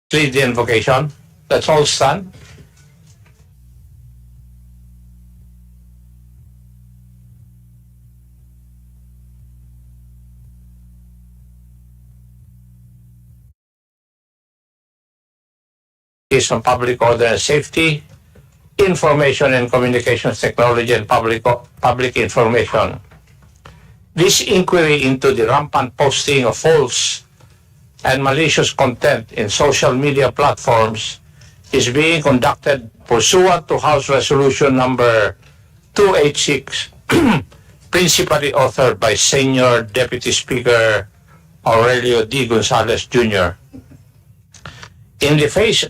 Plead the invocation. Let's all stand. Is on public order and safety, information and communications technology, and public information. This inquiry into the rampant posting of false and malicious content in social media platforms is being conducted pursuant to House Resolution number 286, principally authored by Senior Deputy Speaker Aurelio D. Gonzalez Jr. In the face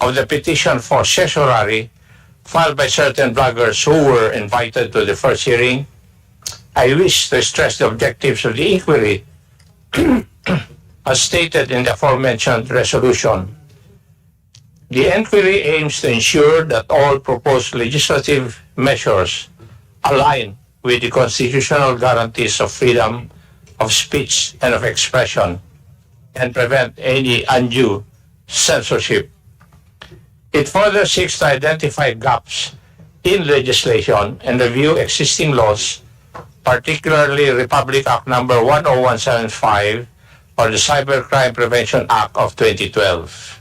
of the petition for certiorari filed by certain bloggers who were invited to the first hearing, I wish to stress the objectives of the inquiry as stated in the aforementioned resolution. The inquiry aims to ensure that all proposed legislative measures align with the constitutional guarantees of freedom of speech and of expression and prevent any undue censorship. It further seeks to identify gaps in legislation and review existing laws, particularly Republic Act number 10175 or the Cybercrime Prevention Act of 2012.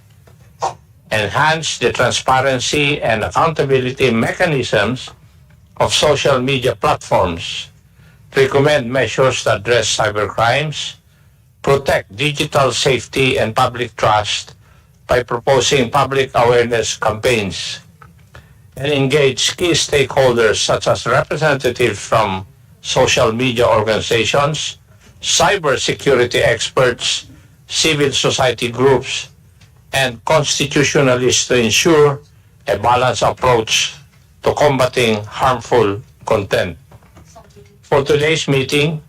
Enhance the transparency and accountability mechanisms of social media platforms, recommend measures to address cybercrimes, protect digital safety and public trust by proposing public awareness campaigns, and engage key stakeholders such as representatives from social media organizations, cybersecurity experts, civil society groups, and constitutionalists to ensure a balanced approach to combating harmful content. For today's meeting,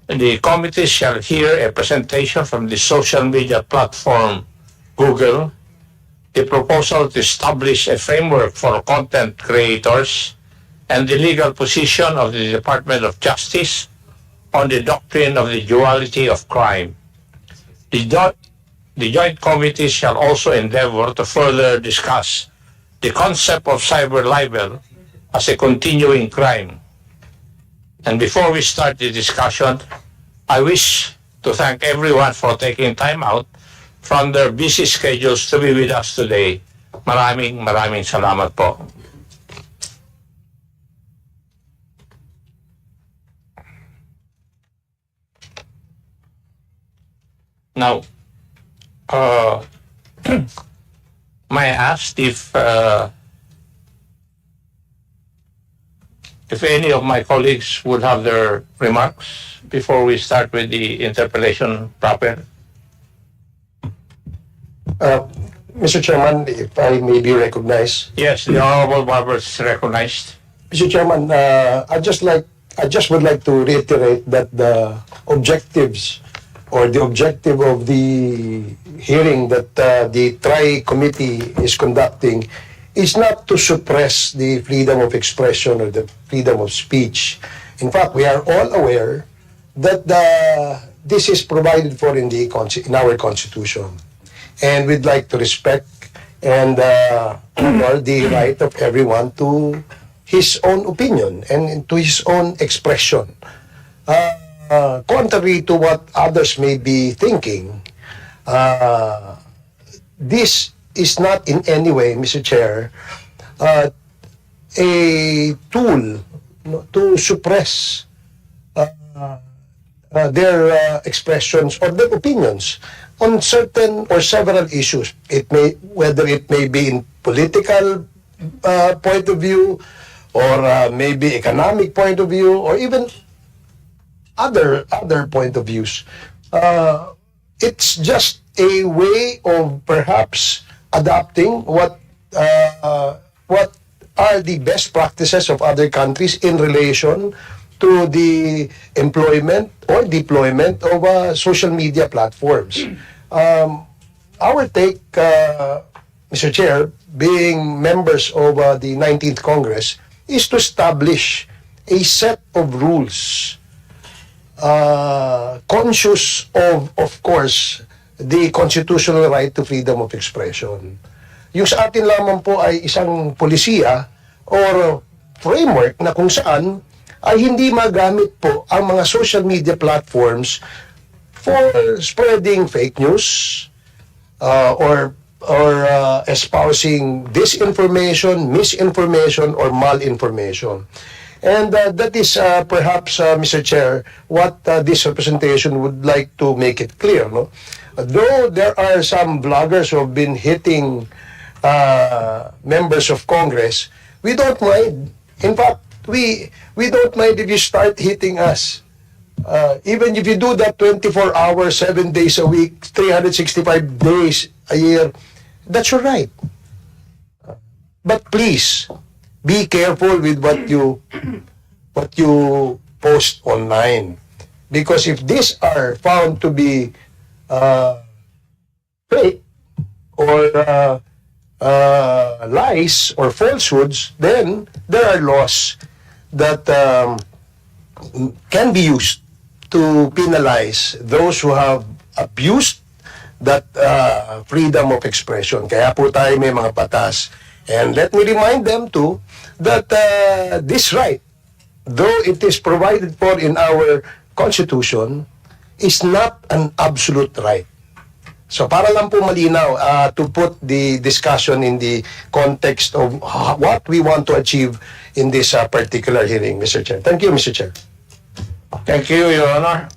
the committee shall hear a presentation from the social media platform Google, the proposal to establish a framework for content creators, and the legal position of the Department of Justice on the doctrine of the duality of crime. The joint committee shall also endeavor to further discuss the concept of cyber libel as a continuing crime. And before we start the discussion, I wish to thank everyone for taking time out from their busy schedules to be with us today. Maraming salamat po. Now, may I ask if any of my colleagues would have their remarks before we start with the interpellation proper? Mr. Chairman, if I may be recognized. Yes, the Honorable Barber is recognized. Mr. Chairman, I just would like to reiterate that the objectives or the objective of the hearing that the Tri-Committee is conducting is not to suppress the freedom of expression or the freedom of speech. In fact, we are all aware that this is provided for in our Constitution. And we'd like to respect and honor the right of everyone to his own opinion and to his own expression. Contrary to what others may be thinking, this is not in any way, Mr. Chair, a tool to suppress their expressions or their opinions on certain or several issues. Whether it may be in political point of view, or maybe economic point of view, or even other point of views. It's just a way of perhaps adopting what are the best practices of other countries in relation to the employment or deployment of social media platforms. Our take, Mr. Chair, being members of the 19th Congress, is to establish a set of rules, conscious of course, the constitutional right to freedom of expression. Yung sa atin lamang po ay isang polisiya or framework na kung saan ay hindi magamit po ang mga social media platforms for spreading fake news or espousing disinformation, misinformation, or malinformation. And that is perhaps, Mr. Chair, what this representation would like to make it clear. No? Though there are some bloggers who have been hitting members of Congress, we don't mind. In fact, we don't mind if you start hitting us. Even if you do that 24 hours, 7 days a week, 365 days a year, that's your right. But please, be careful with what you post online. Because if these are found to be fake or lies or falsehoods, then there are laws that can be used to penalize those who have abused that freedom of expression. Kaya po tayo may mga batas. And let me remind them too that this right, though it is provided for in our Constitution, is not an absolute right. So para lang po malinaw, to put the discussion in the context of what we want to achieve in this particular hearing, Mr. Chair. Thank you, Mr. Chair. Thank you, Your Honor.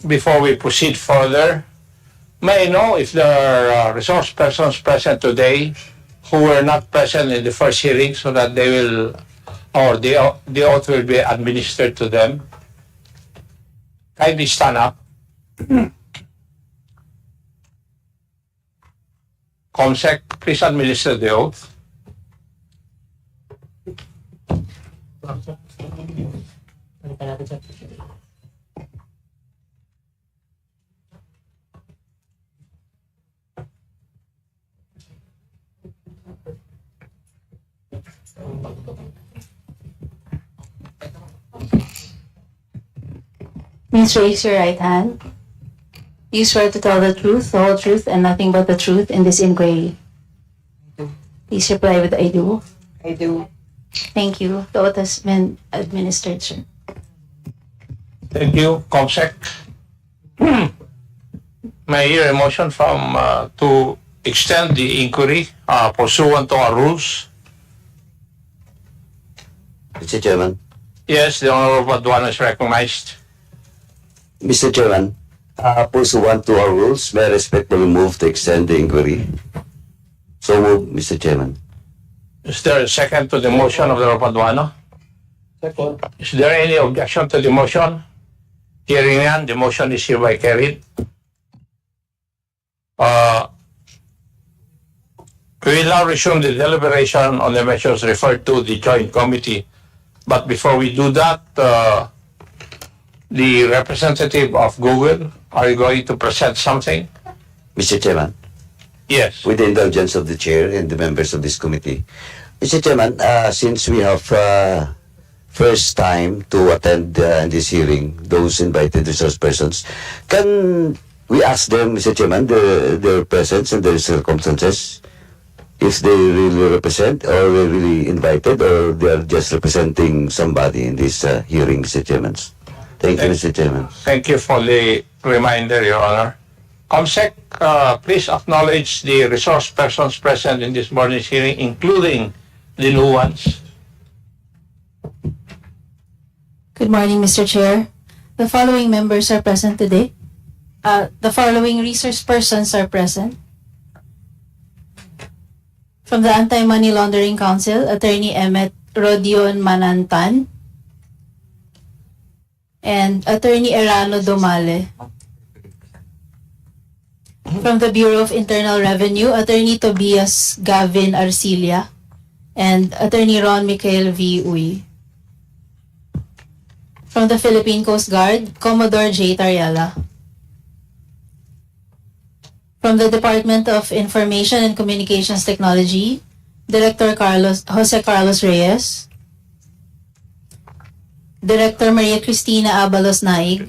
Before we proceed further, may I know if there are resource persons present today who were not present in the first hearing so that they will, or the oath will be administered to them? Kindly stand up. Comsec, please administer the oath. Please raise your right hand. You swear to tell the truth, the whole truth, and nothing but the truth in this inquiry. Please reply with I do. I do. Thank you. The oath has been administered, sir. Thank you, Comsec. May I hear a motion from to extend the inquiry pursuant to our rules? Mr. Chairman. Yes, the Honorable Paduano is recognized. Mr. Chairman, pursuant to our rules, may I respectfully move to extend the inquiry. So move, Mr. Chairman. Is there a second to the motion of the Honorable Paduano? Second. Is there any objection to the motion? Hearing none, the motion is hereby carried. We will now resume the deliberation on the measures referred to the joint committee. But before we do that, the representative of Google, are you going to present something? Mr. Chairman, Yes. with the indulgence of the chair and the members of this committee. Mr. Chairman, since we have first time to attend this hearing, those invited resource persons, can we ask them, Mr. Chairman, their presence and their circumstances? If they really represent, or they're really invited, or they're just representing somebody in this hearing, Mr. Chairman. Thank you, Mr. Chairman. Thank you for the reminder, Your Honor. Comsec, please acknowledge the resource persons present in this morning's hearing, including the new ones. Good morning, Mr. Chair. The following members are present today. The following resource persons are present. From the Anti-Money Laundering Council, Attorney Emmet Rodion Manantan and Attorney Erano Domale. From the Bureau of Internal Revenue, Attorney Tobias Gavin Arcilia and Attorney Ron Michael V. Uy. From the Philippine Coast Guard, Commodore J. Tariala. From the Department of Information and Communications Technology, Director Jose Carlos Reyes. Director Maria Cristina Abalos Naig.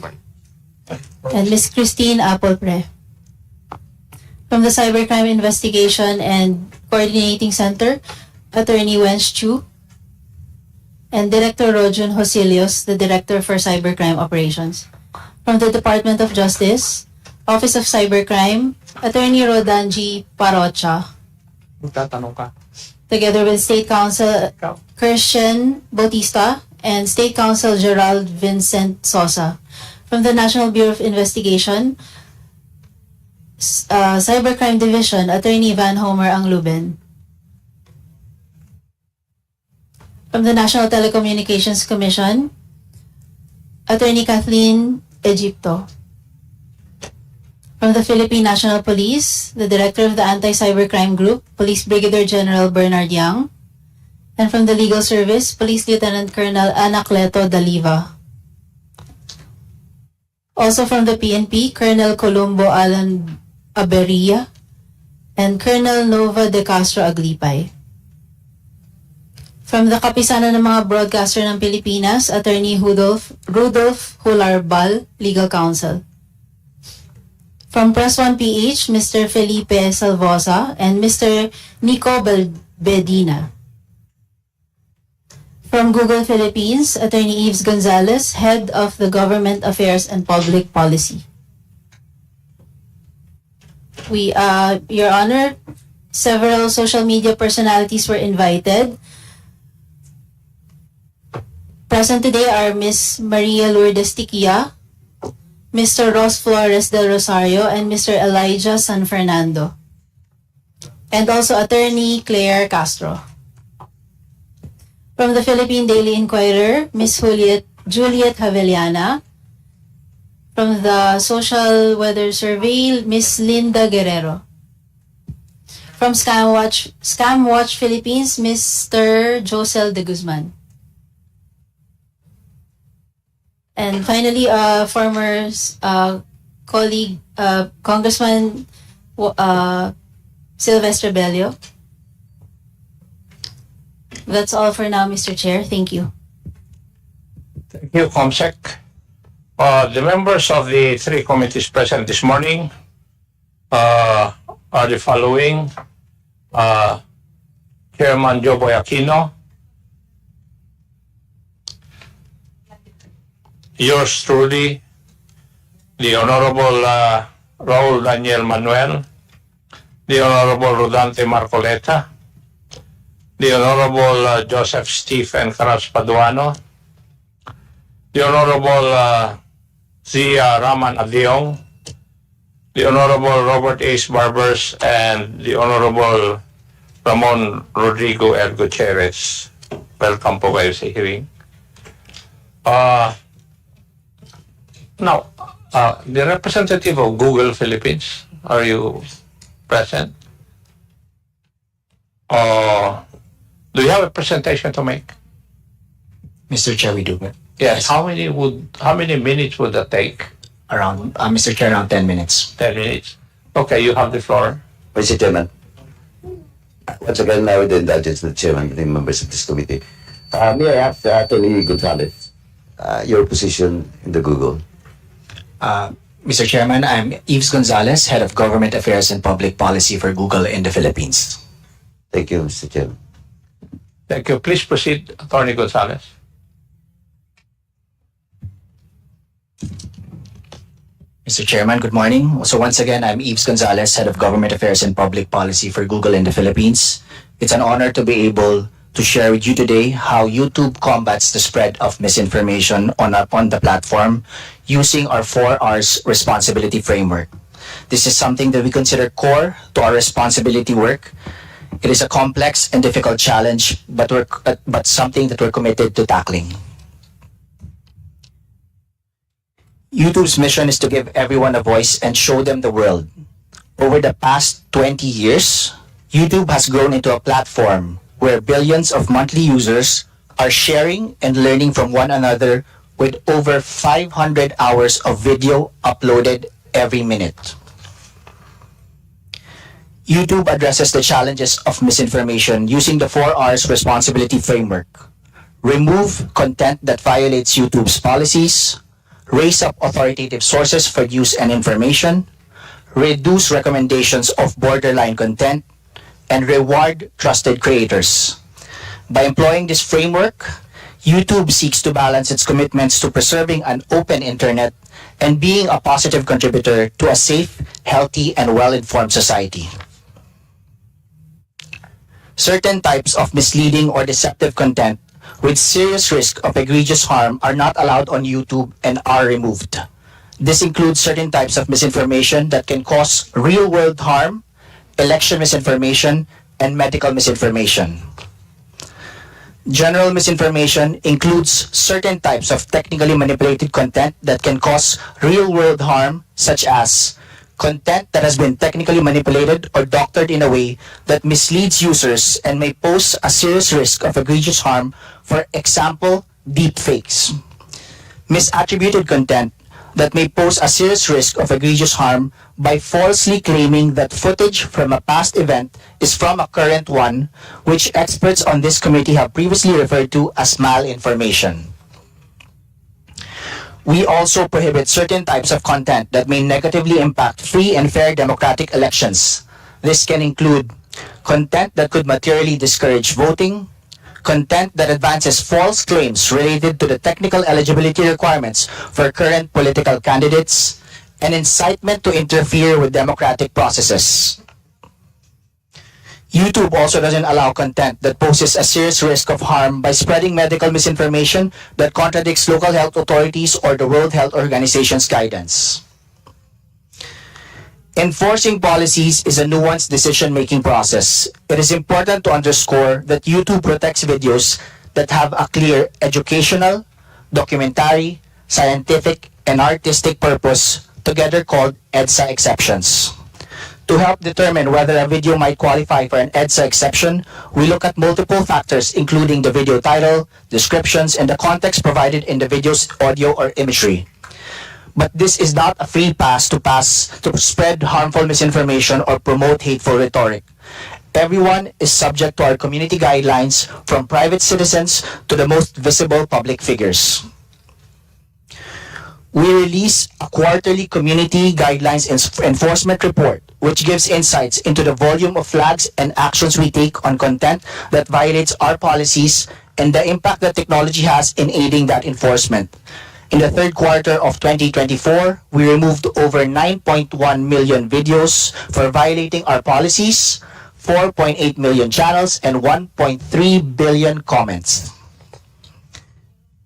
and Ms. Christine Applepre. From the Cybercrime Investigation and Coordinating Center, Attorney Wench Chu, and Director Rojun Hosilios, the Director for Cybercrime Operations. From the Department of Justice, Office of Cybercrime, Attorney Rodanji Parocha, Magtatanong ka. together with State Counsel Christian Bautista and State Counsel Gerald Vincent Sosa. From the National Bureau of Investigation, Cybercrime Division, Attorney Van Homer Angluben. From the National Telecommunications Commission, Attorney Kathleen Egipto. From the Philippine National Police, the Director of the Anti-Cybercrime Group, Police Brigadier General Bernard Yang. And from the Legal Service, Police Lieutenant Colonel Anacleto Daliva. Also from the PNP, Colonel Columbo Alan Aberia and Colonel Nova de Castro Aglipay. From the Kapisanan ng mga Broadcaster ng Pilipinas, Attorney Rudolph Hularbal, Legal Counsel. From Press 1 PH, Mr. Felipe Salvosa and Mr. Nico Bedina. From Google Philippines, Attorney Yves Gonzalez, Head of the Government Affairs and Public Policy. Your Honor, several social media personalities were invited. Present today are Ms. Maria Lourdes Tiquia, Mr. Ross Flores del Rosario, and Mr. Elijah San Fernando. And also Attorney Claire Castro. From the Philippine Daily Inquirer, Ms. Juliet Haveliana. From the Social Weather Survey, Ms. Linda Guerrero. From Scam Watch Philippines, Mr. Josel de Guzman. And finally, former colleague, Congressman Sylvester Bello. That's all for now, Mr. Chair. Thank you. Thank you, Comsec. The members of the three committees present this morning are the following. Chairman Joboy Aquino, yours truly, the Honorable Raul Daniel Manuel, the Honorable Rodante Marcoleta, the Honorable Joseph Stephen Caras Paduano, the Honorable Zia Raman Adiong, the Honorable Robert Ace Barbers, and the Honorable Ramon Rodrigo L. Gutierrez. Welcome po kayo sa hearing. Now, the representative of Google Philippines, are you present? Do you have a presentation to make? Mr. Chair, we do. Yes. How many minutes would that take? Around, Mr. Chair, around 10 minutes. 10 minutes. Okay, you have the floor. Mr. Chairman, once again, with the indulgence of the Chairman and the members of this committee, may I ask Attorney Gonzalez, your position in the Google? Mr. Chairman, I'm Yves Gonzalez, Head of Government Affairs and Public Policy for Google in the Philippines. Thank you, Mr. Chairman. Thank you. Please proceed, Attorney Gonzalez. Mr. Chairman, good morning. So once again, I'm Yves Gonzalez, Head of Government Affairs and Public Policy for Google in the Philippines. It's an honor to be able to share with you today how YouTube combats the spread of misinformation on the platform using our 4 R's responsibility framework. This is something that we consider core to our responsibility work. It is a complex and difficult challenge, but something that we're committed to tackling. YouTube's mission is to give everyone a voice and show them the world. Over the past 20 years, YouTube has grown into a platform where billions of monthly users are sharing and learning from one another with over 500 hours of video uploaded every minute. YouTube addresses the challenges of misinformation using the 4 R's responsibility framework. Remove content that violates YouTube's policies, raise up authoritative sources for news and information, reduce recommendations of borderline content, and reward trusted creators. By employing this framework, YouTube seeks to balance its commitments to preserving an open internet and being a positive contributor to a safe, healthy, and well-informed society. Certain types of misleading or deceptive content with serious risk of egregious harm are not allowed on YouTube and are removed. This includes certain types of misinformation that can cause real-world harm, election misinformation, and medical misinformation. General misinformation includes certain types of technically manipulated content that can cause real-world harm, such as content that has been technically manipulated or doctored in a way that misleads users and may pose a serious risk of egregious harm, for example, deepfakes. Misattributed content that may pose a serious risk of egregious harm by falsely claiming that footage from a past event is from a current one, which experts on this committee have previously referred to as malinformation. We also prohibit certain types of content that may negatively impact free and fair democratic elections. This can include content that could materially discourage voting, content that advances false claims related to the technical eligibility requirements for current political candidates, and incitement to interfere with democratic processes. YouTube also doesn't allow content that poses a serious risk of harm by spreading medical misinformation that contradicts local health authorities or the World Health Organization's guidance. Enforcing policies is a nuanced decision-making process. It is important to underscore that YouTube protects videos that have a clear educational, documentary, scientific, and artistic purpose, together called EDSA exceptions. To help determine whether a video might qualify for an EDSA exception, we look at multiple factors including the video title, descriptions, and the context provided in the video's audio or imagery. But this is not a free pass to spread harmful misinformation or promote hateful rhetoric. Everyone is subject to our community guidelines, from private citizens to the most visible public figures. We release a quarterly community guidelines enforcement report, which gives insights into the volume of flags and actions we take on content that violates our policies and the impact that technology has in aiding that enforcement. In the third quarter of 2024, we removed over 9.1 million videos for violating our policies, 4.8 million channels, and 1.3 billion comments.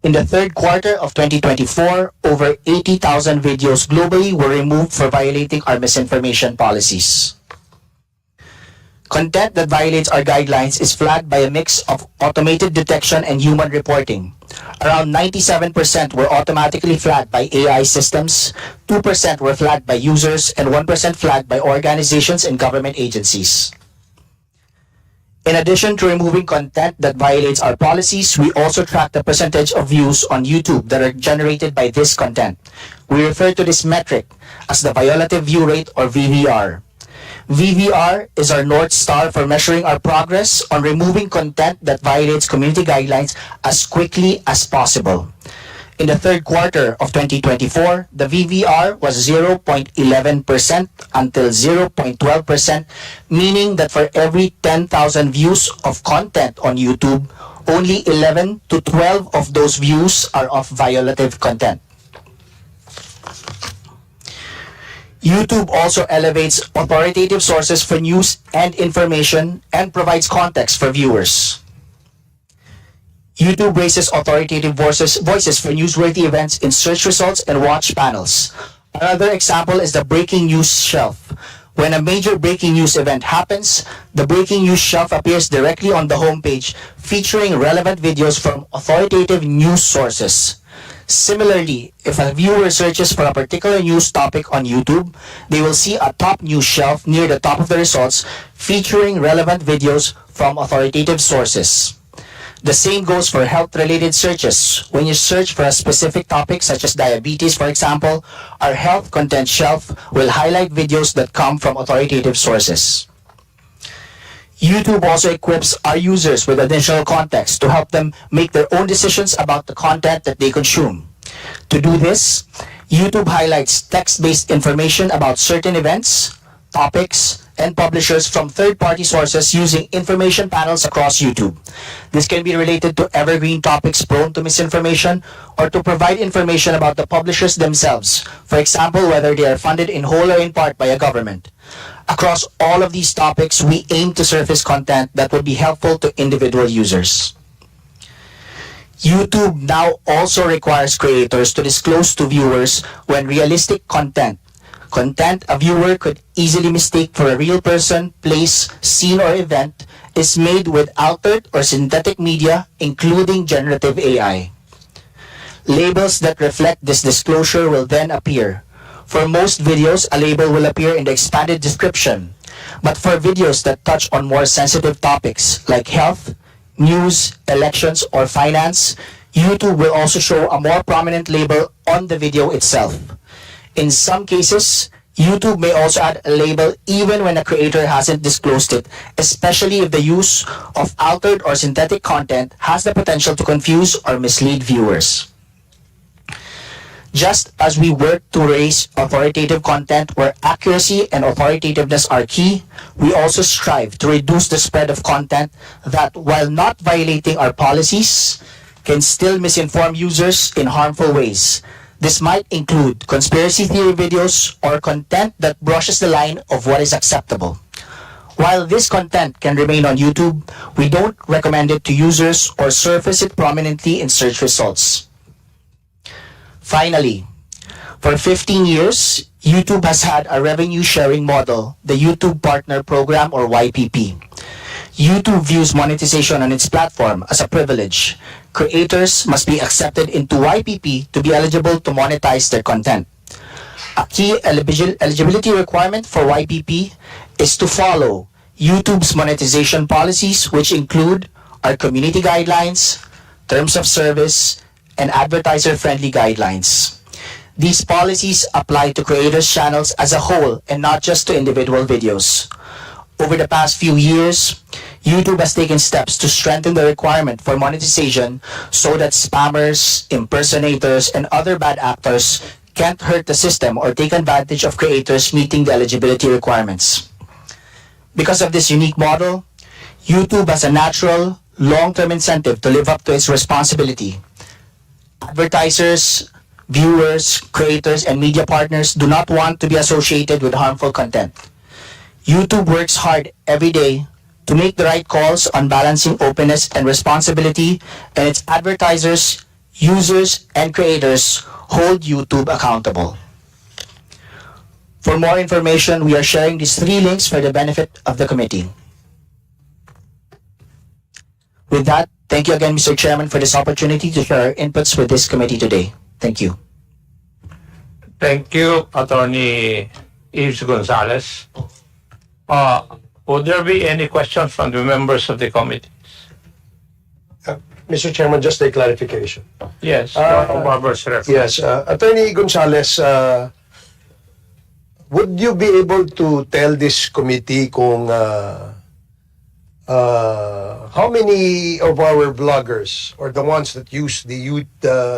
In the third quarter of 2024, over 80,000 videos globally were removed for violating our misinformation policies. Content that violates our guidelines is flagged by a mix of automated detection and human reporting. Around 97% were automatically flagged by AI systems, 2% were flagged by users, and 1% flagged by organizations and government agencies. In addition to removing content that violates our policies, we also track the percentage of views on YouTube that are generated by this content. We refer to this metric as the violative view rate, or VVR. VVR is our North Star for measuring our progress on removing content that violates community guidelines as quickly as possible. In the third quarter of 2024, the VVR was 0.11% until 0.12%, meaning that for every 10,000 views of content on YouTube, only 11 to 12 of those views are of violative content. YouTube also elevates authoritative sources for news and information and provides context for viewers. YouTube raises authoritative voices for newsworthy events in search results and watch panels. Another example is the breaking news shelf. When a major breaking news event happens, the breaking news shelf appears directly on the homepage, featuring relevant videos from authoritative news sources. Similarly, if a viewer searches for a particular news topic on YouTube, they will see a top news shelf near the top of the results, featuring relevant videos from authoritative sources. The same goes for health-related searches. When you search for a specific topic, such as diabetes, for example, our health content shelf will highlight videos that come from authoritative sources. YouTube also equips our users with additional context to help them make their own decisions about the content that they consume. To do this, YouTube highlights text-based information about certain events, topics, and publishers from third-party sources using information panels across YouTube. This can be related to evergreen topics prone to misinformation or to provide information about the publishers themselves, for example, whether they are funded in whole or in part by a government. Across all of these topics, we aim to surface content that will be helpful to individual users. YouTube now also requires creators to disclose to viewers when realistic content a viewer could easily mistake for a real person, place, scene, or event is made with altered or synthetic media, including generative AI. Labels that reflect this disclosure will then appear. For most videos, a label will appear in the expanded description. But for videos that touch on more sensitive topics like health, news, elections, or finance, YouTube will also show a more prominent label on the video itself. In some cases, YouTube may also add a label even when a creator hasn't disclosed it, especially if the use of altered or synthetic content has the potential to confuse or mislead viewers. Just as we work to raise authoritative content where accuracy and authoritativeness are key, we also strive to reduce the spread of content that, while not violating our policies, can still misinform users in harmful ways. This might include conspiracy theory videos or content that brushes the line of what is acceptable. While this content can remain on YouTube, we don't recommend it to users or surface it prominently in search results. Finally, for 15 years, YouTube has had a revenue sharing model, the YouTube Partner Program or YPP. YouTube views monetization on its platform as a privilege. Creators must be accepted into YPP to be eligible to monetize their content. A key eligibility requirement for YPP is to follow YouTube's monetization policies, which include our community guidelines, terms of service, and advertiser-friendly guidelines. These policies apply to creators' channels as a whole and not just to individual videos. Over the past few years, YouTube has taken steps to strengthen the requirement for monetization so that spammers, impersonators, and other bad actors can't hurt the system or take advantage of creators meeting the eligibility requirements. Because of this unique model, YouTube has a natural, long-term incentive to live up to its responsibility. Advertisers, viewers, creators, and media partners do not want to be associated with harmful content. YouTube works hard every day to make the right calls on balancing openness and responsibility, and its advertisers, users, and creators hold YouTube accountable. For more information, we are sharing these 3 links for the benefit of the committee. With that, thank you again, Mr. Chairman, for this opportunity to share our inputs with this committee today. Thank you. Thank you, Attorney Yves Gonzalez. Would there be any questions from the members of the committee? Mr. Chairman, just a clarification. Yes, Barber's reference. Yes, Attorney Gonzalez, would you be able to tell this committee kung how many of our vloggers or the ones that use the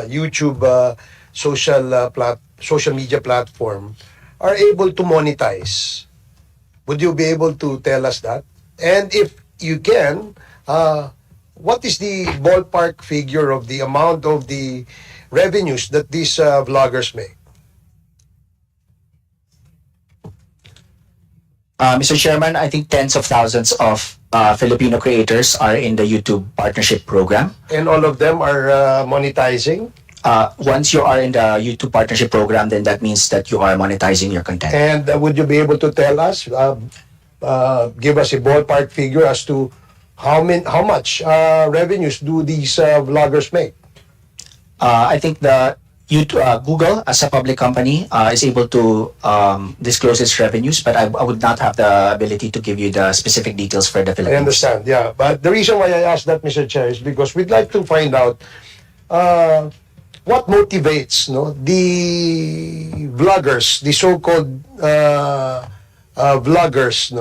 YouTube social media platform are able to monetize? Would you be able to tell us that? And if you can, what is the ballpark figure of the amount of the revenues that these vloggers make? Mr. Chairman, I think tens of thousands of Filipino creators are in the YouTube partnership program. And all of them are monetizing? Once you are in the YouTube partnership program, then that means that you are monetizing your content. And would you be able to tell us, give us a ballpark figure as to how much revenues do these vloggers make? I think the Google, as a public company, is able to disclose its revenues, but I would not have the ability to give you the specific details for the Philippines. I understand, yeah. But the reason why I asked that, Mr. Chair, is because we'd like to find out what motivates the vloggers, the so-called vloggers.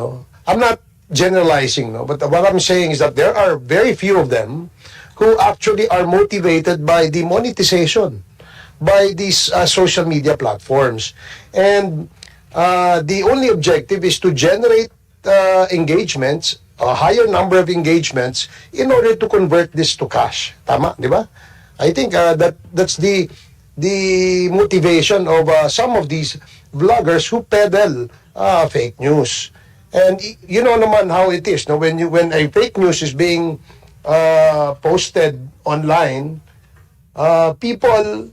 I'm not generalizing, but what I'm saying is that there are very few of them who actually are motivated by the monetization. by these social media platforms. And the only objective is to generate engagements, a higher number of engagements, in order to convert this to cash. Tama, di ba? I think that's the motivation of some of these vloggers who peddle fake news. And you know naman how it is, no? When a fake news is being posted online, people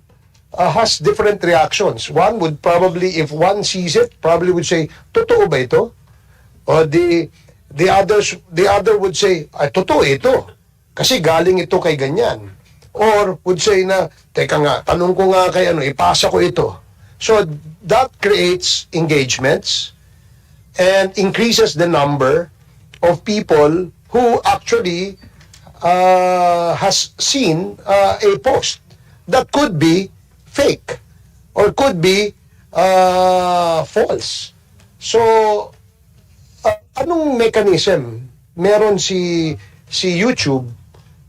has different reactions. One would probably, if one sees it, probably would say, totoo ba ito? Or the other would say, ay, totoo ito. Kasi galing ito kay ganyan. Or would say na, teka nga, tanong ko nga kay ipasa ko ito. So that creates engagements and increases the number of people who actually has seen a post that could be fake or could be false. So, anong mechanism meron si YouTube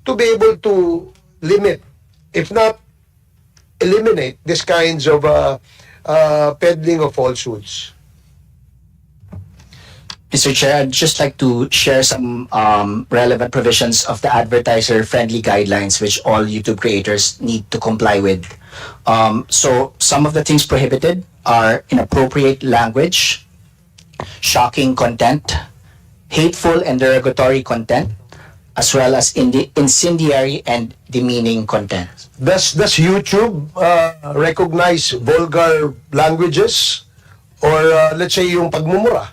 to be able to limit, if not eliminate, these kinds of peddling of falsehoods? Mr. Chair, I'd just like to share some relevant provisions of the advertiser-friendly guidelines which all YouTube creators need to comply with. So some of the things prohibited are inappropriate language, shocking content, hateful and derogatory content, as well as incendiary and demeaning content. Does YouTube recognize vulgar languages or let's say yung pagmumura?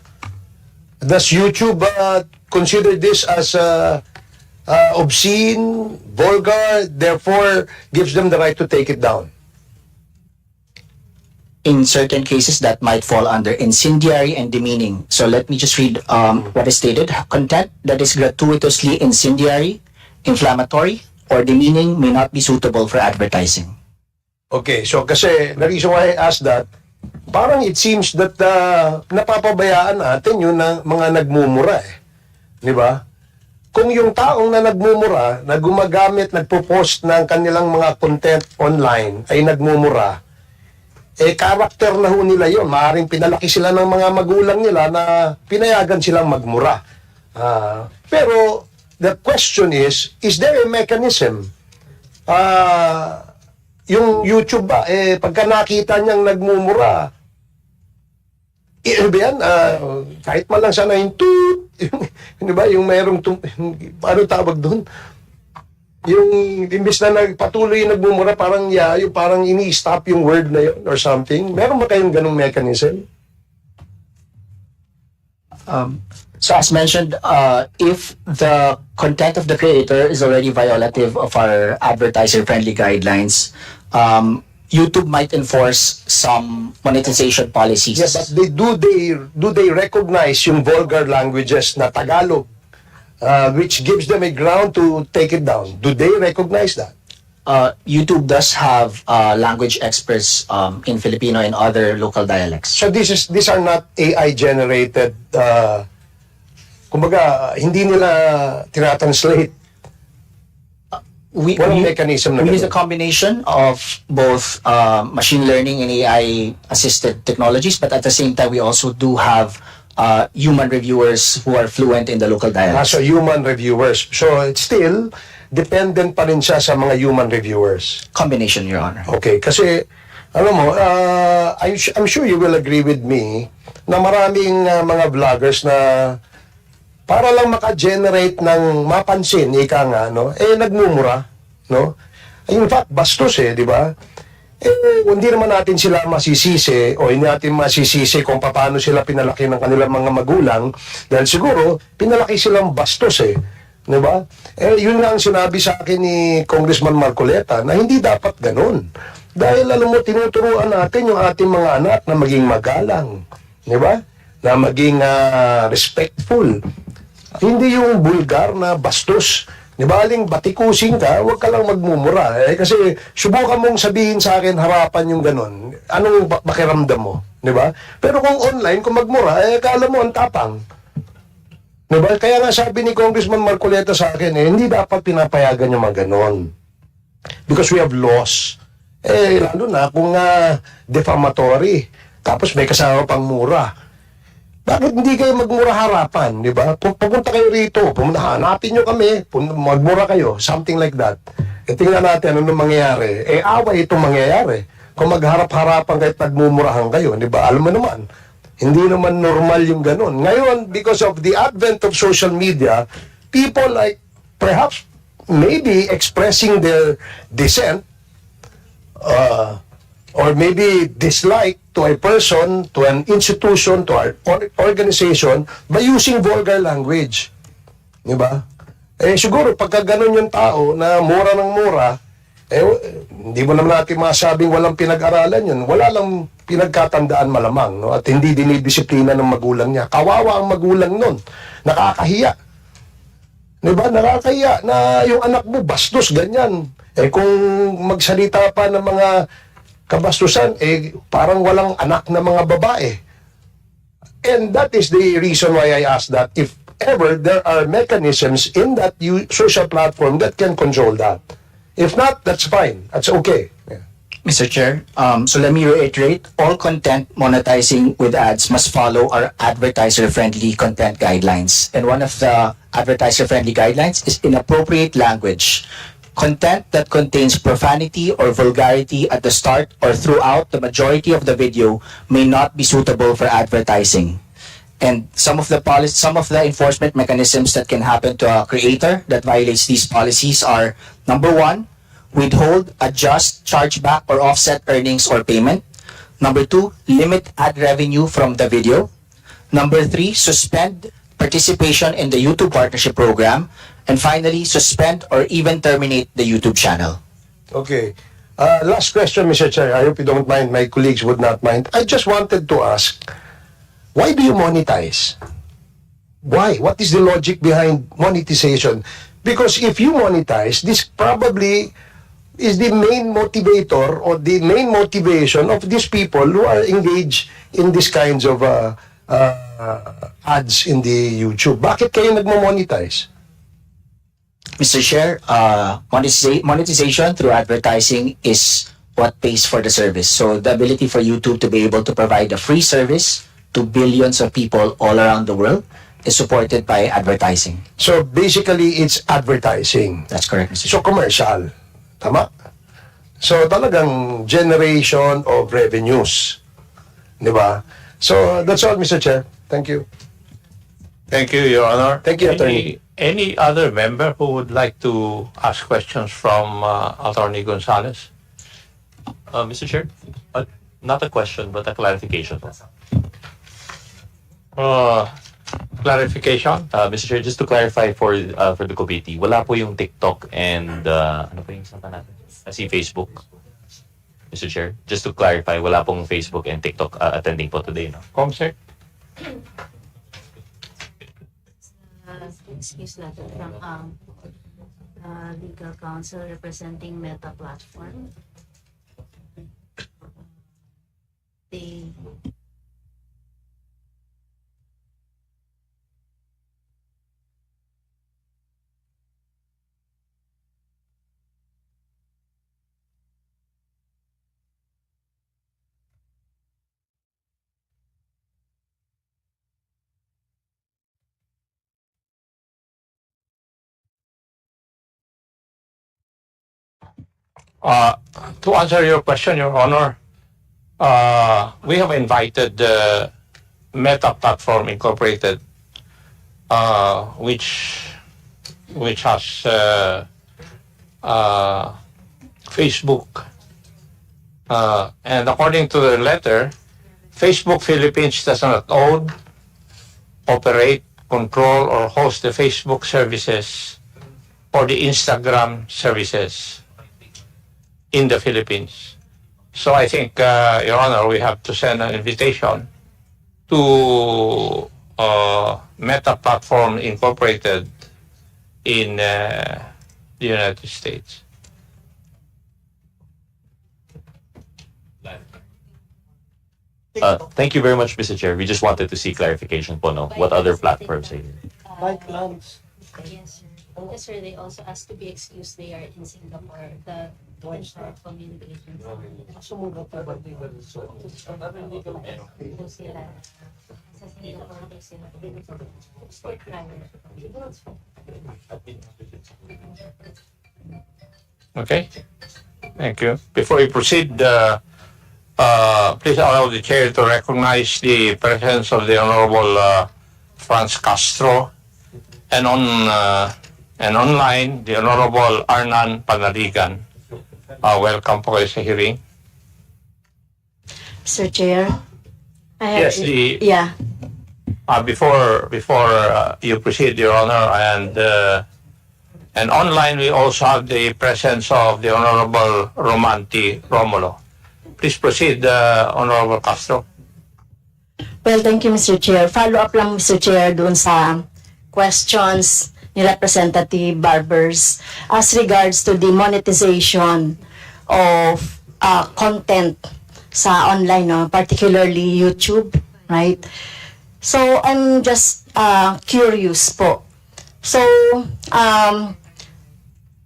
Does YouTube consider this as obscene, vulgar, therefore gives them the right to take it down? In certain cases, that might fall under incendiary and demeaning. So let me just read what is stated. Content that is gratuitously incendiary, inflammatory, or demeaning may not be suitable for advertising. Okay, so kasi the reason why I asked that, parang it seems that napapabayaan natin yung mga nagmumura Di ba? Kung yung taong na nagmumura, na gumagamit, nagpo-post ng kanilang mga content online ay nagmumura, character na ho nila yun. Maaaring pinalaki sila ng mga magulang nila na pinayagan silang magmura. Pero the question is there a mechanism? Yung YouTube ba, pagka nakita niyang nagmumura, ano ba yan? Kahit man lang sana yung toot, di ba? Yung mayroong, paano tawag doon? Yung imbis na nagpatuloy yung nagmumura, parang yung parang ini-stop yung word na yun or something. Meron ba kayong ganung mechanism? So as mentioned, if the content of the creator is already violative of our advertiser-friendly guidelines, YouTube might enforce some monetization policies. Yes, but do they recognize yung vulgar languages na Tagalog, which gives them a ground to take it down? Do they recognize that? YouTube does have language experts in Filipino and other local dialects. So these are not AI generated. Kumbaga, hindi nila tinatranslate. Walang mechanism na we use a ganun. combination of both machine learning and AI assisted technologies, but at the same time we also do have human reviewers who are fluent in the local dialects. So human reviewers. So it's still dependent pa rin siya sa mga human reviewers. Combination, Your Honor. Okay, kasi alam mo, I'm sure you will agree with me na maraming mga vloggers na para lang maka-generate ng mapansin, ika nga, no? Nagmumura, no? In fact, bastos di ba? Hindi naman natin sila masisisi o hindi natin masisisi kung paano sila pinalaki ng kanilang mga magulang dahil siguro, pinalaki silang bastos di ba? Yun nga ang sinabi sa akin ni Congressman Marcoleta na hindi dapat ganun. Dahil alam mo, tinuturuan natin yung ating mga anak na maging magalang, di ba? Na maging respectful. Hindi yung bulgar na bastos. Di ba, aling batikusin ka, huwag ka lang magmumura. Kasi subukan mong sabihin sa akin harapan yung ganun. Anong pakiramdam mo? Di ba? Pero kung online, kung magmura, kala mo ang tapang. Di ba? Kaya nga sabi ni Congressman Marcoleta sa akin, hindi dapat pinapayagan yung mga ganun. Because we have laws. Lalo na kung defamatory, tapos may kasama pang mura. Bakit hindi kayo magmura harapan, di ba? Pupunta kayo rito, hanapin nyo kami, magmura kayo, something like that. Tingnan natin ano mangyayari. Away itong mangyayari. Kung magharap-harapan kahit nagmumurahan kayo, di ba? Alam mo naman, hindi naman normal yung ganun. Ngayon, because of the advent of social media, people like perhaps maybe expressing their dissent or maybe dislike to a person, to an institution, to an organization by using vulgar language. Di ba? Siguro pagka ganun yung tao na mura ng mura, hindi mo naman natin masabing walang pinag-aralan yun. Wala lang pinagkatandaan malamang, no? At hindi dinidisiplina ng magulang niya. Kawawa ang magulang nun. Nakakahiya. Di ba? Nakakahiya na yung anak mo bastos, ganyan. Kung magsalita pa ng mga kabastusan, parang walang anak na mga babae. And that is the reason why I asked that if ever there are mechanisms in that social platform that can control that. If not, that's fine. That's okay. Yeah. Mr. Chair, so let me reiterate, all content monetizing with ads must follow our advertiser-friendly content guidelines. And one of the advertiser-friendly guidelines is inappropriate language. Content that contains profanity or vulgarity at the start or throughout the majority of the video may not be suitable for advertising. And some of the enforcement mechanisms that can happen to a creator that violates these policies are: number one, withhold, adjust, chargeback, or offset earnings or payment. Number two, limit ad revenue from the video. Number three, suspend participation in the YouTube partnership program. And finally, suspend or even terminate the YouTube channel. Okay. Last question, Mr. Chair. I hope you don't mind. My colleagues would not mind. I just wanted to ask, why do you monetize? Why? What is the logic behind monetization? Because if you monetize, this probably is the main motivator or the main motivation of these people who are engaged in these kinds of ads in the YouTube. Bakit kayo nagmo-monetize? Mr. Chair, monetization through advertising is what pays for the service. So the ability for YouTube to be able to provide a free service to billions of people all around the world is supported by advertising. So basically, it's advertising. That's correct, Mr. Chair. So commercial. Tama? So talagang generation of revenues. Di ba? So that's all, Mr. Chair. Thank you. Thank you, Your Honor. Thank you, Attorney. Any other member who would like to ask questions from Attorney Gonzalez? Mr. Chair, not a question, but a clarification. Clarification? Mr. Chair, just to clarify for the committee, wala po yung TikTok and ano po yung sapa natin? Si Facebook. Mr. Chair, just to clarify, wala pong Facebook and TikTok attending po today, no? Comsec? Excuse letter from legal counsel representing Meta Platform. They To answer your question, Your Honor, we have invited Meta Platform Incorporated, which has Facebook, and according to the letter, Facebook Philippines does not own, operate, control, or host the Facebook services or the Instagram services in the Philippines. So I think, Your Honor, we have to send an invitation to Meta Platform Incorporated in the United States. Thank you very much, Mr. Chair. We just wanted to see clarification po, no? What other platforms are here? yes, sir. Yes, sir. They also asked to be excused. They are in Singapore. The communication. Po sila. Sa Singapore po sila. Okay. Thank you. Before we proceed, please allow the chair to recognize the presence of the Honorable Franz Castro and online the Honorable Arnan Panaligan. Welcome po kayo sa hearing. Sir Chair, I have, Yes, yeah, before you proceed, Your Honor, and online we also have the presence of the Honorable Romanti Romulo. Please proceed, Honorable Castro. well, thank you, Mr. Chair. Follow up lang, Mr. Chair, doon sa questions ni Representative Barbers as regards to the monetization of content sa online, no? Particularly YouTube, right? So, I'm just curious po. So,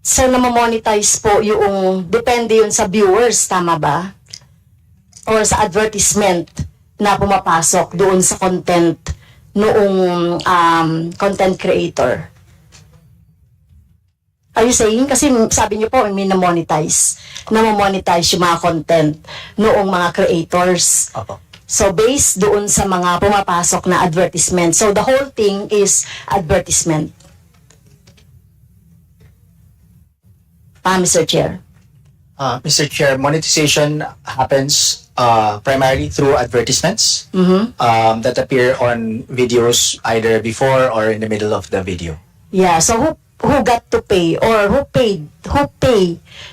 sa namamonetize po yung, depende yun sa viewers, tama ba? Or sa advertisement na pumapasok doon sa content noong content creator. Are you saying? Kasi sabi niyo po, may na-monetize yung mga content noong mga creators. Opo. So, based doon sa mga pumapasok na advertisement. So, the whole thing is advertisement. Mr. Chair. Mr. Chair, monetization happens primarily through advertisements that appear on videos either before or in the middle of the video. Yeah, so who got to pay or who pay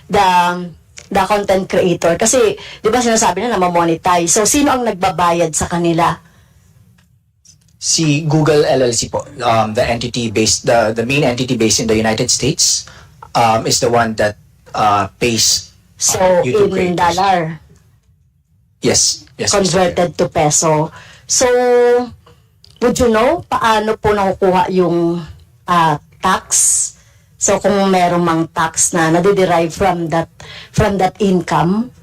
the content creator? Kasi 'di ba sinasabi na ma-monetize. So sino ang nagbabayad sa kanila? Si Google LLC po, the main entity based in the United States, is the one that pays So YouTube in creators. dollar Yes, Mr. Chair. converted to peso. So would you know paano po nakukuha yung tax? So kung merong mang tax na nade-derive from that income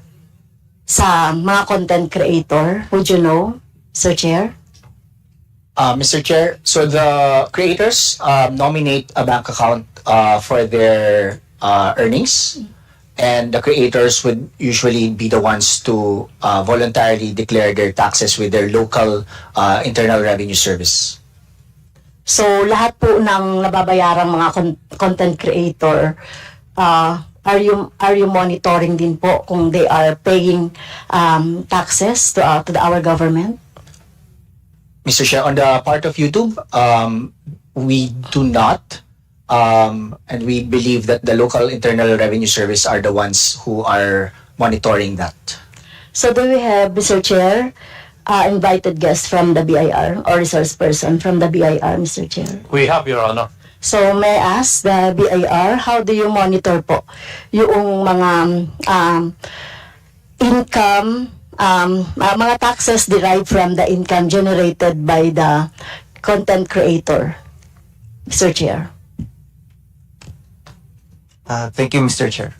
sa mga content creator, would you know, Sir Chair? Mr. Chair, so the creators nominate a bank account for their earnings, and the creators would usually be the ones to voluntarily declare their taxes with their local Internal Revenue Service. So, lahat po ng nababayarang mga content creator, are you monitoring din po kung they are paying taxes to our government? Mr. Chair, on the part of YouTube, we do not, and we believe that the local Internal Revenue Service are the ones who are monitoring that. So, do we have, Mr. Chair, invited guests from the BIR or resource person from the BIR, Mr. Chair? We have, Your Honor. So, may I ask the BIR, how do you monitor po yung mga income, mga taxes derived from the income generated by the content creator, Mr. Chair? Thank you, Mr. Chair.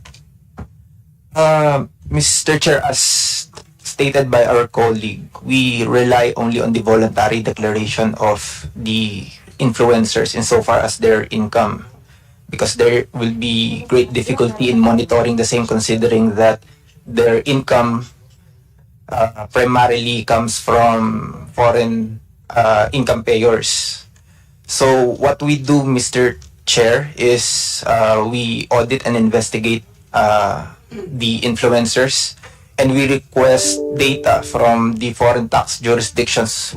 Mr. Chair, as stated by our colleague, we rely only on the voluntary declaration of the influencers insofar as their income, because there will be great difficulty in monitoring the same, considering that their income primarily comes from foreign income payers. So what we do, Mr. Chair, is we audit and investigate the influencers, and we request data from the foreign tax jurisdictions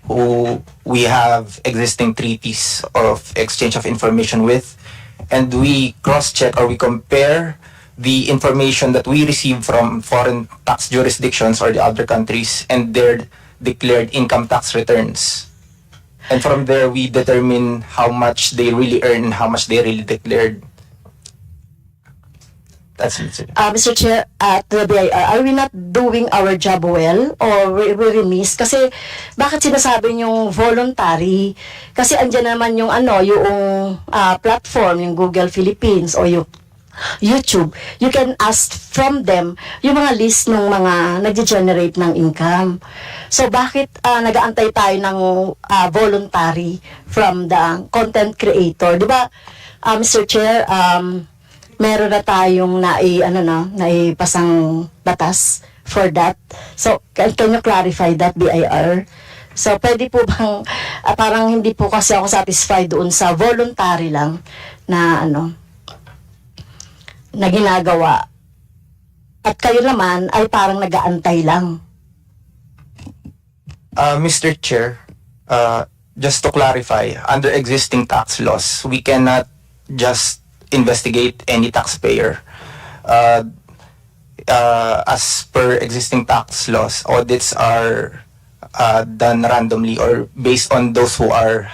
who we have existing treaties of exchange of information with, and we cross-check or we compare the information that we receive from foreign tax jurisdictions or the other countries and their declared income tax returns. And from there, we determine how much they really earn and how much they really declared. That's it, sir. Mr. Chair, at the BIR, are we not doing our job well or we remiss? Kasi bakit sinasabi yung voluntary? Kasi andyan naman yung yung platform, yung Google Philippines o yung YouTube, you can ask from them yung mga list ng mga nag-generate ng income. So, bakit nag-aantay tayo ng voluntary from the content creator? Di ba, Mr. Chair, meron na tayong naipasang batas for that. So, can you clarify that, BIR? So, pwede po bang, parang hindi po kasi ako satisfied doon sa voluntary lang na na ginagawa. At kayo naman ay parang nag-aantay lang. Mr. Chair, just to clarify, under existing tax laws, we cannot just investigate any taxpayer. As per existing tax laws, audits are done randomly or based on those who are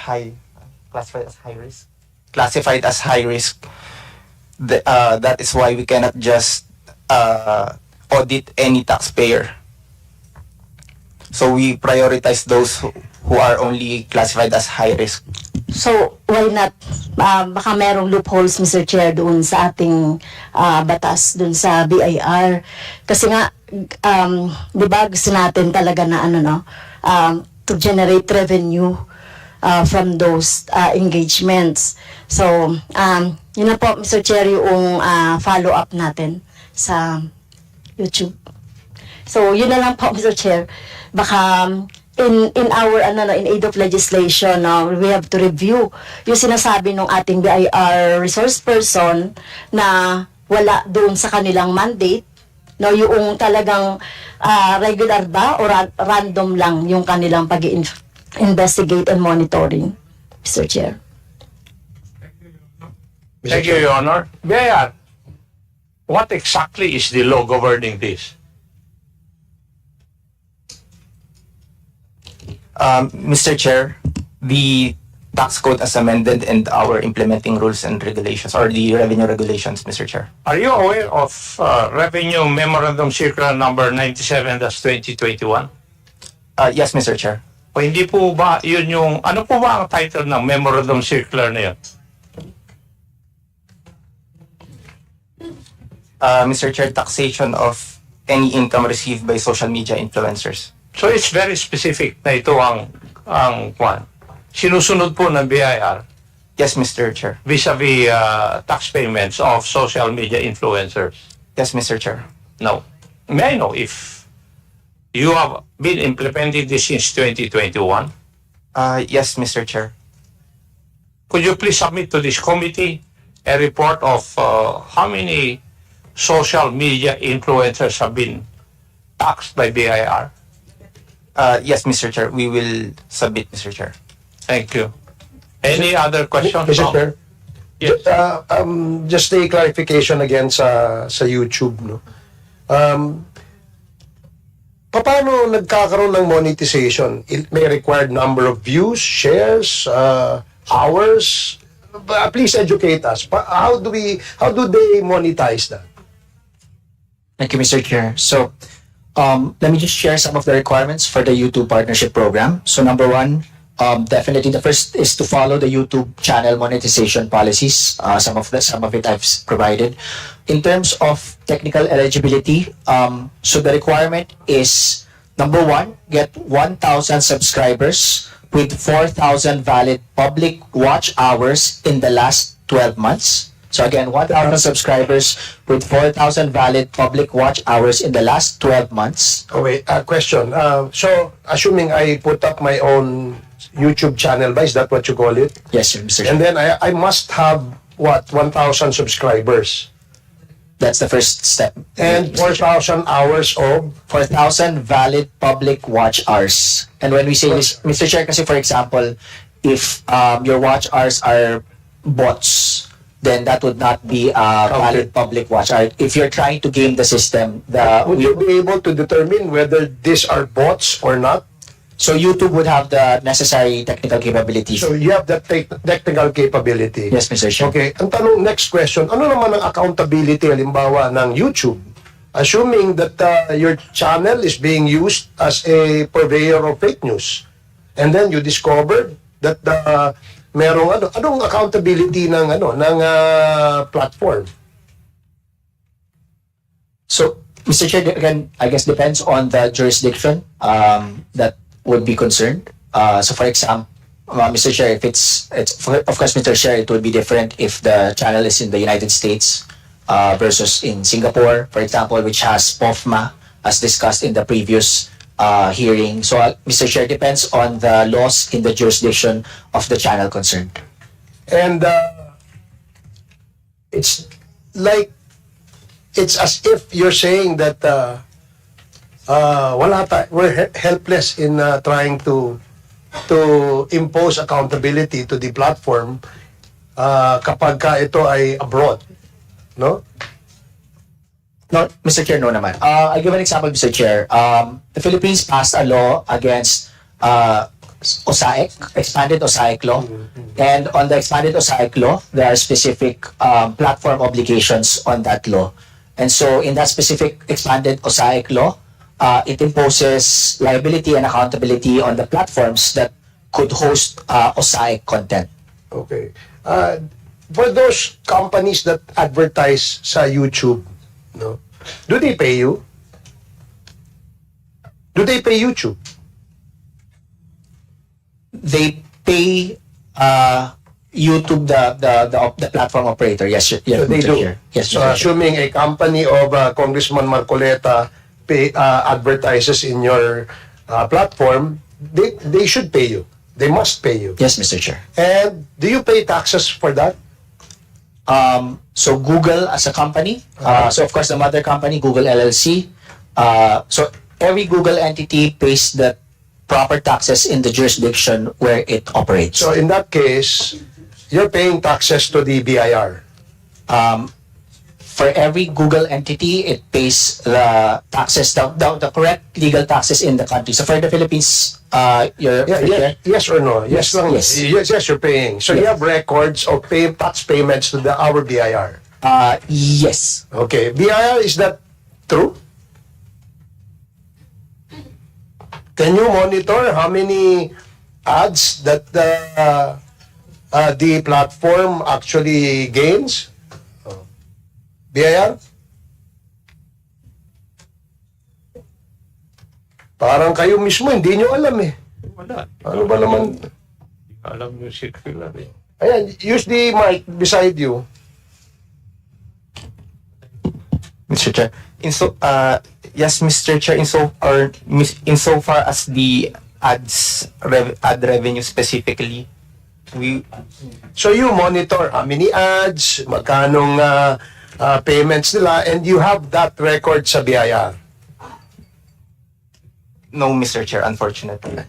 classified as high risk. Classified as high risk. That is why we cannot just audit any taxpayer. So we prioritize those who are only classified as high risk. So, why not? Baka merong loopholes, Mr. Chair, doon sa ating batas, doon sa BIR. Kasi nga, di ba gusto natin talaga na to generate revenue from those engagements. So, yun na po, Mr. Chair, yung follow-up natin sa YouTube. So, yun na lang po, Mr. Chair. Baka in our in aid of legislation, we have to review yung sinasabi ng ating BIR resource person na wala doon sa kanilang mandate, yung talagang regular ba o random lang yung kanilang pag-investigate and monitoring, Mr. Chair. Thank you, Your Honor. BIR, what exactly is the law governing this? Mr. Chair, the tax code as amended and our implementing rules and regulations, or the revenue regulations, Mr. Chair. Are you aware of Revenue Memorandum Circular number 97-2021? Yes, Mr. Chair. O hindi po ba yun yung, ano po ba ang title ng Memorandum Circular na yun? Mr. Chair, taxation of any income received by social media influencers. So it's very specific na ito ang sinusunod po ng BIR Yes, Mr. Chair. vis-a-vis tax payments of social media influencers. Yes, Mr. Chair. Now, may I know if you have been implementing this since 2021? Yes, Mr. Chair. Could you please submit to this committee a report of how many social media influencers have been taxed by BIR? Yes, Mr. Chair. We will submit, Mr. Chair. Thank you. Any other questions? Mr. Chair, Yes. just a clarification again sa YouTube, no? Paano nagkakaroon ng monetization? It may require number of views, shares, hours. Please educate us. How do they monetize that? Thank you, Mr. Chair. So, let me just share some of the requirements for the YouTube partnership program. So, number one, definitely the first is to follow the YouTube channel monetization policies. Some of it I've provided. In terms of technical eligibility, so the requirement is number one, get 1,000 subscribers with 4,000 valid public watch hours in the last 12 months. So again, 1,000 subscribers with 4,000 valid public watch hours in the last 12 months. Oh, wait, question. So, assuming I put up my own YouTube channel, is that what you call it? Yes, sir, Mr. And Chair. then I must have, 1,000 subscribers. That's the first step. And 4,000 hours of 4,000 valid public watch hours. And when we say this, Mr. Chair, kasi for example, if your watch hours are bots, then that would not be a valid public watch hour. If you're trying to game the system, would you be able to determine whether these are bots or not? so YouTube would have the necessary technical capabilities. So you have that technical capability. Yes, Mr. Chair. Okay. Ang tanong, next question, ano naman ang accountability halimbawa ng YouTube? Assuming that your channel is being used as a purveyor of fake news, and then you discovered that merong anong accountability ng platform? So, Mr. Chair, again, I guess depends on the jurisdiction that would be concerned. So, for example, Mr. Chair, if of course, Mr. Chair, it would be different if the channel is in the United States versus in Singapore, for example, which has POFMA, as discussed in the previous hearing. So, Mr. Chair, depends on the laws in the jurisdiction of the channel concerned. And it's like, it's as if you're saying that we're helpless in trying to impose accountability to the platform kapag ka ito ay abroad, no? No, Mr. Chair, no naman. I'll give an example, Mr. Chair. The Philippines passed a law against OSAIC, expanded OSAIC law. And on the expanded OSAIC law, there are specific platform obligations on that law. And so in that specific expanded OSAIC law, it imposes liability and accountability on the platforms that could host OSAIC content. Okay. For those companies that advertise sa YouTube, no, do they pay you? Do they pay YouTube? They pay YouTube, the platform operator. Yes, sir. Yes, So they Mr. do. Chair. Yes, So Mr. Chair. assuming a company of Congressman Marcoleta advertises in your platform, they should pay you. They must pay you. Yes, Mr. Chair. And do you pay taxes for that? So Google as a company, so of course the mother company, Google LLC. So every Google entity pays the proper taxes in the jurisdiction where it operates. So in that case, you're paying taxes to the BIR. For every Google entity, it pays the taxes, the correct legal taxes in the country. So for the Philippines, Yes or no? Yes, lang. Yes. Yes, you're paying. So you have records of tax payments to our BIR. Yes. Okay. BIR, is that true? Can you monitor how many ads that the platform actually gains? BIR? Parang kayo mismo, hindi nyo alam eh. Wala. Ano ba naman? Hindi ko alam yung circular eh. Ayan, use the mic beside you. Mr. Chair, yes, Mr. Chair, insofar as the ad revenue specifically, So you monitor how many ads, magkanong payments nila, and you have that record sa BIR. no, Mr. Chair, unfortunately.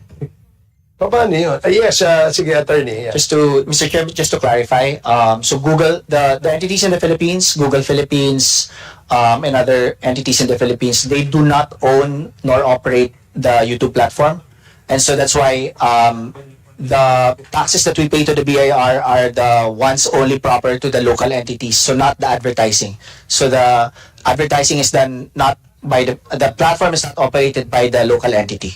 Paano yun? Yes, sige, attorney. Yeah. Mr. Chair, just to clarify, so Google, the entities in the Philippines, Google Philippines, and other entities in the Philippines, they do not own nor operate the YouTube platform. And so that's why the taxes that we pay to the BIR are the ones only proper to the local entities, so not the advertising. So the advertising is done not by the platform is not operated by the local entity.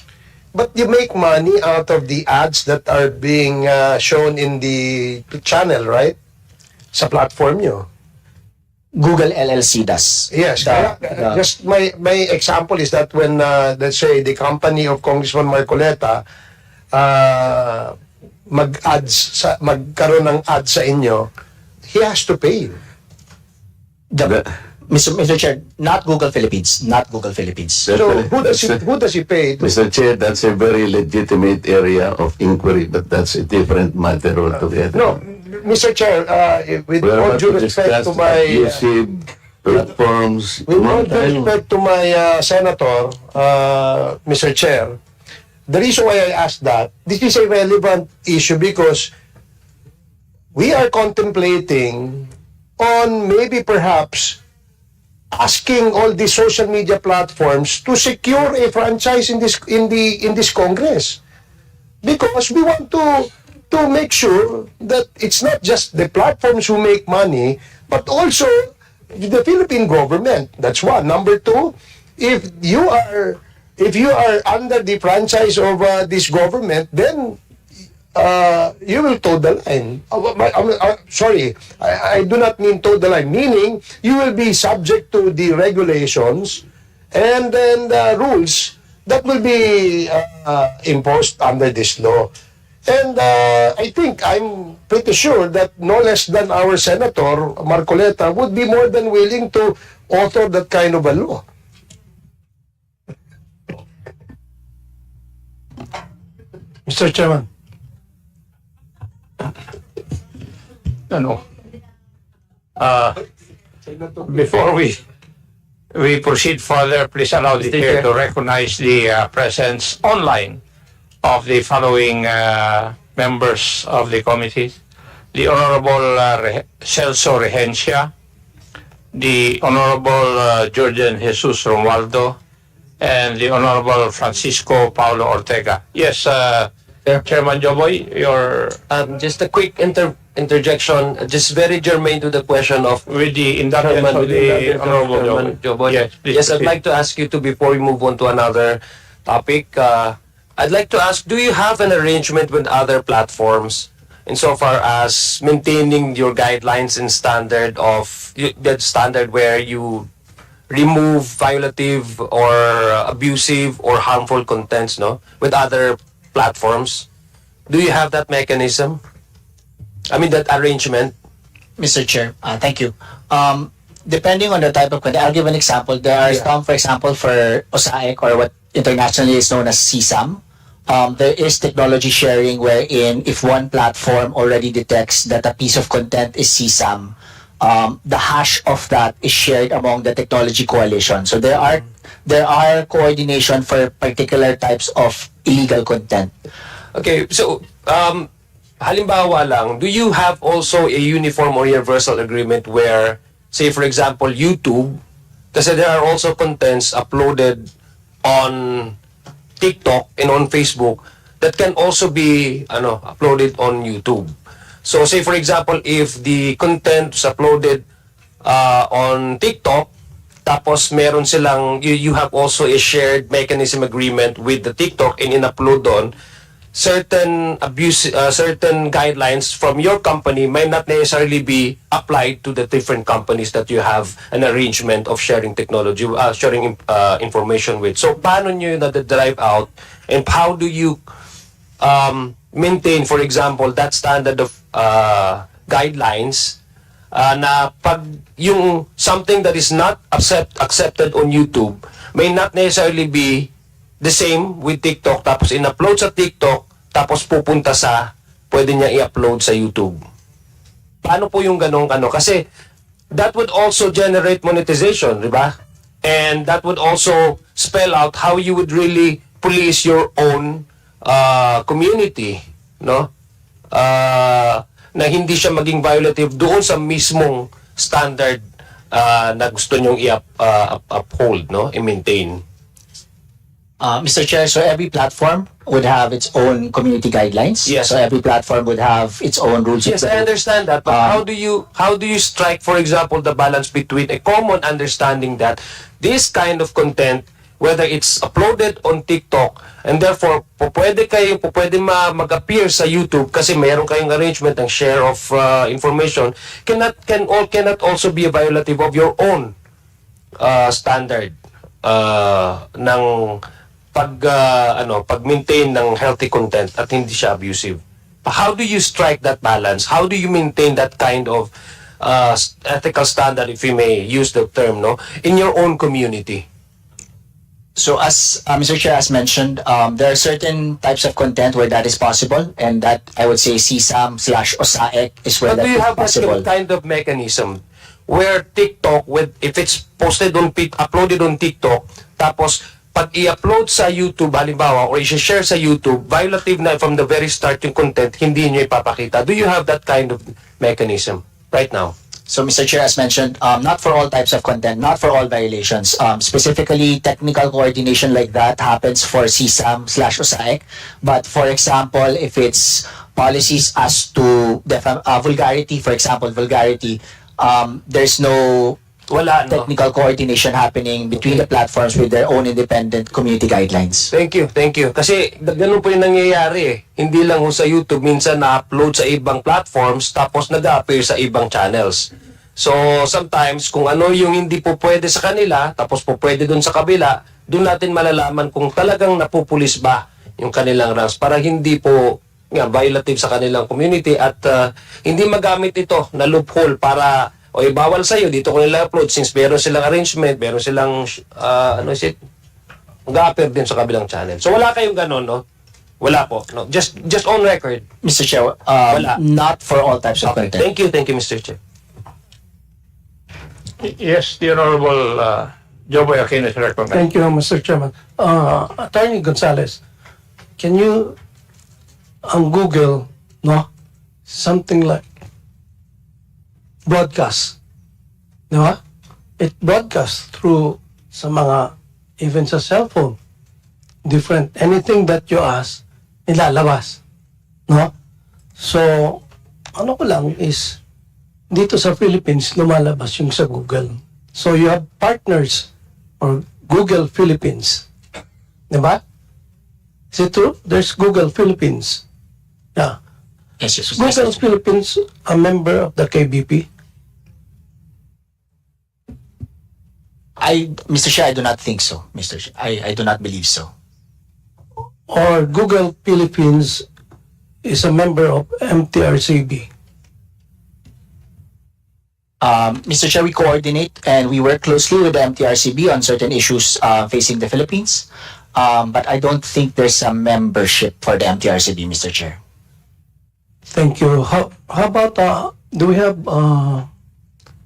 But you make money out of the ads that are being shown in the channel, right? Sa platform nyo. Google LLC does. Yes. Just my example is that when, let's say, the company of Congressman Marcoleta magkaroon ng ads sa inyo, he has to pay you. Mr. Chair, not Google Philippines. Not Google Philippines. So who does he pay? Mr. Chair, that's a very legitimate area of inquiry, but that's a different matter altogether. No, Mr. Chair, with We're all about due to respect discuss to my abusive platforms. with all Come on, due tayo. respect to my senator, Mr. Chair, the reason why I asked that, this is a relevant issue because we are contemplating on maybe perhaps asking all these social media platforms to secure a franchise in this Congress, because we want to make sure that it's not just the platforms who make money, but also the Philippine government. That's one. Number two, if you are under the franchise of this government, then you will toe the line. Sorry, I do not mean toe the line, meaning you will be subject to the regulations and then the rules that will be imposed under this law. And I think I'm pretty sure that no less than our Senator Marcoleta would be more than willing to author that kind of a law. Mr. Chairman. No. Before we proceed further, please allow the chair to recognize the presence online of the following members of the committee. The Honorable Celso Regencia, the Honorable Jordan Jesus Romualdo, and the Honorable Francisco Paulo Ortega. Yes, Chairman Joboy, your Just a quick interjection, just very germane to the question of with the induction of the Honorable Chairman Joboy. Joboy. Please Yes, I'd proceed. like to ask you to, before we move on to another topic, I'd like to ask, do you have an arrangement with other platforms insofar as maintaining your guidelines and standard of that standard where you remove violative or abusive or harmful contents, no, with other platforms? Do you have that mechanism? I mean, that arrangement? Mr. Chair, thank you. Depending on the type of content, I'll give an example. There are some, for example, for OSAEC or what internationally is known as CSAM. There is technology sharing wherein if one platform already detects that a piece of content is CSAM, the hash of that is shared among the technology coalition. So there are coordination for particular types of illegal content. Okay, so halimbawa lang, do you have also a uniform or universal agreement where, say for example, YouTube, kasi there are also contents uploaded on TikTok and on Facebook that can also be uploaded on YouTube. So say for example, if the content is uploaded on TikTok, tapos meron silang, you have also a shared mechanism agreement with the TikTok and in-upload doon, certain certain guidelines from your company may not necessarily be applied to the different companies that you have an arrangement of sharing technology, sharing information with. So, paano nyo na-drive out and how do you maintain, for example, that standard of guidelines na pag yung something that is not accepted on YouTube may not necessarily be the same with TikTok, tapos in-upload sa TikTok, tapos pupunta sa, pwede niya i-upload sa YouTube. Paano po yung ganong Kasi that would also generate monetization, di ba? And that would also spell out how you would really police your own community, no? Na hindi siya maging violative doon sa mismong standard na gusto nyong i-uphold, no? I-maintain. Mr. Chair, so every platform would have its own community guidelines. Yes. So every platform would have its own rules. Yes, I understand that. But how do you strike, for example, the balance between a common understanding that this kind of content, whether it's uploaded on TikTok, and therefore pwede mag-appear sa YouTube kasi mayroon kayong arrangement ng share of information, cannot also be a violative of your own standard ng pag-maintain ng healthy content at hindi siya abusive. How do you strike that balance? How do you maintain that kind of ethical standard, if you may use the term, no, in your own community? So as Mr. Chair has mentioned, there are certain types of content where that is possible, and that I would say CSAM/OSAEC is where But that do you is have that possible. kind of mechanism where TikTok, if it's posted on uploaded on TikTok, tapos pag i-upload sa YouTube, halimbawa, or i-share sa YouTube, violative na from the very start yung content, hindi nyo ipapakita. Do you have that kind of mechanism right now? So, Mr. Chair, as mentioned, not for all types of content, not for all violations. Specifically, technical coordination like that happens for CSAM/OSAEC. But for example, if it's policies as to vulgarity, for example, vulgarity, there's no Wala, no? technical coordination happening between the platforms with their own independent community guidelines. Thank you, thank you. Kasi ganun po yung nangyayari eh. Hindi lang ho sa YouTube, minsan na-upload sa ibang platforms tapos nag-appear sa ibang channels. So, sometimes, kung ano yung hindi po pwede sa kanila, tapos po pwede dun sa kabila, dun natin malalaman kung talagang napupulis ba yung kanilang ranks para hindi po violative sa kanilang community at hindi magamit ito na loophole para o bawal sa'yo, dito ko nila upload since meron silang arrangement, meron silang mag-appear din sa kabilang channel. So wala kayong ganun, no? Wala po. No? Just on record. Mr. Chair, Wala. not for all types of Okay. content. Thank you, Mr. Chair. Yes, the Honorable Joboy Aquino is recognized. Thank you, Mr. Chairman. Attorney Gonzalez, can you, on Google, no, something like broadcast, di ba? It broadcasts through sa mga, even sa cellphone, different, anything that you ask, nilalabas, no? So, ano ko lang is, dito sa Philippines, lumalabas yung sa Google. So, you have partners or Google Philippines. Di ba? Is it true? There's Google Philippines. Yeah. Yes, yes, Google Philippines, a member of the KBP. Mr. Chair, I do not think so, Mr. Chair. I do not believe so. Or Google Philippines is a member of MTRCB. Mr. Chair, we coordinate and we work closely with the MTRCB on certain issues facing the Philippines. But I don't think there's a membership for the MTRCB, Mr. Chair. Thank you. How about, do we have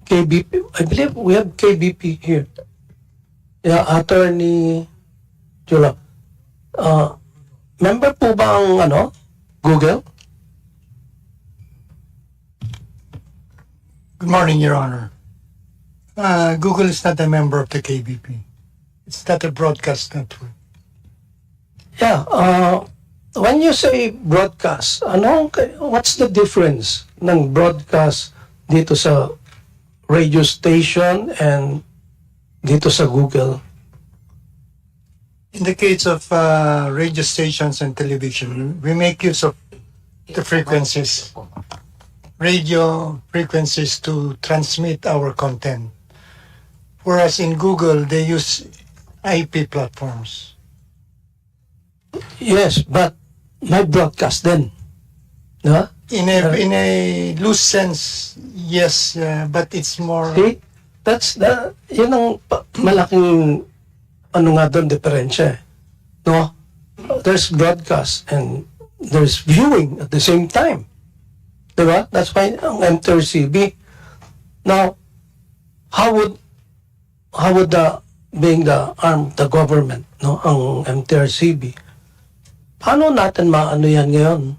KBP? I believe we have KBP here. Yeah, Attorney Jula. Member po ba ang Google? Good morning, Your Honor. Google is not a member of the KBP. It's not a broadcast network. Yeah, when you say broadcast, what's the difference ng broadcast dito sa radio station and dito sa Google? In the case of radio stations and television, we make use of the frequencies, radio frequencies to transmit our content. Whereas in Google, they use IP platforms. Yes, but may broadcast din. No? In a loose sense, yes, but it's more... See, yun ang malaking doon diferensya. No? There's broadcast and there's viewing at the same time. Diba? That's why ang MTRCB. Now, how would being the arm of the government, no, ang MTRCB, paano natin maano yan ngayon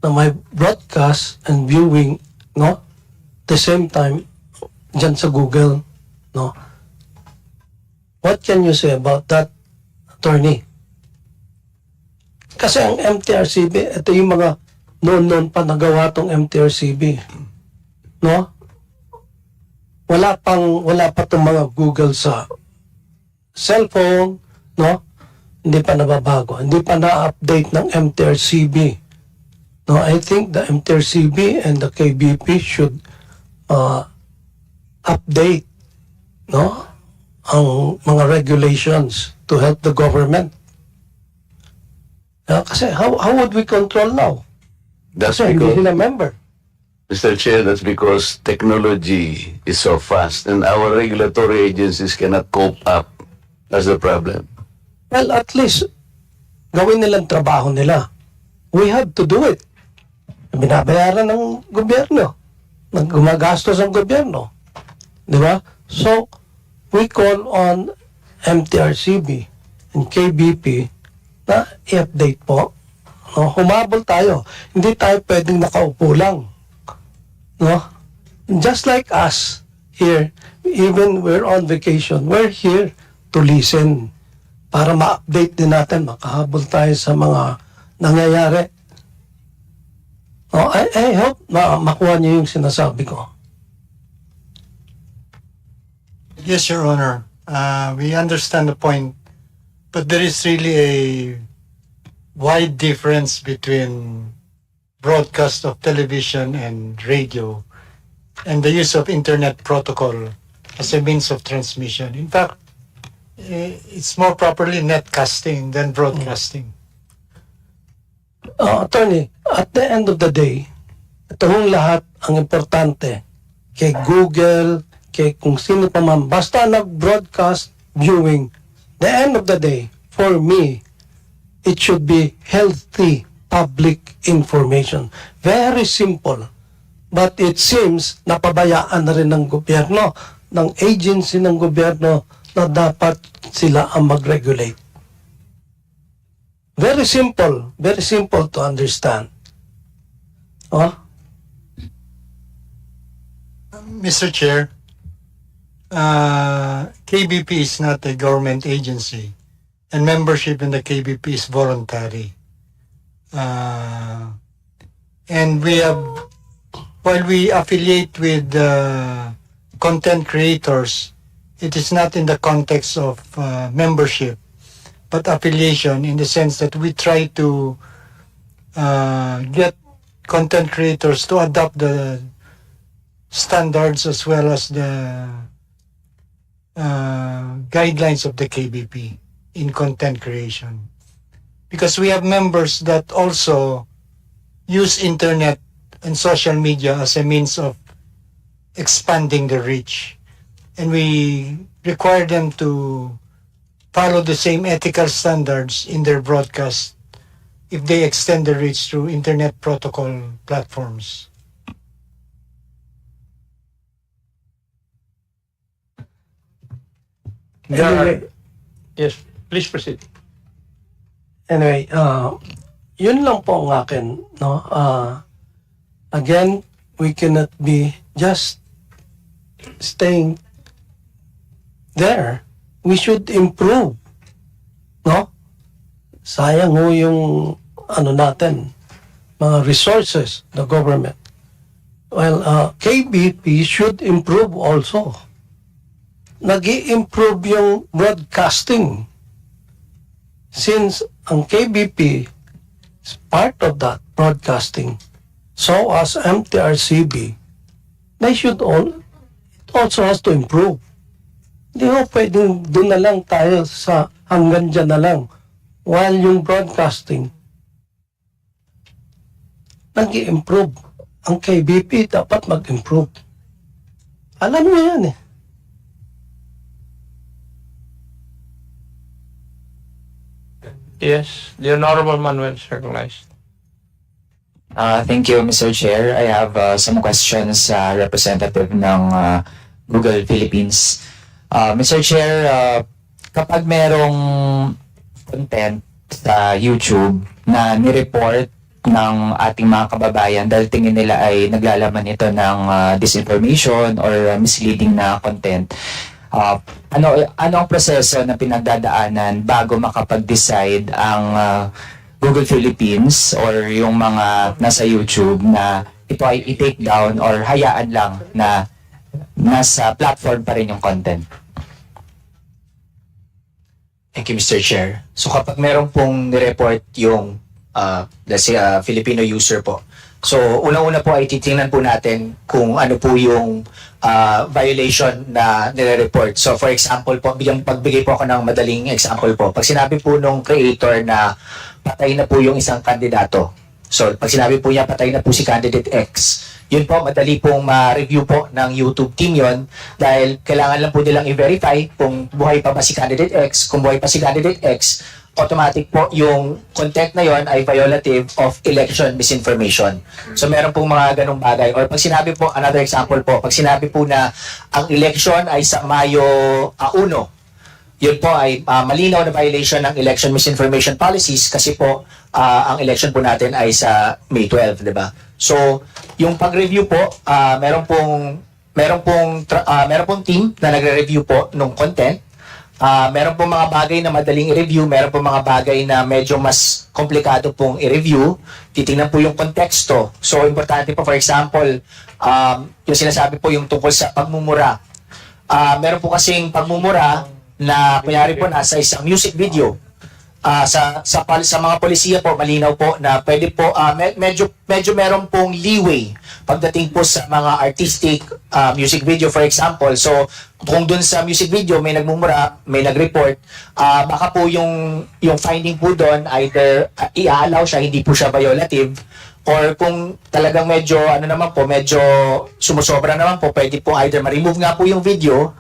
na may broadcast and viewing, no, the same time dyan sa Google, no? What can you say about that, attorney? Kasi ang MTRCB, ito yung mga noon pa nagawa tong MTRCB, no? Wala pa tong mga Google sa cellphone, no? Hindi pa nababago, hindi pa na-update ng MTRCB. No, I think the MTRCB and the KBP should update, no, ang mga regulations to help the government. Kasi how would we control now? That's Kasi hindi because, sila member. Mr. Chair, that's because technology is so fast and our regulatory agencies cannot cope up. That's the problem. Well, at least, gawin nilang trabaho nila. We have to do it. Binabayaran ng gobyerno. Gumagastos ang gobyerno. Di ba? So, we call on MTRCB and KBP na i-update po. No? Humabol tayo. Hindi tayo pwedeng nakaupo lang. No? Just like us here, even we're on vacation, we're here to listen para ma-update din natin, makahabol tayo sa mga nangyayari. I hope makuha niyo yung sinasabi ko. Yes, Your Honor. We understand the point, but there is really a wide difference between broadcast of television and radio and the use of internet protocol as a means of transmission. In fact, it's more properly netcasting than broadcasting. Attorney, at the end of the day, itong lahat ang importante kay Google, kay kung sino pa man, basta nag-broadcast viewing, the end of the day, for me, it should be healthy public information. Very simple. But it seems, napabayaan na rin ng gobyerno, ng agency ng gobyerno, na dapat sila ang mag-regulate. Very simple to understand. Oh? Mr. Chair, KBP is not a government agency, and membership in the KBP is voluntary. And we have, while we affiliate with content creators, it is not in the context of membership, but affiliation, in the sense that we try to get content creators to adopt the standards as well as the guidelines of the KBP in content creation. Because we have members that also use internet and social media as a means of expanding the reach. And we require them to follow the same ethical standards in their broadcast if they extend the reach through internet protocol platforms. Anyway, Yes, please proceed. Anyway, yun lang po ang akin, no? Again, we cannot be just staying there. We should improve, no? Sayang ho yung ano natin, mga resources, the government. Well, KBP should improve also. Nag-i-improve yung broadcasting. Since ang KBP is part of that broadcasting, so as MTRCB, they should all, it also has to improve. Hindi ho pwedeng doon na lang tayo sa hanggang dyan na lang, while yung broadcasting nag-i-improve. Ang KBP dapat mag-improve. Alam niyo yan eh. Yes, the Honorable Manuel is recognized. Thank you, Mr. Chair. I have some questions, representative ng Google Philippines. Mr. Chair, kapag merong content sa YouTube na nireport ng ating mga kababayan dahil tingin nila ay naglalaman ito ng disinformation or misleading na content, ano ang proseso na pinagdadaanan bago makapag-decide ang Google Philippines or yung mga nasa YouTube na ito ay i-take down or hayaan lang na nasa platform pa rin yung content? Thank you, Mr. Chair. So kapag meron pong nireport yung let's say Filipino user po, so unang-una po ay titingnan po natin kung ano po yung violation na nire-report. So for example po, pagbigay po ako ng madaling example po. Pag sinabi po nung creator na patay na po yung isang kandidato. So pag sinabi po niya patay na po si candidate X, yun po madali pong ma-review po ng YouTube team yon dahil kailangan lang po nilang i-verify kung buhay pa ba si candidate X. Kung buhay pa si candidate X, automatic po yung content na yon ay violative of election misinformation. So meron pong mga ganong bagay. Or pag sinabi po, another example po, pag sinabi po na ang election ay sa Mayo 1, yun po ay malinaw na violation ng election misinformation policies kasi po ang election po natin ay sa May 12, di ba? So yung pag-review po, meron pong team na nagre-review po ng content. Meron pong mga bagay na madaling i-review, meron pong mga bagay na medyo mas komplikado pong i-review. Titingnan po yung konteksto. So, importante po, for example, yung sinasabi po yung tungkol sa pagmumura. meron po kasing pagmumura na kunyari po nasa isang music video. Sa mga polisiya po, malinaw po na pwede po, medyo meron pong leeway pagdating po sa mga artistic music video, for example. So, kung dun sa music video may nagmumura, may nag-report, baka po yung finding po doon, either i-allow siya, hindi po siya violative, or kung talagang medyo, medyo sumusobra naman po, pwede po either ma-remove nga po yung video,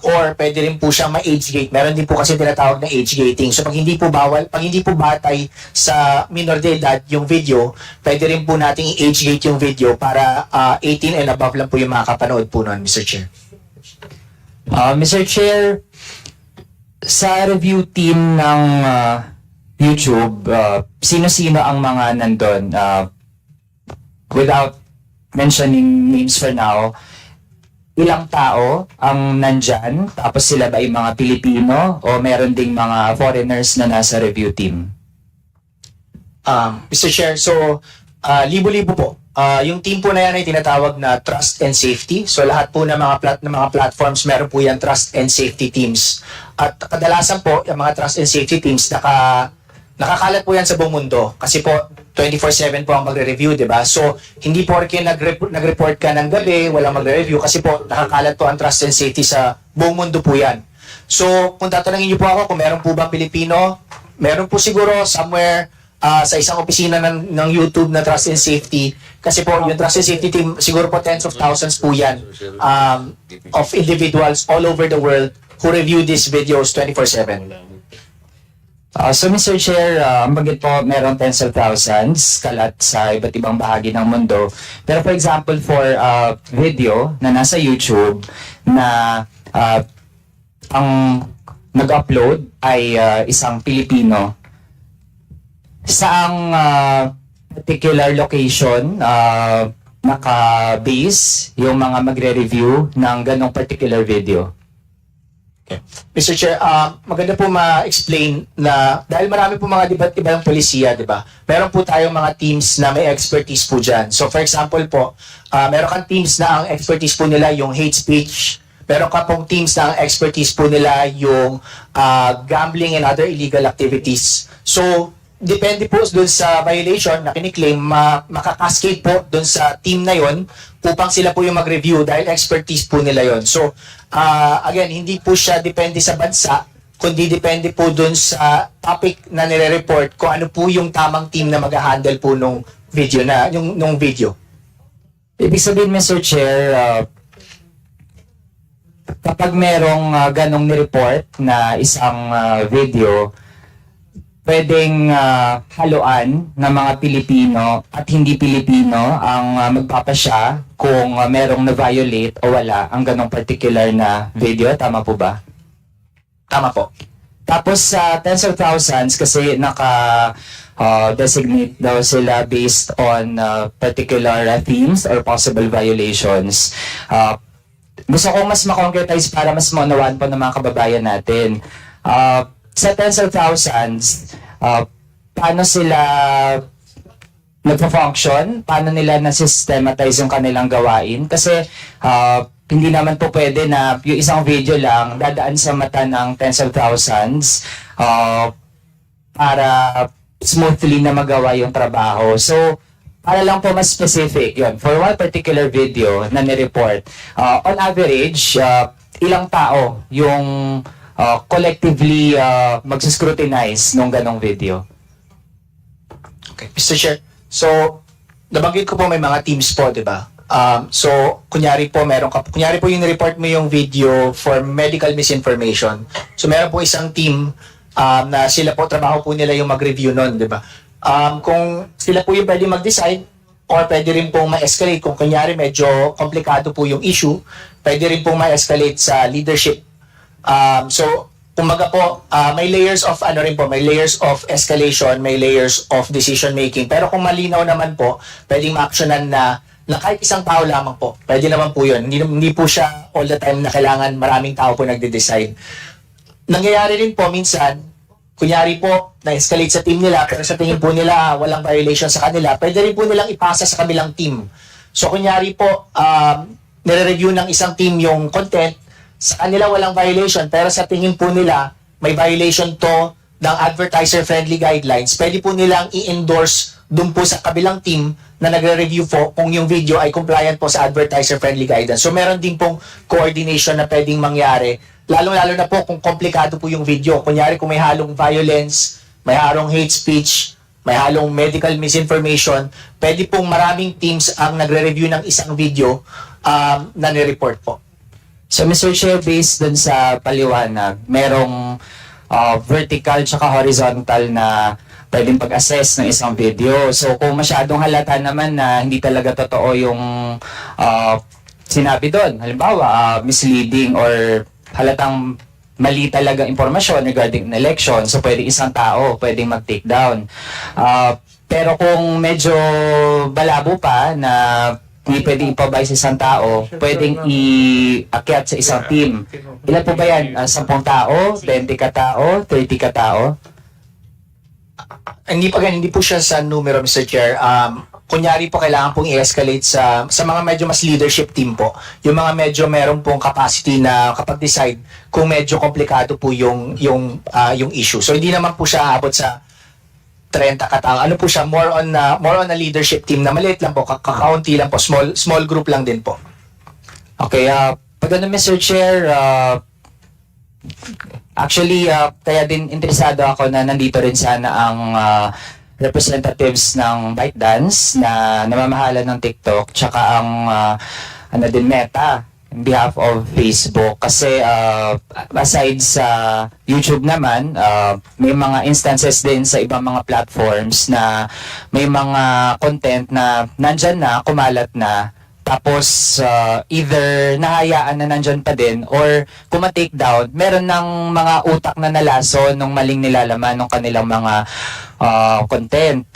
or pwede rin po siyang ma-age gate. Meron din po kasi tinatawag na age gating. So pag hindi po batay sa minor de edad yung video, pwede rin po nating i-age gate yung video para 18 and above lang po yung makakapanood po nun, Mr. Chair. Mr. Chair, sa review team ng YouTube, sino-sino ang mga nandun? Without mentioning names for now, ilang tao ang nandyan? Tapos sila ba ay mga Pilipino o meron ding mga foreigners na nasa review team? Mr. Chair, so libo-libo po. Yung team po na yan ay tinatawag na Trust and Safety. So lahat po ng mga platforms meron po yan Trust and Safety teams. At kadalasan po yung mga Trust and Safety teams nakakalat po yan sa buong mundo. Kasi po 24/7 po ang magre-review, di ba? So hindi porke nag-report ka ng gabi, walang magre-review kasi po nakakalat po ang Trust and Safety sa buong mundo po yan. So kung tatanungin niyo po ako kung meron po bang Pilipino, meron po siguro somewhere sa isang opisina ng YouTube na Trust and Safety. Kasi po, yung Trust and Safety team, siguro po tens of thousands po yan of individuals all over the world who review these videos 24/7. So Mr. Chair, bagit po meron tens of thousands kalat sa iba't ibang bahagi ng mundo. Pero for example, for video na nasa YouTube na ang nag-upload ay isang Pilipino, saang particular location naka-base yung mga magre-review ng ganong particular video? Okay. Mr. Chair, maganda po ma-explain na dahil marami po mga ibang polisiya, di ba? Meron po tayong mga teams na may expertise po dyan. So for example po, meron kang teams na ang expertise po nila yung hate speech. Meron ka pong teams na ang expertise po nila yung gambling and other illegal activities. So, depende po dun sa violation na kiniklaim, makakascade po dun sa team na yon upang sila po yung mag-review dahil expertise po nila yon. So, again, hindi po siya depende sa bansa, kundi depende po dun sa topic na nire-report kung ano po yung tamang team na mag-handle po nung video nung video. Ibig sabihin, Mr. Chair, kapag merong ganong nireport na isang video, pwedeng haluan ng mga Pilipino at hindi Pilipino ang magpapasya kung merong na-violate o wala ang ganong particular na video. Tama po ba? Tama po. Tapos sa tens of thousands kasi designate daw sila based on particular themes or possible violations. Gusto kong mas ma-concretize para mas maunawaan po ng mga kababayan natin. Sa tens of thousands, paano sila nagpa-function? Paano nila na-systematize yung kanilang gawain? Kasi hindi naman po pwede na yung isang video lang dadaan sa mata ng tens of thousands para smoothly na magawa yung trabaho. So, para lang po mas specific, yun, for one particular video na nireport, on average, ilang tao yung collectively mag-scrutinize nung ganong video? Okay, Mr. Chair. So, nabanggit ko po may mga teams po, di ba? So, kunyari po yung nireport mo yung video for medical misinformation. So, meron po isang team na sila po, trabaho po nila yung mag-review nun, di ba? Kung sila po yung pwede mag-decide or pwede rin pong ma-escalate kung kunyari medyo komplikado po yung issue, pwede rin pong ma-escalate sa leadership. So, kumbaga po, may layers of escalation, may layers of decision making. Pero kung malinaw naman po, pwedeng ma-actionan na kahit isang tao lamang po. Pwede naman po yun. Hindi po siya all the time na kailangan maraming tao po nagde-decide. Nangyayari rin po minsan, kunyari po, na-escalate sa team nila, pero sa tingin po nila walang violation sa kanila, pwede rin po nilang ipasa sa kabilang team. So kunyari po, nire-review ng isang team yung content, sa kanila walang violation, pero sa tingin po nila, may violation to ng advertiser-friendly guidelines, pwede po nilang i-endorse dun po sa kabilang team na nagre-review po kung yung video ay compliant po sa advertiser-friendly guidance. So meron din pong coordination na pwedeng mangyari, lalo-lalo na po kung komplikado po yung video. Kunyari kung may halong violence, may halong hate speech, may halong medical misinformation, pwede pong maraming teams ang nagre-review ng isang video na nireport po. So Mr. Chair, based dun sa paliwanag, merong vertical tsaka horizontal na pwedeng pag-assess ng isang video. So kung masyadong halata naman na hindi talaga totoo yung sinabi doon, halimbawa misleading or halatang mali talaga impormasyon regarding an election, so pwedeng isang tao pwedeng mag-take down. Pero kung medyo balabo pa na hindi pwedeng ipabay sa isang tao, pwedeng iakyat sa isang team. Ilan po ba yan? 10 tao? 20 ka tao? 30 ka tao? Hindi po siya sa numero, Mr. Chair. Kunyari po, kailangan pong i-escalate sa mga medyo mas leadership team po. Yung mga medyo meron pong capacity na kapag decide kung medyo komplikado po yung issue. So hindi naman po siya abot sa 30 katao. Ano po siya, more on a leadership team na maliit lang po, kakaunti lang po, small group lang din po. Okay, pag ano, Mr. Chair, actually, kaya din interesado ako na nandito rin sana ang representatives ng ByteDance na namamahala ng TikTok, tsaka ang Meta on behalf of Facebook. Kasi aside sa YouTube naman, may mga instances din sa ibang mga platforms na may mga content na nandyan na, kumalat na, tapos either nahayaan na nandyan pa din or kung ma-take down, meron ng mga utak na nalaso nung maling nilalaman ng kanilang mga content.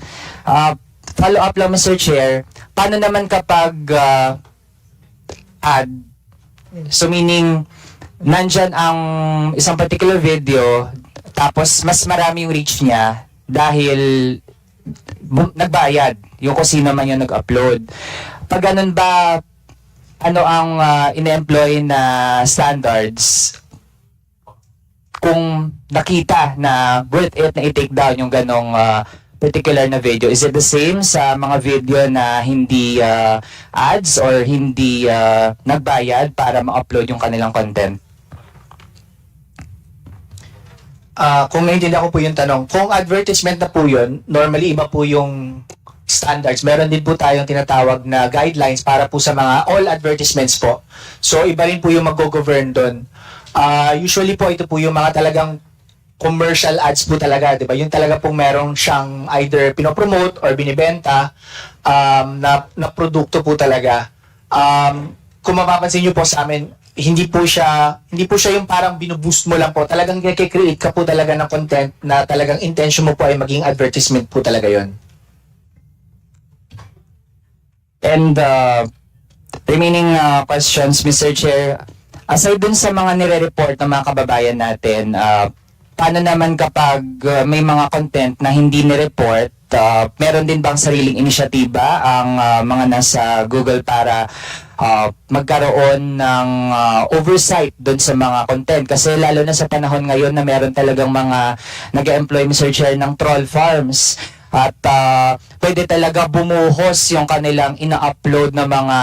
Follow up lang, Mr. Chair, paano naman kapag ad, so meaning nandyan ang isang particular video tapos mas marami yung reach niya dahil nagbayad yung kung sino man yung nag-upload. Pag ganun ba, ano ang ine-employ na standards kung nakita na worth it na i-take down yung ganong particular na video? Is it the same sa mga video na hindi ads or hindi nagbayad para ma-upload yung kanilang content? Kung naiintindihan ko po yung tanong, kung advertisement na po yun, normally iba po yung standards. Meron din po tayong tinatawag na guidelines para po sa mga all advertisements po. So iba rin po yung mag-govern doon. Usually po ito po yung mga talagang commercial ads po talaga, di ba? Yung talaga pong merong siyang either pinopromote or binibenta na produkto po talaga. Kung mapapansin niyo po sa amin, hindi po siya yung parang binuboost mo lang po. Talagang nag-create ka po talaga ng content na talagang intention mo po ay maging advertisement po talaga yon. And remaining questions, Mr. Chair, aside dun sa mga nire-report ng mga kababayan natin, paano naman kapag may mga content na hindi nireport, meron din bang sariling inisyatiba ang mga nasa Google para magkaroon ng oversight doon sa mga content? Kasi lalo na sa panahon ngayon na meron talagang mga nag-employ, Mr. Chair, ng troll farms. At pwede talaga bumuhos yung kanilang ina-upload na mga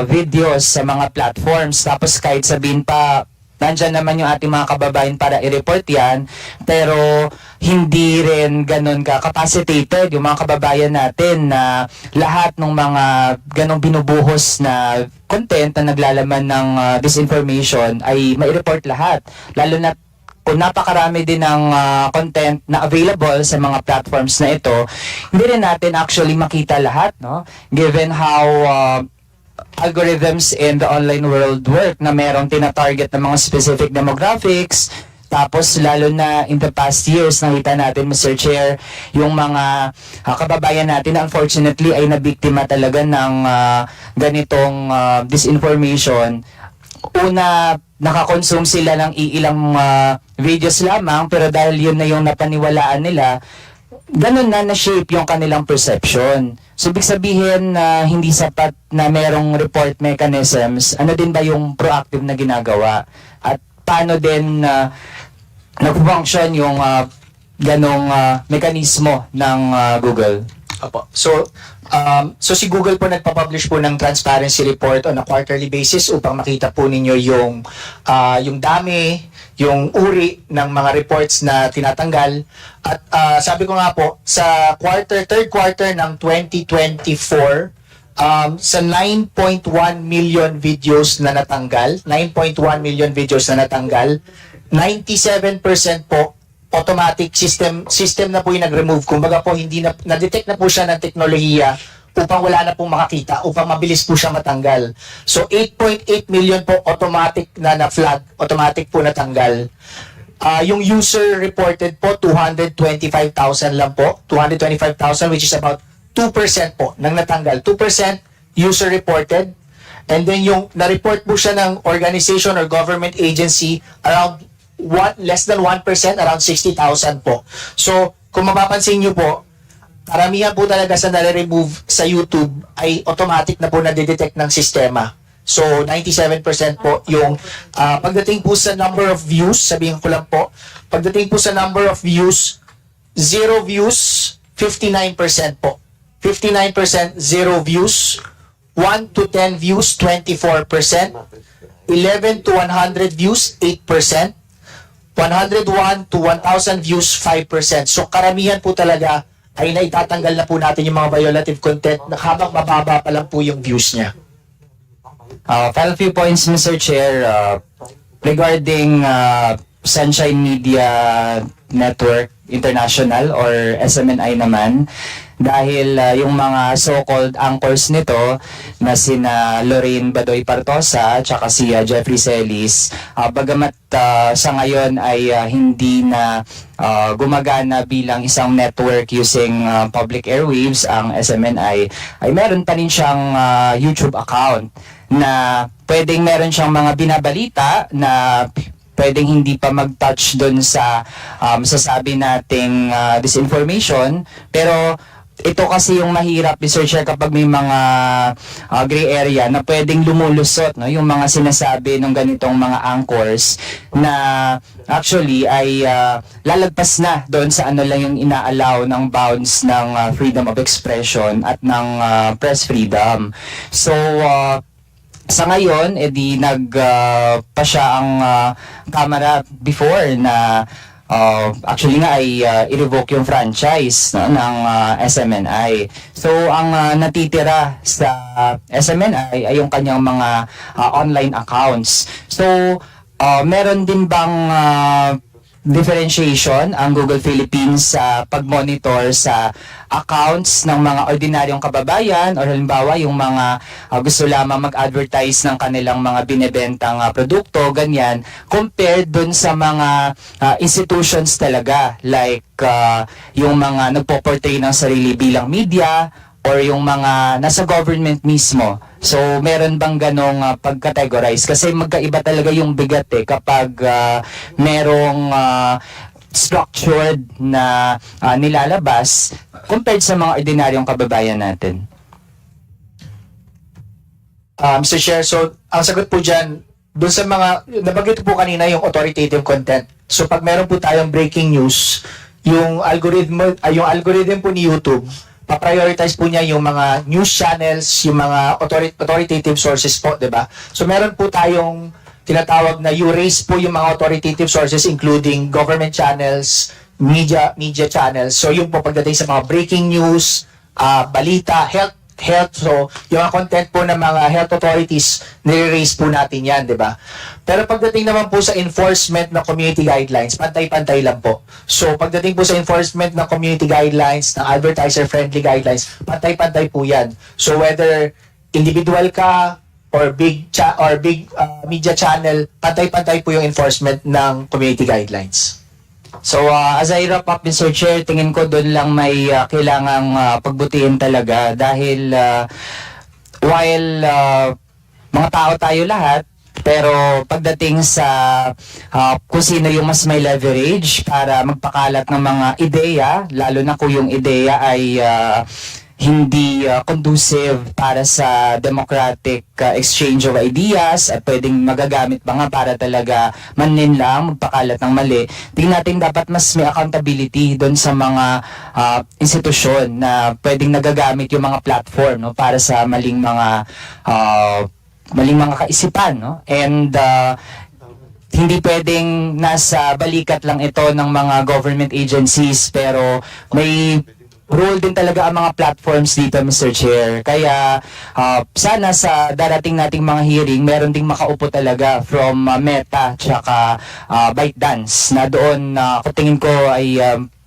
videos sa mga platforms. Tapos kahit sabihin pa, nandyan naman yung ating mga kababayan para i-report yan, pero hindi rin ganun ka-capacitated yung mga kababayan natin na lahat ng mga ganong binubuhos na content na naglalaman ng disinformation ay mai-report lahat. Lalo na kung napakarami din ng content na available sa mga platforms na ito, hindi rin natin actually makita lahat, no? Given how algorithms in the online world work na merong tina-target ng mga specific demographics. Tapos lalo na in the past years, nakita natin, Mr. Chair, yung mga kababayan natin unfortunately ay nabiktima talaga ng ganitong disinformation. Una, nakakonsume sila ng ilang videos lamang, pero dahil yun na yung napaniwalaan nila, ganun na na-shape yung kanilang perception. So, ibig sabihin na hindi sapat na merong report mechanisms, ano din ba yung proactive na ginagawa? At paano din nag-function yung ganong mekanismo ng Google? Opo. So si Google po nagpa-publish po ng transparency report on a quarterly basis upang makita po ninyo yung dami, yung uri ng mga reports na tinatanggal. At sabi ko nga po, sa third quarter ng 2024, sa 9.1 million videos na natanggal, 9.1 million videos na natanggal, 97% po automatic system na po yung nag-remove. Kumbaga po, hindi na-detect na po siya ng teknolohiya upang wala na pong makakita, upang mabilis po siya matanggal. So, 8.8 million po automatic na-flag, automatic po natanggal. Yung user reported po, 225,000 lang po, 225,000, which is about 2% po ng natanggal. 2% user reported. And then yung na-report po siya ng organization or government agency, around less than 1%, around 60,000 po. So, kung mapapansin nyo po, karamihan po talaga sa nare-remove sa YouTube ay automatic na po na-detect ng sistema. So, 97% po yung pagdating po sa number of views, sabihin ko lang po, pagdating po sa number of views, 0 views, 59% po. 59% 0 views, 1 to 10 views, 24%, 11 to 100 views, 8%, 101 to 1,000 views, 5%. So karamihan po talaga ay naitatanggal na po natin yung mga violative content na habang mababa pa lang po yung views niya. Final few points, Mr. Chair, regarding Sunshine Media Network International or SMNI naman, dahil yung mga so-called anchors nito na sina Lorraine Badoy Partosa at saka si Jeffrey Celis, bagamat sa ngayon ay hindi na gumagana bilang isang network using public airwaves, ang SMNI, ay meron pa rin siyang YouTube account na pwedeng meron siyang mga binabalita na pwedeng hindi pa mag-touch dun sa sasabi nating disinformation, pero ito kasi yung mahirap, Mr. Chair, kapag may mga gray area na pwedeng lumulusot, no? Yung mga sinasabi ng ganitong mga anchors na actually ay lalagpas na doon sa ano lang yung inaalaw ng bounds ng freedom of expression at ng press freedom. So, sa ngayon, edi pa siya ang camera before na actually nga ay i-revoke yung franchise, no, ng SMNI. So, ang natitira sa SMNI ay yung kanyang mga online accounts. So, meron din bang differentiation ang Google Philippines sa pag-monitor sa accounts ng mga ordinaryong kababayan o halimbawa yung mga gusto lamang mag-advertise ng kanilang mga binebentang produkto, ganyan, compared dun sa mga institutions talaga like yung mga nagpo-portray ng sarili bilang media or yung mga nasa government mismo. So, meron bang ganong pag-categorize? Kasi magkaiba talaga yung bigat kapag merong structured na nilalabas compared sa mga ordinaryong kababayan natin. Mr. Chair, so ang sagot po dyan, dun sa mga, nabanggit po kanina yung authoritative content. So pag meron po tayong breaking news, yung algorithm po ni YouTube, pa-prioritize po niya yung mga news channels, yung mga authoritative sources po, di ba? So meron po tayong tinatawag na you-raise po yung mga authoritative sources including government channels, media channels. So yung po pagdating sa mga breaking news, balita, health. So yung mga content po ng mga health authorities, nire-raise po natin yan, di ba? Pero pagdating naman po sa enforcement ng community guidelines, pantay-pantay lang po. So pagdating po sa enforcement ng community guidelines, ng advertiser-friendly guidelines, pantay-pantay po yan. So whether individual ka or big media channel, pantay-pantay po yung enforcement ng community guidelines. So, as I wrap up, Mr. Chair, tingin ko doon lang may kailangang pagbutihin talaga dahil while mga tao tayo lahat, Pero pagdating sa kung sino yung mas may leverage para magpakalat ng mga ideya, lalo na kung yung ideya ay hindi conducive para sa democratic exchange of ideas at pwedeng magagamit pa nga para talaga manlinlang, magpakalat ng mali, tingnan natin dapat mas may accountability doon sa mga institusyon na pwedeng nagagamit yung mga platform, no, para sa maling mga kaisipan, no? And hindi pwedeng nasa balikat lang ito ng mga government agencies, pero may role din talaga ang mga platforms dito, Mr. Chair. Kaya sana sa darating nating mga hearing, meron ding makaupo talaga from Meta tsaka ByteDance na doon tingin ko ay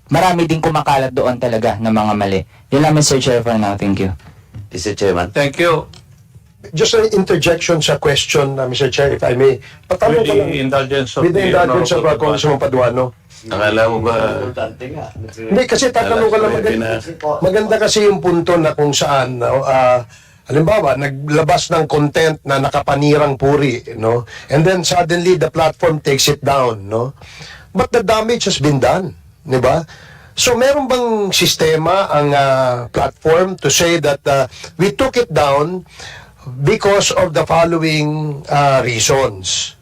marami ding kumakalat doon talaga ng mga mali. Yun lang, Mr. Chair, for now. Thank you. Mr. Chairman. Thank you. Just an interjection sa question, Mr. Chair, if I may. Patanong With ko lang, the indulgence of with the indulgence of Honorable Congressman Paduano. Akala mo ba? Hindi, kasi tatanong ko lang, maganda kasi yung punto na kung saan, halimbawa, naglabas ng content na nakapanirang puri, no? And then suddenly the platform takes it down, no? But the damage has been done, di ba? So meron bang sistema ang platform to say that we took it down because of the following reasons?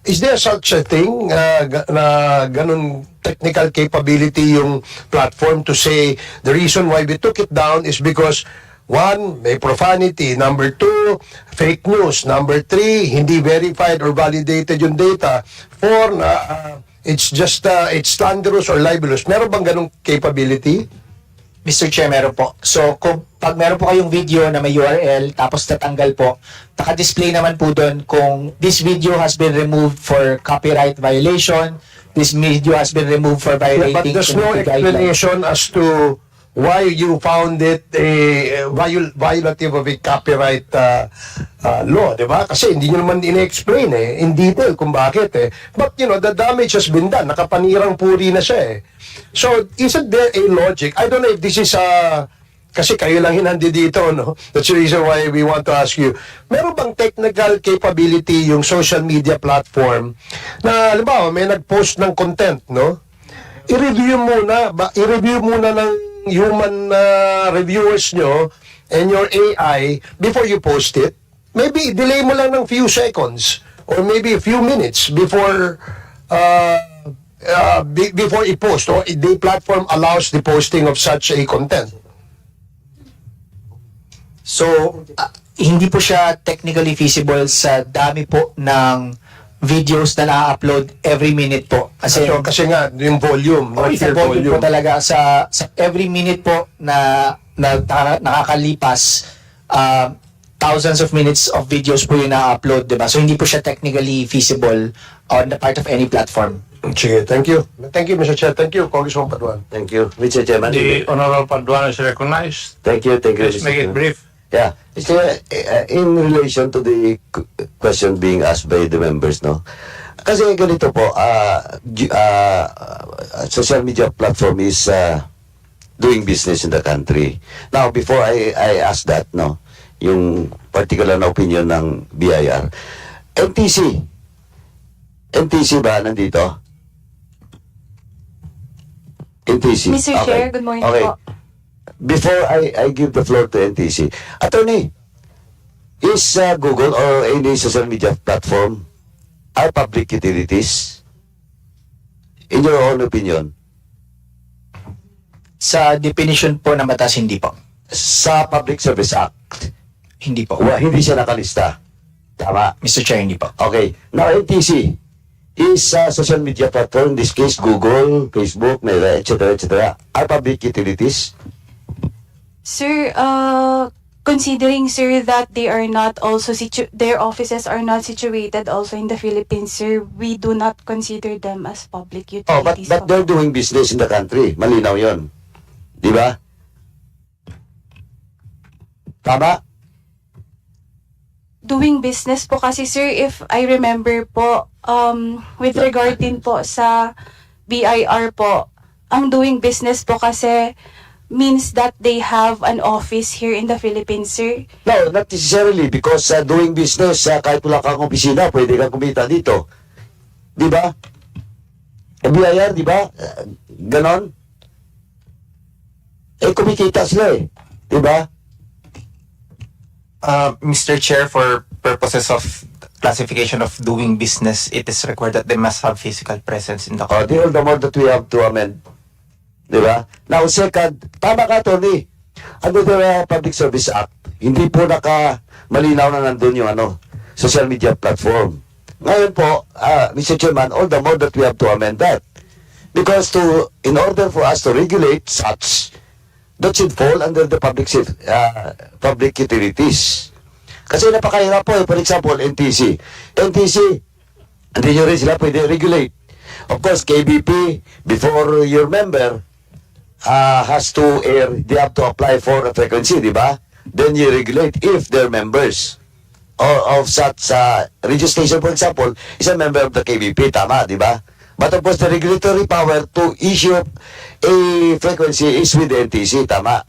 Is there such a thing na ganun technical capability yung platform to say the reason why we took it down is because one, may profanity, number two, fake news, number three, hindi verified or validated yung data, four, it's just it's slanderous or libelous. Meron bang ganung capability? Mr. Chair, meron po. So, kung pag meron po kayong video na may URL, tapos tatanggal po, naka-display naman po doon kung this video has been removed for copyright violation, this video has been removed for violating But there's no community guidelines. explanation as to why you found it a violative of a copyright law, di ba? Kasi hindi nyo naman in-explain in detail kung bakit But, you know, the damage has been done. Nakapanirang puri na siya So, isn't there a logic? I don't know if this is kasi kayo lang hinandi dito, no? That's the reason why we want to ask you. Meron bang technical capability yung social media platform na, halimbawa, may nag-post ng content, no? I-review muna ng human reviewers nyo and your AI before you post it. Maybe delay mo lang ng few seconds or maybe a few minutes before before i-post or the platform allows the posting of such a content. So, hindi po siya technically feasible sa dami po ng videos na na-upload every minute po. Kasi nga, yung volume, no? Sa volume po talaga. Sa every minute po na nakakalipas, thousands of minutes of videos po yung na-upload, diba? So, hindi po siya technically feasible on the part of any platform. Sige, thank you. Thank you, Mr. Chair. Thank you, Congressman Paduan. Thank you. Mr. Chairman. The Honorable Paduan is recognized. Thank you. Let's make it brief. Yeah. In relation to the question being asked by the members, no? Kasi ganito po, social media platform is doing business in the country. Now, before I ask that, no, yung particular na opinion ng BIR, NTC ba nandito? NTC. Mr. Chair, good morning okay. po. Before I give the floor to NTC, Attorney, is Google or any social media platform are public utilities? In your own opinion? Sa definition po ng batas, hindi po. Sa Public Service Act? Hindi po. Hindi siya nakalista. Tama? Mr. Chair, hindi po. Okay. Now, NTC is social media platform, in this case, Google, Facebook, Meta, etc., are public utilities? Sir, considering, sir, that they are not also their offices are not situated also in the Philippines, sir, we do not consider them as public utilities. But they're doing business in the country. Malinaw yon, di ba? Tama? Doing business po kasi, sir, if I remember po, with regard din po sa BIR po, ang doing business po kasi means that they have an office here in the Philippines, sir? No, not necessarily because doing business, kahit wala kang opisina, pwede kang kumita dito. Di ba? BIR, di ba? Ganon. Kumikita sila eh. Di ba? Mr. Chair, for purposes of classification of doing business, it is required that they must have physical presence in the country. All the more that we have to amend. Di ba? Now, second, tama ka, Tony. Under the Public Service Act, hindi po malinaw na nandun yung social media platform. Ngayon po, Mr. Chairman, all the more that we have to amend that. Because in order for us to regulate such, that should fall under the public utilities. Kasi napakahirap po eh. For example, NTC, hindi nyo rin sila pwede regulate. Of course, KBP, before your member has to air, they have to apply for a frequency, di ba? Then you regulate if they're members of such radio station, for example, is a member of the KBP, tama, di ba? But of course, the regulatory power to issue a frequency is with the NTC, tama?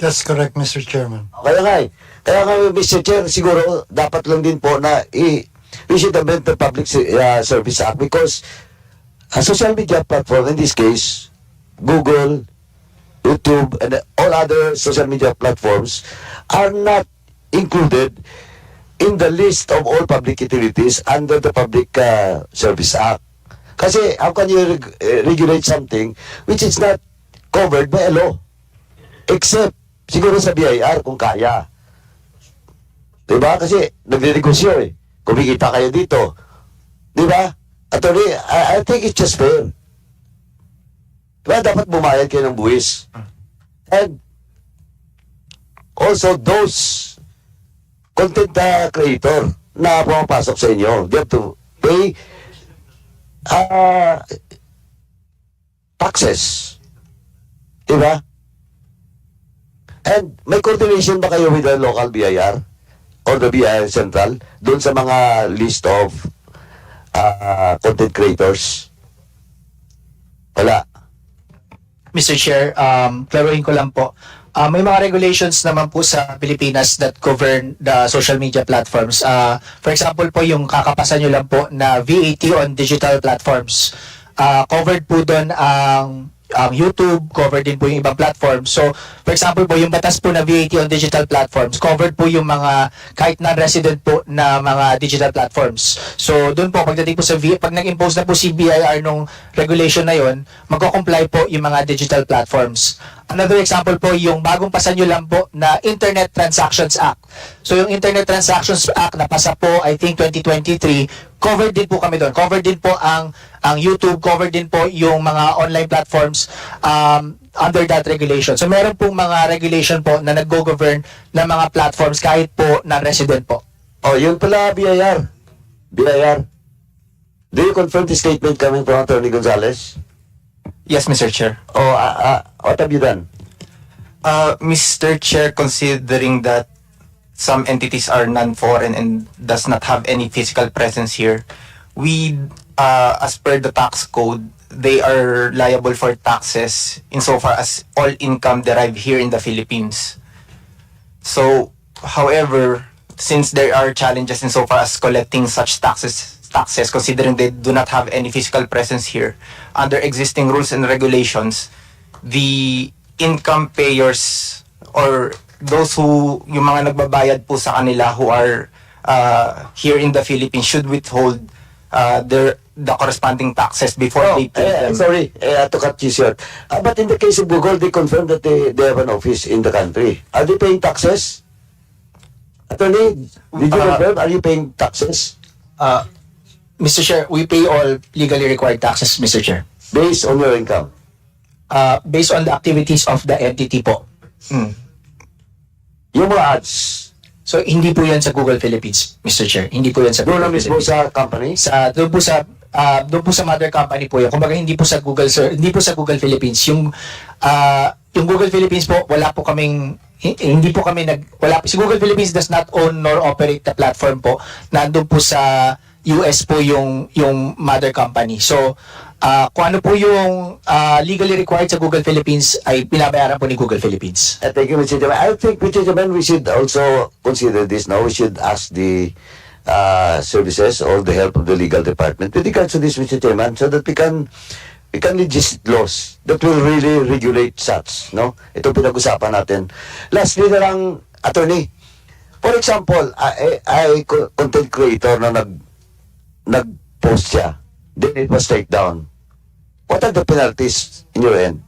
That's correct, Mr. Chairman. Kaya nga, Mr. Chair, siguro dapat lang din po na we should amend the Public Service Act because a social media platform, in this case, Google, YouTube, and all other social media platforms are not included in the list of all public utilities under the Public Service Act. Kasi how can you regulate something which is not covered by a law? Except, siguro sa BIR kung kaya. Diba? Kasi nagre-negosyo eh. Kumikita kayo dito. Diba? Attorney, I think it's just fair. Diba? Dapat bumayad kayo ng buwis. And also those content creator na pumapasok sa inyo, they have to pay taxes. Diba? And may coordination ba kayo with the local BIR or the BIR Central doon sa mga list of content creators? Wala. Mr. Chair, klaruhin ko lang po. May mga regulations naman po sa Pilipinas that govern the social media platforms. For example po, yung kakapasan nyo lang po na VAT on digital platforms. Covered po doon ang YouTube, covered din po yung ibang platforms. So, for example po, yung batas po na VAT on digital platforms, covered po yung mga kahit non-resident po na mga digital platforms. So, doon po, pagdating po sa pag nag-impose na po si BIR nung regulation na yon, magko-comply po yung mga digital platforms. Another example po, yung bagong pasan nyo lang po na Internet Transactions Act. So, yung Internet Transactions Act na pasa po, I think 2023, covered din po kami doon. Covered din po ang YouTube, covered din po yung mga online platforms under that regulation. So, meron pong mga regulation po na nag-govern ng mga platforms kahit po non-resident po. Oh, yun pala, BIR. BIR. Do you confirm the statement coming from Attorney Gonzales? Yes, Mr. Chair. Oh, what have you done? Mr. Chair, considering that some entities are non-foreign and does not have any physical presence here, we, as per the tax code, they are liable for taxes insofar as all income derived here in the Philippines. So, however, since there are challenges insofar as collecting such taxes, considering they do not have any physical presence here, under existing rules and regulations, the income payers or those who, yung mga nagbabayad po sa kanila who are here in the Philippines should withhold the corresponding taxes before they pay them. Sorry, to cut you short. But in the case of Google, they confirm that they have an office in the country. Are they paying taxes? Attorney, did you confirm? Are you paying taxes? Mr. Chair, we pay all legally required taxes, Mr. Chair. Based on your income? Based on the activities of the entity po. Yung mga ads, so, hindi po yan sa Google Philippines, Mr. Chair. Hindi po yan sa doon Google na mismo Philippines. sa company? Doon po sa mother company po yan. Kumbaga hindi po sa Google, sir, hindi po sa Google Philippines. Yung Google Philippines po, wala po kaming hindi po kami si Google Philippines does not own nor operate the platform po. Nandoon po sa US po yung mother company. So, kung ano po yung legally required sa Google Philippines ay binabayaran po ni Google Philippines. Thank you, Mr. Chairman. I think, Mr. Chairman, we should also consider this now. We should ask the services or the help of the legal department with regards to this, Mr. Chairman, so that we can legislate laws that will really regulate such, no? Ito pinag-usapan natin. Lastly na lang, attorney, for example, I content creator na nag-post siya, then it was taken down. What are the penalties in your end?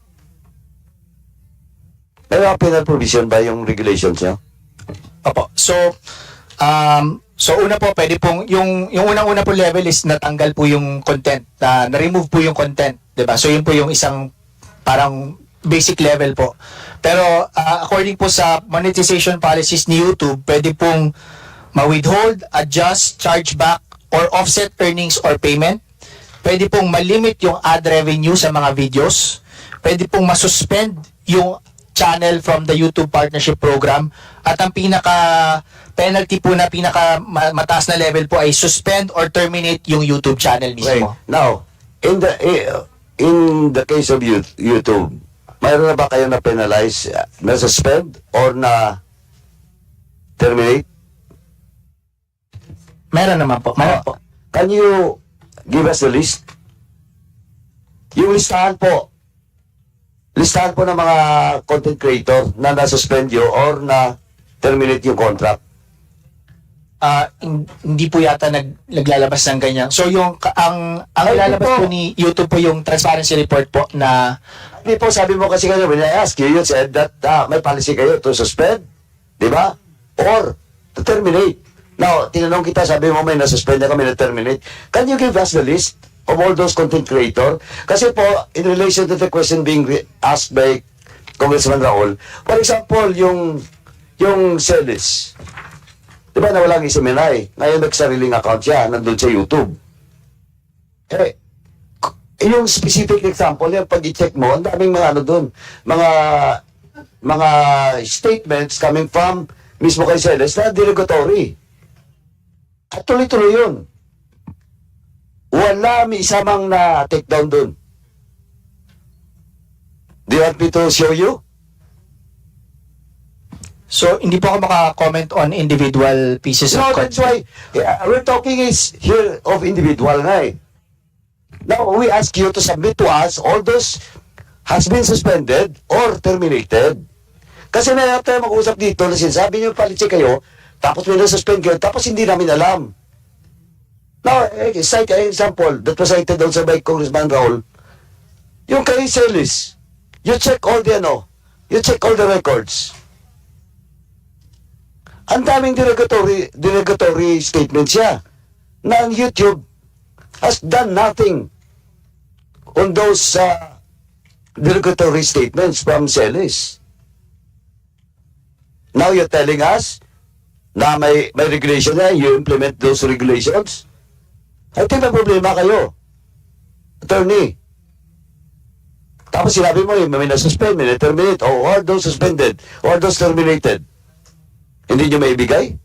May mga penal provision ba yung regulations niyo? Opo. So una po, pwede pong, yung unang-una po level is natanggal po yung content, na-remove po yung content, diba? So yun po yung isang parang basic level po. Pero according po sa monetization policies ni YouTube, pwede pong ma-withhold, adjust, charge back, or offset earnings or payment. Pwede pong ma-limit yung ad revenue sa mga videos. Pwede pong ma-suspend yung channel from the YouTube Partnership Program. At ang penalty po na mataas na level po ay suspend or terminate yung YouTube channel mismo. Right. Now, in the case of YouTube, mayroon na ba kayo na penalize, na suspend or na terminate? Meron naman po. Meron po. Can you give us the list? Yung listahan po. Listahan po ng mga content creator na na-suspend you or na terminate yung contract. Hindi po yata naglalabas ng ganyan. So yung ang lalabas po ni YouTube po yung transparency report po na Hindi po, sabi mo kasi kayo, when I ask you, you said that may policy kayo to suspend, di ba? Or to terminate. Now, tinanong kita, sabi mo may na-suspend na kami na-terminate. Can you give us the list of all those content creator? Kasi po, in relation to the question being asked by Congressman Raul, for example, yung Celis, di ba nawalang isiminay? Ngayon nagsariling account siya, nandun sa YouTube. Yung specific example, yung pag i-check mo, ang daming mga doon, mga statements coming from mismo kay Celis na derogatory. At tuloy-tuloy yun. Wala may isa mang na take down doon. Do you want me to show you? So, hindi po ako maka-comment on individual pieces No, of content. that's why we're talking is here of individual na eh. Now, we ask you to submit to us all those has been suspended or terminated. Kasi may tayo mag-usap dito na sinasabi nyo palitsi kayo, tapos may na-suspend kayo, tapos hindi namin alam. Now, cite an example that was cited also by Congressman Raul. Yung kay Celis, you check all the records. Ang daming derogatory statements siya na ang YouTube has done nothing on those derogatory statements from Celis. Now you're telling us na may regulation na, you implement those regulations? I think may problema kayo, attorney. Tapos sinabi mo, may na-suspend, may na-terminate, or those suspended, or those terminated. Hindi nyo maibigay?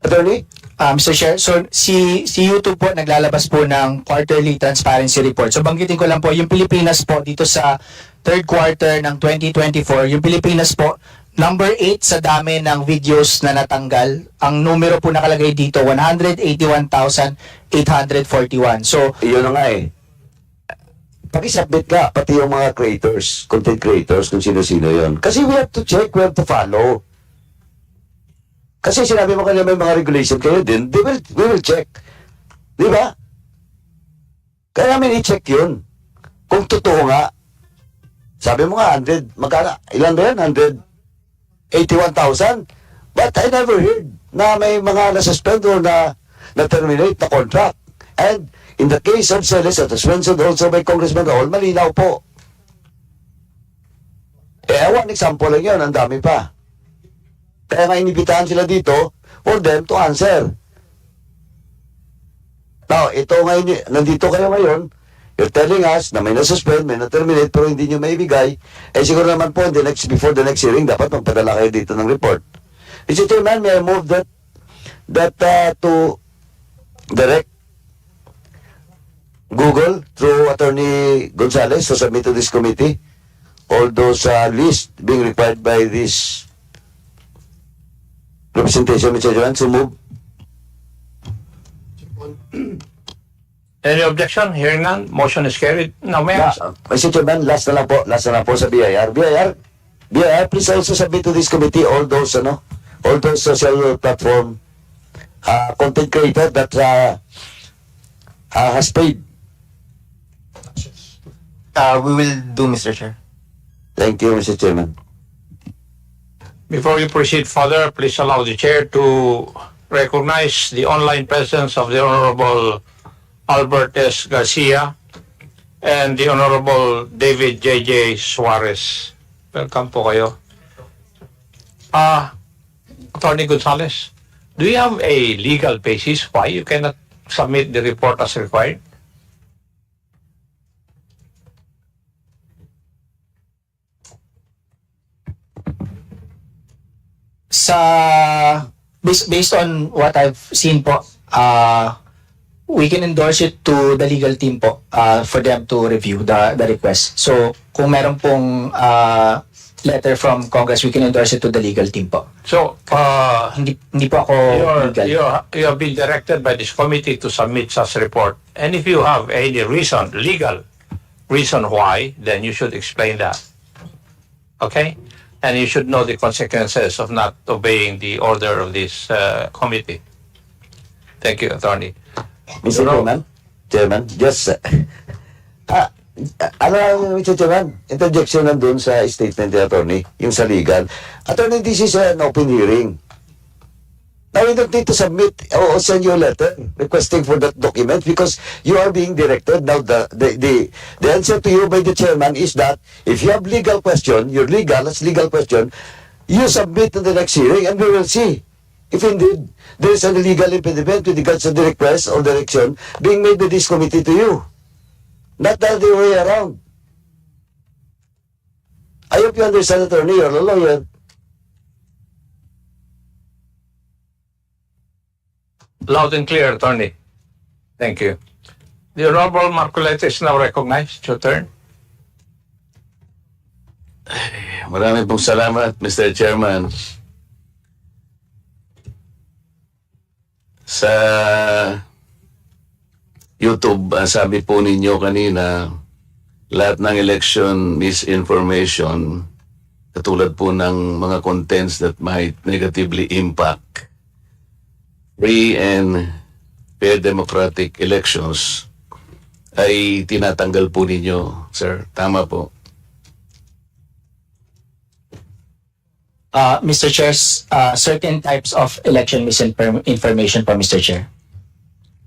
Attorney? Mr. Chair, so si YouTube po naglalabas po ng quarterly transparency report. So banggitin ko lang po, yung Pilipinas po dito sa third quarter ng 2024, yung Pilipinas po, number 8 sa dami ng videos na natanggal. Ang numero po nakalagay dito, 181,841. So, yun na nga eh. Paki-submit ka, pati yung mga creators, content creators, kung sino-sino yun. Kasi we have to check, we have to follow. Kasi sinabi mo kanina may mga regulation kayo din, we will check. Di ba? Kaya namin i-check yun. Kung totoo nga, sabi mo nga, 100, magkana, ilan ba yan? 181,000? But I never heard na may mga na-suspend or na-terminate na contract. And in the case of Celis, at as mentioned also by Congressman Raul, malinaw po. One example lang yun, ang dami pa. Kaya nga inibitahan sila dito for them to answer. Now, ito ngayon, nandito kayo ngayon, you're telling us na may na-suspend, may na-terminate, pero hindi nyo maibigay. Siguro naman po, before the next hearing, dapat magpadala kayo dito ng report. Mr. Chairman, may I move that to direct Google through Attorney Gonzalez to submit to this committee all those lists being required by this representation, Mr. Chairman. So move. Any objection? Hearing none, motion is carried. Now, may I ask? Mr. Chairman, last na lang po sa BIR. BIR, please also submit to this committee all those social platform content creator that has paid. We will do, Mr. Chair. Thank you, Mr. Chairman. Before you proceed further, please allow the chair to recognize the online presence of the Honorable Albert S. Garcia and the Honorable David J.J. Suarez. Welcome po kayo. Attorney Gonzalez, do you have a legal basis why you cannot submit the report as required? Based on what I've seen po, we can endorse it to the legal team po for them to review the request. So kung meron pong letter from Congress, we can endorse it to the legal team po. So, Hindi po ako legal. you have been directed by this committee to submit such report. And if you have any reason, legal reason why, then you should explain that. Okay? And you should know the consequences of not obeying the order of this committee. Thank you, Attorney. Mr. Chairman, just, Mr. Chairman, interjection nandun sa statement ni Attorney, yung sa legal. Attorney, this is an open hearing. Now, we don't need to submit or send you a letter requesting for that document because you are being directed. Now, the answer to you by the chairman is that if you have legal question, your legal question, you submit to the next hearing and we will see if indeed there is an illegal impediment with regards to the request or direction being made by this committee to you. Not the other way around. I hope you understand, attorney, you're a lawyer. Loud and clear, Attorney. Thank you. The Honorable Marcoleta is now recognized. Your turn. Maraming pong salamat, Mr. Chairman. Sa YouTube, sabi po ninyo kanina, lahat ng election misinformation, katulad po ng mga contents that might negatively impact free and fair democratic elections, ay tinatanggal po ninyo, sir. Tama po. Mr. Chair, certain types of election misinformation po, Mr. Chair.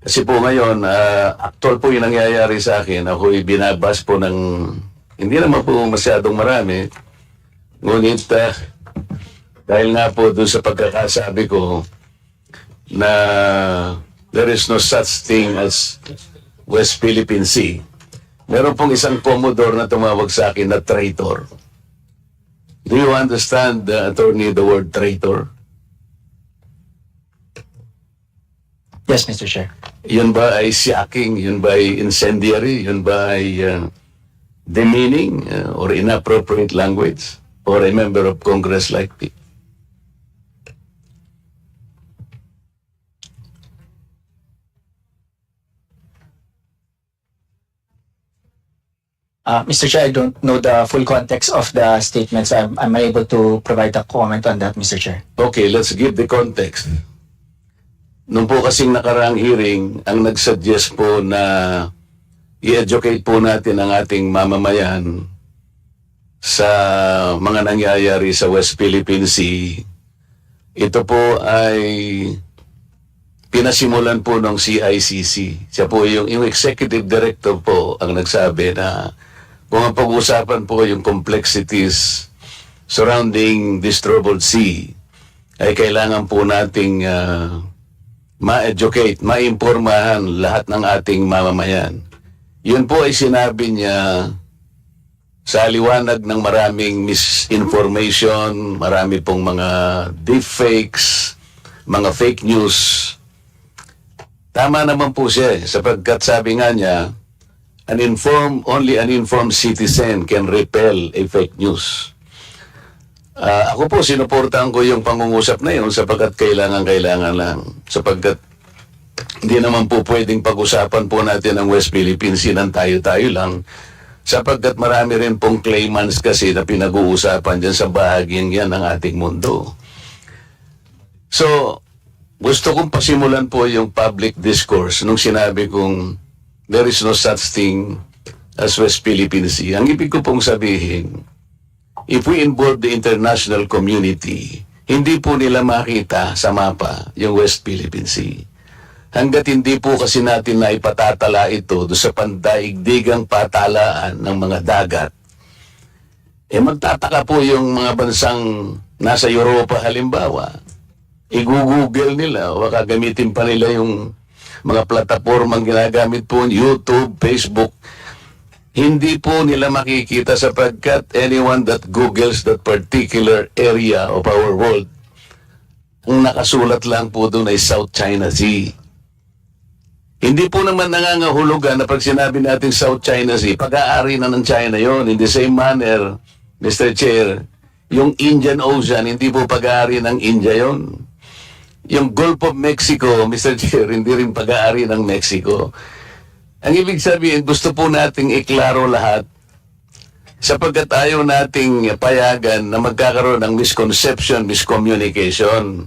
Kasi po ngayon, actual po yung nangyayari sa akin. Ako'y binabas po ng, hindi naman po masyadong marami. Ngunit, dahil nga po doon sa pagkakasabi ko, na there is no such thing as West Philippine Sea. Meron pong isang Commodore na tumawag sa akin na traitor. Do you understand, attorney, the word traitor? Yes, Mr. Chair. Yun ba ay shocking? Yun ba ay incendiary? Yun ba ay demeaning or inappropriate language for a member of Congress like me? Mr. Chair, I don't know the full context of the statements. I'm unable to provide a comment on that, Mr. Chair. Okay, let's give the context. Nung po kasing nakaraang hearing, ang nagsuggest po na i-educate po natin ang ating mamamayan sa mga nangyayari sa West Philippine Sea. Ito po ay pinasimulan po ng CICC. Siya po yung executive director po ang nagsabi na kung ang pag-uusapan po yung complexities surrounding this troubled sea, ay kailangan po nating ma-educate, ma-impormahan lahat ng ating mamamayan. Yun po ay sinabi niya sa liwanag ng maraming misinformation, marami pong mga deepfakes, mga fake news. Tama naman po siya sapagkat sabi nga niya, only an informed citizen can repel a fake news. Ako po, sinuportahan ko yung pangungusap na yun sapagkat kailangan lang. Sapagkat hindi naman po pwedeng pag-usapan po natin ang West Philippine Sea ng tayo-tayo lang. Sapagkat marami rin pong claimants kasi na pinag-uusapan dyan sa bahaging yan ng ating mundo. So, gusto kong pasimulan po yung public discourse nung sinabi kong there is no such thing as West Philippine Sea. Ang ibig ko pong sabihin, if we involve the international community, hindi po nila makita sa mapa yung West Philippine Sea. Hanggat hindi po kasi natin na ipatatala ito do sa pandaigdigang patalaan ng mga dagat, magtataka po yung mga bansang nasa Europa halimbawa. I-google nila o gagamitin pa nila yung mga platapormang ginagamit po, YouTube, Facebook. Hindi po nila makikita sapagkat anyone that googles that particular area of our world, ang nakasulat lang po doon ay South China Sea. Hindi po naman nangangahulugan na pag sinabi natin South China Sea, pag-aari na ng China yon. In the same manner, Mr. Chair, yung Indian Ocean, hindi po pag-aari ng India yon. Yung Gulf of Mexico, Mr. Chair, hindi rin pag-aari ng Mexico. Ang ibig sabihin, gusto po nating iklaro lahat sapagkat ayaw nating payagan na magkakaroon ng misconception, miscommunication.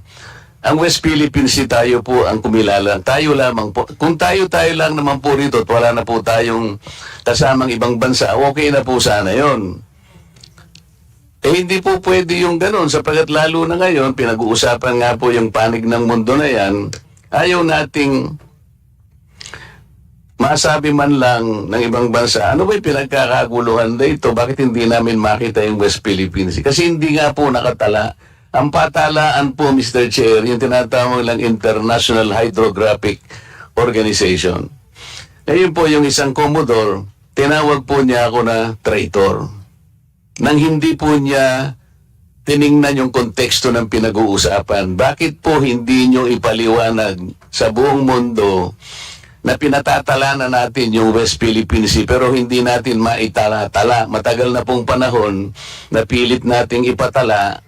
Ang West Philippine Sea, tayo po ang kumilala. Tayo lamang po. Kung tayo naman po rito at wala na po tayong kasamang ibang bansa, okay na po sana yon. Hindi po pwede yung ganun sapagkat lalo na ngayon, pinag-uusapan nga po yung panig ng mundo na yan, ayaw nating masabi man lang ng ibang bansa, ano ba yung pinagkakaguluhan dito? Bakit hindi namin makita yung West Philippine Sea? Kasi hindi nga po nakatala. Ang patalaan po, Mr. Chair, yung tinatawag lang International Hydrographic Organization. Ngayon po yung isang Commodore, tinawag po niya ako na traitor. Nang hindi po niya tiningnan yung konteksto ng pinag-uusapan. Bakit po hindi nyo ipaliwanag sa buong mundo na pinatatala na natin yung West Philippine Sea pero hindi natin maitala-tala? Matagal na pong panahon na pilit nating ipatala,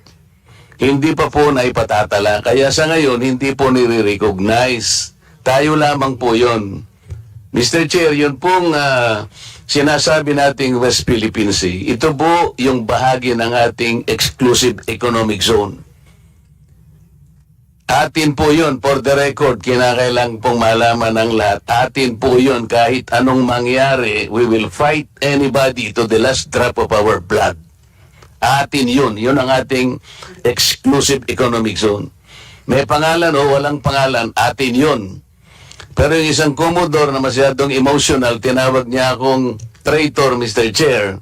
hindi pa po na ipatatala. Kaya sa ngayon, hindi po nire-recognize. Tayo lamang po yon. Mr. Chair, yun pong sinasabi nating West Philippine Sea, ito po yung bahagi ng ating exclusive economic zone. Atin po yun, for the record, kinakailang pong malaman ng lahat. Atin po yun, kahit anong mangyari, we will fight anybody to the last drop of our blood. Atin yun. Yun ang ating exclusive economic zone. May pangalan o walang pangalan, atin yun. Pero yung isang Commodore na masyadong emotional, tinawag niya akong traitor, Mr. Chair,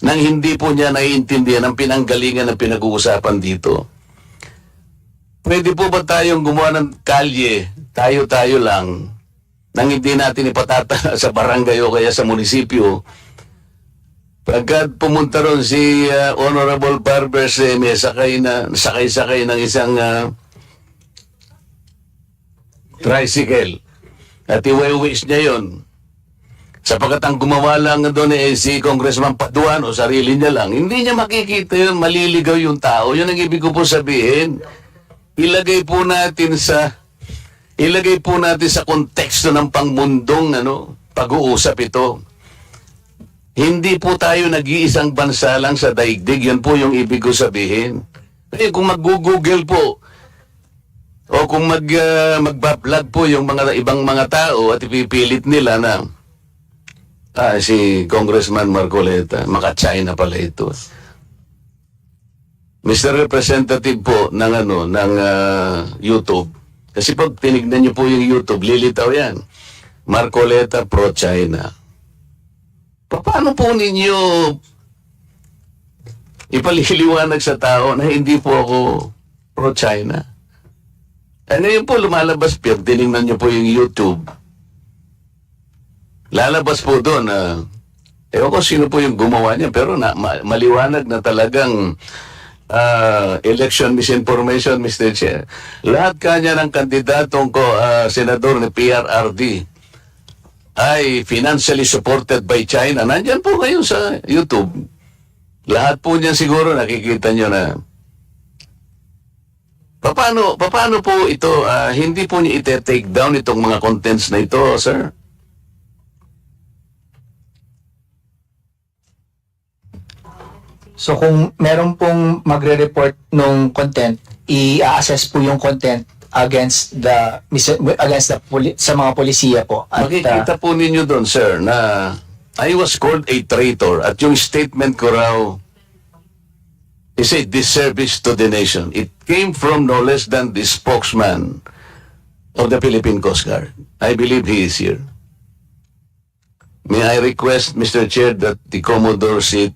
nang hindi po niya naiintindihan ang pinanggalingan na pinag-uusapan dito. Pwede po ba tayong gumawa ng kalye, tayo-tayo lang, nang hindi natin ipatatala sa barangay o kaya sa munisipyo? Pagkat pumunta ron si Honorable Barber may sakay ng isang tricycle at iwi-wish niya yon. Sapagkat ang gumawa lang doon si Congressman Paduano, sarili niya lang. Hindi niya makikita yun, maliligaw yung tao. Yun ang ibig ko po sabihin. Ilagay po natin sa konteksto ng pangmundong pag-uusap ito. Hindi po tayo nag-iisang bansa lang sa daigdig. Yun po yung ibig ko sabihin. Kung mag-google po, o kung magbablog po yung mga ibang mga tao at ipipilit nila na si Congressman Marcoleta, maka-China pala ito. Mr. Representative po ng YouTube, kasi pag tinignan niyo po yung YouTube, lilitaw yan. Marcoleta pro-China. Paano po ninyo ipaliliwanag sa tao na hindi po ako pro-China? Ngayon po lumalabas, tinignan niyo po yung YouTube. Lalabas po doon ewan ko sino po yung gumawa niya, pero maliwanag na talagang election misinformation, Mr. Chair. Lahat kanya ng kandidatong senador ni PRRD, ay financially supported by China. Nandyan po kayo sa YouTube. Lahat po niyan siguro nakikita nyo na. Paano po ito, hindi po niyo ite-take down itong mga contents na ito, sir? So kung meron pong magre-report nung content, i-assess po yung content against sa mga polisiya po. At, Makikita po ninyo doon, sir, na I was called a traitor at yung statement ko raw is a disservice to the nation. It came from no less than the spokesman of the Philippine Coast Guard. I believe he is here. May I request, Mr. Chair, that the Commodore sit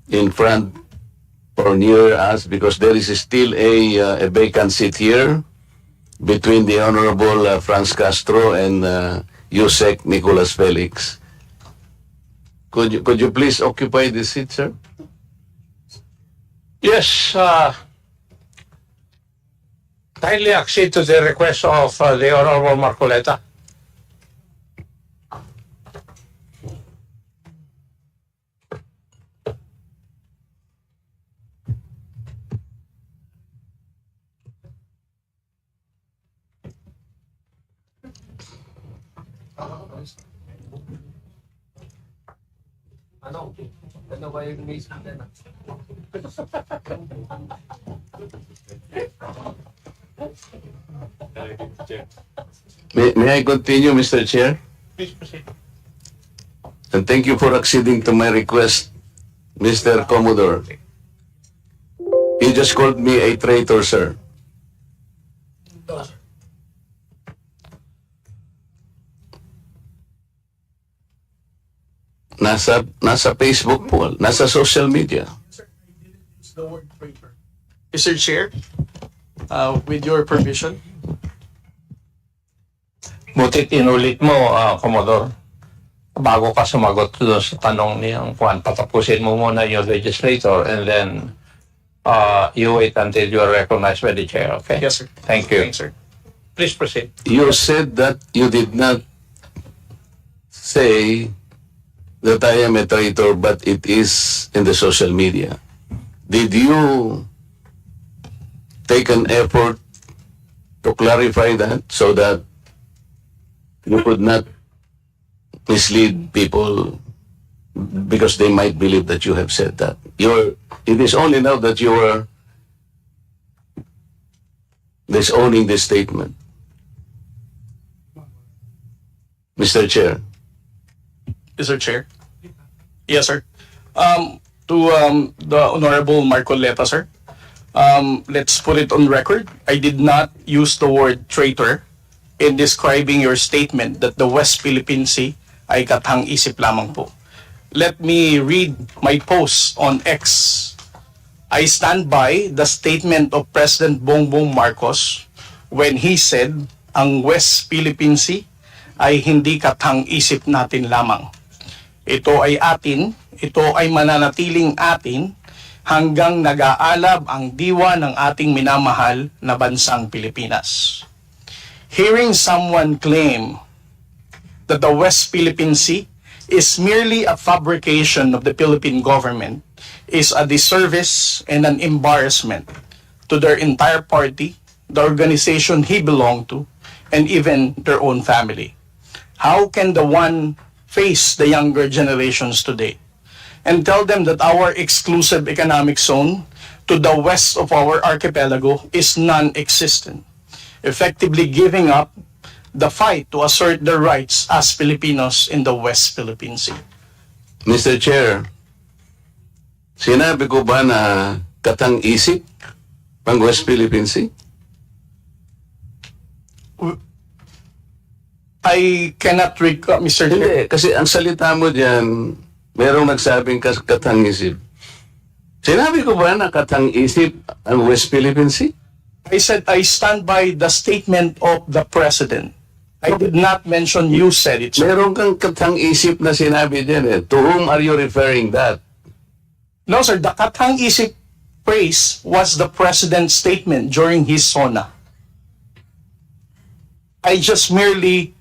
in front or near us because there is still a vacant seat here between the Honorable Franz Castro and Yusek Nicolas Felix. Could you please occupy this seat, sir? Yes, kindly accede to the request of the Honorable Marcoleta. Ano ba yung may sabi na? May I continue, Mr. Chair? Please proceed. And thank you for acceding to my request, Mr. Commodore. You just called me a traitor, sir. Nasa Facebook po, nasa social media. Mr. Chair, with your permission. Butit inulit mo, Commodore. Bago ka sumagot doon sa tanong niyang Juan, patapusin mo muna yung legislator and then you wait until you are recognized by the chair, okay? Yes, sir. Thank you. Thanks, sir. Please proceed. You said that you did not say that I am a traitor, but it is in the social media. Did you take an effort to clarify that so that you could not mislead people because they might believe that you have said that? It is only now that you are disowning this statement. Mr. Chair. Mr. Chair. Yes, sir. To the Honorable Marcoleta, sir. Let's put it on record. I did not use the word traitor in describing your statement that the West Philippine Sea ay kathang-isip lamang po. Let me read my post on X. I stand by the statement of President Bongbong Marcos when he said ang West Philippine Sea ay hindi kathang-isip natin lamang. Ito ay atin, ito ay mananatiling atin hanggang nag-aalab ang diwa ng ating minamahal na bansang Pilipinas. Hearing someone claim that the West Philippine Sea is merely a fabrication of the Philippine government is a disservice and an embarrassment to their entire party, the organization he belonged to, and even their own family. How can the one face the younger generations today and tell them that our exclusive economic zone to the west of our archipelago is non-existent, effectively giving up the fight to assert their rights as Filipinos in the West Philippine Sea? Mr. Chair, sinabi ko ba na katang-isip ang West Philippine Sea? I cannot recall, Mr. Chair. Hindi, kasi ang salita mo dyan, merong nagsabing katang-isip. Sinabi ko ba na katang-isip ang West Philippine Sea? I said I stand by the statement of the President. I did not mention you said it, sir. Meron kang katang-isip na sinabi dyan eh. To whom are you referring that? No, sir. The katang-isip phrase was the President's statement during his SONA. I just merely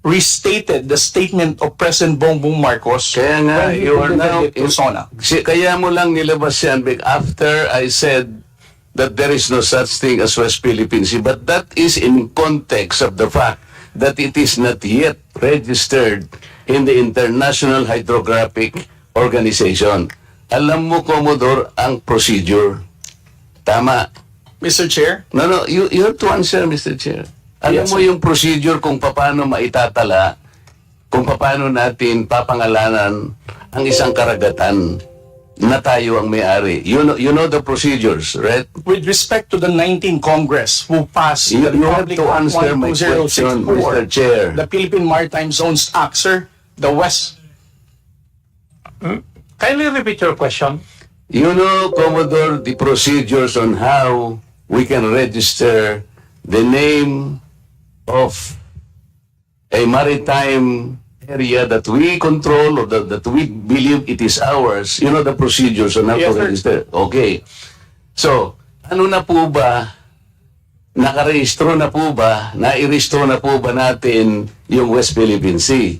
restated the statement of President Bongbong Marcos Kaya nga, when he you are presented now, it persona. kaya mo lang nilabas yan after I said that there is no such thing as West Philippine Sea, but that is in context of the fact that it is not yet registered in the International Hydrographic Organization. Alam mo, Commodore, ang procedure. Tama. Mr. Chair? No, you have to answer, Mr. Chair. Alam Yes, mo sir. yung procedure kung paano maitatala, kung paano natin papangalanan ang isang karagatan na tayo ang may-ari. You know the procedures, right? With respect to the 19th Congress who passed You the have Republic to Act answer my question, 12064, Mr. Chair. the Philippine Maritime Zones Act, sir, the West. Kindly repeat your question. You know, Commodore, the procedures on how we can register the name of a maritime area that we control or that we believe it is ours. You know the procedures on how Yes, to sir. register. Okay. So, ano na po ba, nakarehistro na po ba, nairehistro na po ba natin yung West Philippine Sea?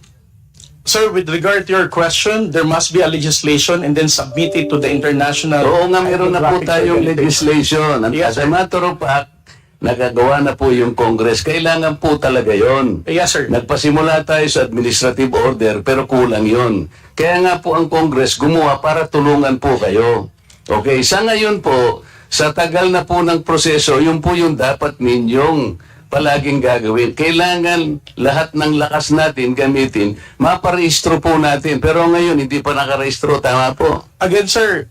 Sir, with regard to your question, there must be a legislation and then submit it to the international. Oo nga, meron na po Hydrographic tayong Organization. legislation. Yes, As a sir. matter of fact, nagagawa na po yung Congress. Kailangan po talaga yon. Yes, sir. Nagpasimula tayo sa administrative order, pero kulang yon. Kaya nga po ang Congress gumawa para tulungan po kayo. Okay, sa ngayon po, sa tagal na po ng proseso, yun po yung dapat ninyong palaging gagawin. Kailangan lahat ng lakas natin gamitin, maparehistro po natin. Pero ngayon, hindi pa nakarehistro. Tama po. Again, sir,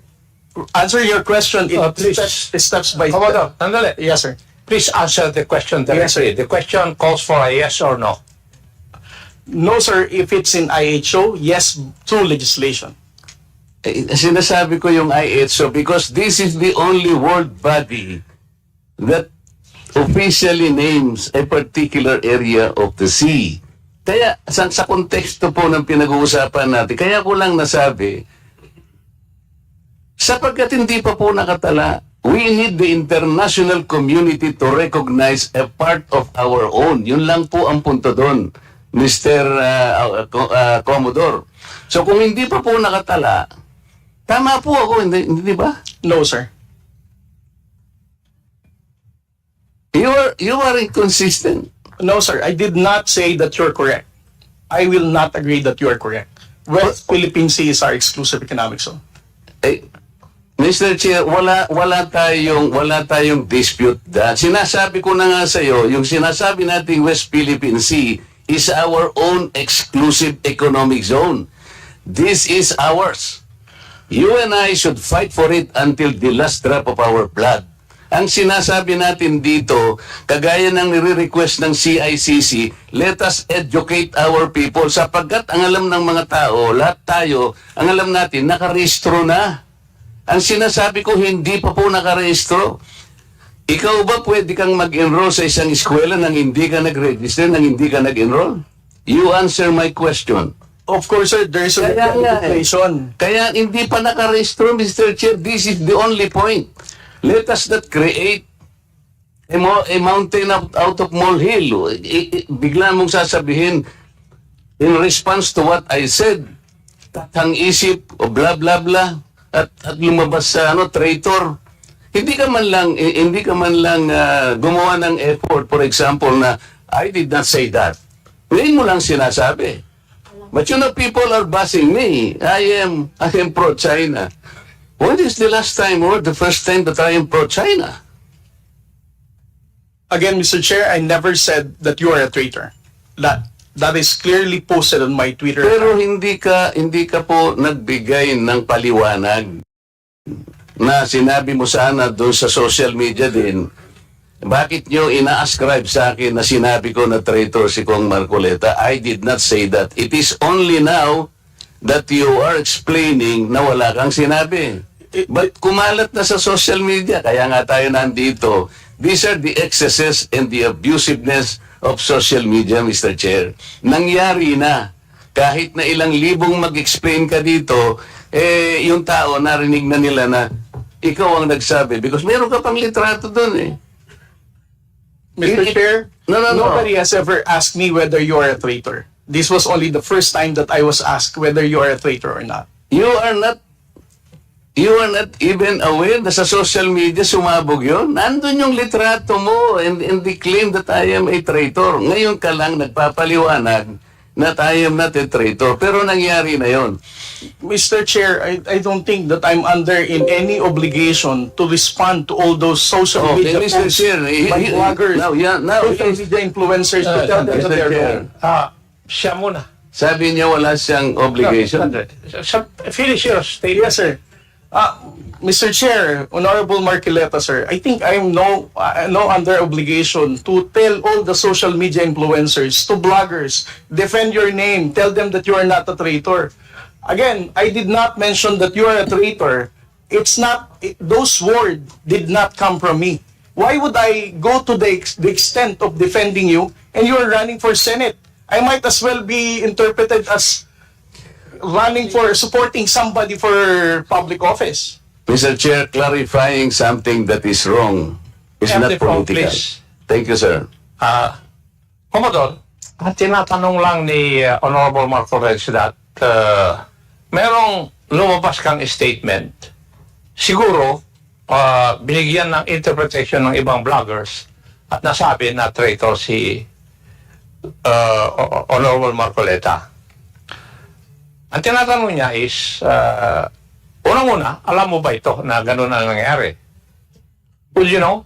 answer your question in Please. steps by Commodore, step. sandali. Yes, sir. Please answer the question directly. The question calls for a yes or no. No, sir, if it's in IHO, yes, through legislation. Sinasabi ko yung IHO because this is the only world body that officially names a particular area of the sea. Kaya sa konteksto po ng pinag-uusapan natin, kaya ko lang nasabi, sapagkat hindi pa po nakatala, we need the international community to recognize a part of our own. Yun lang po ang punto doon, Mr. Commodore. So kung hindi pa po nakatala, tama po ako, hindi ba? No, sir. You are inconsistent. No, sir, I did not say that you're correct. I will not agree that you are correct. West Philippine Sea is our exclusive economic zone. Eh, Mr. Chair, wala tayong dispute that. Sinasabi ko na nga sa iyo, yung sinasabi nating West Philippine Sea is our own exclusive economic zone. This is ours. You and I should fight for it until the last drop of our blood. Ang sinasabi natin dito, kagaya ng nire-request ng CICC, let us educate our people sapagkat ang alam ng mga tao, lahat tayo, ang alam natin, nakarehistro na. Ang sinasabi ko, hindi pa po nakarehistro. Ikaw ba pwede kang mag-enroll sa isang eskwela nang hindi ka nag-register, nang hindi ka nag-enroll? You answer my question. Of course, sir, there is a legislation. Kaya hindi pa nakarehistro, Mr. Chair. This is the only point. Let us not create a mountain out of molehill. Bigla mong sasabihin, in response to what I said, tatang isip, o blah blah blah, at lumabas sa traitor. Hindi ka man lang gumawa ng effort, for example, na I did not say that. Ngayon mo lang sinasabi. But you know, people are bashing me. I am pro-China. When is the last time or the first time that I am pro-China? Again, Mr. Chair, I never said that you are a traitor. That is clearly posted on my Twitter. Pero hindi ka po nagbigay ng paliwanag na sinabi mo sana doon sa social media din. Bakit nyo ina-ascribe sa akin na sinabi ko na traitor si Kong Marcoleta? I did not say that. It is only now that you are explaining na wala kang sinabi. But kumalat na sa social media, kaya nga tayo nandito. These are the excesses and the abusiveness of social media, Mr. Chair. Nangyari na. Kahit na ilang libong mag-explain ka dito, yung tao narinig na nila na ikaw ang nagsabi. Because meron ka pang litrato doon eh. Mr. Chair, No, no, no. Nobody has ever asked me whether you are a traitor. This was only the first time that I was asked whether you are a traitor or not. You are not even aware na sa social media sumabog yun? Nandun yung litrato mo and the claim that I am a traitor. Ngayon ka lang nagpapaliwanag na I am not a traitor. Pero nangyari na yon. Mr. Chair, I don't think that I'm under in any obligation to respond to all those social Okay, media Mr. posts Chair, by bloggers, now, social media influencers to tell them that Mr. they're Chair, wrong. Siya muna. sabi niya wala siyang obligation. Finish your statement. Yes, sir. Mr. Chair, Honorable Marcoleta, sir, I think I'm no under obligation to tell all the social media influencers, to bloggers, defend your name, tell them that you are not a traitor. Again, I did not mention that you are a traitor. It's not, those words did not come from me. Why would I go to the extent of defending you and you are running for Senate? I might as well be interpreted as running for, supporting somebody for public office. Mr. Chair, clarifying something that is wrong is Have not the phone, political. please. Thank you, sir. Commodore, tinatanong lang ni Honorable Marcoleta that merong lumabas kang statement. Siguro, binigyan ng interpretation ng ibang bloggers at nasabi na traitor si Honorable Marcoleta. Ang tinatanong niya is, unang-una, alam mo ba ito na gano'n ang nangyari? Would you know?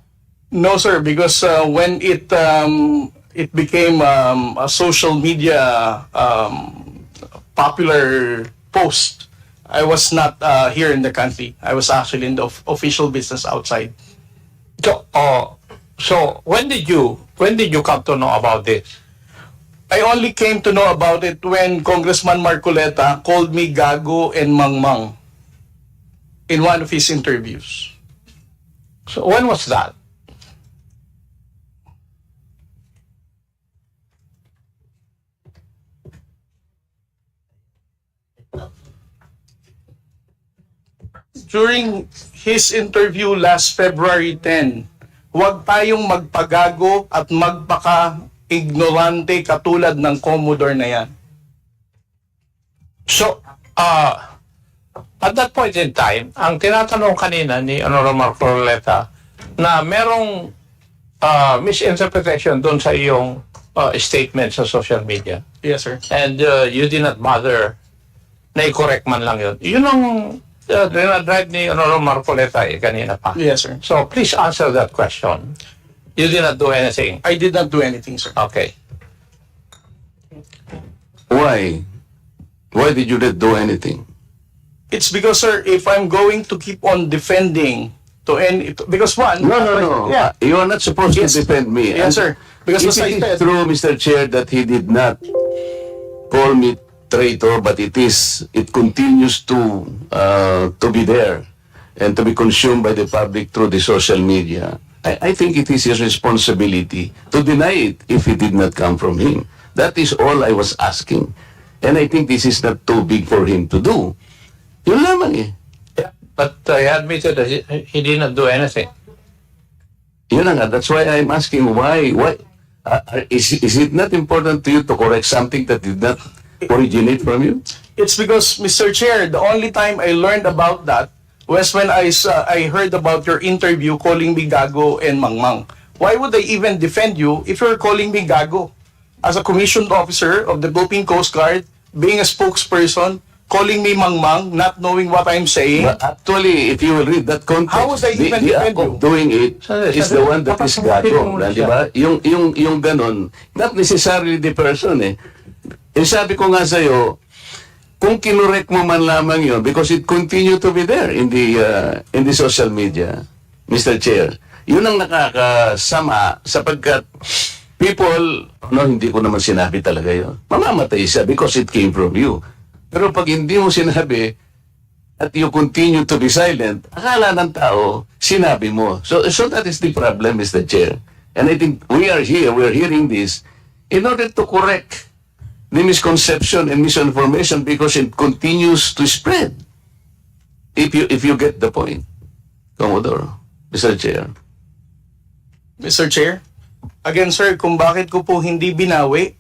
No, sir, because when it became a social media popular post, I was not here in the country. I was actually in the official business outside. So when did you come to know about this? I only came to know about it when Congressman Marcoleta called me Gago and Mangmang in one of his interviews. So when was that? During his interview last February 10, huwag tayong magpagago at magpaka-ignorante katulad ng Commodore na yan. So, at that point in time, ang tinatanong kanina ni Honorable Marcoleta na merong misinterpretation doon sa iyong statement sa social media. Yes, sir. And you did not bother na i-correct man lang yun. Yun ang dinadrive ni Honorable Marcoleta kanina pa. Yes, sir. So, please answer that question. You did not do anything. I did not do anything, sir. Okay. Why? Why did you not do anything? It's because, sir, if I'm going to keep on defending to any, because one, No. Yeah. You are not supposed Yes. to defend me. Yes, sir. Because If as I it is said, true, Mr. Chair, that he did not call me traitor, but it continues to be there and to be consumed by the public through the social media. I think it is his responsibility to deny it if it did not come from him. That is all I was asking. And I think this is not too big for him to do. Yun lamang eh. Yeah, but he admitted that he did not do anything. Yun na nga, that's why I'm asking why is it not important to you to correct something that did not originate from you? it's because, Mr. Chair, the only time I learned about that was when I heard about your interview calling me Gago and Mangmang. Why would I even defend you if you're calling me Gago? As a commissioned officer of the Philippine Coast Guard, being a spokesperson, calling me Mangmang, not knowing what I'm saying. But actually, if you will read that context, How would I even the defend act of doing it is the one that is gago. Di ba? Yung ganon, not necessarily the person eh. Eh sabi ko nga sa'yo, kung kinurek mo man lamang yun, because it continue to be there in the social media, Mr. Chair, yun ang nakakasama sapagkat people, hindi ko naman sinabi talaga yun. Mamamatay siya because it came from you. Pero pag hindi mo sinabi at you continue to be silent, akala ng tao, sinabi mo. So that is the problem, Mr. Chair. And I think we are hearing this in order to correct the misconception and misinformation because it continues to spread. If you get the point, Commodore, Mr. Chair. Mr. Chair, Again, sir, kung bakit ko po hindi binawi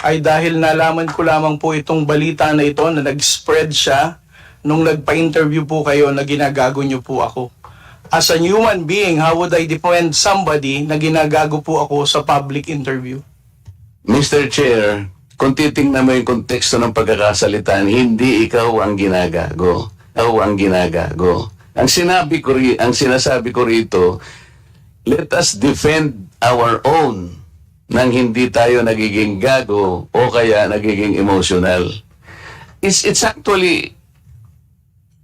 ay dahil nalaman ko lamang po itong balita na ito na nag-spread siya nung nagpa-interview po kayo na ginagago niyo po ako. As a human being, how would I defend somebody na ginagago po ako sa public interview? Mr. Chair, kung titingnan mo yung konteksto ng pagkakasalitan, hindi ikaw ang ginagago. Ako ang ginagago. Ang sinasabi ko rito, let us defend our own nang hindi tayo nagiging gago o kaya nagiging emotional. It's actually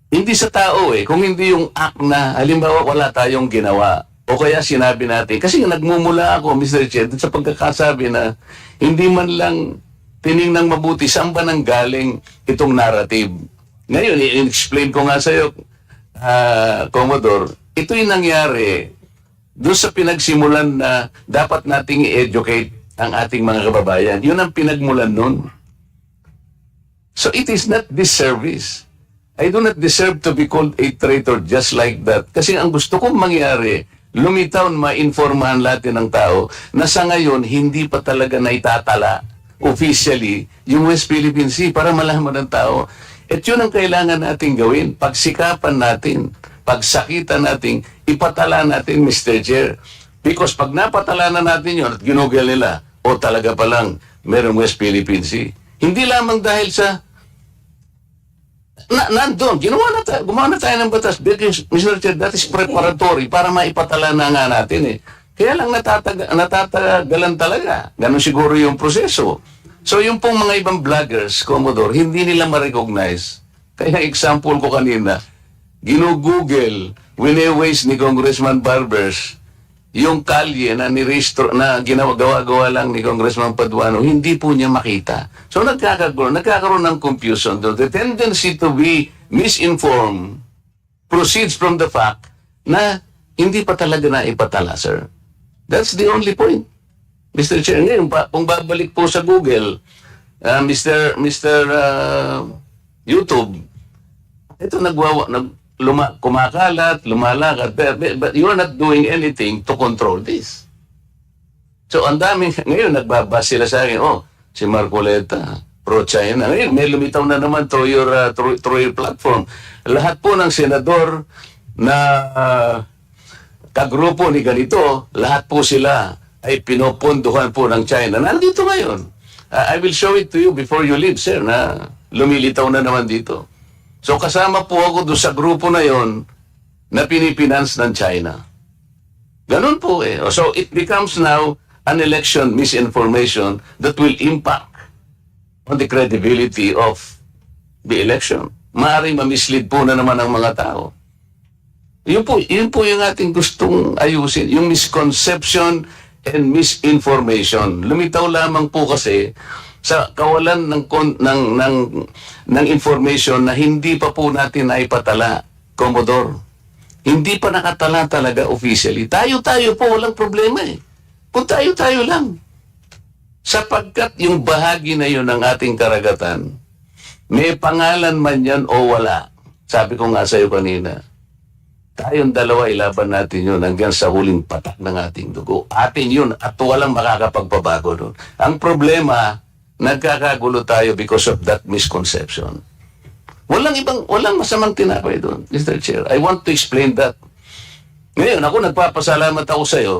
hindi sa tao kung hindi yung act na halimbawa wala tayong ginawa o kaya sinabi natin. Kasi nagmumula ako, Mr. Chair, sa pagkakasabi na hindi man lang tiningnang mabuti saan ba nang galing itong narrative. Ngayon, i-explain ko nga sa'yo, Commodore, ito yung nangyari doon sa pinagsimulan na dapat nating i-educate ang ating mga kababayan. Yun ang pinagmulan nun. So it is not disservice. I do not deserve to be called a traitor just like that. Kasi ang gusto kong mangyari, lumitaw, ma-informahan natin ng tao na sa ngayon, hindi pa talaga naitatala officially yung West Philippine Sea para malaman ng tao. At yun ang kailangan natin gawin. Pagsikapan natin, pagsakitan natin, ipatala natin, Mr. Chair. Because pag napatala na natin yun at ginugol nila, o talaga palang merong West Philippine Sea. Hindi lamang dahil sa nandun, gumawa na tayo ng batas. Because, Mr. Chair, that is preparatory para maipatala na nga natin Kaya lang natatagalan talaga. Ganon siguro yung proseso. So yung pong mga ibang vloggers, Commodore, hindi nila ma-recognize. Kaya example ko kanina, ginugoogle, wine-waste ni Congressman Barbers, yung kalye na nirehistro, na ginagawa-gawa lang ni Congressman Paduano, hindi po niya makita. So nagkakaroon ng confusion. The tendency to be misinformed proceeds from the fact na hindi pa talaga na ipatala, sir. That's the only point. Mr. Chair, ngayon, kung babalik po sa Google, Mr. YouTube, ito kumakalat, lumalakad, but you're not doing anything to control this. So, ang daming, ngayon, nagbabas sila sa akin, si Marcoleta, pro-China. Ngayon, may lumitaw na naman through your platform. Lahat po ng senador na kagrupo ni ganito, lahat po sila ay pinopondohan po ng China. Nandito ngayon. I will show it to you before you leave, sir, na lumilitaw na naman dito. So kasama po ako doon sa grupo na yon na pinipinance ng China. Ganun po So it becomes now an election misinformation that will impact on the credibility of the election. Maaaring mamislead po na naman ang mga tao. Yun po yung ating gustong ayusin. Yung misconception and misinformation. Lumitaw lamang po kasi sa kawalan ng information na hindi pa po natin naipatala, Commodore. Hindi pa nakatala talaga officially. Tayo-tayo po, walang problema Kung tayo-tayo lang. Sapagkat yung bahagi na yun ng ating karagatan, may pangalan man yan o wala. Sabi ko nga sa'yo kanina, tayong dalawa ilaban natin yun hanggang sa huling patak ng ating dugo. Atin yun at walang makakapagpabago doon. Ang problema, nagkakagulo tayo because of that misconception. Walang masamang tinapay doon, Mr. Chair. I want to explain that. Ngayon, ako nagpapasalamat ako sa'yo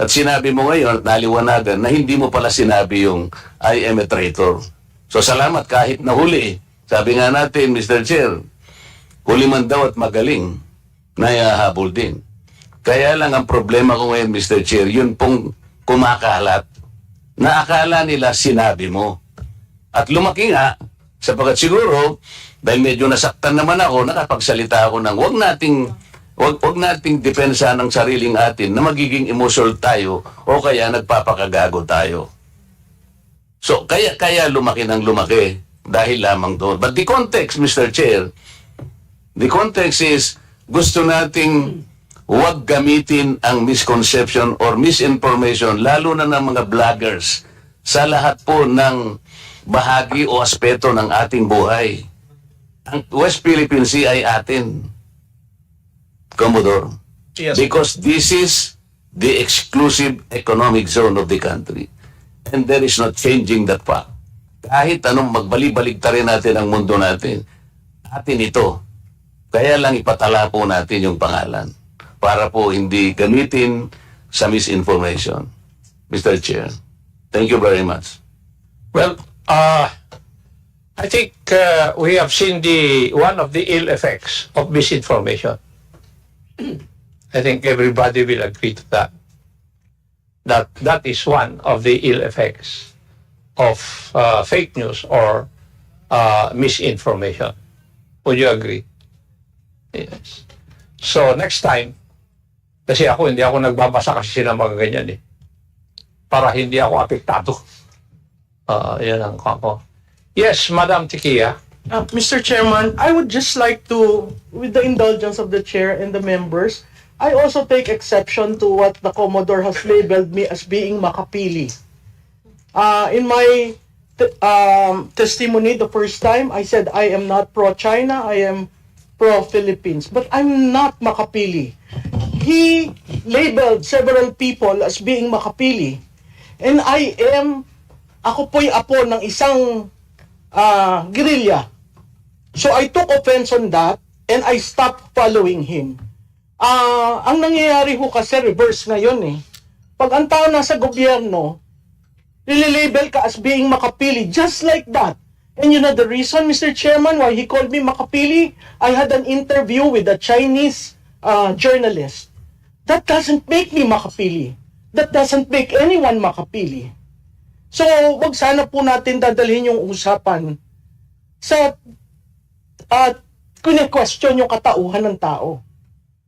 at sinabi mo ngayon at naliwanagan na hindi mo pala sinabi yung I am a traitor. So salamat kahit nahuli. Sabi nga natin, Mr. Chair, huli man daw at magaling. Nayahabol din. Kaya lang ang problema ko ngayon, Mr. Chair, yun pong kumakalat na akala nila sinabi mo. At lumaki nga, sapagkat siguro, dahil medyo nasaktan naman ako, nakapagsalita ako ng wag nating depensa ng sariling atin na magiging emotional tayo o kaya nagpapakagago tayo. So, kaya lumaki ng lumaki dahil lamang doon. But the context, Mr. Chair, the context is gusto nating huwag gamitin ang misconception or misinformation, lalo na ng mga vloggers, sa lahat po ng bahagi o aspeto ng ating buhay. Ang West Philippine Sea ay atin, Commodore. Yes. Because this is the exclusive economic zone of the country. And there is no changing that fact. Kahit anong magbali-balik rin natin ang mundo natin, atin ito. Kaya lang ipatala po natin yung pangalan para po hindi gamitin sa misinformation. Mr. Chair, thank you very much. Well, I think we have seen one of the ill effects of misinformation. I think everybody will agree to that. That is one of the ill effects of fake news or misinformation. Would you agree? Yes. So next time, kasi hindi ako nagbabasa kasi sila mga ganyan eh. Para hindi ako apektado. Yan ang ako. Yes, Madam Tikia. Mr. Chairman, I would just like to, with the indulgence of the chair and the members, I also take exception to what the Commodore has labeled me as being makapili. In my testimony the first time, I said I am not pro-China, I am pro-Philippines. But I'm not makapili. He labeled several people as being makapili. And ako po'y apo ng isang guerrilla. So I took offense on that and I stopped following him. Ang nangyayari ho kasi reverse ngayon eh. Pag ang tao nasa gobyerno, nililabel ka as being makapili, just like that. And you know the reason, Mr. Chairman, why he called me makapili? I had an interview with a Chinese journalist. That doesn't make me makapili. That doesn't make anyone makapili. So, wag sana po natin dadalhin yung usapan sa kine-question yung katauhan ng tao.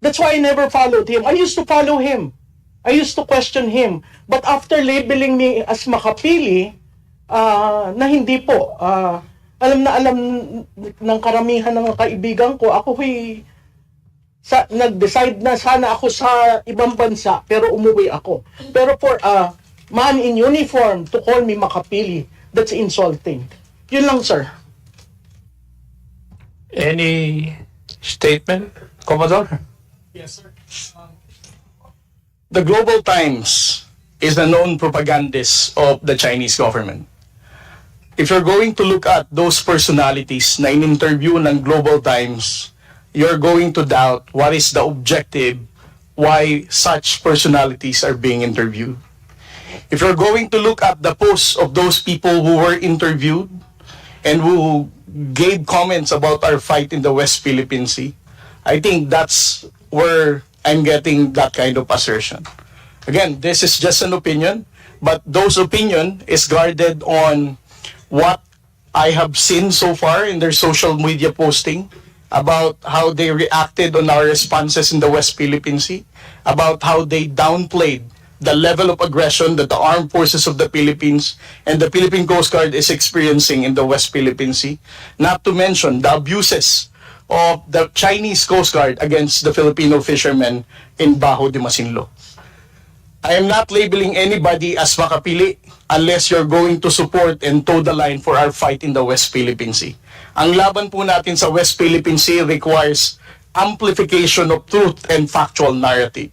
That's why I never followed him. I used to follow him. I used to question him. But after labeling me as makapili, na hindi po, alam na alam ng karamihan ng kaibigan ko, ako nag-decide na sana ako sa ibang bansa, pero umuwi ako. Pero for a man in uniform to call me makapili, that's insulting. Yun lang, sir. Any statement, Commodore? Yes, sir. The Global Times is the known propagandist of the Chinese government. If you're going to look at those personalities na in-interview ng Global Times, you're going to doubt what is the objective, why such personalities are being interviewed. If you're going to look at the posts of those people who were interviewed and who gave comments about our fight in the West Philippine Sea, I think that's where I'm getting that kind of assertion. Again, this is just an opinion, but those opinion is guarded on what I have seen so far in their social media posting about how they reacted on our responses in the West Philippine Sea, about how they downplayed the level of aggression that the armed forces of the Philippines and the Philippine Coast Guard is experiencing in the West Philippine Sea, not to mention the abuses of the Chinese Coast Guard against the Filipino fishermen in Bajo de Masinloc. I am not labeling anybody as makapili unless you're going to support and toe the line for our fight in the West Philippine Sea. Ang laban po natin sa West Philippine Sea requires amplification of truth and factual narrative.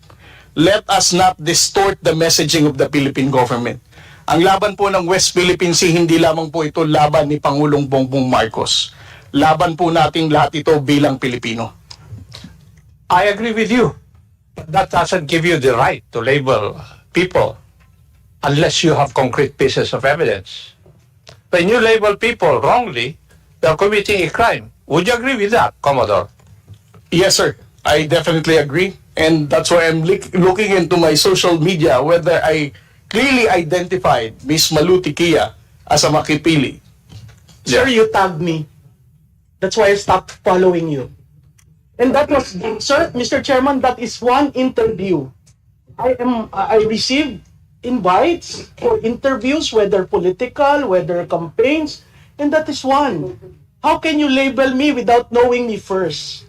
Let us not distort the messaging of the Philippine government. Ang laban po ng West Philippine Sea, hindi lamang po ito laban ni Pangulong Bongbong Marcos. Laban po nating lahat ito bilang Pilipino. I agree with you. But that doesn't give you the right to label people unless you have concrete pieces of evidence. When you label people wrongly, they're committing a crime. Would you agree with that, Commodore? Yes, sir. I definitely agree. And that's why I'm looking into my social media whether I clearly identified Miss Maluti Kia as a makipili. Sir, you tagged me. That's why I stopped following you. And that was, sir, Mr. Chairman, that is one interview. I received invites for interviews, whether political, whether campaigns, and that is one. How can you label me without knowing me first?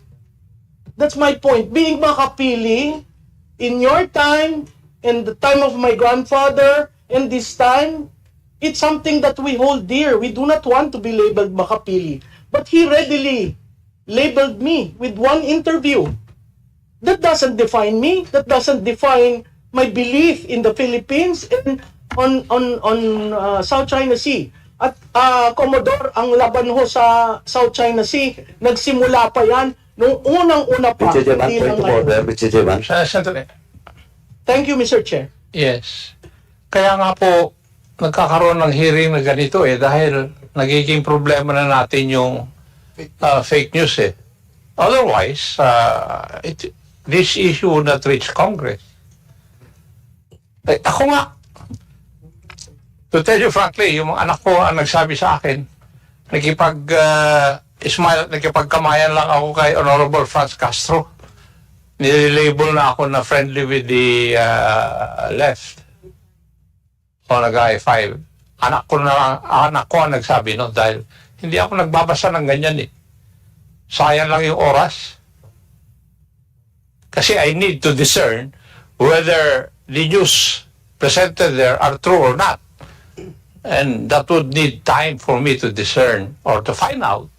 That's my point. Being makapili, in your time, in the time of my grandfather, and this time, it's something that we hold dear. We do not want to be labeled makapili. But he readily labeled me with one interview. That doesn't define me. That doesn't define my belief in the Philippines and on South China Sea. At Commodore, ang laban ho sa South China Sea, nagsimula pa yan nung unang-una pa. Mr. Chairman, hindi point lang of ngayon. order, Mr. Chairman. Sandali. Thank you, Mr. Chair. Yes. Kaya nga po, nagkakaroon ng hearing na ganito dahil nagiging problema na natin yung fake news Otherwise, this issue would not reach Congress. Ako nga, to tell you frankly, yung mga anak ko ang nagsabi sa akin, smile at nakipagkamayan lang ako kay Honorable Franz Castro. Nililabel na ako na friendly with the left. O nag-high five. Anak ko ang nagsabi dahil hindi ako nagbabasa ng ganyan Sayang lang yung oras. Kasi I need to discern whether the news presented there are true or not. And that would need time for me to discern or to find out,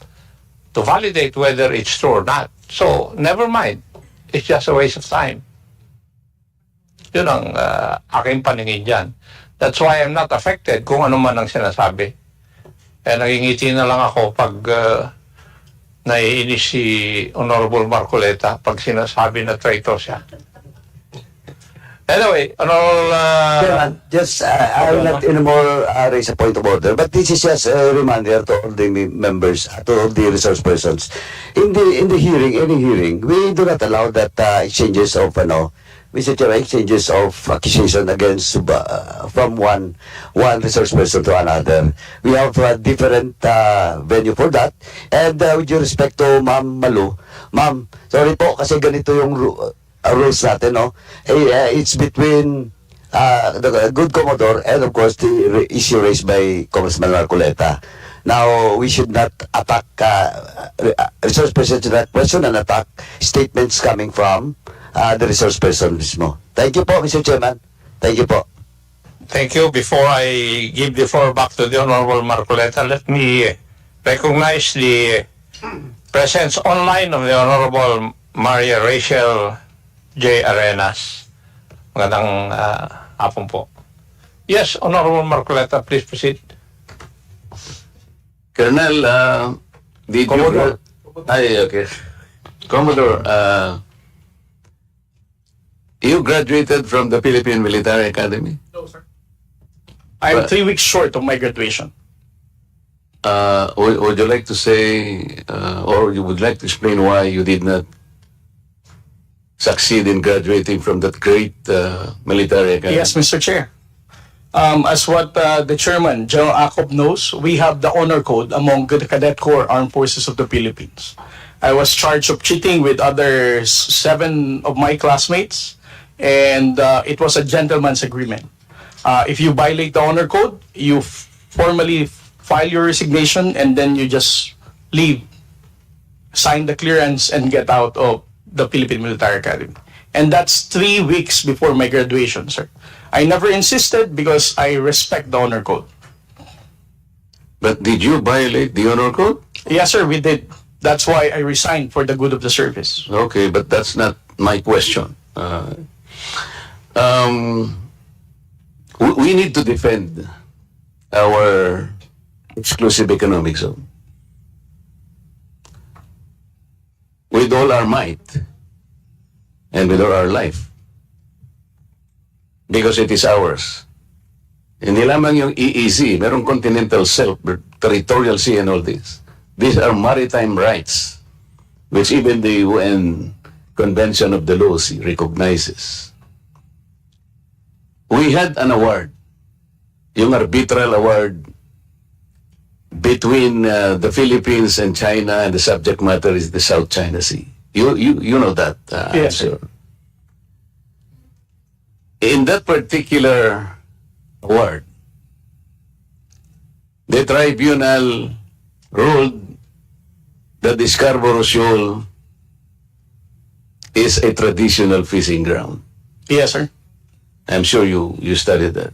to validate whether it's true or not. So, never mind. It's just a waste of time. Yun ang aking paningin dyan. That's why I'm not affected kung ano man ang sinasabi. Nangingiti na lang ako pag naiinis si Honorable Marcoleta pag sinasabi na traitor siya. Anyway, Honorable... Chairman, just, I will not anymore raise a point of order, but this is just a reminder to all the members, to all the resource persons. In the hearing, any hearing, we do not allow that exchanges of, Mr. Chairman, exchanges of accusation against from one resource person to another. We have a different venue for that. And with due respect to Ma'am Malu, Ma'am, sorry po kasi ganito yung rules natin, it's between the good Commodore and of course the issue raised by Congressman Marcoleta. Now, we should not attack resource person to that question and attack statements coming from the resource person mismo. Thank you po, Mr. Chairman. Thank you po. Thank you. Before I give the floor back to the Honorable Marcoleta, let me recognize the presence online of the Honorable Maria Rachel J. Arenas. Magandang hapon po. Yes, Honorable Marcoleta, please proceed. Colonel, did Commodore. Okay. Commodore, you graduated from the Philippine Military Academy? No, sir. I'm 3 weeks short of my graduation. Would you like to say, or you would like to explain why you did not succeed in graduating from that great military academy? Yes, Mr. Chair. As what the chairman, General Acob, knows, we have the honor code among the Cadet Corps Armed Forces of the Philippines. I was charged of cheating with other 7 of my classmates, and it was a gentleman's agreement. If you violate the honor code, you formally file your resignation, and then you just leave, sign the clearance, and get out of the Philippine Military Academy. And that's 3 weeks before my graduation, sir. I never insisted because I respect the honor code. But did you violate the honor code? Yes, sir, we did. That's why I resigned for the good of the service. Okay, but that's not my question. We need to defend our exclusive economic zone with all our might and with all our life, because it is ours. Hindi lamang yung EEZ, merong continental shelf, territorial sea and all this. These are maritime rights, which even the UN Convention of the Law recognizes. We had an award, yung arbitral award between the Philippines and China, and the subject matter is the South China Sea. You know that, Yes, I'm sure. In that particular award, the tribunal ruled that the Scarborough Shoal is a traditional fishing ground. Yes, sir. I'm sure you studied that.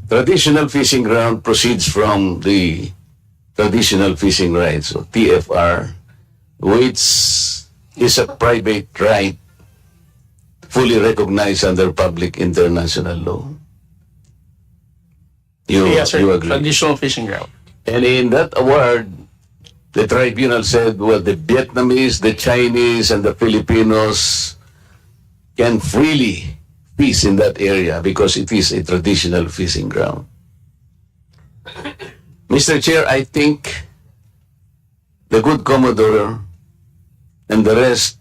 Traditional fishing ground proceeds from the traditional fishing rights, or TFR, which is a private right fully recognized under public international law. Yes, sir. You agree? Traditional fishing ground. And in that award, the tribunal said, well, the Vietnamese, the Chinese, and the Filipinos can freely fish in that area because it is a traditional fishing ground. Mr. Chair, I think the good Commodore and the rest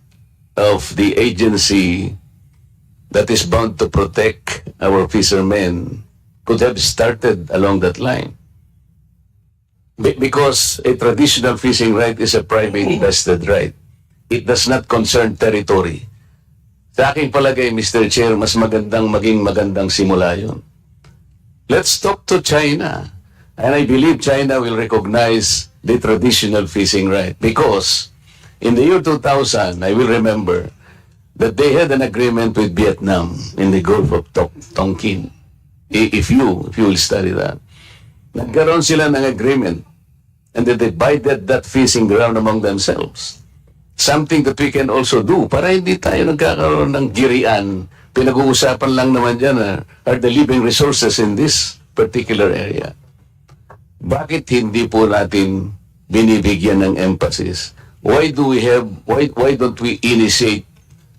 of the agency that is bound to protect our fishermen could have started along that line. Because a traditional fishing right is a private vested right. It does not concern territory. Sa aking palagay, Mr. Chair, mas magandang maging magandang simula yun. Let's talk to China. And I believe China will recognize the traditional fishing right. Because in the year 2000, I will remember that they had an agreement with Vietnam in the Gulf of Tonkin. If you will study that. Nagkaroon sila ng agreement and they divided that fishing ground among themselves. Something that we can also do para hindi tayo nagkakaroon ng girian. Pinag-uusapan lang naman dyan are the living resources in this particular area. Bakit hindi po natin binibigyan ng emphasis? Why don't we initiate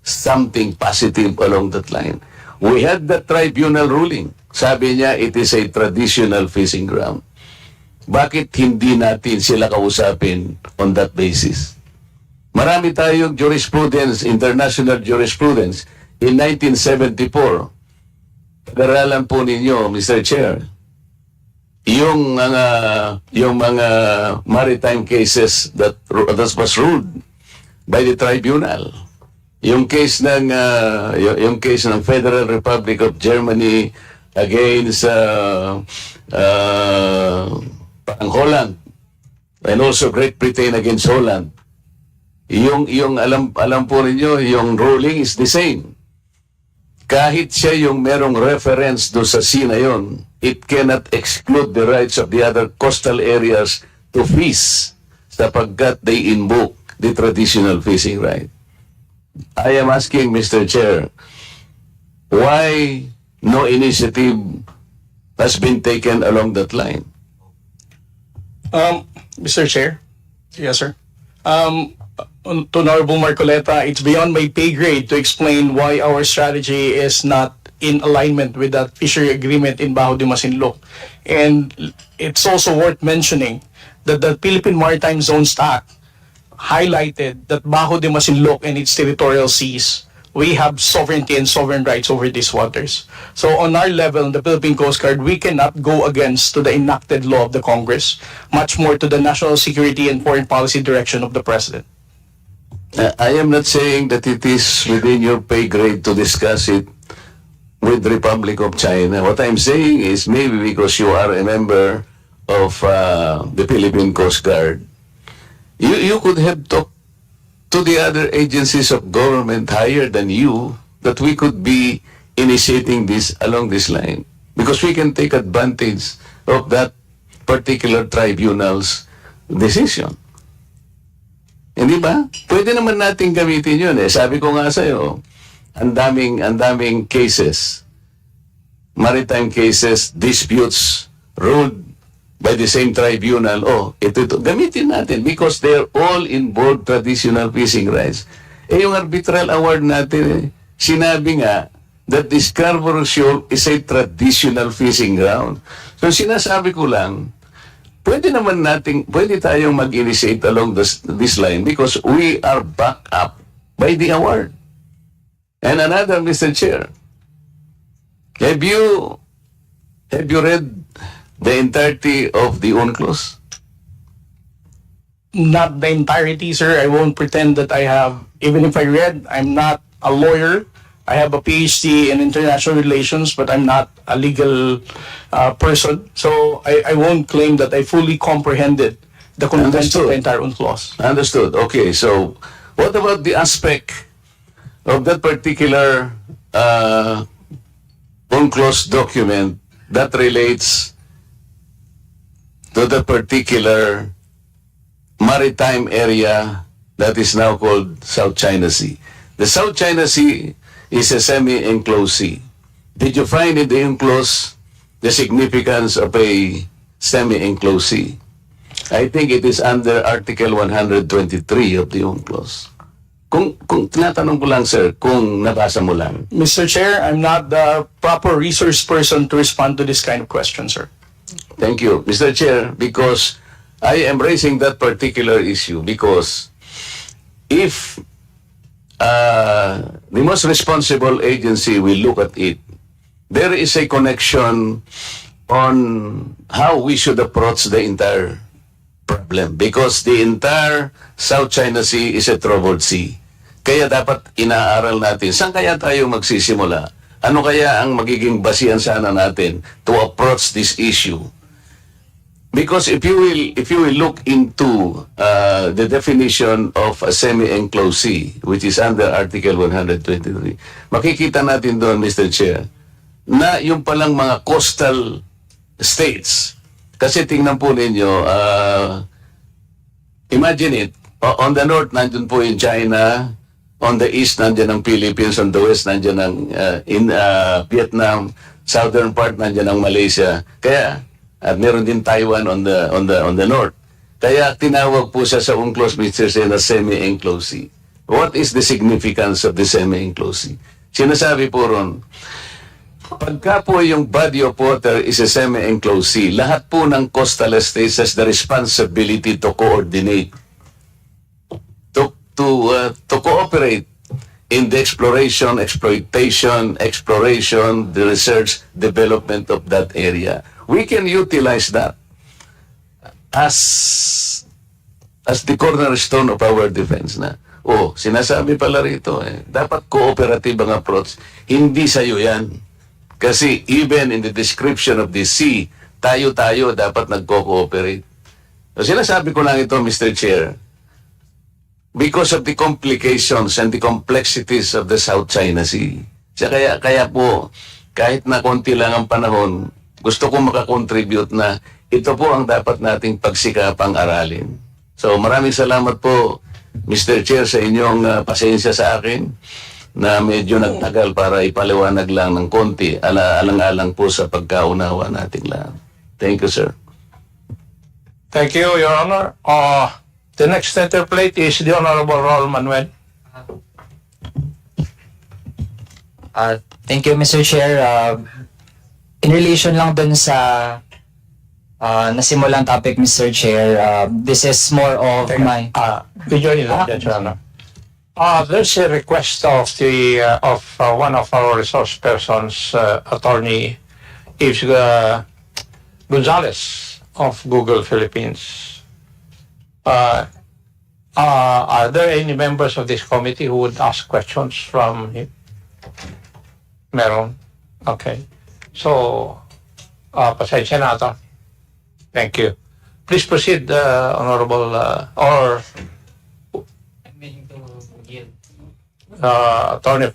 something positive along that line? We had the tribunal ruling. Sabi niya, it is a traditional fishing ground. Bakit hindi natin sila kausapin on that basis? Marami tayong jurisprudence, international jurisprudence. In 1974, pag-aralan po ninyo, Mr. Chair, yung mga maritime cases that was ruled by the tribunal. Yung case ng Federal Republic of Germany against Holland and also Great Britain against Holland. Yung alam po ninyo, yung ruling is the same. Kahit siya yung merong reference do sa sea na yun, it cannot exclude the rights of the other coastal areas to fish sapagkat they invoke the traditional fishing right. I am asking, Mr. Chair, why no initiative has been taken along that line? Mr. Chair. Yes, sir. To Honorable Marcoleta, it's beyond my pay grade to explain why our strategy is not in alignment with that fishery agreement in Bajo de Masinloc. And it's also worth mentioning that the Philippine Maritime Zones Act highlighted that Bajo de Masinloc and its territorial seas, we have sovereignty and sovereign rights over these waters. So on our level, in the Philippine Coast Guard, we cannot go against to the enacted law of the Congress, much more to the national security and foreign policy direction of the President. I am not saying that it is within your pay grade to discuss it with the Republic of China. What I'm saying is maybe because you are a member of the Philippine Coast Guard, you could have talked to the other agencies of government higher than you that we could be initiating this along this line. Because we can take advantage of that particular tribunal's decision. Hindi ba? Pwede naman natin gamitin yun eh. Sabi ko nga sa'yo, ang daming cases, maritime cases, disputes, ruled by the same tribunal. Ito. Gamitin natin because they're all involved traditional fishing rights. Yung arbitral award natin, sinabi nga that the Scarborough Shoal is a traditional fishing ground. So sinasabi ko lang, pwede tayong mag-initiate along this line because we are backed up by the award. And another, Mr. Chair, have you read the entirety of the UNCLOS? Not the entirety, sir. I won't pretend that I have. Even if I read, I'm not a lawyer. I have a PhD in international relations, but I'm not a legal person. So I won't claim that I fully comprehended the contents of the entire UNCLOS. Understood. Okay, so what about the aspect of that particular UNCLOS document that relates to the particular maritime area that is now called South China Sea? The South China Sea is a semi-enclosed sea. Did you find in the enclosed the significance of a semi-enclosed sea? I think it is under Article 123 of the UNCLOS. Kung tinatanong ko lang, sir, kung nabasa mo lang. Mr. Chair, I'm not the proper resource person to respond to this kind of question, sir. Thank you, Mr. Chair, because I am raising that particular issue because if the most responsible agency will look at it, there is a connection on how we should approach the entire problem because the entire South China Sea is a troubled sea. Kaya dapat inaaral natin, saan kaya tayo magsisimula? Ano kaya ang magiging basihan sana natin to approach this issue? Because if you will look into the definition of a semi-enclosed sea, which is under Article 123, makikita natin doon, Mr. Chair, na yung palang mga coastal states, kasi tingnan po ninyo, imagine it, on the north, nandun po yung China, on the east, nandyan ang Philippines, on the west, nandyan ang Vietnam, southern part, nandyan ang Malaysia. Kaya, at meron din Taiwan on the north. Kaya tinawag po siya sa UNCLOS, Mr. Chair, na semi-enclosed sea. What is the significance of the semi-enclosed sea? Sinasabi po ron, pagka po yung body of water is a semi-enclosed sea, lahat po ng coastal states has the responsibility to coordinate, to cooperate in the exploration, the research, development of that area. We can utilize that as the cornerstone of our defense na. Sinasabi pala rito, dapat cooperative ang approach. Hindi sa'yo yan. Kasi even in the description of the sea, tayo-tayo dapat nagko-cooperate. So sinasabi ko lang ito, Mr. Chair, because of the complications and the complexities of the South China Sea. Kaya po, kahit na konti lang ang panahon, gusto ko makakontribute na ito po ang dapat nating pagsikapang aralin. So maraming salamat po, Mr. Chair, sa inyong pasensya sa akin na medyo nagtagal para ipaliwanag lang ng konti, alang-alang po sa pagkaunawa natin lang. Thank you, sir. Thank you, Your Honor. The next interplate is the Honorable Raul Manuel. Thank you, Mr. Chair. In relation lang dun sa nasimulang topic, Mr. Chair, this is more of my... Your Honor. There's a request of one of our resource persons, Attorney Yves Gonzalez of Google Philippines. Are there any members of this committee who would ask questions from him? Meron? Okay. So, pasensya na ito. Thank you. Please proceed, Honorable, Attorney,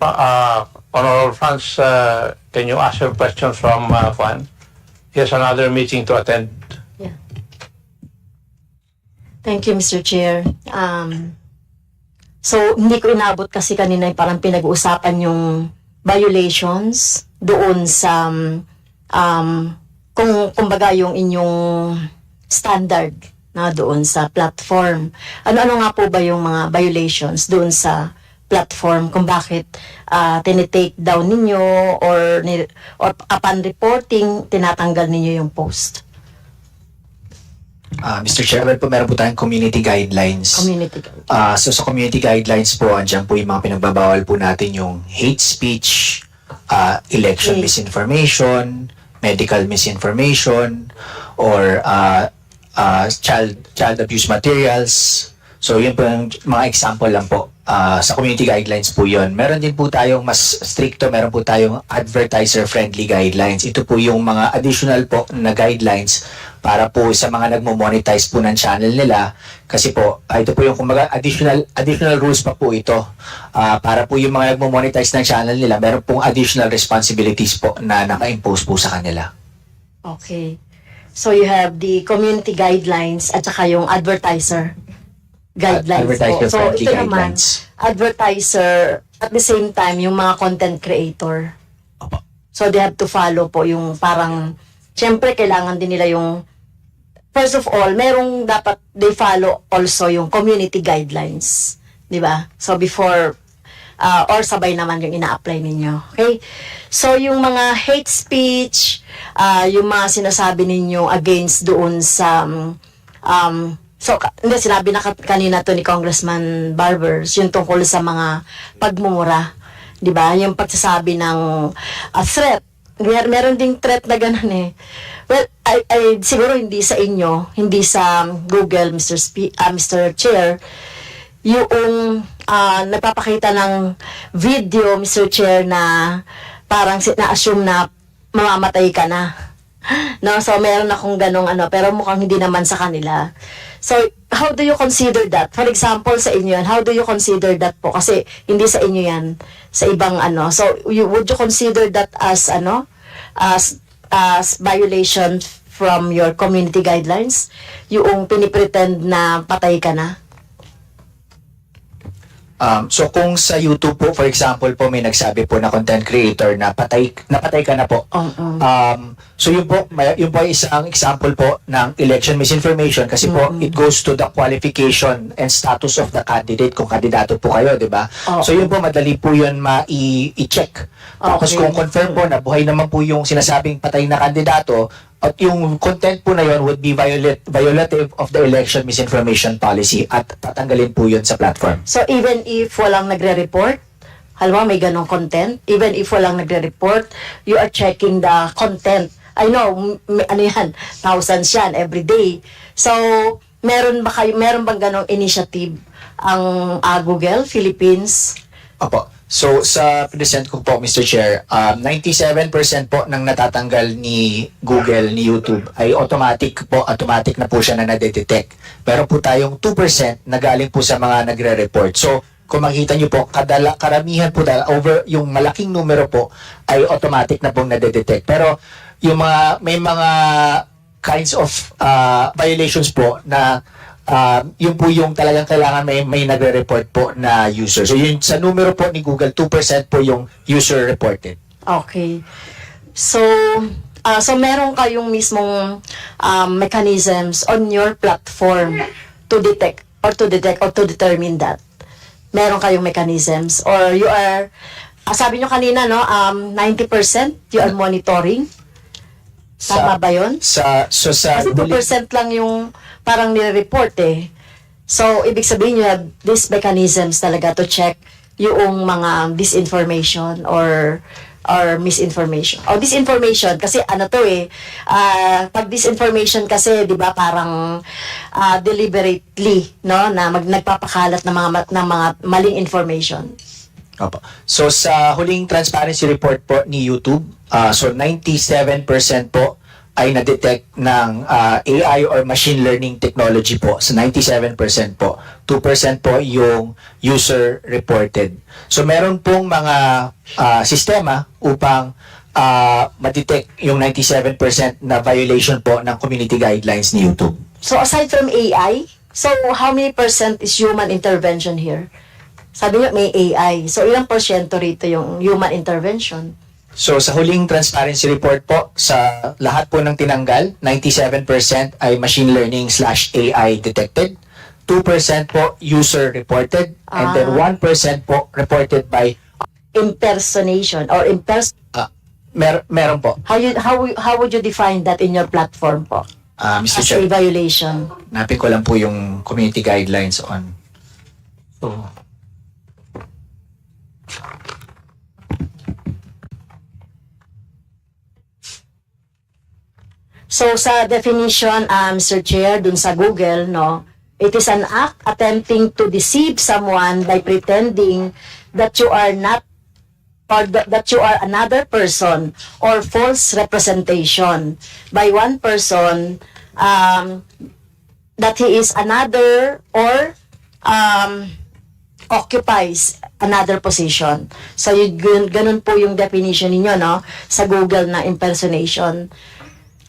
Honorable Franz, can you ask your questions from Juan? He has another meeting to attend. Yeah. Thank you, Mr. Chair. So, hindi ko inabot kasi kanina yung parang pinag-uusapan yung violations doon sa kumbaga yung inyong standard na doon sa platform. Ano-ano nga po ba yung mga violations doon sa platform kung bakit tinitake down ninyo or upon reporting, tinatanggal ninyo yung post? Mr. Chair, meron po tayong community guidelines. Community guidelines. So sa community guidelines po, andyan po yung mga pinagbabawal po natin yung hate speech, election misinformation, medical misinformation, or child abuse materials. So yun po yung mga example lang po. Sa community guidelines po yun. Meron din po tayong mas stricto, meron po tayong advertiser-friendly guidelines. Ito po yung mga additional po na guidelines para po sa mga nagmo-monetize po ng channel nila. Kasi po, ito po yung kumbaga additional rules pa po ito. Para po yung mga nagmo-monetize ng channel nila, meron pong additional responsibilities po na naka-impose po sa kanila. Okay. So you have the community guidelines at saka yung advertiser guidelines po. So ito naman, advertiser at the same time, yung mga content creator. So, they have to follow po yung parang, syempre, kailangan din nila yung, first of all, merong dapat they follow also yung community guidelines. Di ba? So, before, or sabay naman yung ina-apply ninyo. Okay? So, yung mga hate speech, yung mga sinasabi ninyo against doon sa, hindi, sinabi na kanina to ni Congressman Barbers, yung tungkol sa mga pagmumura. Di ba? Yung pagsasabi ng threat. Meron ding threat na ganun eh. Well, I siguro hindi sa inyo, hindi sa Google, Mr. Chair, yung nagpapakita ng video, Mr. Chair, na parang na-assume na mamamatay ka na. No, so meron akong ganong pero mukhang hindi naman sa kanila. So, how do you consider that? For example, sa inyo yan, how do you consider that po? Kasi hindi sa inyo yan, sa ibang So, would you consider that as as violation from your community guidelines? Yung pinipretend na patay ka na? So kung sa YouTube po, for example po, may nagsabi po na content creator na patay ka na po. So yun po ay isang example po ng election misinformation kasi po it goes to the qualification and status of the candidate kung kandidato po kayo, di ba? So yun po, madali po yun i-check. Tapos kung confirm po na buhay naman po yung sinasabing patay na kandidato, at yung content po na yun would be violative of the election misinformation policy at tatanggalin po yun sa platform. So, even if walang nagre-report, halimbawa may ganong content, even if walang nagre-report, you are checking the content. I know, thousands yan every day. So, meron bang ganong initiative ang Google, Philippines? Opo. So, sa present ko po, Mr. Chair, 97% po ng natatanggal ni Google, ni YouTube, ay automatic na po siya na nadedetect. Pero po tayong 2% na galing po sa mga nagre-report. So, kung makikita nyo po, karamihan po over yung malaking numero po ay automatic na pong nadedetect. Pero yung may mga kinds of violations po na yun po yung talagang kailangan may nagre-report po na user. So yun sa numero po ni Google, 2% po yung user reported. Okay. So meron kayong mismong mechanisms on your platform to detect or to determine that. Meron kayong mechanisms or you are sabi nyo kanina 90% you are monitoring. Tama ba yun? Kasi 2% lang yung parang nire-report eh. So, ibig sabihin you have these mechanisms talaga to check yung mga disinformation or misinformation. O disinformation, kasi pag disinformation kasi, di ba, parang deliberately, no, na nagpapakalat ng mga maling information. Opo. So sa huling transparency report po ni YouTube, so 97% po ay na-detect ng AI or machine learning technology po. So 97% po. 2% po yung user reported. So meron pong mga sistema upang ma-detect yung 97% na violation po ng community guidelines ni YouTube. So aside from AI, so how many percent is human intervention here? Sabi niyo may AI. So ilang porsyento rito yung human intervention? So sa huling transparency report po, sa lahat po ng tinanggal, 97% ay machine learning / AI detected, 2% po user reported, and then 1% po reported by impersonation or meron po. How would you define that in your platform po? Mr. As Chair, a violation? napin ko lang po yung community guidelines on. So sa definition, Mr. Chair, dun sa Google, no, it is an act attempting to deceive someone by pretending that you are not or that you are another person or false representation by one person that he is another or occupies another position. So ganun po yung definition ninyo, no, sa Google na impersonation.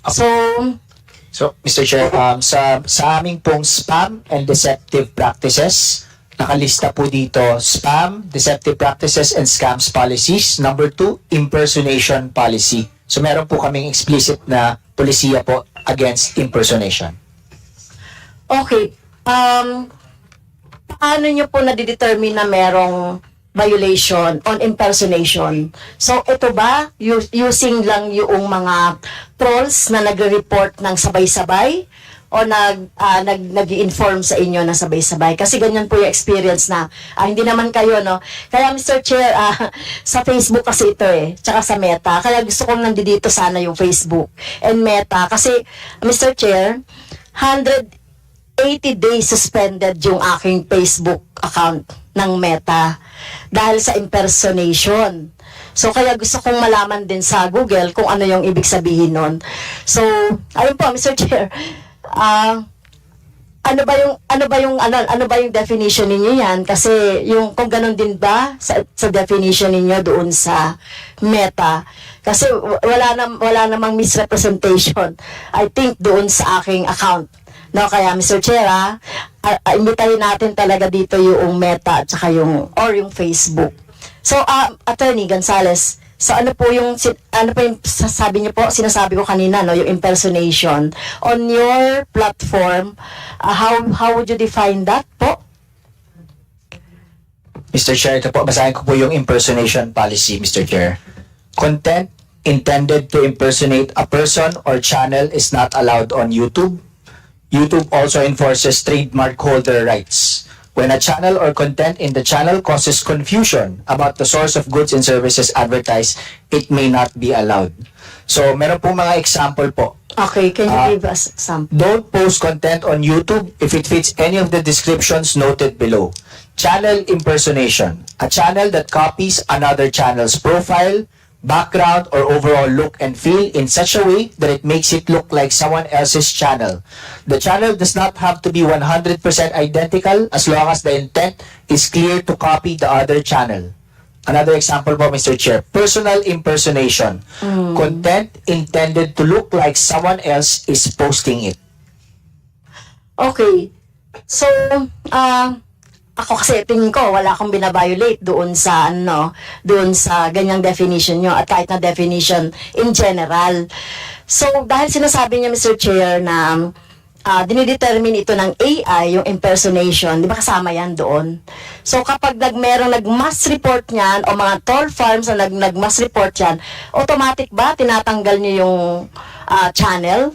So, Mr. Chair, sa aming pong spam and deceptive practices, nakalista po dito, spam, deceptive practices, and scams policies. Number 2, impersonation policy. So meron po kaming explicit na polisiya po against impersonation. Okay. Paano nyo po nadidetermine na merong violation on impersonation? So, ito ba, using lang yung mga trolls na nagre-report ng sabay-sabay o nag-i-inform sa inyo na sabay-sabay? Kasi ganyan po yung experience na, hindi naman kayo, no? Kaya, Mr. Chair, sa Facebook kasi ito tsaka sa Meta. Kaya gusto kong nandito sana yung Facebook and Meta. Kasi, Mr. Chair, 80 days suspended yung aking Facebook account ng Meta dahil sa impersonation. So, kaya gusto kong malaman din sa Google kung ano yung ibig sabihin nun. So, ayun po, Mr. Chair, ano ba yung definition ninyo yan? Kasi yung kung ganun din ba sa definition ninyo doon sa Meta? Kasi wala namang misrepresentation, I think, doon sa aking account. No, kaya Mr. Chair, imbitahin natin talaga dito yung Meta at saka yung Facebook. So, Attorney Gonzales, so ano po yung sasabi niyo po, sinasabi ko kanina, no, yung impersonation on your platform, how would you define that po? Mr. Chair, ito po, basahin ko po yung impersonation policy, Mr. Chair. Content intended to impersonate a person or channel is not allowed on YouTube. YouTube also enforces trademark holder rights. When a channel or content in the channel causes confusion about the source of goods and services advertised, it may not be allowed. So, meron pong mga example po. Okay, can you give us some? Don't post content on YouTube if it fits any of the descriptions noted below. Channel impersonation. A channel that copies another channel's profile, background, or overall look and feel in such a way that it makes it look like someone else's channel. The channel does not have to be 100% identical as long as the intent is clear to copy the other channel. Another example po, Mr. Chair. Personal impersonation. Content intended to look like someone else is posting it. Okay. So, ako kasi tingin ko wala akong binabiolate doon sa ganyang definition nyo at kahit na definition in general. So dahil sinasabi niya, Mr. Chair, na dinidetermine ito ng AI, yung impersonation, di ba kasama yan doon? So kapag merong nag-mass report niyan o mga troll farms na nag-mass report yan, automatic ba tinatanggal niyo yung channel?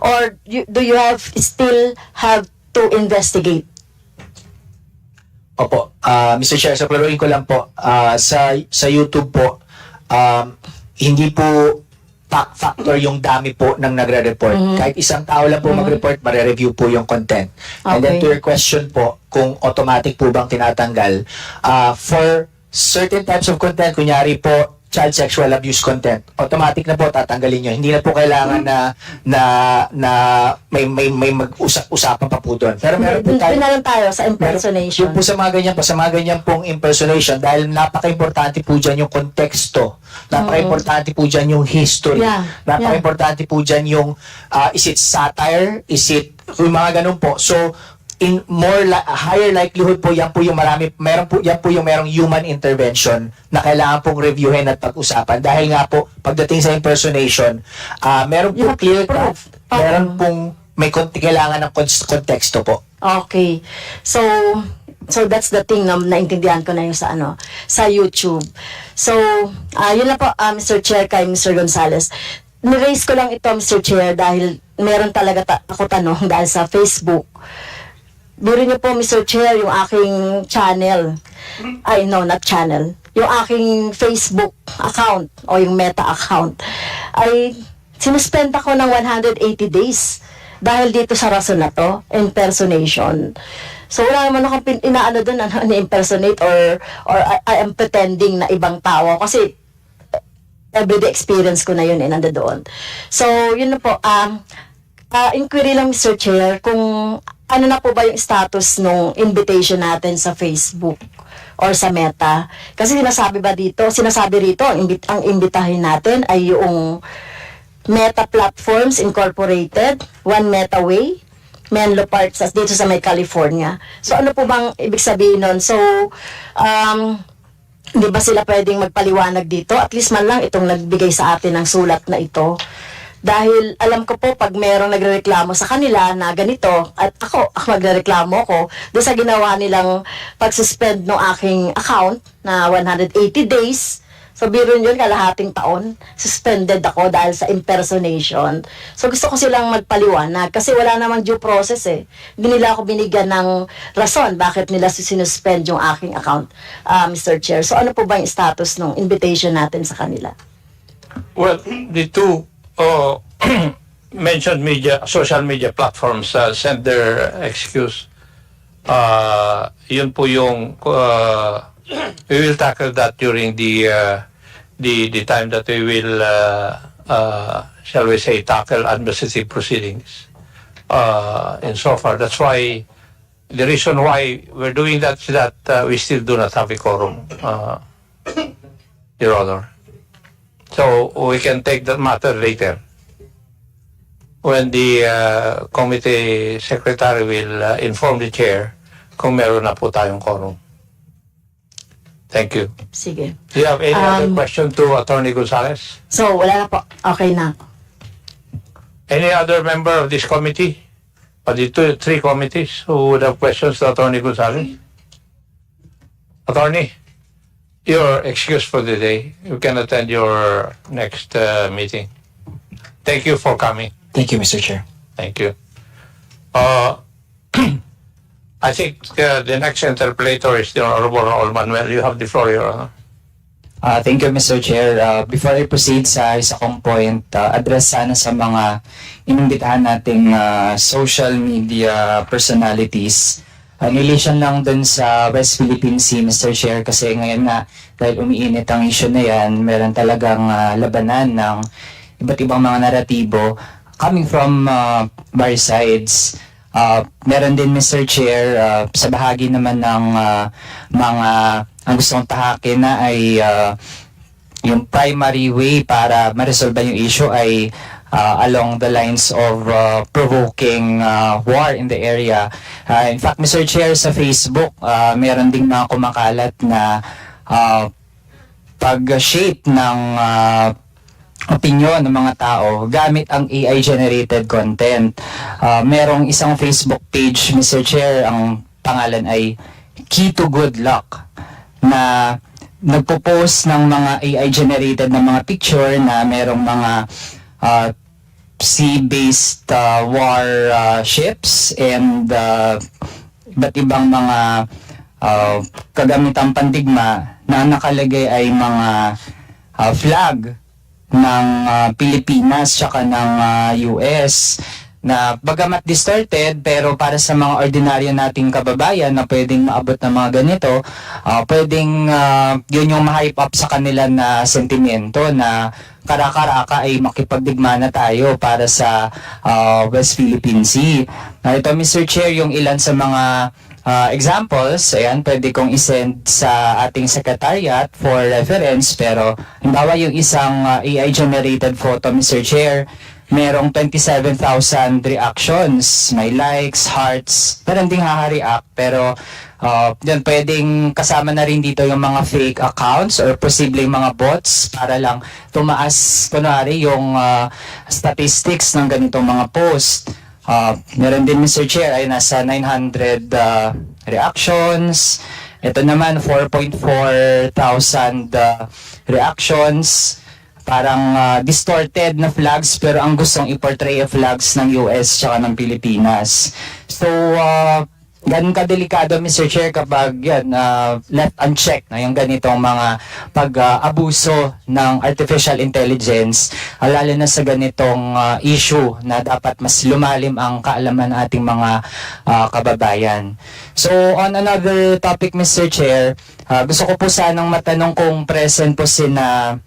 Or do you still have to investigate? Opo, Mr. Chair, sa klaruhin ko lang po, sa YouTube po, hindi po factor yung dami po ng nagre-report. Kahit isang tao lang po mag-report, mare-review po yung content. And then to your question po, kung automatic po bang tinatanggal, for certain types of content, kunyari po, child sexual abuse content, automatic na po tatanggalin nyo. Hindi na po kailangan na may mag-usap-usapan pa po doon. Pero meron po tayo sa impersonation. Yung po sa mga ganyan pong impersonation, dahil napaka-importante po dyan yung konteksto, napaka-importante po dyan yung history, napaka-importante po dyan yung is it satire, is it, yung mga ganun po. So, in higher likelihood po, yan po yung merong human intervention na kailangan pong reviewin at pag-usapan. Dahil nga po, pagdating sa impersonation, meron pong clear cut, meron pong may kailangan ng konteksto po. Okay. So that's the thing na naintindihan ko na yung sa YouTube. So, yun lang po, Mr. Chair, kay Mr. Gonzales. Niraise ko lang ito, Mr. Chair, dahil meron talaga ako tanong dahil sa Facebook. Biro niyo po, Mr. Chair, yung aking channel. Not channel. Yung aking Facebook account o yung Meta account ay sinuspend ako ng 180 days dahil dito sa rason na to, impersonation. So, wala naman akong inaano doon na impersonate or I am pretending na ibang tao kasi everyday experience ko na yun nandoon. So, yun na po. Inquiry lang, Mr. Chair, kung ano na po ba yung status nung invitation natin sa Facebook or sa Meta? Kasi sinasabi rito, ang imbitahin natin ay yung Meta Platforms Incorporated, One Meta Way, Menlo Park dito sa may California. So ano po bang ibig sabihin nun? So, di ba sila pwedeng magpaliwanag dito? At least man lang itong nagbigay sa atin ng sulat na ito. Dahil alam ko po pag merong nagrereklamo sa kanila na ganito, at ako magrereklamo ko doon sa ginawa nilang pag-suspend ng aking account na 180 days. So, biro yun, kalahating taon, suspended ako dahil sa impersonation. So, gusto ko silang magpaliwanag kasi wala namang due process eh. Hindi nila ako binigyan ng rason bakit nila sinuspend yung aking account, Mr. Chair. So, ano po ba yung status ng invitation natin sa kanila? Well, the two mentioned social media platforms sent their excuse. Yun po yung we will tackle that during the time that we will shall we say tackle administrative proceedings in so far. That's why the reason why we're doing that is that we still do not have a quorum, Your Honor. So we can take that matter later when the committee secretary will inform the chair kung meron na po tayong quorum. Thank you. Sige. Do you have any other question to Attorney Gonzalez? So, wala na po. Okay na. Any other member of this committee? Or the three committees who would have questions to Attorney Gonzalez? Attorney, you're excused for the day. You can attend your next meeting. Thank you for coming. Thank you, Mr. Chair. Thank you. I think the next interpolator is the Honorable Raul Manuel. You have the floor, Your Honor. Thank you, Mr. Chair. Before I proceed sa isa kong point, address sana sa mga inimbitahan nating social media personalities. In relation lang dun sa West Philippine Sea, Mr. Chair, kasi ngayon nga, dahil umiinit ang issue na yan, meron talagang labanan ng iba't ibang mga naratibo coming from various sides. Meron din, Mr. Chair, sa bahagi naman ng mga ang gustong tahakin na ay yung primary way para ma-resolve yung issue ay along the lines of provoking war in the area. In fact, Mr. Chair, sa Facebook, meron ding mga kumakalat na pag-shape ng opinion ng mga tao gamit ang AI-generated content. Merong isang Facebook page, Mr. Chair, ang pangalan ay Key to Good Luck, na nagpo-post ng mga AI-generated na mga picture na merong mga sea-based war ships and iba't ibang mga kagamitang pandigma na nakalagay ay mga flag ng Pilipinas tsaka ng US na bagamat distorted pero para sa mga ordinaryo nating kababayan na pwedeng maabot ng mga ganito, pwedeng yun yung ma-hype up sa kanila na sentimento na kara-karaka ay makipagdigma na tayo para sa West Philippine Sea. Ito, Mr. Chair, yung ilan sa mga examples, ayan, pwede kong isend sa ating secretariat for reference, pero halimbawa yung isang AI-generated photo, Mr. Chair, merong 27,000 reactions, may likes, hearts, meron ding haha-react, pero yan, pwedeng kasama na rin dito yung mga fake accounts or posibleng mga bots para lang tumaas, kunwari, yung statistics ng ganitong mga post. Meron din, Mr. Chair, ay nasa 900 reactions. Ito naman, 4.4 thousand reactions. Parang distorted na flags pero ang gustong i-portray flags ng US tsaka ng Pilipinas. So, ganun kadelikado, Mr. Chair, kapag yan, left unchecked na yung ganitong mga pag-abuso ng artificial intelligence, lalo na sa ganitong issue na dapat mas lumalim ang kaalaman ng ating mga kababayan. So, on another topic, Mr. Chair, gusto ko po sanang matanong kung present po sina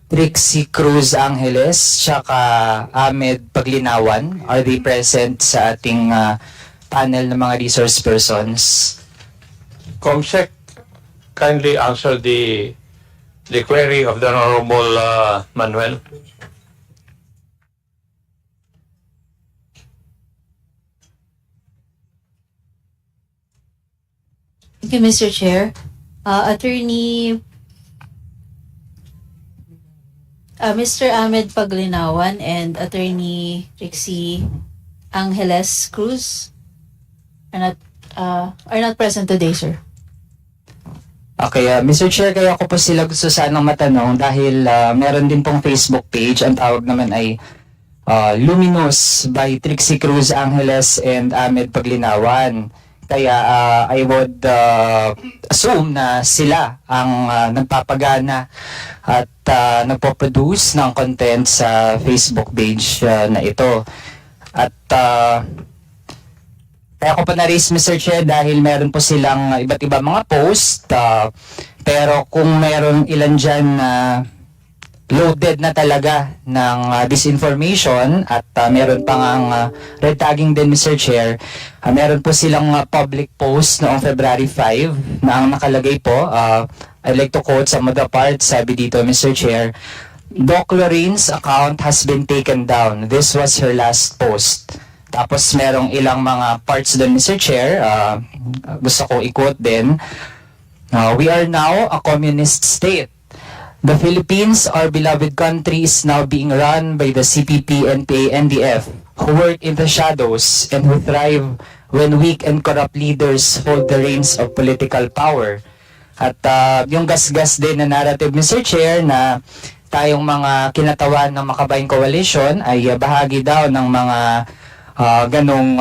Trixie Cruz Angeles tsaka Ahmed Paglinawan. Are they present sa ating panel ng mga resource persons? Comsec, kindly answer the query of the Honorable Manuel. Thank you, Mr. Chair. Attorney Mr. Ahmed Paglinawan and Attorney Trixie Angeles Cruz are not present today, sir. Okay, Mr. Chair, kaya ko po sila gusto sanang matanong dahil meron din pong Facebook page. Ang tawag naman ay Luminous by Trixie Cruz Angeles and Ahmed Paglinawan. Kaya I would assume na sila ang nagpapagana at nagpo-produce ng content sa Facebook page na ito. At kaya ko pa na-raise, Mr. Chair, dahil meron po silang iba't ibang mga post, pero kung meron ilan dyan na loaded na talaga ng disinformation at meron pang red tagging din, Mr. Chair, meron po silang public post noong February 5 na ang nakalagay po, I'd like to quote some of the parts, sabi dito, Mr. Chair, Doc Lorene's account has been taken down. This was her last post. Tapos merong ilang mga parts doon, Mr. Chair, gusto ko i-quote din. We are now a communist state. The Philippines, our beloved country, is now being run by the CPP, NPA, NDF, who work in the shadows and who thrive when weak and corrupt leaders hold the reins of political power. At yung gasgas din na narrative, Mr. Chair, na tayong mga kinatawan ng Makabayang Coalition ay bahagi daw ng mga ganong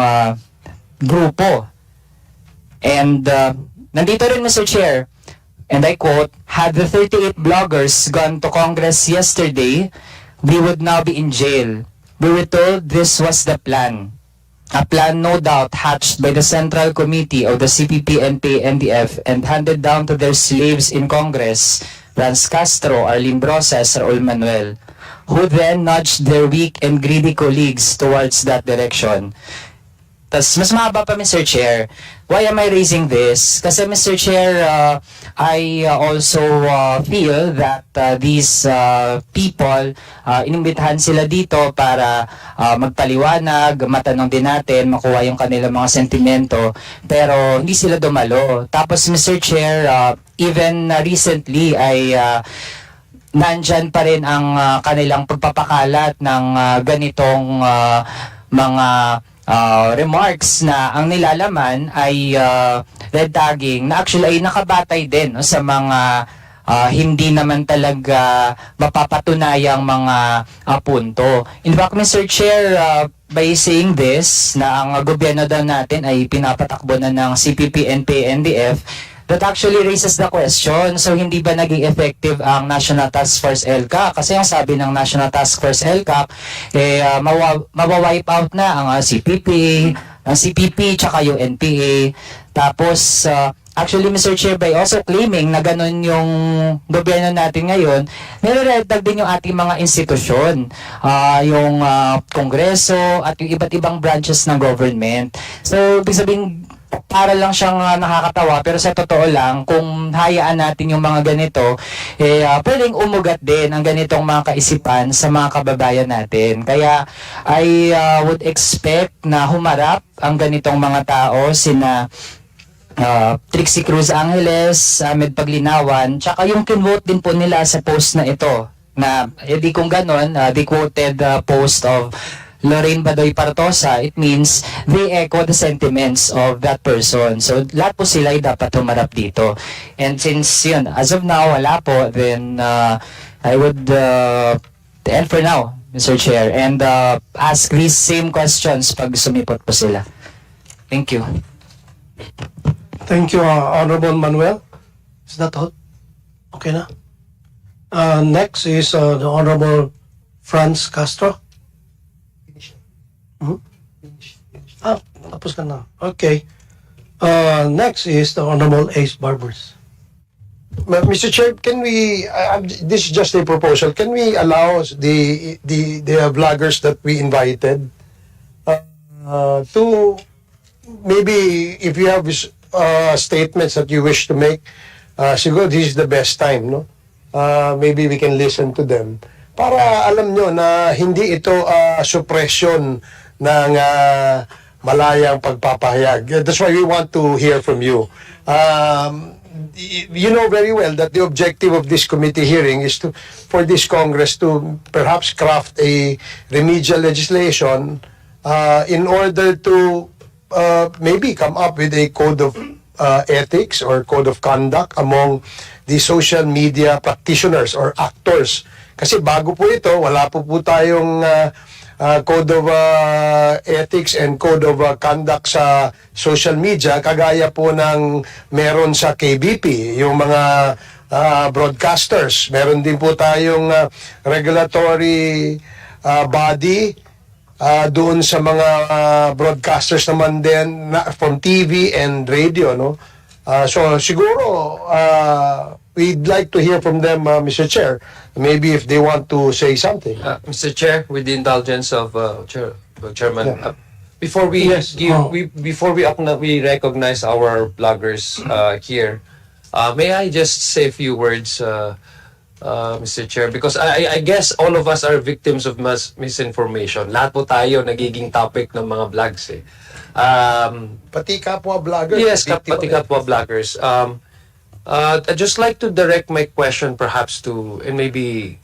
grupo. And nandito rin, Mr. Chair, and I quote, had the 38 bloggers gone to Congress yesterday, we would now be in jail. We were told this was the plan. A plan no doubt hatched by the Central Committee of the CPP, NPA, NDF and handed down to their slaves in Congress, Franz Castro, Arlene Brosas, Raul Manuel, who then nudged their weak and greedy colleagues towards that direction. Tas mas mahaba pa, Mr. Chair. Why am I raising this? Kasi, Mr. Chair, I also feel that these people, inimbitahan sila dito para magpaliwanag, matanong din natin, makuha yung kanilang mga sentimento, pero hindi sila dumalo. Tapos, Mr. Chair, even recently ay nandyan pa rin ang kanilang pagpapakalat ng ganitong mga remarks na ang nilalaman ay red tagging na actually ay nakabatay din no, sa mga hindi naman talaga mapapatunayang mga punto. In fact, Mr. Chair, by saying this, na ang gobyerno daw natin ay pinapatakbo na ng CPP, NPA, NDF, that actually raises the question, so hindi ba naging effective ang National Task Force LCAC? Kasi ang sabi ng National Task Force LCAC, mawawipe out na ang CPP, ang CPP, tsaka yung NPA. Tapos, actually, Mr. Chair, by also claiming na ganun yung gobyerno natin ngayon, nire-redtag din yung ating mga institusyon, yung Kongreso at yung iba't ibang branches ng government. So, ibig sabihin, para lang siyang nakakatawa, pero sa totoo lang, kung hayaan natin yung mga ganito, pwedeng umugat din ang ganitong mga kaisipan sa mga kababayan natin. Kaya I would expect na humarap ang ganitong mga tao, sina Trixie Cruz Angeles, Ahmed Paglinawan, tsaka yung kinvote din po nila sa post na ito, na di kung ganon, they quoted the post of Lorraine Badoy Partosa, it means they echo the sentiments of that person. So, lahat po sila ay dapat humarap dito. And since yun, as of now, wala po, then I would end for now, Mr. Chair, and ask these same questions pag sumipot po sila. Thank you. Thank you, Honorable Manuel. Is that all? Okay na? Next is the Honorable Franz Castro. Tapos ka na. Okay. Next is the Honorable Ace Barbers. Mr. Chair, can we, this is just a proposal, can we allow the vloggers that we invited to, maybe if you have statements that you wish to make, siguro this is the best time, no? Maybe we can listen to them. Para alam nyo na hindi ito suppression ng malayang pagpapahayag. That's why we want to hear from you. You know very well that the objective of this committee hearing is for this Congress to perhaps craft a remedial legislation in order to maybe come up with a code of ethics or code of conduct among the social media practitioners or actors. Kasi bago po ito, wala po tayong code of ethics and code of conduct sa social media, kagaya po ng meron sa KBP, yung mga broadcasters. Meron din po tayong regulatory body doon sa mga broadcasters naman din from TV and radio, no? So siguro we'd like to hear from them, Mr. Chair, maybe if they want to say something. Mr. Chair, with the indulgence of Chairman, before we we recognize our bloggers here, may I just say a few words, Mr. Chair, because I guess all of us are victims of misinformation. Lahat po tayo nagiging topic ng mga vlogs eh. Pati kapwa vloggers. Yes, pati kapwa vloggers. I'd just like to direct my question perhaps to, and maybe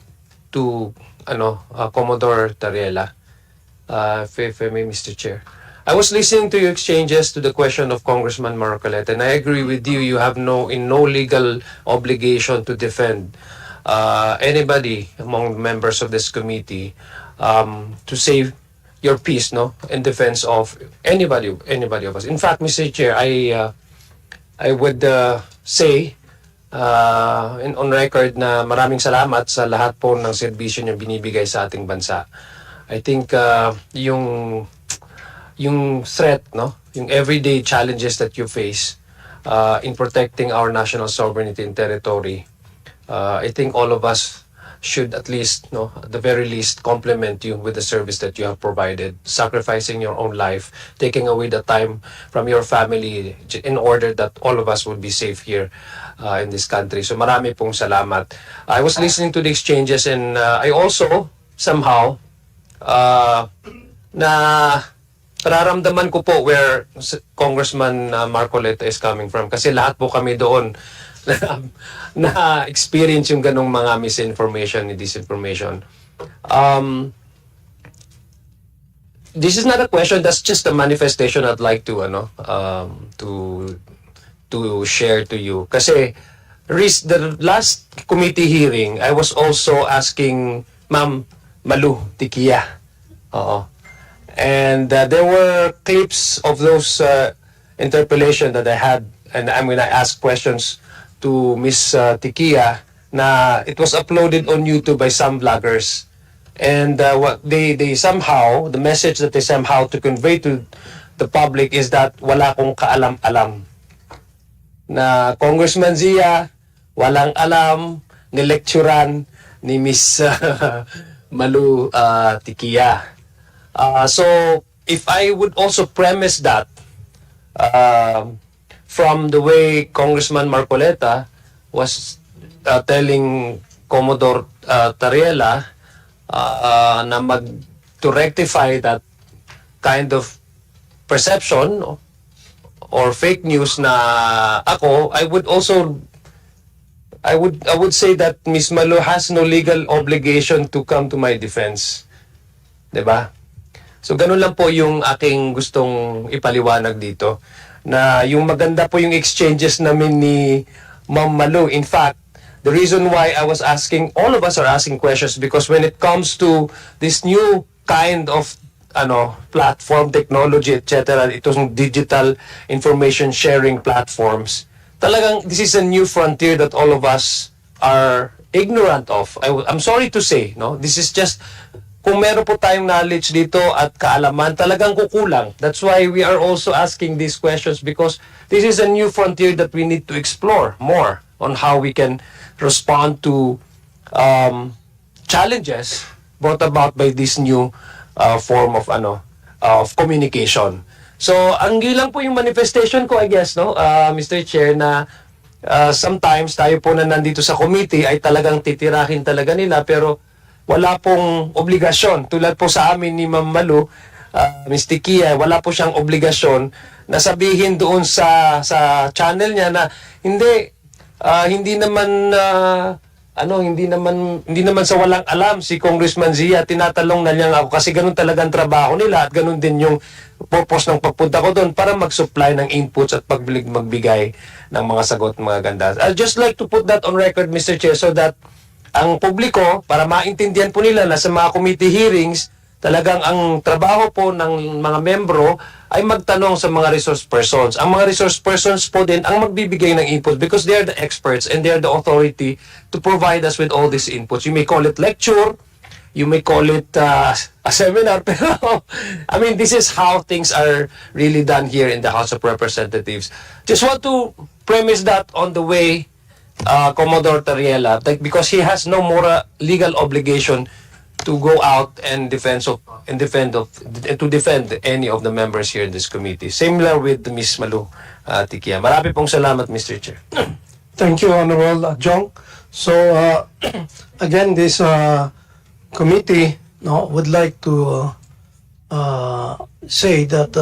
to, Commodore Tariela, if I may, Mr. Chair. I was listening to your exchanges to the question of Congressman Marcoleta, and I agree with you. You have no legal obligation to defend anybody among members of this committee to save your peace, no, in defense of anybody of us. In fact, Mr. Chair, I would say on record na maraming salamat sa lahat po ng serbisyo niyo binibigay sa ating bansa. I think yung threat, no, yung everyday challenges that you face in protecting our national sovereignty and territory, I think all of us should at least, no, at the very least, compliment you with the service that you have provided, sacrificing your own life, taking away the time from your family in order that all of us would be safe here in this country. So marami pong salamat. I was listening to the exchanges and I also somehow na nararamdaman ko po where Congressman Marcoleta is coming from, kasi lahat po kami doon na experience yung ganong mga misinformation and disinformation. This is not a question, that's just a manifestation I'd like to share to you. Kasi the last committee hearing, I was also asking Ma'am Malu Tikia. And there were clips of those interpellation that I had, and I'm gonna ask questions to Miss Tikia na it was uploaded on YouTube by some vloggers, and what they somehow, the message that they somehow to convey to the public is that wala kong kaalam-alam, na Congressman Zia walang alam, nilecturan ni Miss Malu Tikia. So if I would also premise that from the way Congressman Marcoleta was telling Commodore Tariela to rectify that kind of perception or fake news na ako, I would say that Ms. Malu has no legal obligation to come to my defense. 'Di ba? So ganun lang po yung aking gustong ipaliwanag dito, na yung maganda po yung exchanges namin ni Ma'am Malu. In fact, the reason why I was asking, all of us are asking questions, because when it comes to this new kind of platform, technology, etc., itong digital information sharing platforms, talagang this is a new frontier that all of us are ignorant of. I'm sorry to say, no, this is just, kung meron po tayong knowledge dito at kaalaman, talagang kukulang. That's why we are also asking these questions, because this is a new frontier that we need to explore more on how we can respond to challenges brought about by this new form of communication. So, ang lang po yung manifestation ko, I guess, no, Mr. Chair, na sometimes tayo po na nandito sa committee ay talagang titirahin talaga nila, pero wala pong obligasyon. Tulad po sa amin ni Ma'am Malu, Ms. Tikia, wala po siyang obligasyon nasabihin doon sa channel niya na hindi naman hindi naman sa walang alam si Congressman Zia, tinatalong na niya ako kasi ganun talagang trabaho nila at ganun din yung purpose ng pagpunta ko doon para mag-supply ng inputs at magbigay ng mga sagot, mga ganda. I'd just like to put that on record, Mr. Chair, so that ang publiko, para maintindihan po nila na sa mga committee hearings, talagang ang trabaho po ng mga membro ay magtanong sa mga resource persons. Ang mga resource persons po din ang magbibigay ng input because they are the experts and they are the authority to provide us with all these inputs. You may call it lecture, you may call it a seminar, pero I mean, this is how things are really done here in the House of Representatives. Just want to premise that on the way, Commodore Tariela, because he has no more legal obligation to go out and defend any of the members here in this committee. Similar with Ms. Malu Tikia. Marami pong salamat, Mr. Chair. Thank you, Honorable Jong. So, again, this committee would like to say that,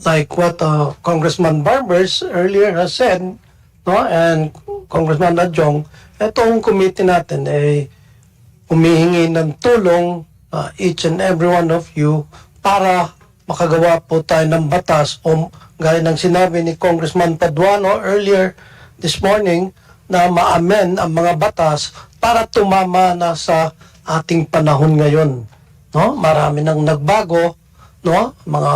like what Congressman Barbers earlier has said, and Congressman Adjong, itong committee natin ay humihingi ng tulong each and every one of you para makagawa po tayo ng batas o gaya ng sinabi ni Congressman Paduano earlier this morning na ma-amend ang mga batas para tumama na sa ating panahon ngayon. Marami nang nagbago, mga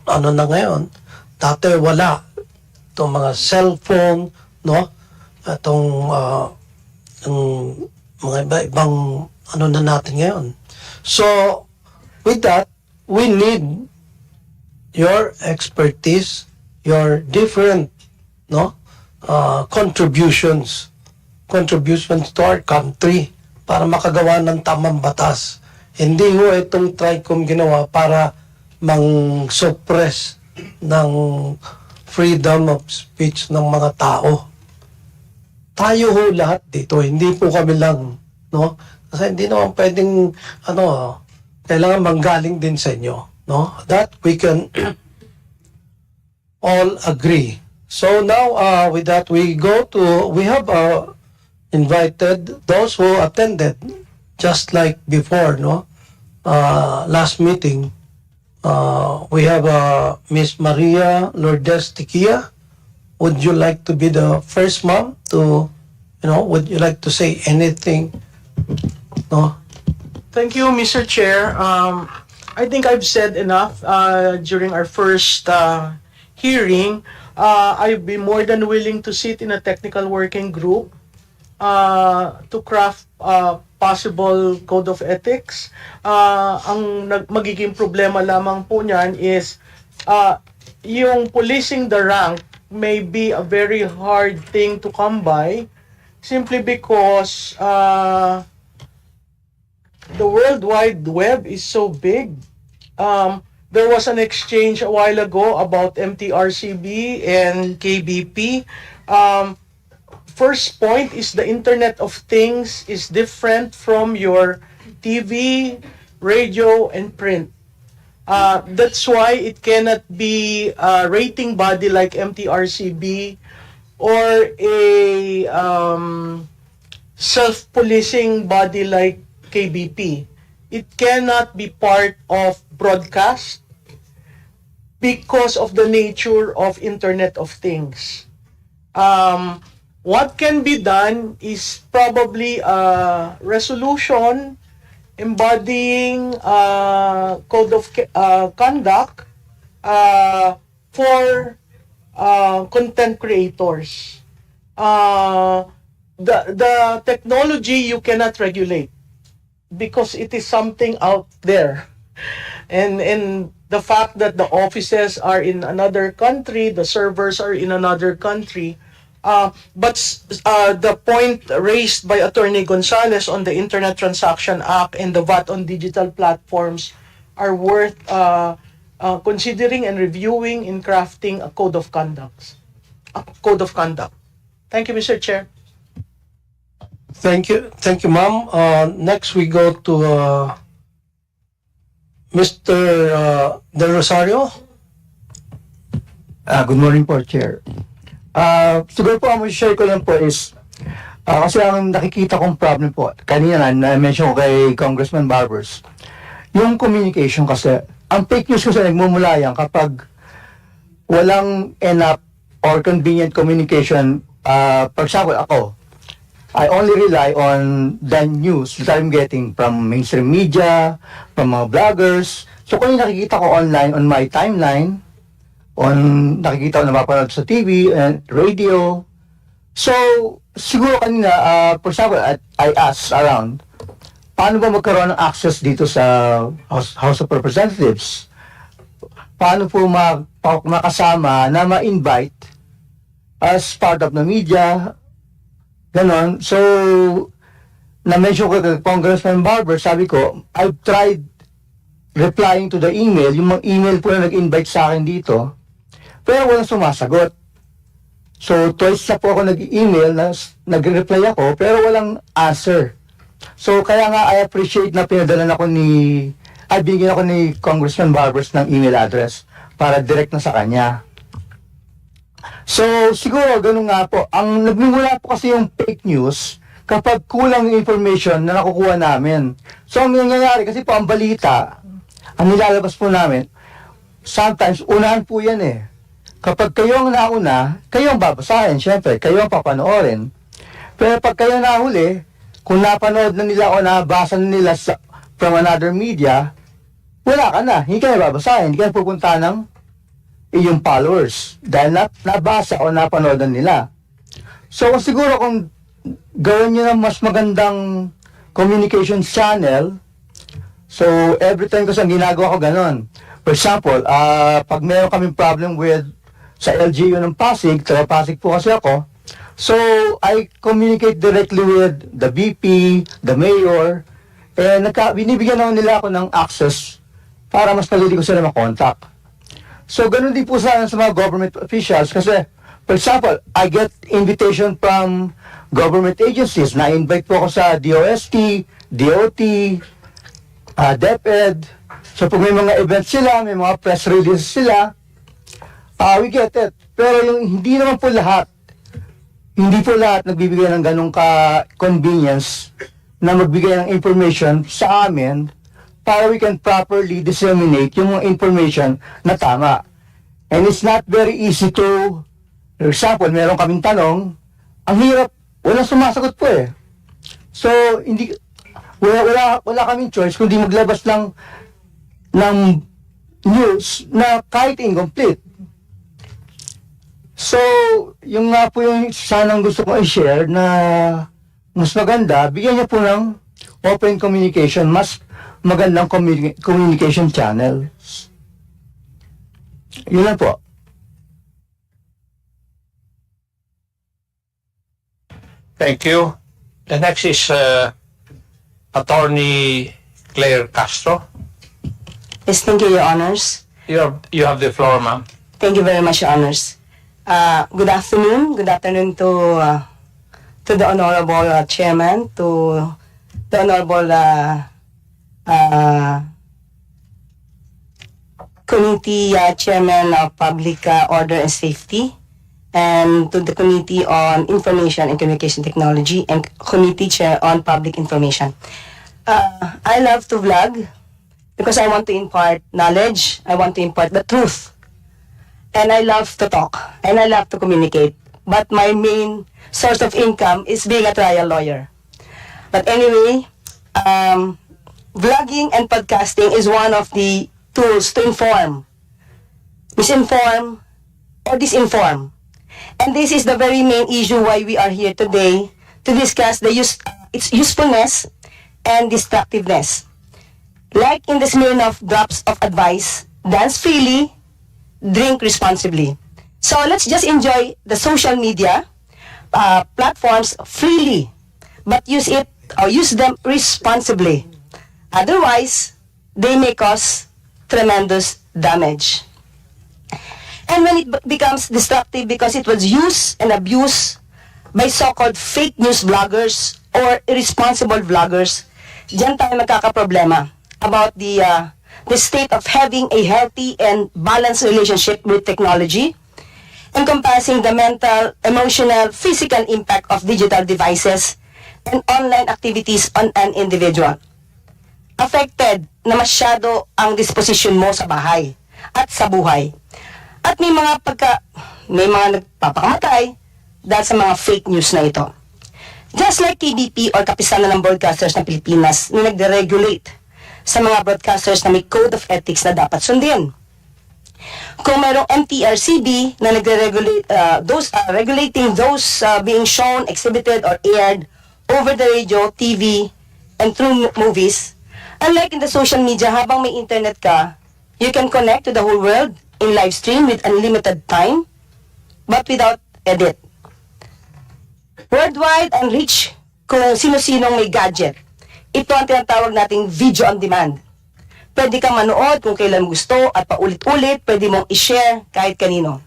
ano na ngayon. Dati wala. Itong mga cellphone, itong mga ibang ano na natin ngayon. So, with that, we need your expertise, your different contributions to our country para makagawa ng tamang batas. Hindi ho itong TRICOM ginawa para mang-suppress ng freedom of speech ng mga tao. Tayo ho lahat dito, hindi po kami lang, Kasi hindi naman pwedeng, kailangan manggaling din sa inyo, That we can all agree. So now, with that, we have invited those who attended, just like before, last meeting. We have Miss Maria Lourdes Tikia. Would you like to be the first mom to, would you like to say anything? Thank you, Mr. Chair. I think I've said enough during our first hearing. I'd be more than willing to sit in a technical working group to craft possible code of ethics. Ang magiging problema lamang po niyan is yung policing the rank may be a very hard thing to come by simply because the World Wide Web is so big. There was an exchange a while ago about MTRCB and KBP. First point is the Internet of Things is different from your TV, radio, and print. That's why it cannot be a rating body like MTRCB or a self-policing body like KBP. It cannot be part of broadcast because of the nature of Internet of Things. What can be done is probably a resolution embodying code of conduct for content creators. The technology you cannot regulate because it is something out there. And the fact that the offices are in another country, the servers are in another country, but the point raised by Attorney Gonzalez on the Internet Transaction Act and the VAT on digital platforms are worth considering and reviewing in crafting a code of conduct. Thank you, Mr. Chair. Thank you, ma'am. Next, we go to Mr. Del Rosario. Good morning po, Chair. Siguro po ang share ko lang po is, kasi ang nakikita kong problem po, kanina na-mention ko kay Congressman Barbers, yung communication kasi, ang fake news kasi nagmumula yan kapag walang enough or convenient communication. For example, ako, I only rely on the news that I'm getting from mainstream media, from mga vloggers. So kung yung nakikita ko online on my timeline, nakikita ko na mapanood sa TV and radio. So, siguro kanina, for example, I asked around, paano ba magkaroon ng access dito sa House of Representatives? Paano po makasama na ma-invite as part of the media? Ganon. So, na-mention ko kay Congressman Barber, sabi ko, I've tried replying to the email, yung mga email po na nag-invite sa akin dito, pero walang sumasagot. So, twice na po ako nag-email, nag-reply ako, pero walang answer. So, kaya nga, I appreciate na pinadalan ako bigyan ako ni Congressman Barbers ng email address para direct na sa kanya. So, siguro, ganun nga po. Ang nagmumula po kasi yung fake news kapag kulang yung information na nakukuha namin. So, ang nangyayari, kasi po ang balita, ang nilalabas po namin, sometimes, unahan po yan eh. Kapag kayo ang nauna, kayo ang babasahin, syempre, kayo ang papanoorin. Pero pag kayo nahuli, kung napanood na nila o nabasa na nila from another media, wala ka na, hindi ka na babasahin, hindi ka na pupunta ng iyong followers dahil nabasa o napanood na nila. So siguro kung gawin nyo ng mas magandang communication channel, so every time kasi ang ginagawa ko ganon. For example, pag meron kaming problem sa LGU ng Pasig, taga Pasig po kasi ako, so I communicate directly with the VP, the mayor, and binibigyan naman nila ako ng access para mas madali ko sila makontak. So, ganun din po sa mga government officials kasi, for example, I get invitation from government agencies. Na-invite po ako sa DOST, DOT, DepEd. So, pag may mga events sila, may mga press releases sila, we get it. Pero yung hindi naman po lahat nagbibigay ng ganung ka-convenience na magbigay ng information sa amin para we can properly disseminate yung mga information na tama. And it's not very easy to, for example, meron kaming tanong, ang hirap, walang sumasagot po eh. So, wala kaming choice kundi maglabas ng news na kahit incomplete. So, yung nga po yung sanang gusto ko i-share na mas maganda, bigyan niyo po ng open communication, mas magandang communication channel. Yun lang po. Thank you. The next is Attorney Claire Castro. Yes, thank you, Your Honors. You have the floor, ma'am. Thank you very much, Your Honors. Good afternoon. Good afternoon to the Honorable Chairman, to the Honorable Committee Chairman of Public Order and Safety, and to the Committee on Information and Communication Technology and Committee Chair on Public Information. I love to vlog because I want to impart knowledge, I want to impart the truth, and I love to talk, and I love to communicate. But my main source of income is being a trial lawyer. But anyway, vlogging and podcasting is one of the tools to inform, misinform, or disinform. And this is the very main issue why we are here today to discuss its usefulness and destructiveness. Like in the Smirnoff drops of advice, dance freely, drink responsibly. So let's just enjoy the social media platforms freely, but use them responsibly. Otherwise, they may cause tremendous damage. And when it becomes destructive because it was used and abused by so-called fake news bloggers or irresponsible vloggers, diyan tayo magkakaproblema about the state of having a healthy and balanced relationship with technology encompassing the mental, emotional, physical impact of digital devices and online activities on an individual. Affected na masyado ang disposition mo sa bahay at sa buhay. At may mga nagpapakamatay dahil sa mga fake news na ito. Just like TVP or kapisanan ng broadcasters ng Pilipinas na nagde-regulate sa mga broadcasters na may code of ethics na dapat sundin. Kung mayroong MTRCB na nagre-regulate regulating those being shown, exhibited, or aired over the radio, TV, and through movies, unlike in the social media, habang may internet ka, you can connect to the whole world in live stream with unlimited time, but without edit. Worldwide and reach kung sino-sinong may gadget. Ito ang tinatawag nating video on demand. Pwede kang manood kung kailan gusto at paulit-ulit, pwede mong i-share kahit kanino.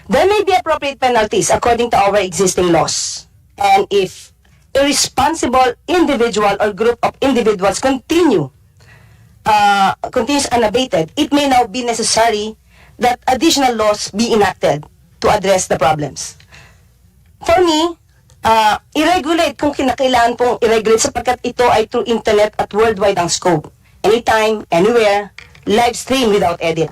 There may be appropriate penalties according to our existing laws. And if a responsible individual or group of individuals continues unabated, it may now be necessary that additional laws be enacted to address the problems. For me, i-regulate kung kinakailangan pong i-regulate sapagkat ito ay through internet at worldwide ang scope. Anytime, anywhere, live stream without edit.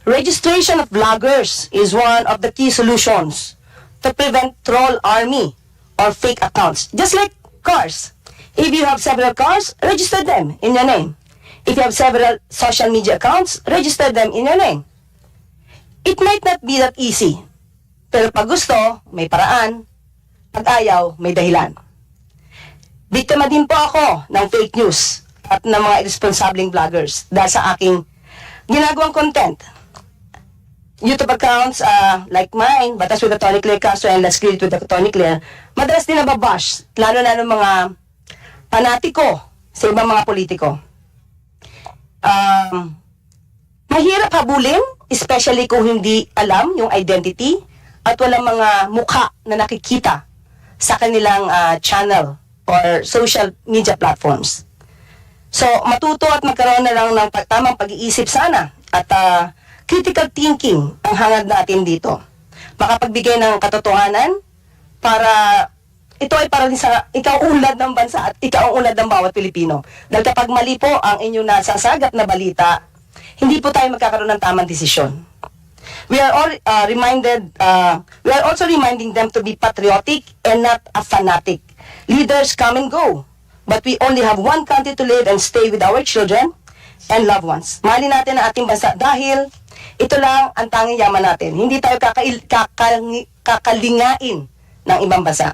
Registration of vloggers is one of the key solutions to prevent troll army or fake accounts. Just like cars. If you have several cars, register them in your name. If you have several social media accounts, register them in your name. It might not be that easy. Pero pag gusto, may paraan. Pag ayaw, may dahilan. Biktima din po ako ng fake news at ng mga irresponsibleng vloggers dahil sa aking ginagawang content. YouTube accounts like mine, Batas with Attorney Claire Castro and Let's Create with Attorney Claire, madalas din nababash, lalo na ng mga panatiko sa ibang mga politiko. Mahirap habulin, especially kung hindi alam yung identity at walang mga mukha na nakikita sa kanilang channel or social media platforms. So, matuto at magkaroon na lang ng tamang pag-iisip sana at critical thinking ang hangad natin dito. Makapagbigay ng katotohanan para ito ay para din sa ikaw unlad ng bansa at ikaw ang unlad ng bawat Pilipino. Dahil kapag mali po ang inyong nasasagap na balita, hindi po tayo magkakaroon ng tamang desisyon. We are also reminding them to be patriotic and not a fanatic. Leaders come and go, but we only have one country to live and stay with our children and loved ones. Mahalin natin ang ating bansa dahil ito lang ang tanging yaman natin. Hindi tayo kakalingain ng ibang bansa.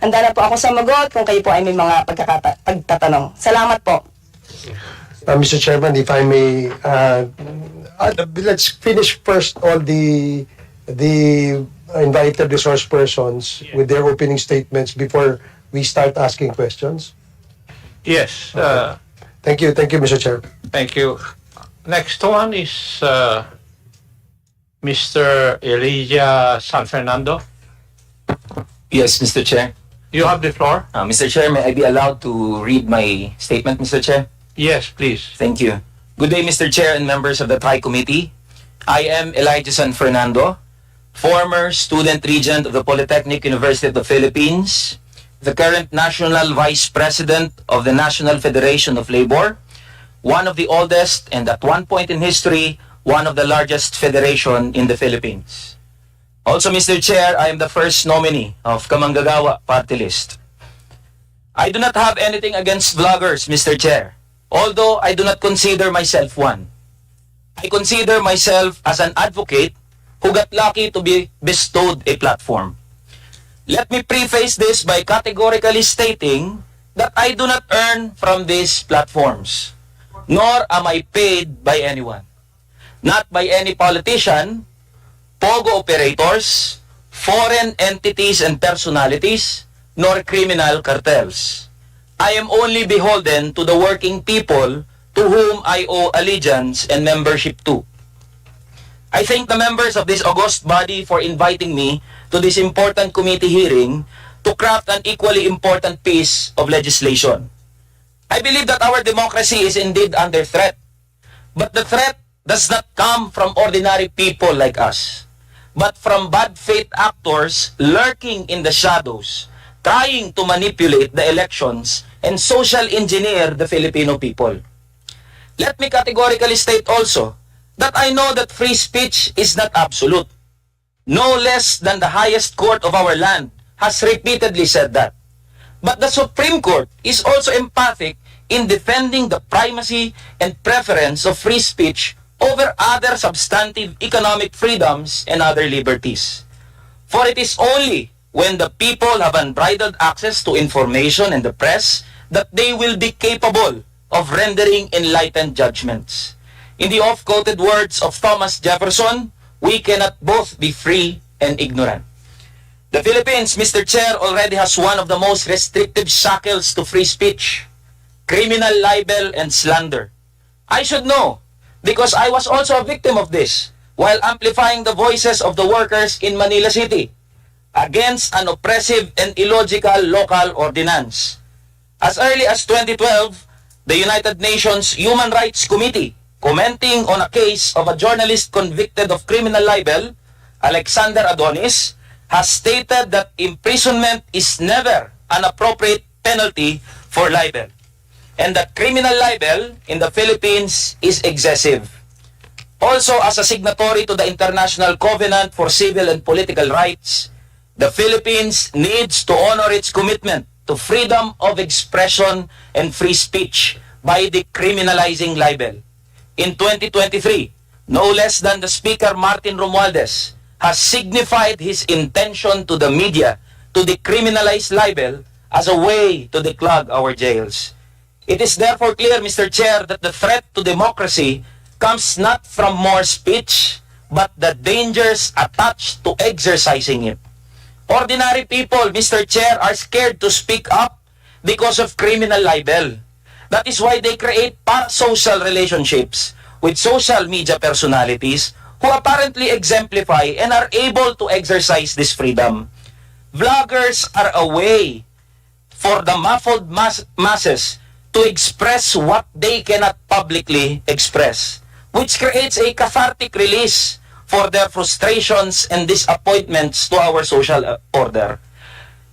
Handa na po ako sa magot kung kayo po ay may mga pagtatanong. Salamat po. Mr. Chairman, if I may, let's finish first all the invited resource persons with their opening statements before we start asking questions. Yes. Thank you, Mr. Chair. Thank you. Next one is Mr. Elijah San Fernando. Yes, Mr. Chair. You have the floor. Mr. Chair, may I be allowed to read my statement, Mr. Chair? Yes, please. Thank you. Good day, Mr. Chair and members of the TRI Committee. I am Elijah San Fernando, former student regent of the Polytechnic University of the Philippines, the current National Vice President of the National Federation of Labor, one of the oldest and at one point in history, one of the largest federation in the Philippines. Also, Mr. Chair, I am the first nominee of Kamanggagawa Party List. I do not have anything against vloggers, Mr. Chair, although I do not consider myself one. I consider myself as an advocate who got lucky to be bestowed a platform. Let me preface this by categorically stating that I do not earn from these platforms, nor am I paid by anyone. Not by any politician, pogo operators, foreign entities and personalities, nor criminal cartels. I am only beholden to the working people to whom I owe allegiance and membership to. I thank the members of this august body for inviting me to this important committee hearing to craft an equally important piece of legislation. I believe that our democracy is indeed under threat, but the threat does not come from ordinary people like us, but from bad faith actors lurking in the shadows, trying to manipulate the elections and social engineer the Filipino people. Let me categorically state also that I know that free speech is not absolute. No less than the highest court of our land has repeatedly said that. But the Supreme Court is also emphatic in defending the primacy and preference of free speech over other substantive economic freedoms and other liberties. For it is only when the people have unbridled access to information and the press that they will be capable of rendering enlightened judgments. In the oft-quoted words of Thomas Jefferson, we cannot both be free and ignorant. The Philippines, Mr. Chair, already has one of the most restrictive shackles to free speech: criminal libel and slander. I should know, because I was also a victim of this while amplifying the voices of the workers in Manila City against an oppressive and illogical local ordinance. As early as 2012, the United Nations Human Rights Committee, commenting on a case of a journalist convicted of criminal libel, Alexander Adonis, has stated that imprisonment is never an appropriate penalty for libel, and that criminal libel in the Philippines is excessive. Also, as a signatory to the International Covenant for Civil and Political Rights, the Philippines needs to honor its commitment to freedom of expression and free speech by decriminalizing libel. In 2023, no less than the Speaker Martin Romualdez has signified his intention to the media to decriminalize libel as a way to declog our jails. It is therefore clear, Mr. Chair, that the threat to democracy comes not from more speech, but the dangers attached to exercising it. Ordinary people, Mr. Chair, are scared to speak up because of criminal libel. That is why they create parasocial relationships with social media personalities who apparently exemplify and are able to exercise this freedom. Vloggers are a way for the muffled masses to express what they cannot publicly express, which creates a cathartic release for their frustrations and disappointments to our social order.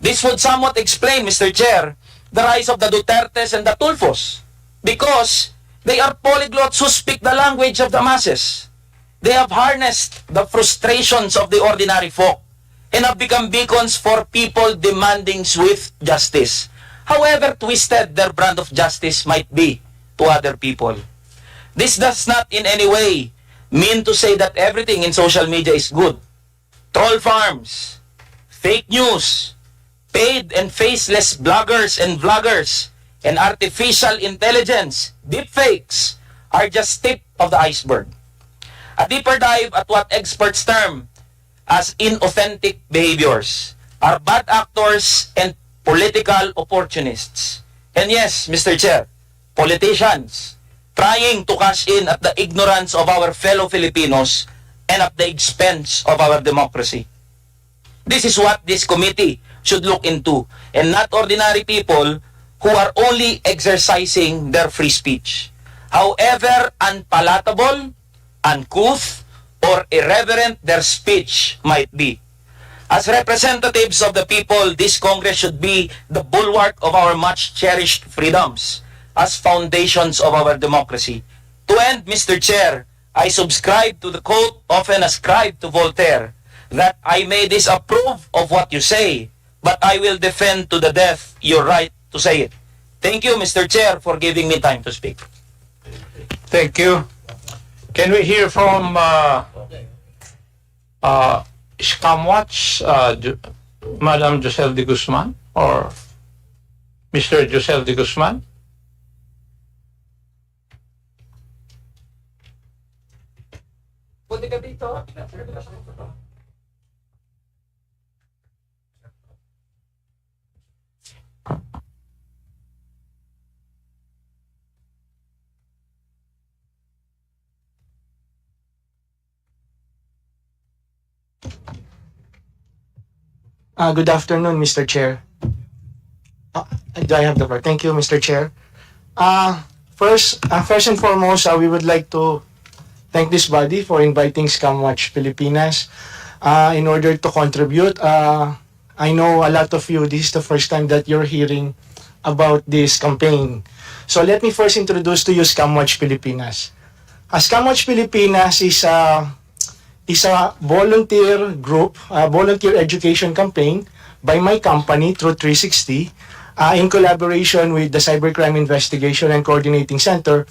This would somewhat explain, Mr. Chair, the rise of the Dutertes and the Tulfos, because they are polyglots who speak the language of the masses. They have harnessed the frustrations of the ordinary folk and have become beacons for people demanding swift justice, however twisted their brand of justice might be to other people. This does not in any way mean to say that everything in social media is good. Troll farms, fake news, paid and faceless bloggers and vloggers, and artificial intelligence, deepfakes, are just tip of the iceberg. A deeper dive at what experts term as inauthentic behaviors are bad actors and political opportunists. And yes, Mr. Chair, politicians trying to cash in at the ignorance of our fellow Filipinos and at the expense of our democracy. This is what this committee should look into, and not ordinary people who are only exercising their free speech, however unpalatable, uncouth, or irreverent their speech might be. As representatives of the people, this Congress should be the bulwark of our much-cherished freedoms as foundations of our democracy. To end, Mr. Chair, I subscribe to the quote often ascribed to Voltaire, that I may disapprove of what you say, but I will defend to the death your right to say it. Thank you, Mr. Chair, for giving me time to speak. Thank you. Can we hear from Scamwatch, Madam Josel de Guzman or Mr. Josel de Guzman? Good afternoon, Mr. Chair. Do I have the floor? Thank you, Mr. Chair. First and foremost, we would like to thank this body for inviting Scam Watch Pilipinas in order to contribute. I know a lot of you, this is the first time that you're hearing about this campaign. So let me first introduce to you Scam Watch Pilipinas. Scam Watch Pilipinas is a volunteer group, a volunteer education campaign by my company, Truth 360, in collaboration with the Cybercrime Investigation and Coordinating Center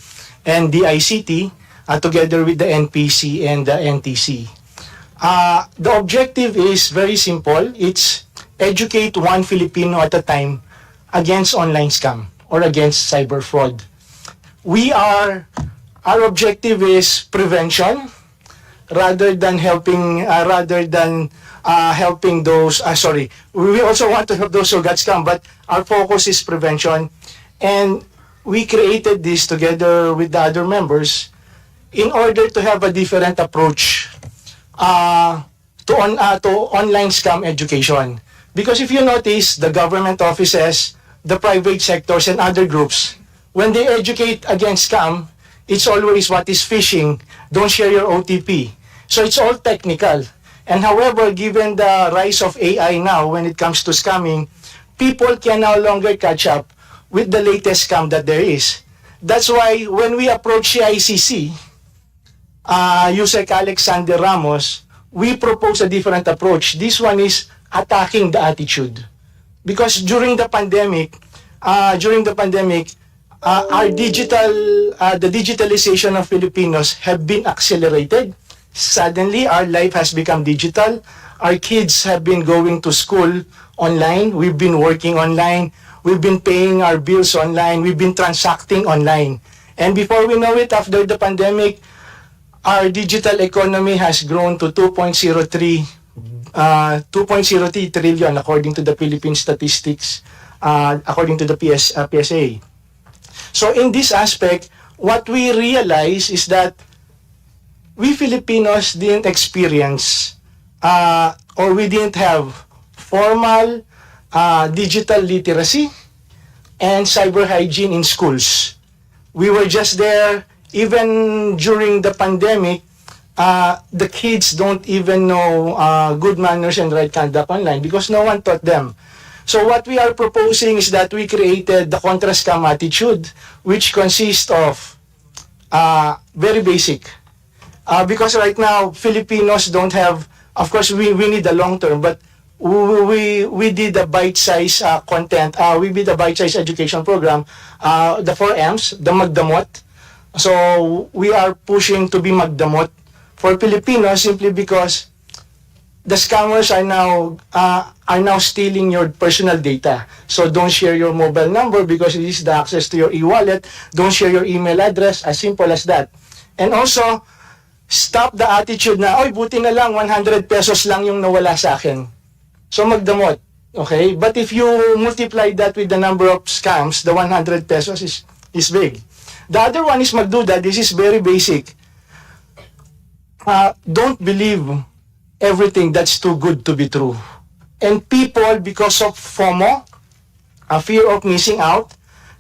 and the ICT, together with the NPC and the NTC. The objective is very simple. It's educate one Filipino at a time against online scam or against cyber fraud. Our objective is prevention rather than helping those, we also want to help those who got scammed, but our focus is prevention. And we created this together with the other members in order to have a different approach to online scam education. Because if you notice, the government offices, the private sectors, and other groups, when they educate against scam, it's always what is phishing, don't share your OTP. So it's all technical. And however, given the rise of AI now when it comes to scamming, people can no longer catch up with the latest scam that there is. That's why when we approach CICC, Yusek Alexander Ramos, we propose a different approach. This one is attacking the attitude. Because during the pandemic, the digitalization of Filipinos have been accelerated. Suddenly, our life has become digital. Our kids have been going to school online. We've been working online. We've been paying our bills online. We've been transacting online. And before we know it, after the pandemic, our digital economy has grown to 2.03 trillion according to the Philippine statistics, according to the PSA. So in this aspect, what we realize is that we Filipinos didn't experience or we didn't have formal digital literacy and cyber hygiene in schools. We were just there. Even during the pandemic, the kids don't even know good manners and right conduct online because no one taught them. So what we are proposing is that we created the contra scam attitude, which consists of very basic. Because right now, Filipinos don't have, of course, we need the long term, but we did a bite-size content. We did a bite-size education program, the 4 M's, the magdamot. So we are pushing to be magdamot for Filipinos simply because the scammers are now stealing your personal data. So don't share your mobile number because it is the access to your e-wallet. Don't share your email address, as simple as that. And also, stop the attitude na, oy, buti na lang, 100 pesos lang yung nawala sa akin. So magdamot, okay? But if you multiply that with the number of scams, the 100 pesos is big. The other one is magduda. This is very basic. Don't believe everything that's too good to be true. And people, because of FOMO, a fear of missing out,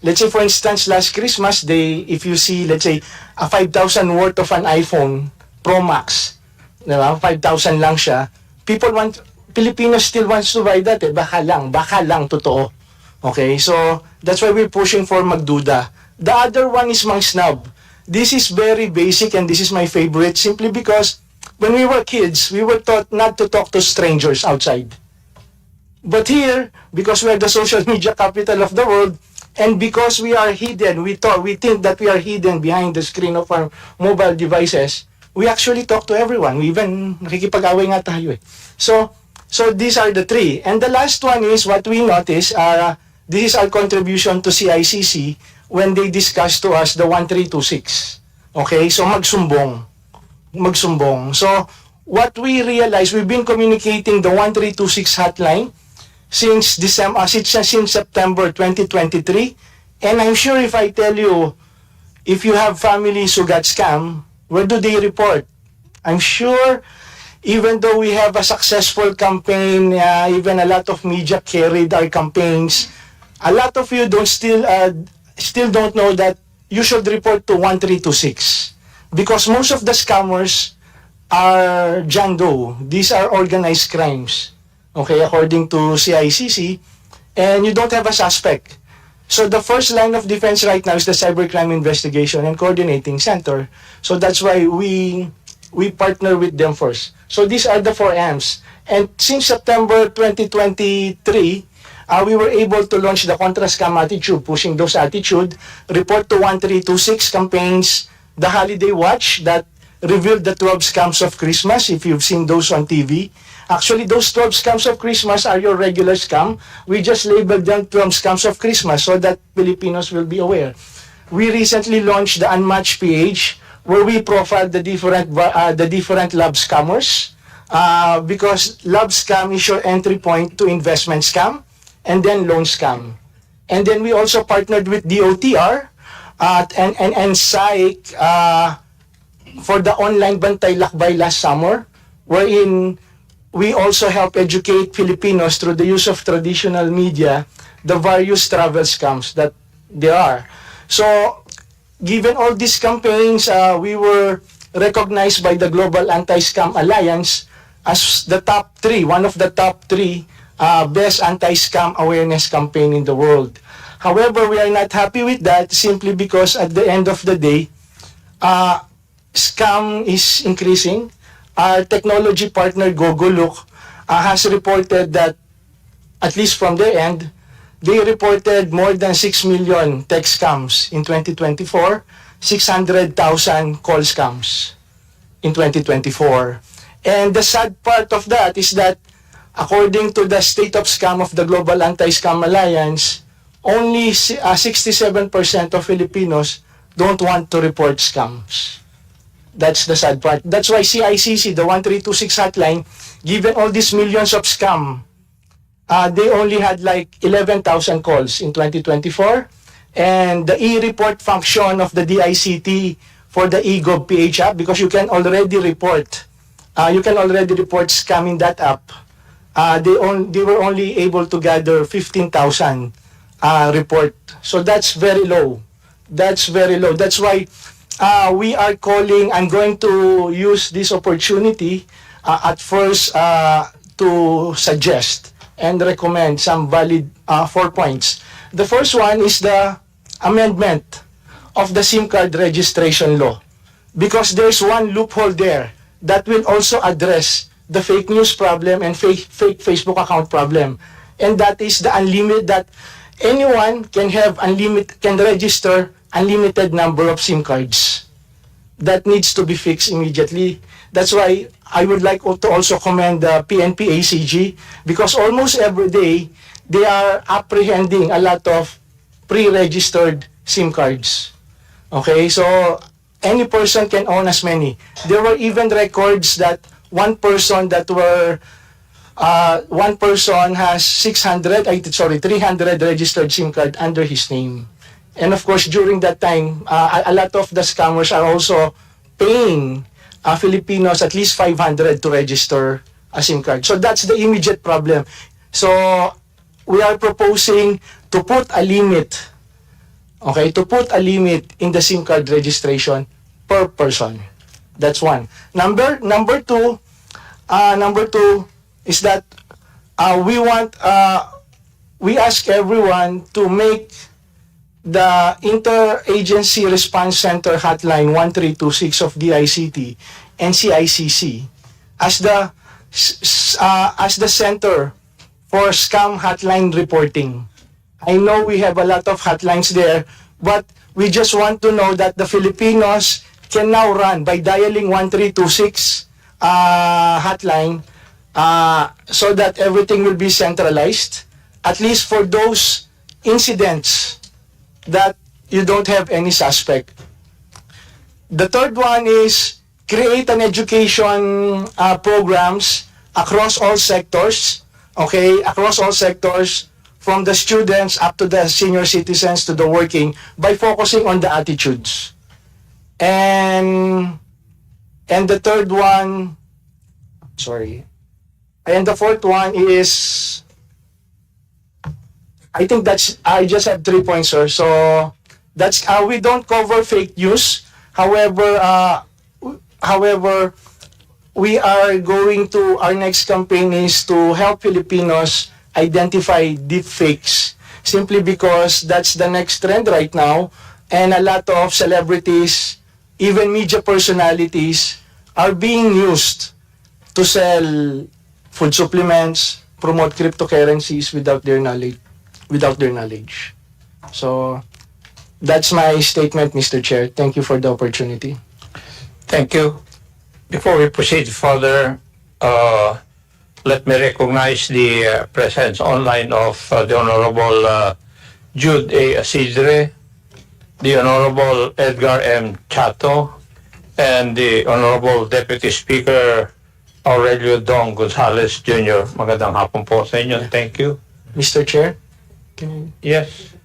let's say for instance, last Christmas, if you see, let's say, a 5,000 worth of an iPhone Pro Max, diba? 5,000 lang siya, Filipinos still wants to buy that, baka lang, totoo. Okay, so that's why we're pushing for magduda. The other one is mang snub. This is very basic and this is my favorite simply because when we were kids, we were taught not to talk to strangers outside. But here, because we are the social media capital of the world, and because we are hidden, we think that we are hidden behind the screen of our mobile devices, we actually talk to everyone. We even nakikipag-away nga tayo eh. So these are the 3. And the last one is what we notice, this is our contribution to CICC when they discuss to us the 1326. Okay, so magsumbong. So what we realize, we've been communicating the 1326 hotline since September 2023. And I'm sure if I tell you, if you have families who got scammed, where do they report? I'm sure even though we have a successful campaign, even a lot of media carried our campaigns, a lot of you still don't know that you should report to 1326. because most of the scammers are John Doe. These are organized crimes, okay, according to CICC, and you don't have a suspect. So the first line of defense right now is the Cybercrime Investigation and Coordinating Center. So that's why we partner with them first. So these are the 4 M's. And since September 2023, we were able to launch the Contra Scam Attitude, pushing those attitude, Report to 1326 campaigns, the Holiday Watch that revealed the 12 scams of Christmas, if you've seen those on TV. Actually, those 12 scams of Christmas are your regular scam. We just labeled them 12 scams of Christmas so that Filipinos will be aware. We recently launched the Unmatched PH, where we profiled the different love scammers, because love scam is your entry point to investment scam and then loan scam. And then we also partnered with DOTR and SAIC for the online Bantay Lakbay last summer, wherein we also help educate Filipinos through the use of traditional media, the various travel scams that there are. So, given all these campaigns, we were recognized by the Global Anti-Scam Alliance as the top 3, one of the top 3 best anti-scam awareness campaign in the world. However, we are not happy with that simply because at the end of the day, scam is increasing. Our technology partner Gogolook has reported that, at least from their end, they reported more than 6 million tech scams in 2024, 600,000 call scams in 2024. And the sad part of that is that, according to the State of Scam of the Global Anti-Scam Alliance, only 67% of Filipinos don't want to report scams. That's the sad part. That's why CICC, the 1326 hotline, given all these millions of scam, they only had like 11,000 calls in 2024. And the e-report function of the DICT for the eGov PH app, because you can already report scam in that app. They were only able to gather 15,000 report. So that's very low. That's very low. That's why we are calling, I'm going to use this opportunity at first to suggest and recommend some valid 4 points. The first one is the amendment of the SIM card registration law, because there's one loophole there that will also address the fake news problem and fake Facebook account problem, and that is the unlimited, that anyone can register unlimited number of SIM cards. That needs to be fixed immediately. That's why I would like to also commend the PNP ACG, because almost every day they are apprehending a lot of pre-registered SIM cards. Okay, so any person can own as many. There were even records that one person has 300 registered SIM card under his name. And of course, during that time, a lot of the scammers are also paying Filipinos at least 500 to register a SIM card. So that's the immediate problem. So we are proposing to put a limit, okay, to put a limit in the SIM card registration per person. That's one. Number two is that we ask everyone to make the Interagency Response Center Hotline 1326 of DICT and CICC as the center for scam hotline reporting. I know we have a lot of hotlines there, but we just want to know that the Filipinos can now run by dialing 1326 hotline so that everything will be centralized, at least for those incidents that you don't have any suspect. The third one is create an education programs across all sectors, okay, across all sectors, from the students up to the senior citizens to the working, by focusing on the attitudes. And the third one, and the fourth one is, I think I just have 3 points, sir. So that's, we don't cover fake news. However, however, we are going to, our next campaign is to help Filipinos identify deepfakes, simply because that's the next trend right now, and a lot of celebrities, even media personalities, are being used to sell food supplements, promote cryptocurrencies without their knowledge. So that's my statement, Mr. Chair. Thank you for the opportunity. Thank you. Before we proceed further, let me recognize the presence online of the Honorable Jude A. Asidre, the Honorable Edgar M. Chato, and the Honorable Deputy Speaker Aurelio Dong Gonzalez Jr. Magandang hapon po sa inyo. Thank you. Mr. Chair? Yes.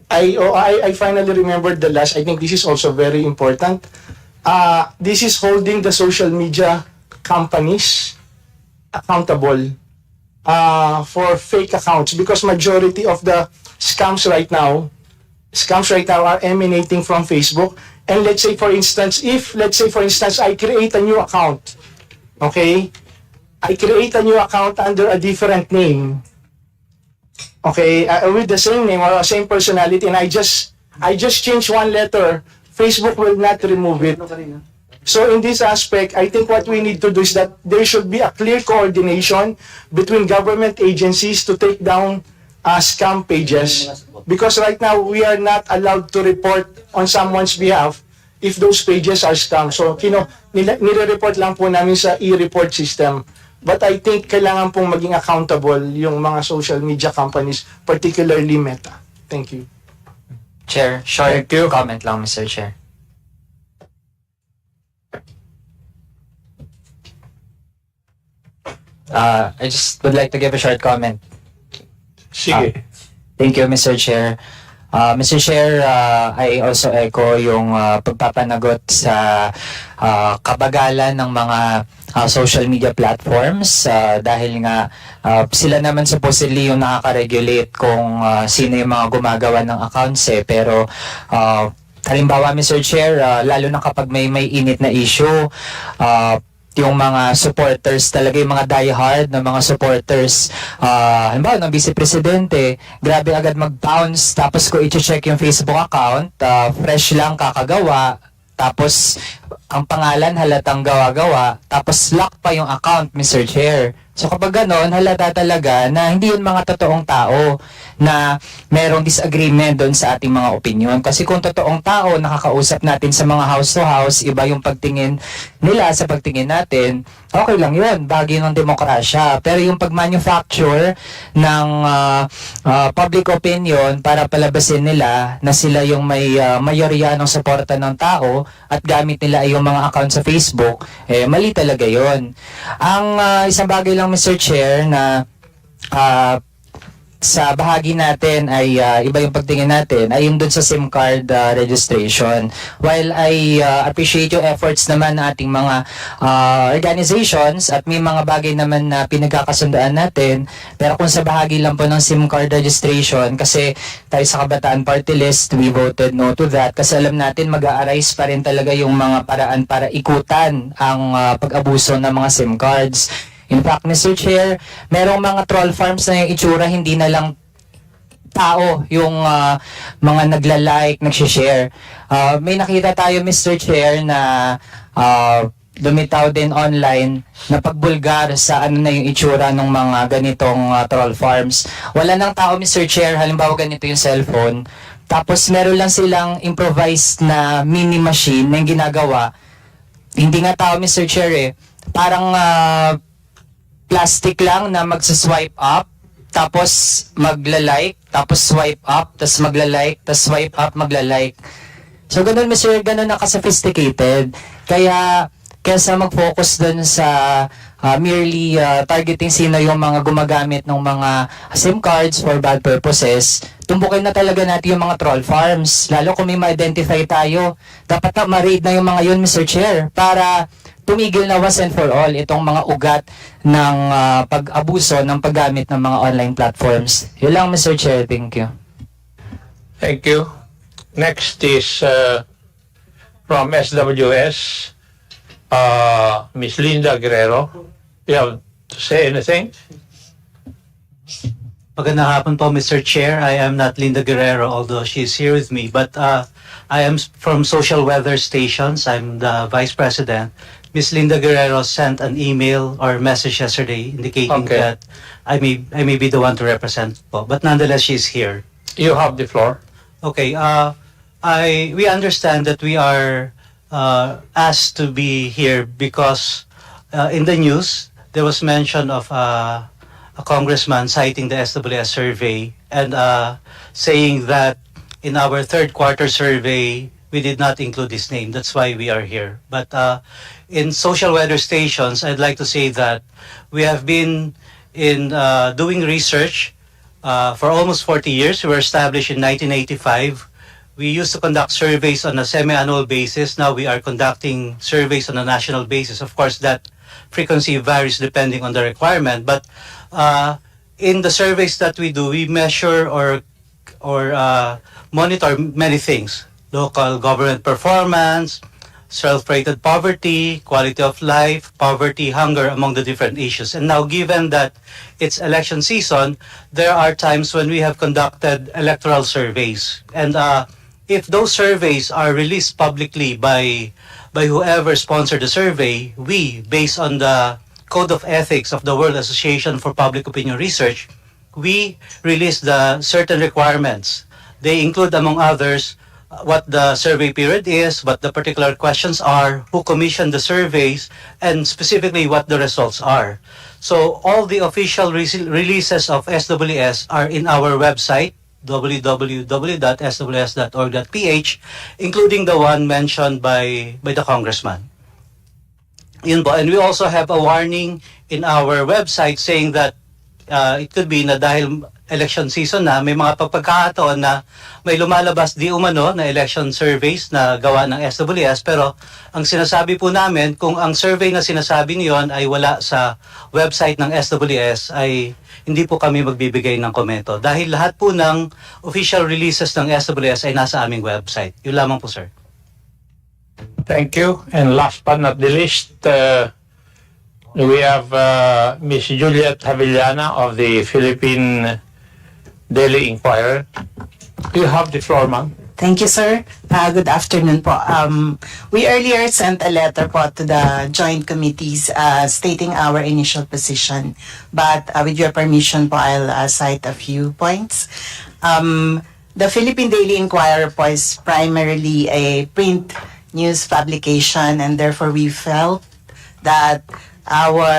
I finally remembered the last. I think this is also very important. This is holding the social media companies accountable for fake accounts, because majority of the scams right now are emanating from Facebook. And let's say for instance, I create a new account, okay? I create a new account under a different name, okay, with the same name or same personality, and I just change one letter. Facebook will not remove it. So in this aspect, I think what we need to do is that there should be a clear coordination between government agencies to take down scam pages, because right now we are not allowed to report on someone's behalf if those pages are scam. So nire-report lang po namin sa e-report system. But I think kailangan pong maging accountable yung mga social media companies, particularly Meta. Thank you. Chair, short comment lang, Mr. Chair. I just would like to give a short comment. Sige. Thank you, Mr. Chair. Mr. Chair, I also echo yung pagpapanagot sa kabagalan ng mga social media platforms dahil nga sila naman supposedly yung nakaka-regulate kung sino yung mga gumagawa ng accounts pero halimbawa, Mr. Chair, lalo na kapag may init na issue, yung mga supporters talaga, yung mga diehard na mga supporters, halimbawa ng Vice Presidente, grabe agad mag-bounce, tapos ko i-check yung Facebook account, fresh lang kakagawa, tapos ang pangalan halatang gawa-gawa, tapos lock pa yung account, Mr. Chair. So kapag ganon, halata talaga na hindi yun mga totoong tao na merong disagreement doon sa ating mga opinion. Kasi kung totoong tao, nakakausap natin sa mga house to house, iba yung pagtingin nila sa pagtingin natin, okay lang yun, bagay ng demokrasya. Pero yung pag-manufacture ng public opinion para palabasin nila na sila yung may mayorya ng suporta ng tao at gamit nila ay yung mga account sa Facebook, mali talaga yun. Ang isang bagay lang, Mr. Chair, na sa bahagi natin ay iba yung pagtingin natin ay yung dun sa SIM card registration. While I appreciate yung efforts naman ng ating mga organizations at may mga bagay naman na pinagkakasundaan natin, pero kung sa bahagi lang po ng SIM card registration, kasi tayo sa Kabataan Party List, we voted no to that kasi alam natin mag-a-arise pa rin talaga yung mga paraan para ikutan ang pag-abuso ng mga SIM cards. In fact, Mr. Chair, merong mga troll farms na yung itsura, hindi na lang tao yung mga nagla-like, nagsishare. May nakita tayo, Mr. Chair, na lumitaw din online na pagbulgar sa ano na yung itsura ng mga ganitong troll farms. Wala nang tao, Mr. Chair, halimbawa ganito yung cellphone. Tapos meron lang silang improvised na mini machine na yung ginagawa. Hindi nga tao, Mr. Chair, parang plastic lang na magsa-swipe up, tapos magla-like, tapos swipe up, tapos magla-like, tapos swipe up, magla-like. So ganun, Mr. Ganun na ka-sophisticated. Kaya kaysa mag-focus dun sa merely targeting sino yung mga gumagamit ng mga SIM cards for bad purposes, tumbukin na talaga natin yung mga troll farms. Lalo kung may ma-identify tayo, dapat na ma-raid na yung mga yun, Mr. Chair, para tumigil na once and for all itong mga ugat ng pag-abuso ng paggamit ng mga online platforms. Yun lang, Mr. Chair. Thank you. Thank you. Next is from SWS, Miss Linda Guerrero. You have to say anything? Magandang hapon po, Mr. Chair. I am not Linda Guerrero, although she's here with me. But I am from Social Weather Stations. I'm the Vice President. Miss Linda Guerrero sent an email or message yesterday indicating Okay. that I may be the one to represent po. But nonetheless, she's here. You have the floor. Okay. We understand that we are asked to be here because in the news there was mention of a congressman citing the SWS survey and saying that in our third quarter survey we did not include his name. That's why we are here. But in Social Weather Stations, I'd like to say that we have been in doing research for almost 40 years. We were established in 1985. We used to conduct surveys on a semi-annual basis. Now we are conducting surveys on a national basis. Of course, that frequency varies depending on the requirement. But in the surveys that we do, we measure or monitor many things: local government performance, self-rated poverty, quality of life, poverty, hunger, among the different issues. And now, given that it's election season, there are times when we have conducted electoral surveys. And if those surveys are released publicly by whoever sponsored the survey, we, based on the Code of Ethics of the World Association for Public Opinion Research, we release the certain requirements. They include, among others, what the survey period is, what the particular questions are, who commissioned the surveys, and specifically what the results are. So all the official releases of SWS are in our website, www.sws.org.ph, including the one mentioned by the congressman. Yun po. And we also have a warning in our website saying that it could be na dahil election season na, may mga pagkakataon na may lumalabas di umano na election surveys na gawa ng SWS, pero ang sinasabi po namin, kung ang survey na sinasabi niyon ay wala sa website ng SWS, ay hindi po kami magbibigay ng komento. Dahil lahat po ng official releases ng SWS ay nasa aming website. Yun lamang po, sir. Thank you. And last but not the least, we have Miss Juliet Havillana of the Philippine Daily Inquirer. You have the floor, ma'am. Thank you, sir. Good afternoon po. We earlier sent a letter po to the joint committees stating our initial position. But with your permission po, I'll cite a few points. The Philippine Daily Inquirer po is primarily a print news publication, and therefore we felt that our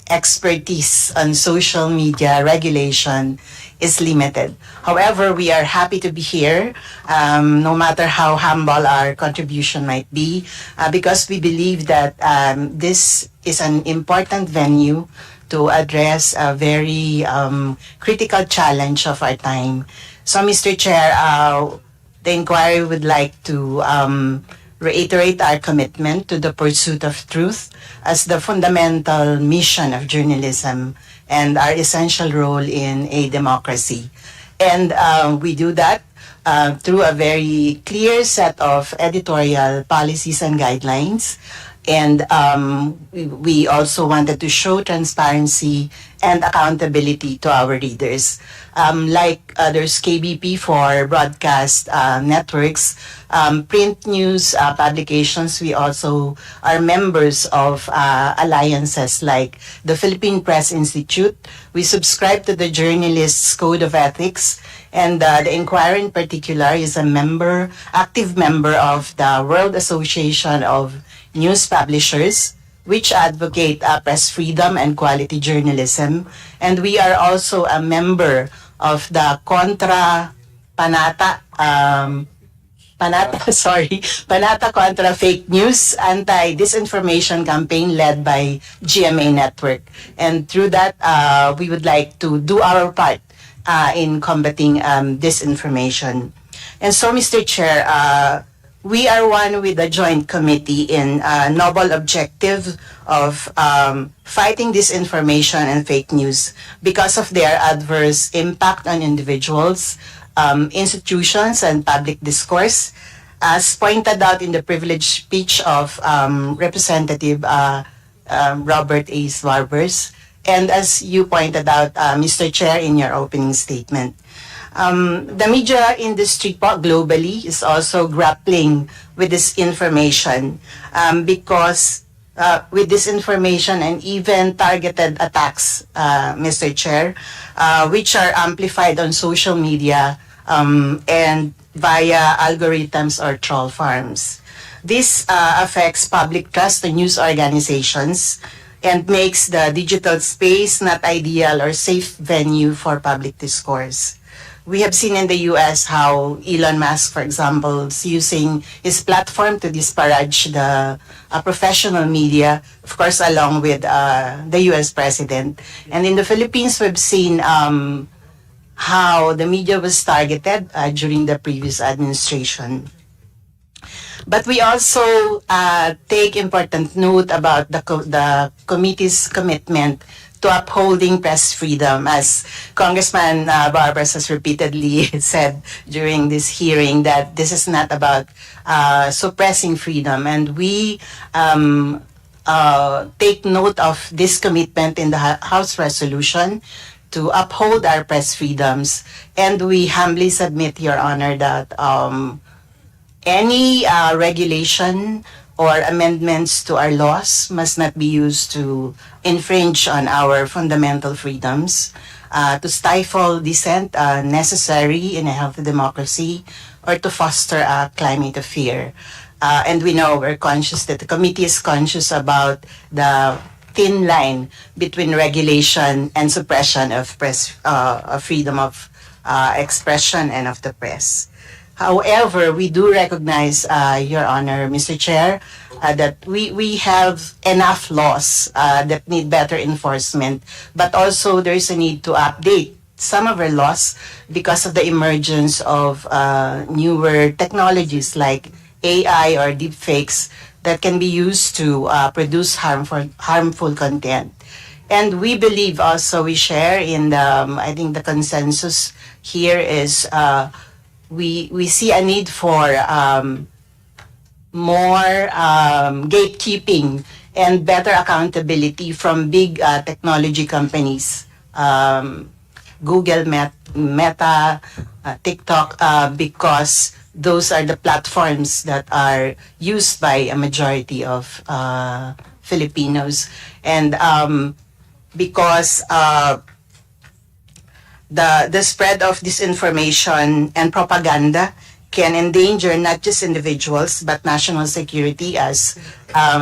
expertise on social media regulation is limited. However, we are happy to be here, no matter how humble our contribution might be, because we believe that this is an important venue to address a very critical challenge of our time. So, Mr. Chair, the inquiry would like to reiterate our commitment to the pursuit of truth as the fundamental mission of journalism and our essential role in a democracy. And we do that through a very clear set of editorial policies and guidelines. And we also wanted to show transparency and accountability to our readers. Like there's KBP for broadcast networks, print news publications, we also are members of alliances like the Philippine Press Institute. We subscribe to the Journalists' Code of Ethics, and the Inquirer in particular is a member, active member of the World Association of News Publishers, which advocate press freedom and quality journalism. And we are also a member of the Panata Contra Fake News Anti-Disinformation Campaign led by GMA Network. And through that, we would like to do our part in combating disinformation. And so, Mr. Chair, we are one with the joint committee in a noble objective of fighting disinformation and fake news because of their adverse impact on individuals, institutions, and public discourse. As pointed out in the privileged speech of Representative Robert A. Swarbers, and as you pointed out, Mr. Chair, in your opening statement, the media industry globally is also grappling with this information because with this information and even targeted attacks, Mr. Chair, which are amplified on social media and via algorithms or troll farms. This affects public trust in news organizations and makes the digital space not ideal or safe venue for public discourse. We have seen in the US how Elon Musk, for example, is using his platform to disparage the professional media, of course, along with the US president. And in the Philippines, we've seen how the media was targeted during the previous administration. But we also take important note about the committee's commitment to upholding press freedom, as Congressman Barbers has repeatedly said during this hearing, that this is not about suppressing freedom. And we take note of this commitment in the House resolution to uphold our press freedoms. And we humbly submit, Your Honor, that any regulation or amendments to our laws must not be used to infringe on our fundamental freedoms, to stifle dissent necessary in a healthy democracy, or to foster a climate of fear. And we know, we're conscious that the committee is conscious about the thin line between regulation and suppression of press, freedom of expression and of the press. However, we do recognize, Your Honor, Mr. Chair, that we have enough laws that need better enforcement, but also there is a need to update some of our laws because of the emergence of newer technologies like AI or deepfakes that can be used to produce harmful content. And we believe also, we share in the, I think the consensus here is we see a need for more gatekeeping and better accountability from big technology companies, Google, Meta, TikTok, because those are the platforms that are used by a majority of Filipinos. And because the spread of disinformation and propaganda can endanger not just individuals but national security, as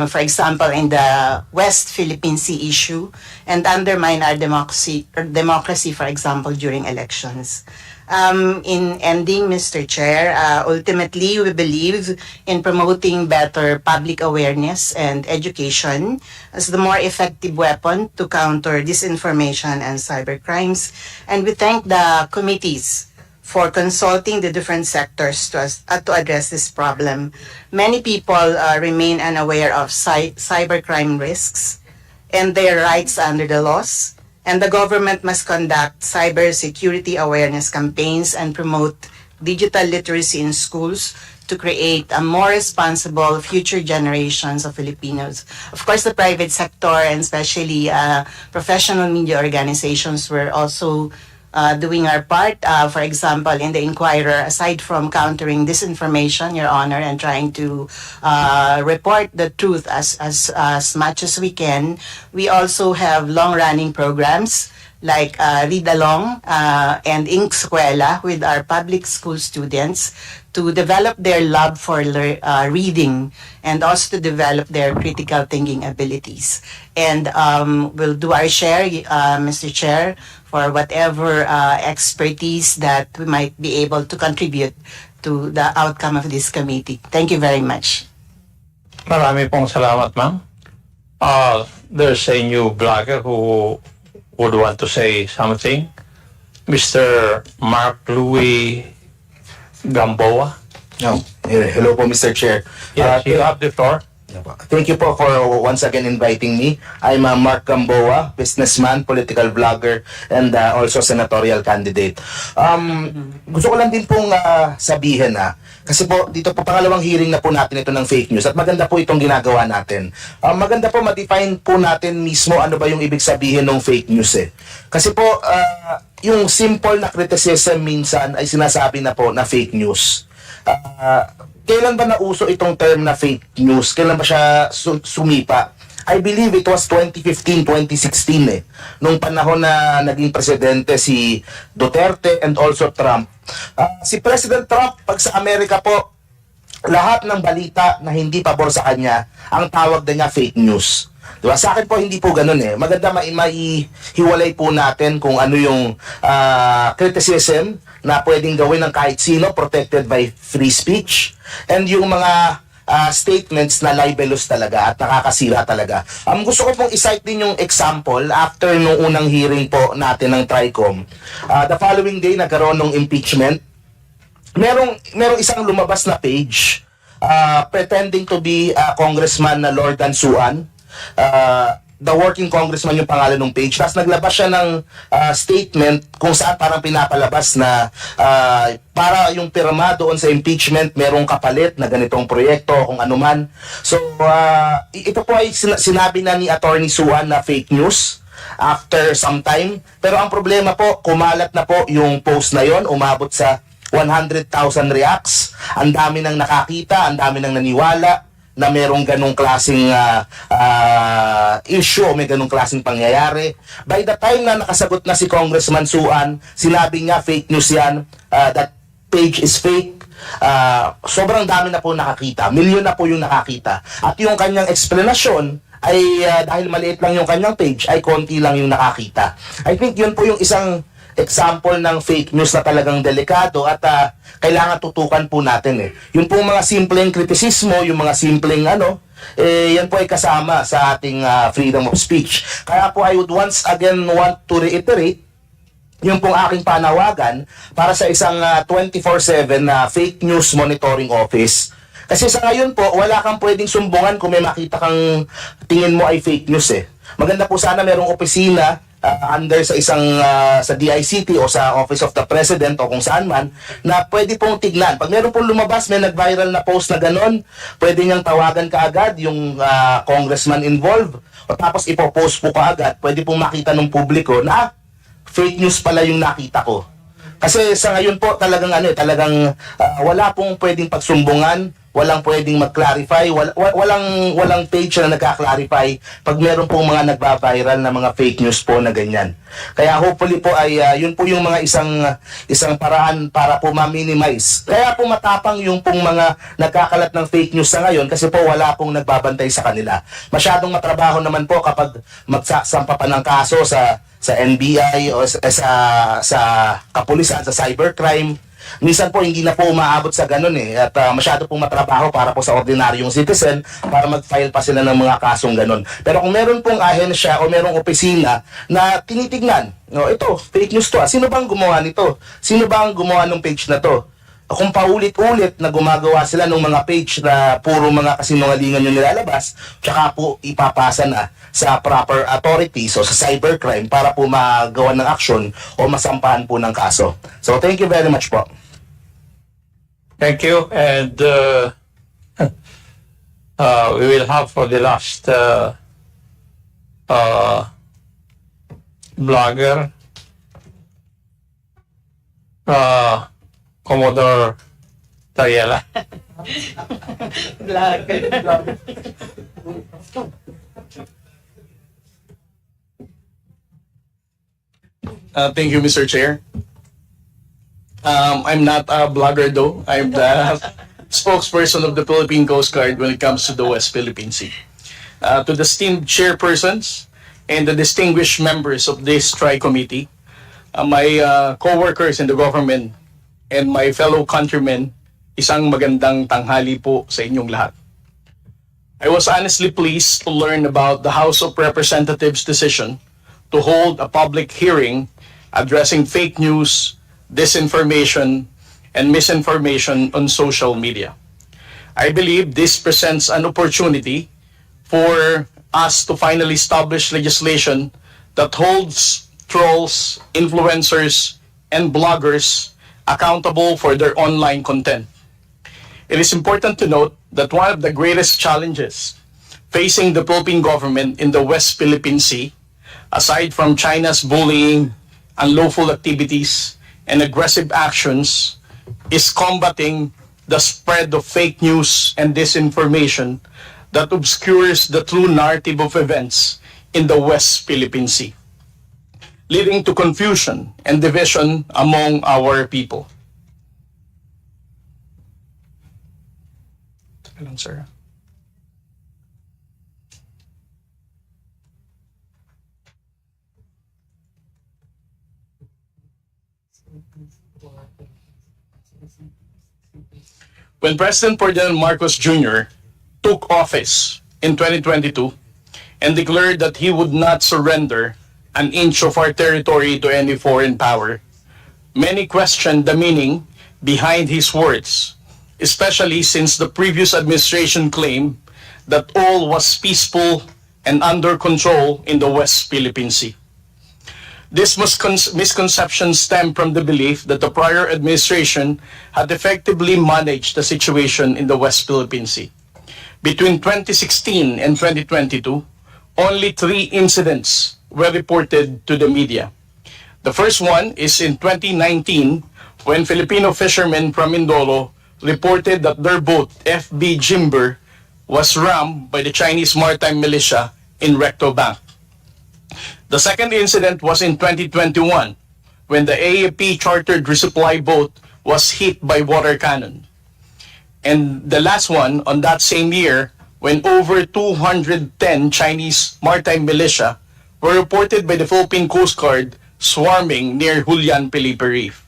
for example in the West Philippine Sea issue, and undermine our democracy, for example, during elections. In ending, Mr. Chair, ultimately we believe in promoting better public awareness and education as the more effective weapon to counter disinformation and cybercrimes. And we thank the committees for consulting the different sectors to address this problem. Many people remain unaware of cybercrime risks and their rights under the laws. And the government must conduct cybersecurity awareness campaigns and promote digital literacy in schools to create a more responsible future generations of Filipinos. Of course, the private sector and especially professional media organizations were also doing our part. For example, in the Inquirer, aside from countering disinformation, Your Honor, and trying to report the truth as much as we can, we also have long-running programs like Read Along and Inkskwela with our public school students to develop their love for reading and also to develop their critical thinking abilities. And we'll do our share, Mr. Chair, for whatever expertise that we might be able to contribute to the outcome of this committee. Thank you very much. Marami pong salamat, ma'am. There's a new blogger who would want to say something. Mr. Mark Louis Gamboa. No. Hello po, Mr. Chair. Yes, you have the floor. Thank you po for once again inviting me. I'm Mark Gamboa, businessman, political vlogger, and also senatorial candidate. Gusto ko lang din pong sabihin kasi po dito po pangalawang hearing na po natin ito ng fake news at maganda po itong ginagawa natin. Maganda po ma-define po natin mismo ano ba yung ibig sabihin ng fake news eh. Kasi po yung simple na criticism minsan ay sinasabi na po na fake news. Kailan ba nauso itong term na fake news? Kailan ba siya sumipa? I believe it was 2015, 2016 eh. Nung panahon na naging presidente si Duterte and also Trump. Si President Trump, pag sa Amerika po, lahat ng balita na hindi pabor sa kanya, ang tawag na niya fake news. Diba? Sa akin po, hindi po ganun eh. Maganda maihiwalay po natin kung ano yung criticism na pwedeng gawin ng kahit sino, protected by free speech, and yung mga statements na libelous talaga at nakakasira talaga. Gusto ko pong i-cite din yung example after nung unang hearing po natin ng TRICOM. The following day, nagkaroon ng impeachment. Merong isang lumabas na page pretending to be Congressman na Lord Suan. The working congressman yung pangalan ng page. Tapos naglabas siya ng statement kung saan parang pinapalabas na para yung pirma doon sa impeachment merong kapalit na ganitong proyekto kung anuman. So ito po ay sinabi na ni Attorney Suan na fake news after some time. Pero ang problema po, kumalat na po yung post na yon, umabot sa 100,000 reacts. Ang dami nang nakakita, ang dami nang naniwala na merong ganong klaseng issue o may ganong klaseng pangyayari. By the time na nakasagot na si Congressman Suan, sinabi niya fake news yan, that page is fake. Sobrang dami na po nakakita, milyon na po yung nakakita. At yung kanyang explanation ay dahil maliit lang yung kanyang page, ay konti lang yung nakakita. I think yun po yung isang example ng fake news na talagang delikado at kailangan tutukan po natin eh. Yung pong mga simpleng kritisismo, yung mga simpleng yan po ay kasama sa ating freedom of speech. Kaya po I would once again want to reiterate yung pong aking panawagan para sa isang 24/7 na fake news monitoring office. Kasi sa ngayon po, wala kang pwedeng sumbungan kung may makita kang tingin mo ay fake news eh. Maganda po sana merong opisina under sa isang sa DICT o sa Office of the President o kung saan man na pwede pong tignan. Pag meron pong lumabas, may nag-viral na post na ganon, pwede niyang tawagan kaagad yung congressman involved o tapos ipopost po kaagad. Pwede pong makita ng publiko na fake news pala yung nakita ko. Kasi sa ngayon po talagang wala pong pwedeng pagsumbungan, walang pwedeng mag-clarify, walang page na nagka-clarify pag meron pong mga nagba-viral na mga fake news po na ganyan. Kaya hopefully po ay yun po yung mga isang paraan para po ma-minimize. Kaya po matapang yung pong mga nagkakalat ng fake news sa ngayon kasi po wala pong nagbabantay sa kanila. Masyadong matrabaho naman po kapag magsasampa pa ng kaso sa NBI o sa kapulisan, sa cybercrime. Minsan po hindi na po umaabot sa ganun eh at masyado pong matrabaho para po sa ordinaryong citizen para mag-file pa sila ng mga kasong ganun. Pero kung meron pong ahensya o merong opisina na tinitignan, ito, fake news to, sino bang gumawa nito? Sino bang gumawa ng page na to? Kung paulit-ulit na gumagawa sila ng mga page na puro mga kasinungalingan yung nilalabas, tsaka po ipapasa na sa proper authorities o sa cybercrime para po magawa ng action o masampahan po ng kaso. So, thank you very much po. Thank you. And we will have for the last blogger, Commodore Tariela. Thank you, Mr. Chair. I'm not a blogger though. I'm the spokesperson of the Philippine Coast Guard when it comes to the West Philippine Sea. To the esteemed chairpersons and the distinguished members of this tri-committee, my co-workers in the government, and my fellow countrymen, isang magandang tanghali po sa inyong lahat. I was honestly pleased to learn about the House of Representatives' decision to hold a public hearing addressing fake news, disinformation, and misinformation on social media. I believe this presents an opportunity for us to finally establish legislation that holds trolls, influencers, and bloggers accountable for their online content. It is important to note that one of the greatest challenges facing the Philippine government in the West Philippine Sea, aside from China's bullying, unlawful activities, and aggressive actions, is combating the spread of fake news and disinformation that obscures the true narrative of events in the West Philippine Sea, leading to confusion and division among our people. Sir. When President Ferdinand Marcos Jr. took office in 2022 and declared that he would not surrender an inch of our territory to any foreign power, many questioned the meaning behind his words, especially since the previous administration claimed that all was peaceful and under control in the West Philippine Sea. This misconception stemmed from the belief that the prior administration had effectively managed the situation in the West Philippine Sea. Between 2016 and 2022, only 3 incidents were reported to the media. The first one is in 2019 when Filipino fishermen from Mindoro reported that their boat, FB Jimber, was rammed by the Chinese maritime militia in Recto Bank. The second incident was in 2021 when the AAP chartered resupply boat was hit by water cannon. And the last one on that same year when over 210 Chinese maritime militia were reported by the Philippine Coast Guard swarming near Julian Felipe Reef.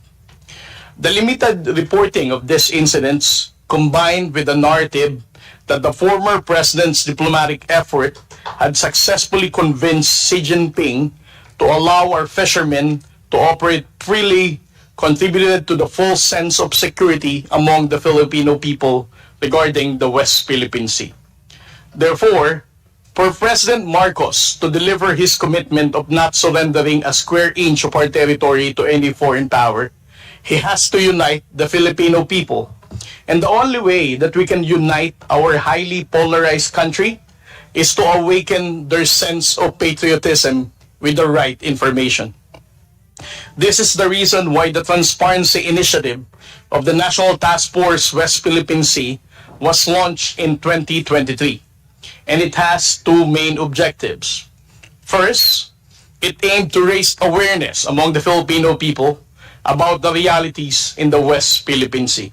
The limited reporting of these incidents, combined with the narrative that the former president's diplomatic effort had successfully convinced Xi Jinping to allow our fishermen to operate freely, contributed to the false sense of security among the Filipino people regarding the West Philippine Sea. Therefore, for President Marcos to deliver his commitment of not surrendering a square inch of our territory to any foreign power, he has to unite the Filipino people. And the only way that we can unite our highly polarized country is to awaken their sense of patriotism with the right information. This is the reason why the Transparency Initiative of the National Task Force West Philippine Sea was launched in 2023. And it has 2 main objectives. First, it aimed to raise awareness among the Filipino people about the realities in the West Philippine Sea,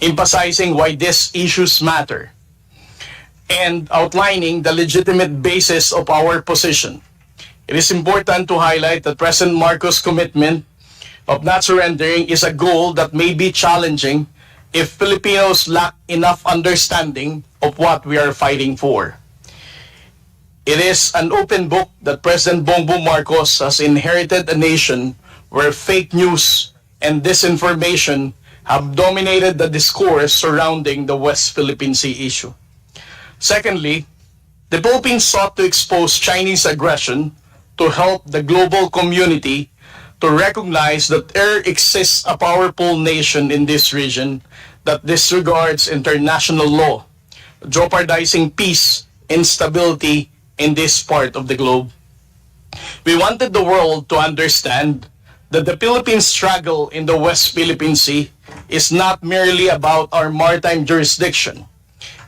emphasizing why these issues matter, and outlining the legitimate basis of our position. It is important to highlight that President Marcos' commitment of not surrendering is a goal that may be challenging if Filipinos lack enough understanding of what we are fighting for. It is an open book that President Bongbong Marcos has inherited a nation where fake news and disinformation have dominated the discourse surrounding the West Philippine Sea issue. Secondly, the Philippines sought to expose Chinese aggression to help the global community to recognize that there exists a powerful nation in this region that disregards international law, jeopardizing peace and stability in this part of the globe. We wanted the world to understand that the Philippines' struggle in the West Philippine Sea is not merely about our maritime jurisdiction.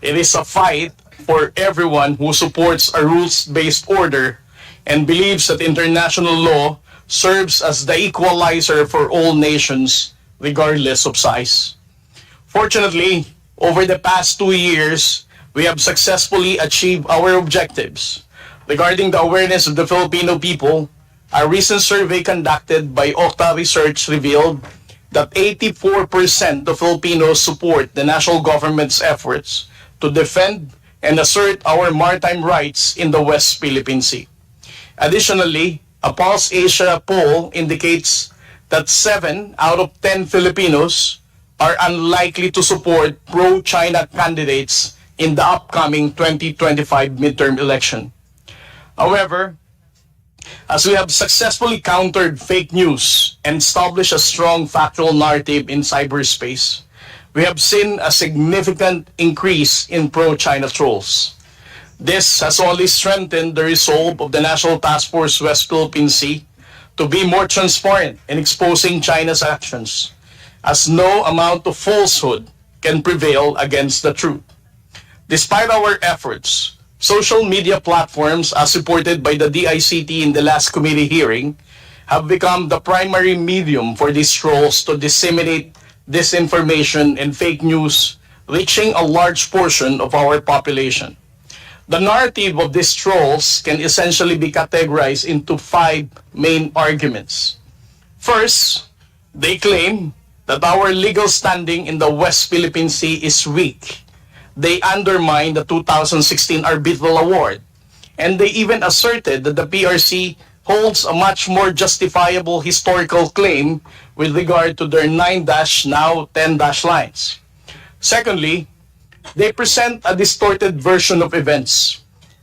It is a fight for everyone who supports a rules-based order and believes that international law serves as the equalizer for all nations, regardless of size. Fortunately, over the past 2 years, we have successfully achieved our objectives. Regarding the awareness of the Filipino people, a recent survey conducted by Okta Research revealed that 84% of Filipinos support the national government's efforts to defend and assert our maritime rights in the West Philippine Sea. Additionally, a Pulse Asia poll indicates that 7 out of 10 Filipinos are unlikely to support pro-China candidates in the upcoming 2025 midterm election. However, as we have successfully countered fake news and established a strong factual narrative in cyberspace, we have seen a significant increase in pro-China trolls. This has only strengthened the resolve of the National Task Force West Philippine Sea to be more transparent in exposing China's actions, as no amount of falsehood can prevail against the truth. Despite our efforts, social media platforms, as reported by the DICT in the last committee hearing, have become the primary medium for these trolls to disseminate disinformation and fake news, reaching a large portion of our population. The narrative of these trolls can essentially be categorized into 5 main arguments. First, they claim that our legal standing in the West Philippine Sea is weak. They undermine the 2016 arbitral award, and they even asserted that the PRC holds a much more justifiable historical claim with regard to their 9- now 10- lines. Secondly, they present a distorted version of events,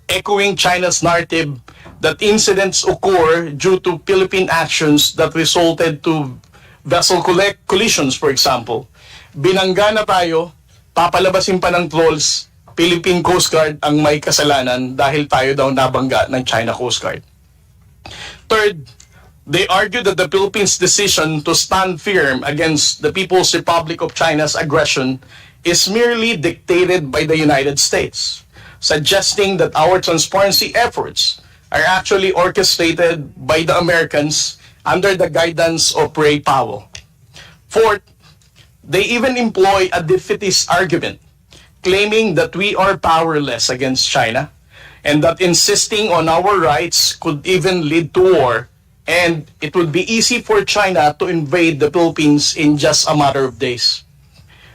echoing China's narrative that incidents occur due to Philippine actions that resulted to vessel collisions, for example. Binangga na tayo, papalabasin pa ng trolls, Philippine Coast Guard ang may kasalanan dahil tayo daw nabangga ng China Coast Guard. Third, they argue that the Philippines' decision to stand firm against the People's Republic of China's aggression is merely dictated by the United States, suggesting that our transparency efforts are actually orchestrated by the Americans under the guidance of Ray Powell. Fourth, they even employ a defeatist argument, claiming that we are powerless against China and that insisting on our rights could even lead to war, and it would be easy for China to invade the Philippines in just a matter of days.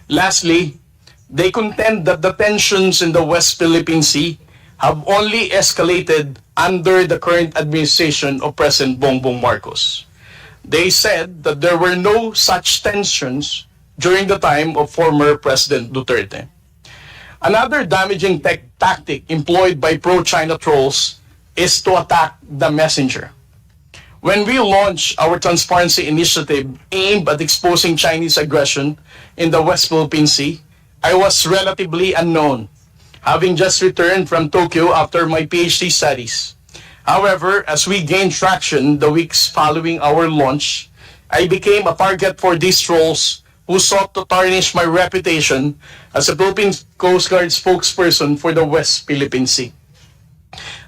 Lastly, they contend that the tensions in the West Philippine Sea have only escalated under the current administration of President Bongbong Marcos. They said that there were no such tensions during the time of former President Duterte. Another damaging tactic employed by pro-China trolls is to attack the messenger. When we launched our transparency initiative aimed at exposing Chinese aggression in the West Philippine Sea, I was relatively unknown, having just returned from Tokyo after my PhD studies. However, as we gained traction the weeks following our launch, I became a target for these trolls who sought to tarnish my reputation as a Philippine Coast Guard spokesperson for the West Philippine Sea.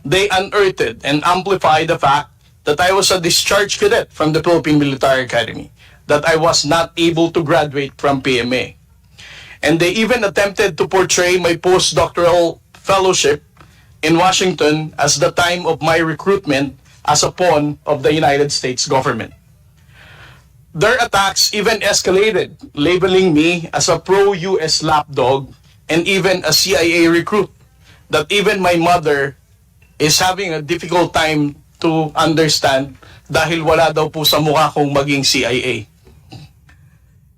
They unearthed and amplified the fact that I was a discharged cadet from the Philippine Military Academy, that I was not able to graduate from PMA. And they even attempted to portray my postdoctoral fellowship in Washington as the time of my recruitment as a pawn of the United States government. Their attacks even escalated, labeling me as a pro-US lapdog and even a CIA recruit, that even my mother is having a difficult time to understand dahil wala daw po sa mukha kong maging CIA.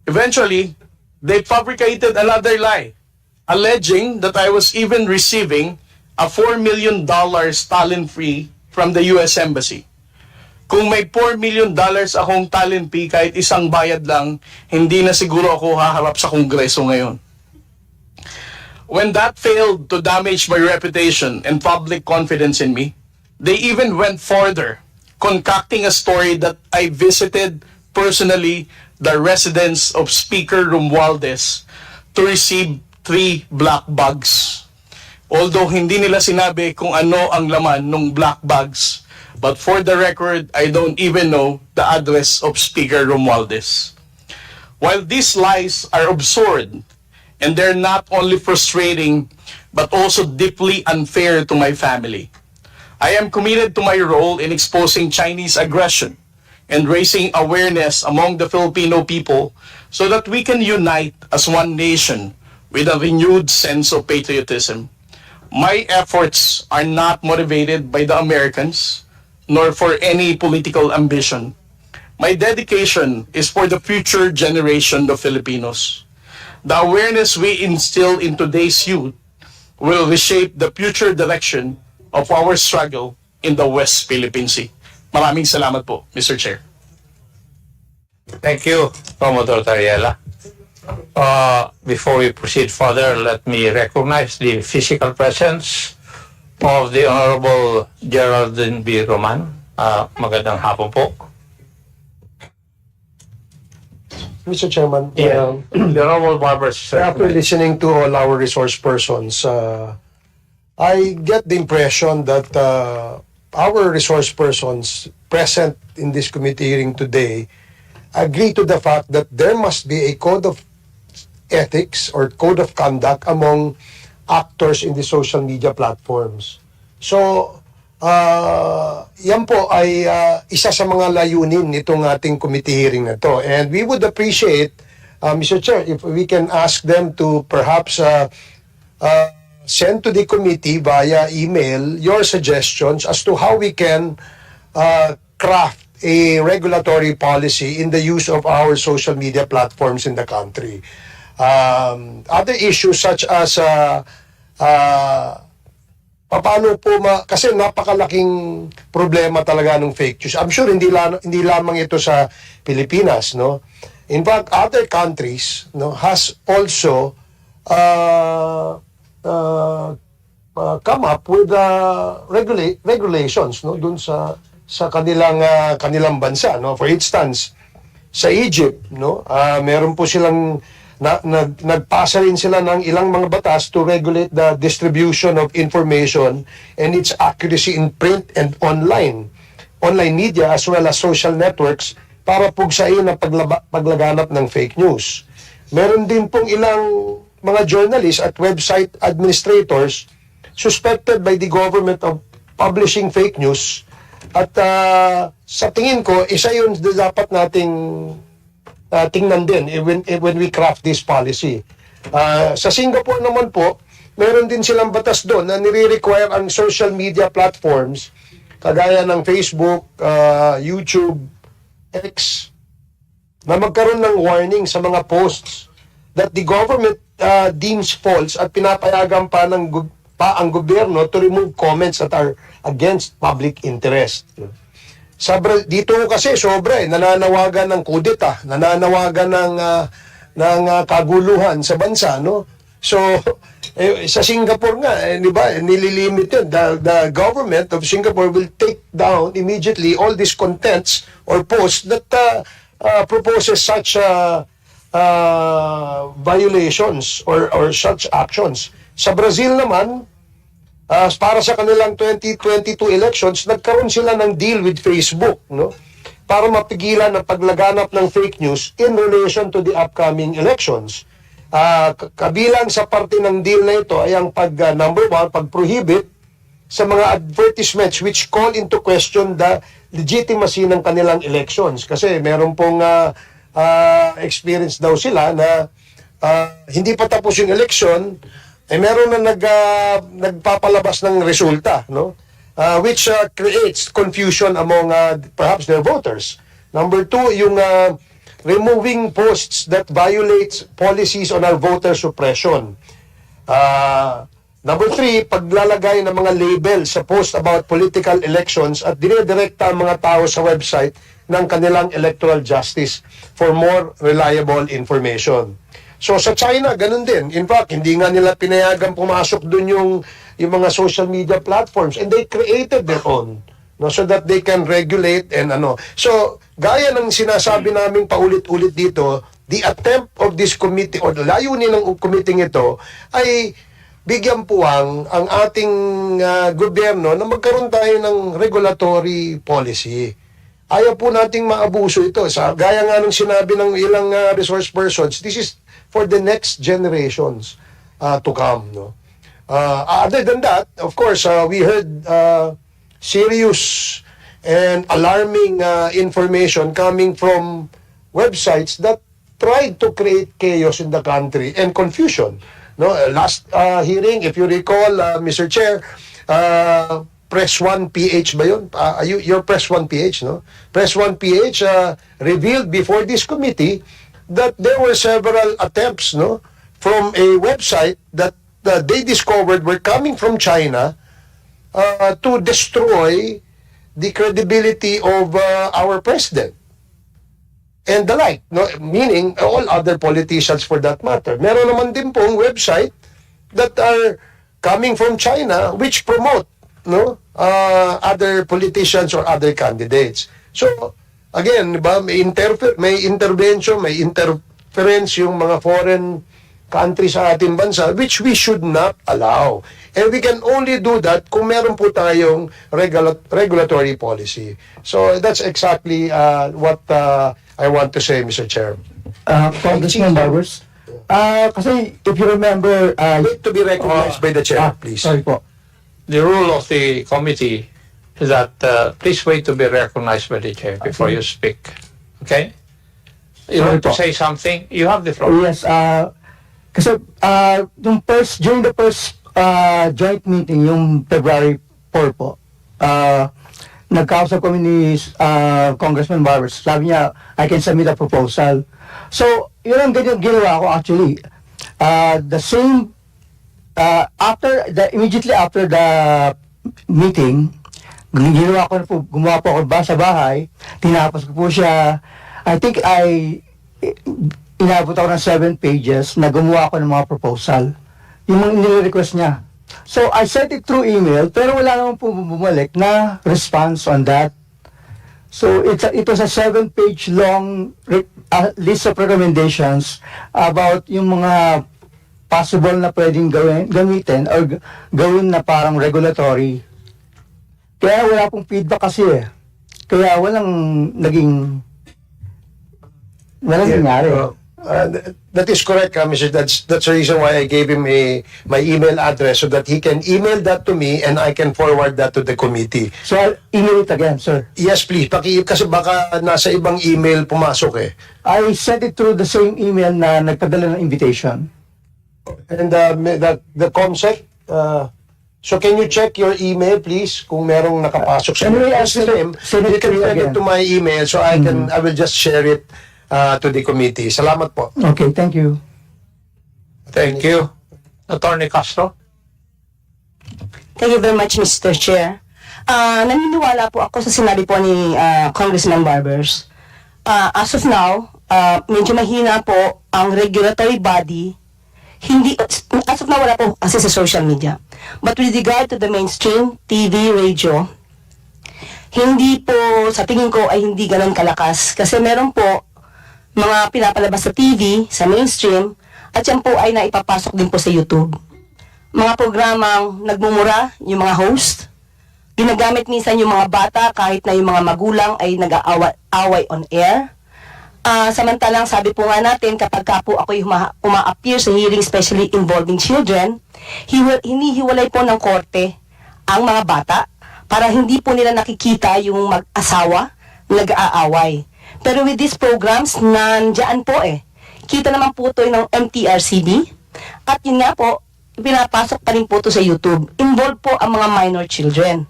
Eventually, they fabricated another lie, alleging that I was even receiving a $4 million talent fee from the US Embassy. Kung may $4 million akong talent fee, kahit isang bayad lang, hindi na siguro ako haharap sa Kongreso ngayon. When that failed to damage my reputation and public confidence in me, they even went further, concocting a story that I visited personally the residence of Speaker Romualdez to receive 3 black bags. Although hindi nila sinabi kung ano ang laman ng black bags, but for the record, I don't even know the address of Speaker Romualdez. While these lies are absurd, and they're not only frustrating, but also deeply unfair to my family, I am committed to my role in exposing Chinese aggression and raising awareness among the Filipino people so that we can unite as one nation with a renewed sense of patriotism. My efforts are not motivated by the Americans, nor for any political ambition. My dedication is for the future generation of Filipinos. The awareness we instill in today's youth will reshape the future direction of our struggle in the West Philippine Sea. Maraming salamat po, Mr. Chair. Thank you, Commodore Tariela. Before we proceed further, let me recognize the physical presence of the Honorable Geraldine B. Roman. Magandang hapon po. Mr. Chairman, Yeah. The Honorable Barber, after listening to all our resource persons, I get the impression that our resource persons present in this committee hearing today agree to the fact that there must be a code of ethics or code of conduct among actors in the social media platforms. So, yan po ay isa sa mga layunin nitong ating committee hearing na to. And we would appreciate, Mr. Chair, if we can ask them to perhaps send to the committee via email your suggestions as to how we can craft a regulatory policy in the use of our social media platforms in the country. Other issues such as paano po kasi napakalaking problema talaga ng fake news. I'm sure hindi lamang ito sa Pilipinas, no. In fact, other countries, no, has also come up with regulations, no, dun sa kanilang bansa, no. For instance, sa Egypt, no, meron po silang nagpasa rin sila ng ilang mga batas to regulate the distribution of information and its accuracy in print and online media as well as social networks para pugsain ang paglaganap ng fake news. Meron din pong ilang mga journalists at website administrators suspected by the government of publishing fake news at sa tingin ko, isa yun dapat nating tingnan din when we craft this policy. Sa Singapore naman po, meron din silang batas doon na nire-require ang social media platforms kagaya ng Facebook, YouTube, X, na magkaroon ng warning sa mga posts that the government deems false at pinapayagan pa ang gobyerno to remove comments that are against public interest. Dito kasi sobra nananawagan ng kudeta, nananawagan ng kaguluhan sa bansa, no? So sa Singapore nga, di ba, nililimit yun. The government of Singapore will take down immediately all these contents or posts that proposes such violations or such actions. Sa Brazil naman, para sa kanilang 2022 elections, nagkaroon sila ng deal with Facebook, no? Para mapigilan ang paglaganap ng fake news in relation to the upcoming elections. Kabilang sa parte ng deal na ito ay ang number one, pag-prohibit sa mga advertisements which call into question the legitimacy ng kanilang elections. Kasi meron pong experience daw sila na hindi pa tapos yung election, meron na nagpapalabas ng resulta, no? Which creates confusion among perhaps their voters. Number two, yung removing posts that violates policies on our voter suppression. Number three, paglalagay ng mga label sa post about political elections at dinedirekta ang mga tao sa website ng kanilang electoral justice for more reliable information. So sa China, ganun din. In fact, hindi nga nila pinayagan pumasok dun yung mga social media platforms and they created their own, no, so that they can regulate and So, gaya ng sinasabi namin paulit-ulit dito, the attempt of this committee or layunin ng committee ito ay bigyan puwang ang ating gobyerno na magkaroon tayo ng regulatory policy. Ayaw po nating maabuso ito. Gaya nga nung sinabi ng ilang resource persons, this is for the next generations to come, no? Other than that, of course, we heard serious and alarming information coming from websites that tried to create chaos in the country and confusion, no? Last hearing, if you recall, Mr. Chair, Press 1 PH ba yun? Your Press 1 PH, no? Press 1 PH revealed before this committee that there were several attempts, no, from a website that they discovered were coming from China to destroy the credibility of our president and the like, no, meaning all other politicians for that matter. Meron naman din pong website that are coming from China which promote, no, other politicians or other candidates. So again, diba, may intervention, may interference yung mga foreign countries sa ating bansa which we should not allow. And we can only do that kung meron po tayong regulatory policy. So that's exactly what I want to say, Mr. Chair. Congressman Barbers, kasi if you remember... Wait to be recognized by the Chair, please. Sorry po. The rule of the committee is that please wait to be recognized by the chair before you speak. Okay? You want to say something? You have the floor. Yes, kasi during the first joint meeting, yung February 4 po, nagkausap kami ni Congressman Barbers. Sabi niya, I can submit a proposal. So, yun ang ganyan ginawa ko actually. The same, immediately after the meeting, gumawa po ako sa bahay, tinapos ko po siya. I think inabot ako ng 7 pages na gumawa ako ng mga proposal. Yung mga nire-request niya. So, I sent it through email, pero wala naman po bumalik na response on that. So, it was a 7-page long list of recommendations about yung mga possible na pwedeng gamitin or gawin na parang regulatory. Kaya wala pong feedback kasi eh. Kaya walang nangyari. That is correct, Mr. That's the reason why I gave him my email address so that he can email that to me and I can forward that to the committee. So I'll email it again, sir. Yes, please. Kasi baka nasa ibang email pumasok eh. I sent it through the same email na nagpadala ng invitation. And the COMSEC, so can you check your email, please, kung merong nakapasok sa Anyway, you can send it to my email so I will just share it to the committee. Salamat po. Okay, thank you. Thank you. Attorney Castro? Thank you very much, Mr. Chair. Naniniwala po ako sa sinabi po ni Congressman Barbers. As of now, medyo mahina po ang regulatory body. As of now, wala po kasi sa social media. But with regard to the mainstream TV, radio, hindi po, sa tingin ko ay hindi ganun kalakas. Kasi meron po mga pinapalabas sa TV, sa mainstream, at yan po ay naipapasok din po sa YouTube. Mga programang nagmumura, yung mga host, ginagamit minsan yung mga bata kahit na yung mga magulang ay nag-aaway on air. Samantalang sabi po nga natin, kapag ka po ako'y uma-appear sa hearing especially involving children, hinihiwalay po ng korte ang mga bata para hindi po nila nakikita yung mag-asawa nag-aaway. Pero with these programs, nandyan po eh. Kita naman po ito ng MTRCB. At yun nga po, pinapasok pa rin po ito sa YouTube. Involved po ang mga minor children.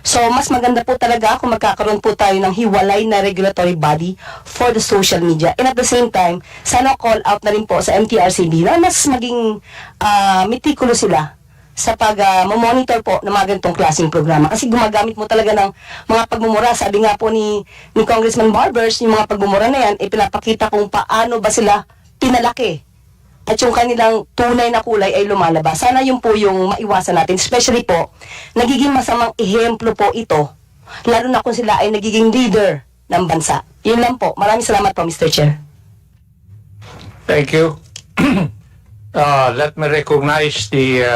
So, mas maganda po talaga kung magkakaroon po tayo ng hiwalay na regulatory body for the social media. And at the same time, sana call out na rin po sa MTRCB na mas maging meticulous sila sa pag-monitor po ng mga ganitong klaseng programa. Kasi gumagamit mo talaga ng mga pagmumura. Sabi nga po ni Congressman Barbers, yung mga pagmumura na yan, pinapakita kung paano ba sila pinalaki. At yung kanilang tunay na kulay ay lumalabas. Sana yun po yung maiwasan natin. Especially po, nagiging masamang ehemplo po ito. Lalo na kung sila ay nagiging leader ng bansa. Yun lang po. Maraming salamat po, Mr. Chair. Thank you. Let me recognize the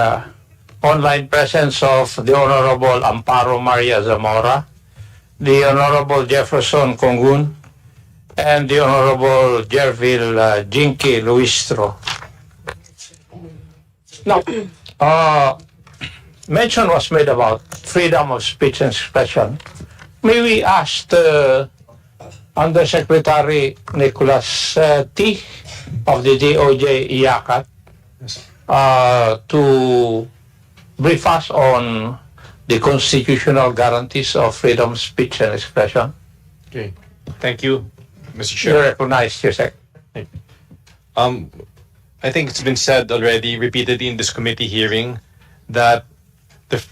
online presence of the Honorable Amparo Maria Zamora, the Honorable Jefferson Congun, and the Honorable Jervil Jinky Luistro. Now, mention was made about freedom of speech and expression. May we ask Undersecretary Nicholas T. of the DOJ IACAT to brief us on the constitutional guarantees of freedom of speech and expression. Okay. Thank you, Mr. You Chair. recognize your sec. I think it's been said already repeatedly in this committee hearing that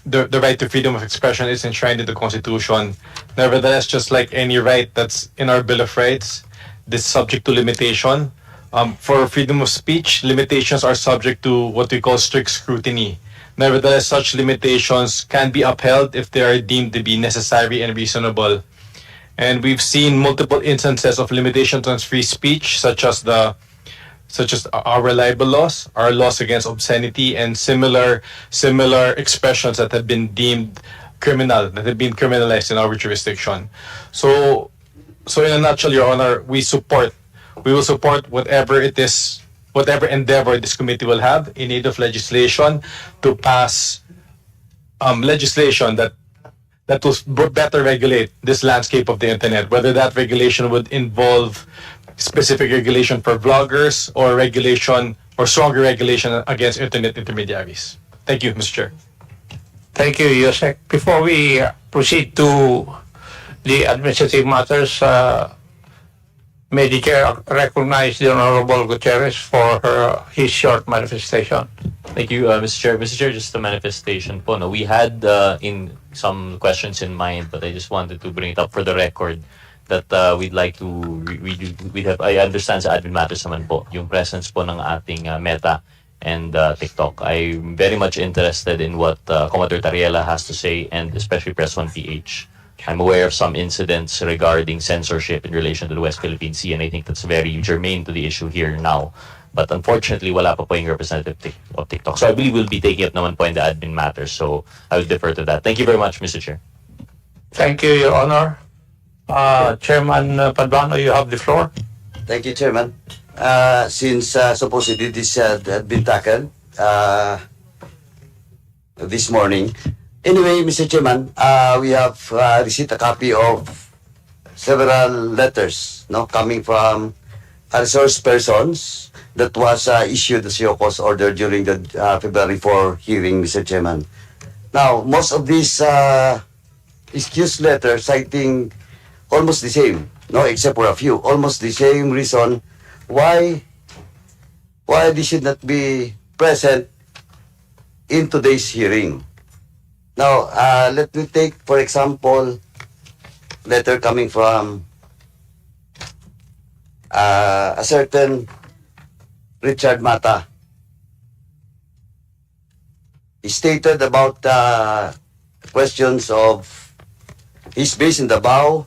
the right to freedom of expression is enshrined in the Constitution. Nevertheless, just like any right that's in our Bill of Rights, this is subject to limitation. For freedom of speech, limitations are subject to what we call strict scrutiny. Nevertheless, such limitations can be upheld if they are deemed to be necessary and reasonable. And we've seen multiple instances of limitations on free speech, such as our libel laws, our laws against obscenity, and similar expressions that have been deemed criminal, that have been criminalized in our jurisdiction. So in a nutshell, Your Honor, we will support whatever endeavor this committee will have in aid of legislation to pass legislation that will better regulate this landscape of the internet, whether that regulation would involve specific regulation for bloggers or regulation or stronger regulation against internet intermediaries. Thank you, Mr. Chair. Thank you, Yusek. Before we proceed to the administrative matters, may the chair recognize the Honorable Gutierrez for his short manifestation. Thank you, Mr. Chair. Mr. Chair, just a manifestation po. No, we had in some questions in mind, but I just wanted to bring it up for the record that we'd like to we'd have. I understand sa admin matters naman po yung presence po ng ating Meta and TikTok. I'm very much interested in what Commodore Tariela has to say, and especially Press 1 PH. I'm aware of some incidents regarding censorship in relation to the West Philippine Sea, and I think that's very germane to the issue here now. But unfortunately, wala pa po yung representative of TikTok. So I believe we'll be taking up naman po in the admin matters. So I will defer to that. Thank you very much, Mr. Chair. Thank you, Your Honor. Chairman Paduano, you have the floor. Thank you, Chairman. Since supposedly this had been tackled this morning. Anyway, Mr. Chairman, we have received a copy of several letters coming from resource persons that was issued the Cpos order during the February 4 hearing, Mr. Chairman. Now, most of these excuse letters citing almost the same, except for a few, almost the same reason why they should not be present in today's hearing. Now, let me take, for example, letter coming from a certain Richard Mata. He stated about questions of his base in Davao,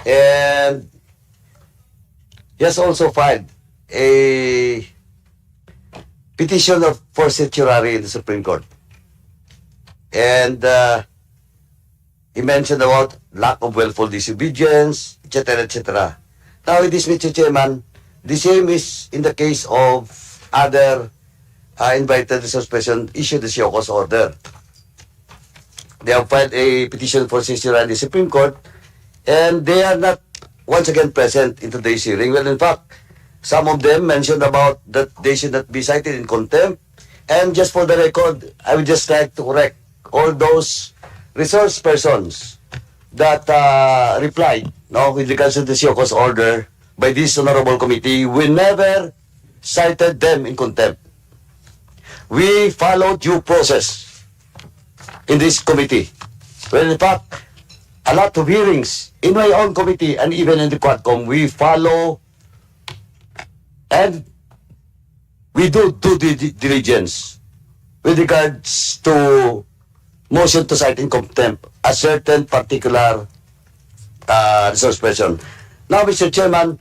and he has also filed a petition for certiorari in the Supreme Court. And he mentioned about lack of willful disobedience, etc., etc. Now, with this, Mr. Chairman, the same is in the case of other invited resource persons issued the Cpos order. They have filed a petition for certiorari in the Supreme Court, and they are not once again present in today's hearing. Well, in fact, some of them mentioned about that they should not be cited in contempt. And just for the record, I would just like to correct all those resource persons that replied with regards to the Cpos order by this honorable committee. We never cited them in contempt. We followed due process in this committee. Well, in fact, a lot of hearings in my own committee and even in the Quadcom, we follow and we do due diligence with regards to motion to cite in contempt a certain particular resource person. Now, Mr. Chairman,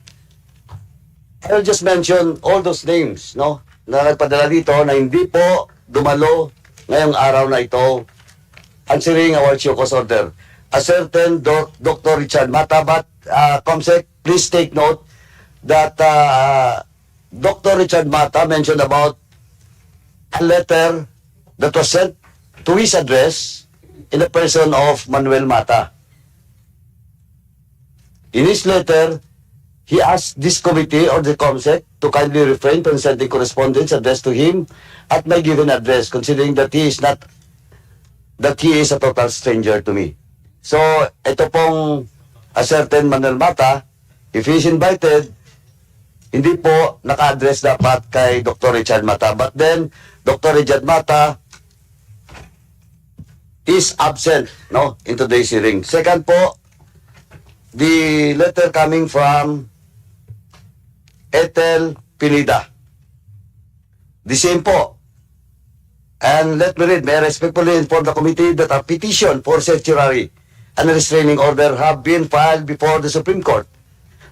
I will just mention all those names, na nagpadala dito na hindi po dumalo ngayong araw na ito answering our Cpos order. A certain Dr. Richard Mata, but Comsec, please take note that Dr. Richard Mata mentioned about a letter that was sent to his address in the person of Manuel Mata. In his letter, he asked this committee or the Comsec to kindly refrain from sending correspondence addressed to him at my given address, considering that he is a total stranger to me. So, ito pong a certain Manuel Mata, if he is invited hindi po naka-address dapat kay Dr. Richard Mata. But then, Dr. Richard Mata is absent, no, in today's hearing. Second po, the letter coming from Ethel Pineda. The same po. And let me read, may I respectfully inform the committee that a petition for certiorari and restraining order have been filed before the Supreme Court.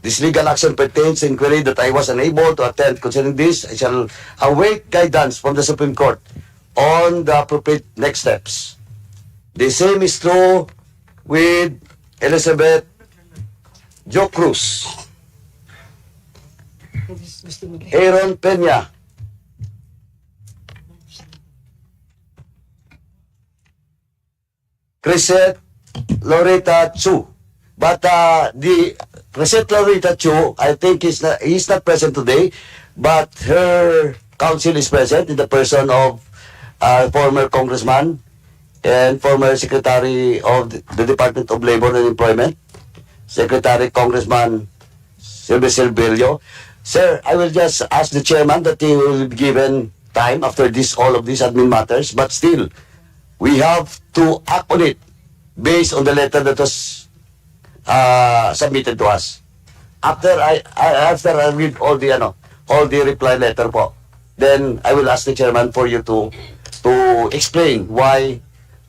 This legal action pertains to inquiry that I was unable to attend. Concerning this, I shall await guidance from the Supreme Court on the appropriate next steps. The same is true with Elizabeth Jo Cruz, Aaron Peña, Crisette Loretta Chu. But the Crisette Loretta Chu, I think he's not present today, but her counsel is present in the person of former congressman and former Secretary of the Department of Labor and Employment, Secretary Congressman Silverio. Sir, I will just ask the chairman that he will be given time after all of these admin matters, but still, we have to act on it based on the letter that was submitted to us. After I read all the reply letter po, then I will ask the chairman for you to explain why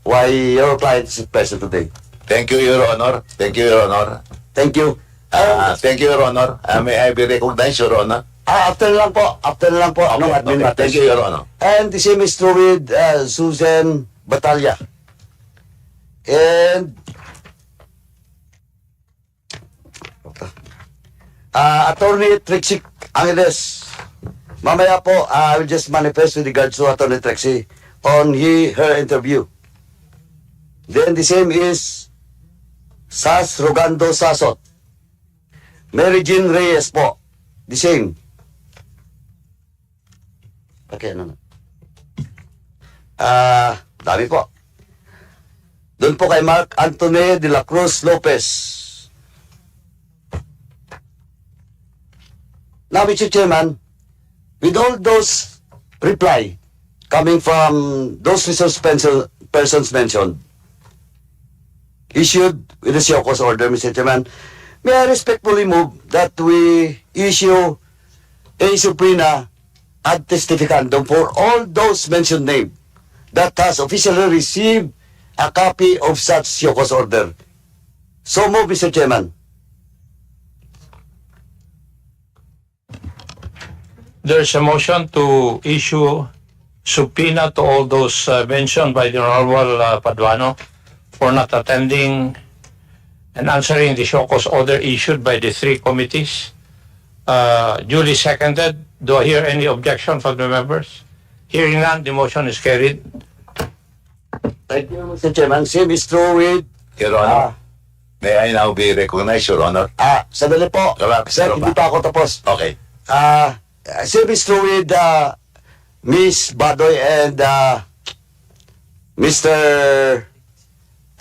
your client is present today. Thank you, Your Honor. Thank you, Your Honor. Thank you. Thank you, Your Honor. May I be recognized, Your Honor? After na lang po. Anong admin matters. Thank you, Your Honor. And the same is true with Susan Batalya. And Attorney Trixie Angeles. Mamaya po, I will just manifest with regards to Attorney Trixie on her interview. Then the same is Sas Rogando Sasot. Mary Jean Reyes po. The same. Okay, dami po. Doon po kay Mark Anthony de la Cruz Lopez. Now, Mr. Chairman, with all those reply coming from those resource persons mentioned, issued with the Cpos order, Mr. Chairman, may I respectfully move that we issue a subpoena ad testificandum for all those mentioned names that has officially received a copy of such Cpos order. So move, Mr. Chairman. There's a motion to issue subpoena to all those mentioned by the Honorable Paduano for not attending and answering the Cpos order issued by the three committees. Duly seconded. Do I hear any objection from the members? Hearing none, the motion is carried. Thank you, Mr. Chairman. Same is true with... Your Honor, may I now be recognized, Your Honor? Sandali po. Sir, hindi pa ako tapos. Okay. Same is true with Ms. Badoy and Mr.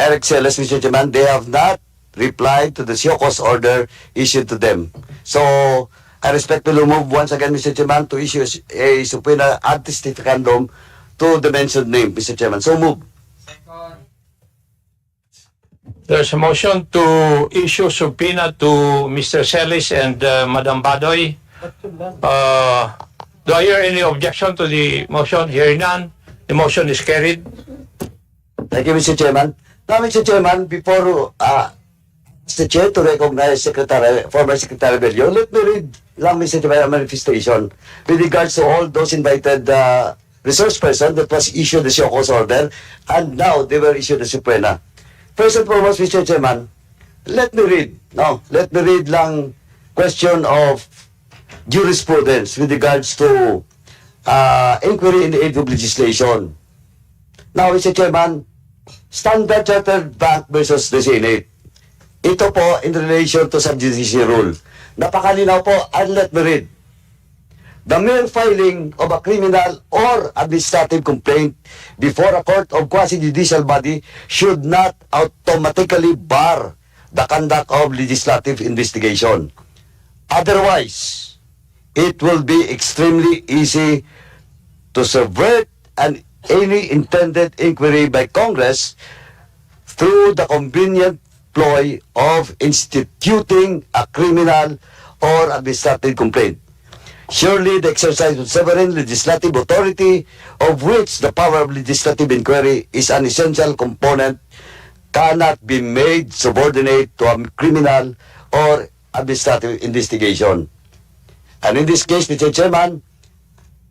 Eric Celes, Mr. Chairman. They have not replied to the Cpos order issued to them. So, I respectfully move once again, Mr. Chairman, to issue a subpoena ad testificandum to the mentioned name, Mr. Chairman. So move. There's a motion to issue subpoena to Mr. Celis and Madam Badoy. Do I hear any objection to the motion? Hearing none, the motion is carried. Thank you, Mr. Chairman. Now, Mr. Chairman, before Mr. Chair to recognize former Secretary Bello, let me read lang, Mr. Chairman, a manifestation with regards to all those invited resource person that was issued the Cpos order, and now they were issued the subpoena. First and foremost, Mr. Chairman, let me read lang question of jurisprudence with regards to inquiry in the aid of legislation. Now, Mr. Chairman, Standard Chartered Bank versus the Senate. Ito po in relation to subjudice rule. Napakalinaw po, and let me read. The mere filing of a criminal or administrative complaint before a court of quasi-judicial body should not automatically bar the conduct of legislative investigation. Otherwise, it will be extremely easy to subvert any intended inquiry by Congress through the convenient ploy of instituting a criminal or administrative complaint. Surely the exercise of sovereign legislative authority, of which the power of legislative inquiry is an essential component, cannot be made subordinate to a criminal or administrative investigation. And in this case, Mr. Chairman,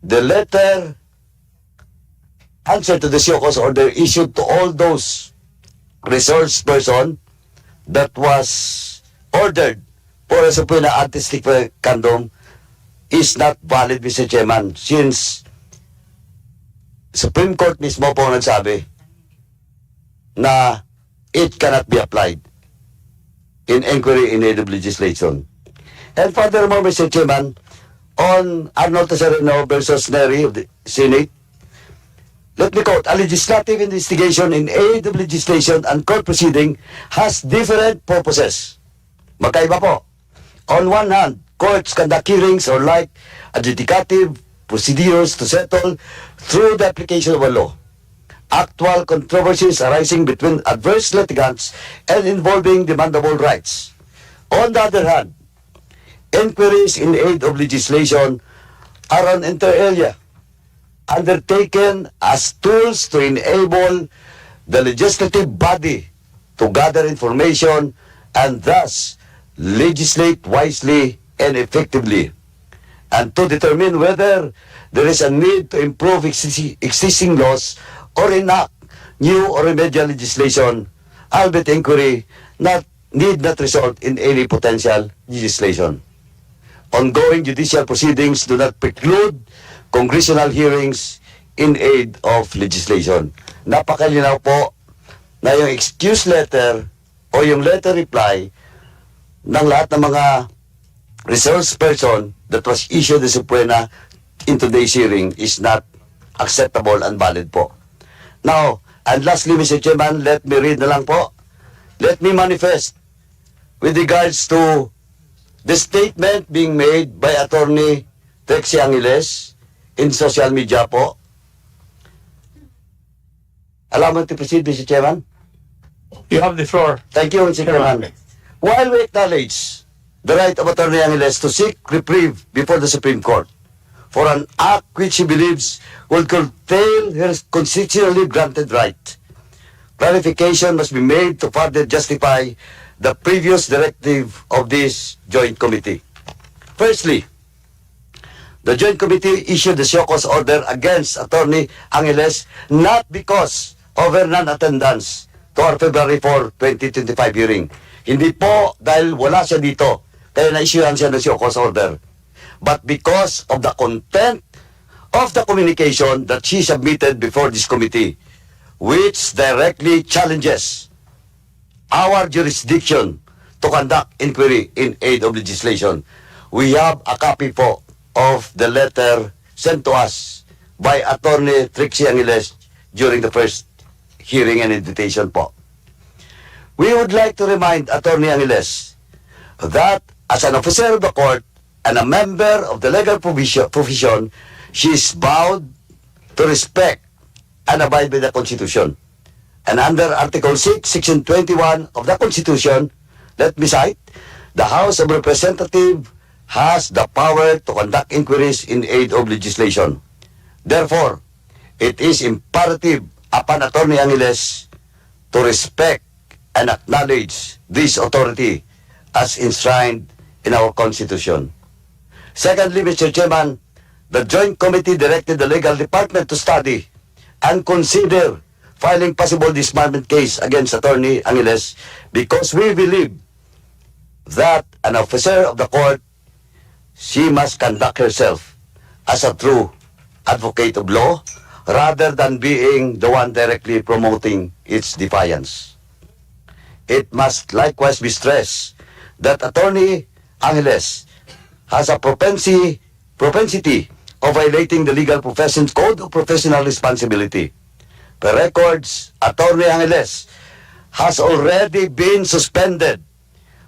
the letter answer to the Cpos order issued to all those resource person that was ordered for a subpoena anti-stickandum is not valid, Mr. Chairman, since Supreme Court mismo po nagsabi na it cannot be applied in inquiry in aid of legislation. And furthermore, Mr. Chairman, on Arnold Tesareno versus Neri of the Senate, let me quote, a legislative investigation in aid of legislation and court proceeding has different purposes. Magkaiba po. On one hand, courts conduct hearings or like adjudicative procedures to settle through the application of a law actual controversies arising between adverse litigants and involving demandable rights. On the other hand, inquiries in aid of legislation are an inter alia, undertaken as tools to enable the legislative body to gather information and thus legislate wisely and effectively, and to determine whether there is a need to improve existing laws or enact new or remedial legislation, albeit inquiry need not result in any potential legislation. Ongoing judicial proceedings do not preclude congressional hearings in aid of legislation. Napakalinaw po na yung excuse letter o yung letter reply ng lahat ng mga resource person that was issued the subpoena in today's hearing is not acceptable and valid po. Now, and lastly, Mr. Chairman, let me read na lang po. Let me manifest with regards to the statement being made by Attorney Trixie Angeles in social media po. Allow me to proceed, Mr. Chairman. You have the floor. Thank you, Mr. Chairman. While we acknowledge the right of Attorney Angeles to seek reprieve before the Supreme Court for an act which he believes will curtail her constitutionally granted right, clarification must be made to further justify the previous directive of this joint committee. Firstly, the joint committee issued the Cpos order against Attorney Angeles not because of her non-attendance to our February 4, 2025 hearing. Hindi po dahil wala siya dito, kaya na-issuean siya ng Cpos order, but because of the content of the communication that she submitted before this committee, which directly challenges our jurisdiction to conduct inquiry in aid of legislation. We have a copy po of the letter sent to us by Attorney Trixie Angeles during the first hearing and invitation po. We would like to remind Attorney Angeles that as an officer of the court and a member of the legal profession, she is bound to respect and abide by the Constitution. And under Article 6, Section 21 of the Constitution, let me cite, the House of Representatives has the power to conduct inquiries in aid of legislation. Therefore, it is imperative upon Attorney Angeles to respect and acknowledge this authority as enshrined in our Constitution. Secondly, Mr. Chairman, the Joint Committee directed the Legal Department to study and consider filing possible disbarment case against Attorney Angeles because we believe that an officer of the court, she must conduct herself as a true advocate of law rather than being the one directly promoting its defiance. It must likewise be stressed that Attorney Angeles has a propensity of violating the legal profession's code of professional responsibility. Per records, Attorney Angeles has already been suspended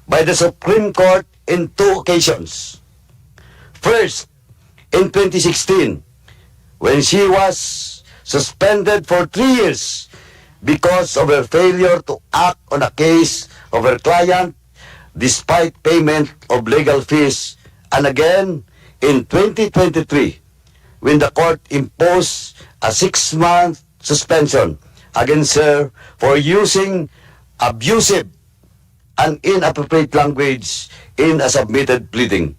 by the Supreme Court in 2 occasions. First, in 2016, when she was suspended for 3 years because of her failure to act on a case of her client despite payment of legal fees, and again in 2023 when the court imposed a 6-month suspension against her for using abusive and inappropriate language in a submitted pleading.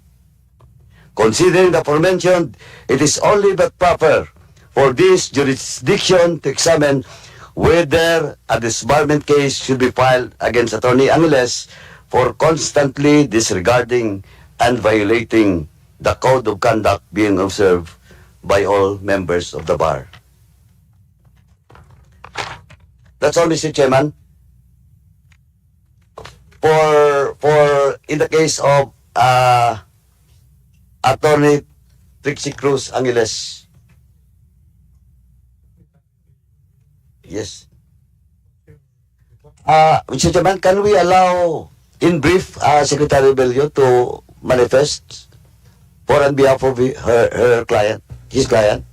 Considering the aforementioned, it is only but proper for this jurisdiction to examine whether a disbarment case should be filed against Attorney Angeles for constantly disregarding and violating the code of conduct being observed by all members of the bar. That's all, Mr. Chairman. For in the case of Attorney Trixie Cruz Angeles. Yes. Mr. Chairman, can we allow, in brief, Secretary Bello to manifest for on behalf of her client, his client?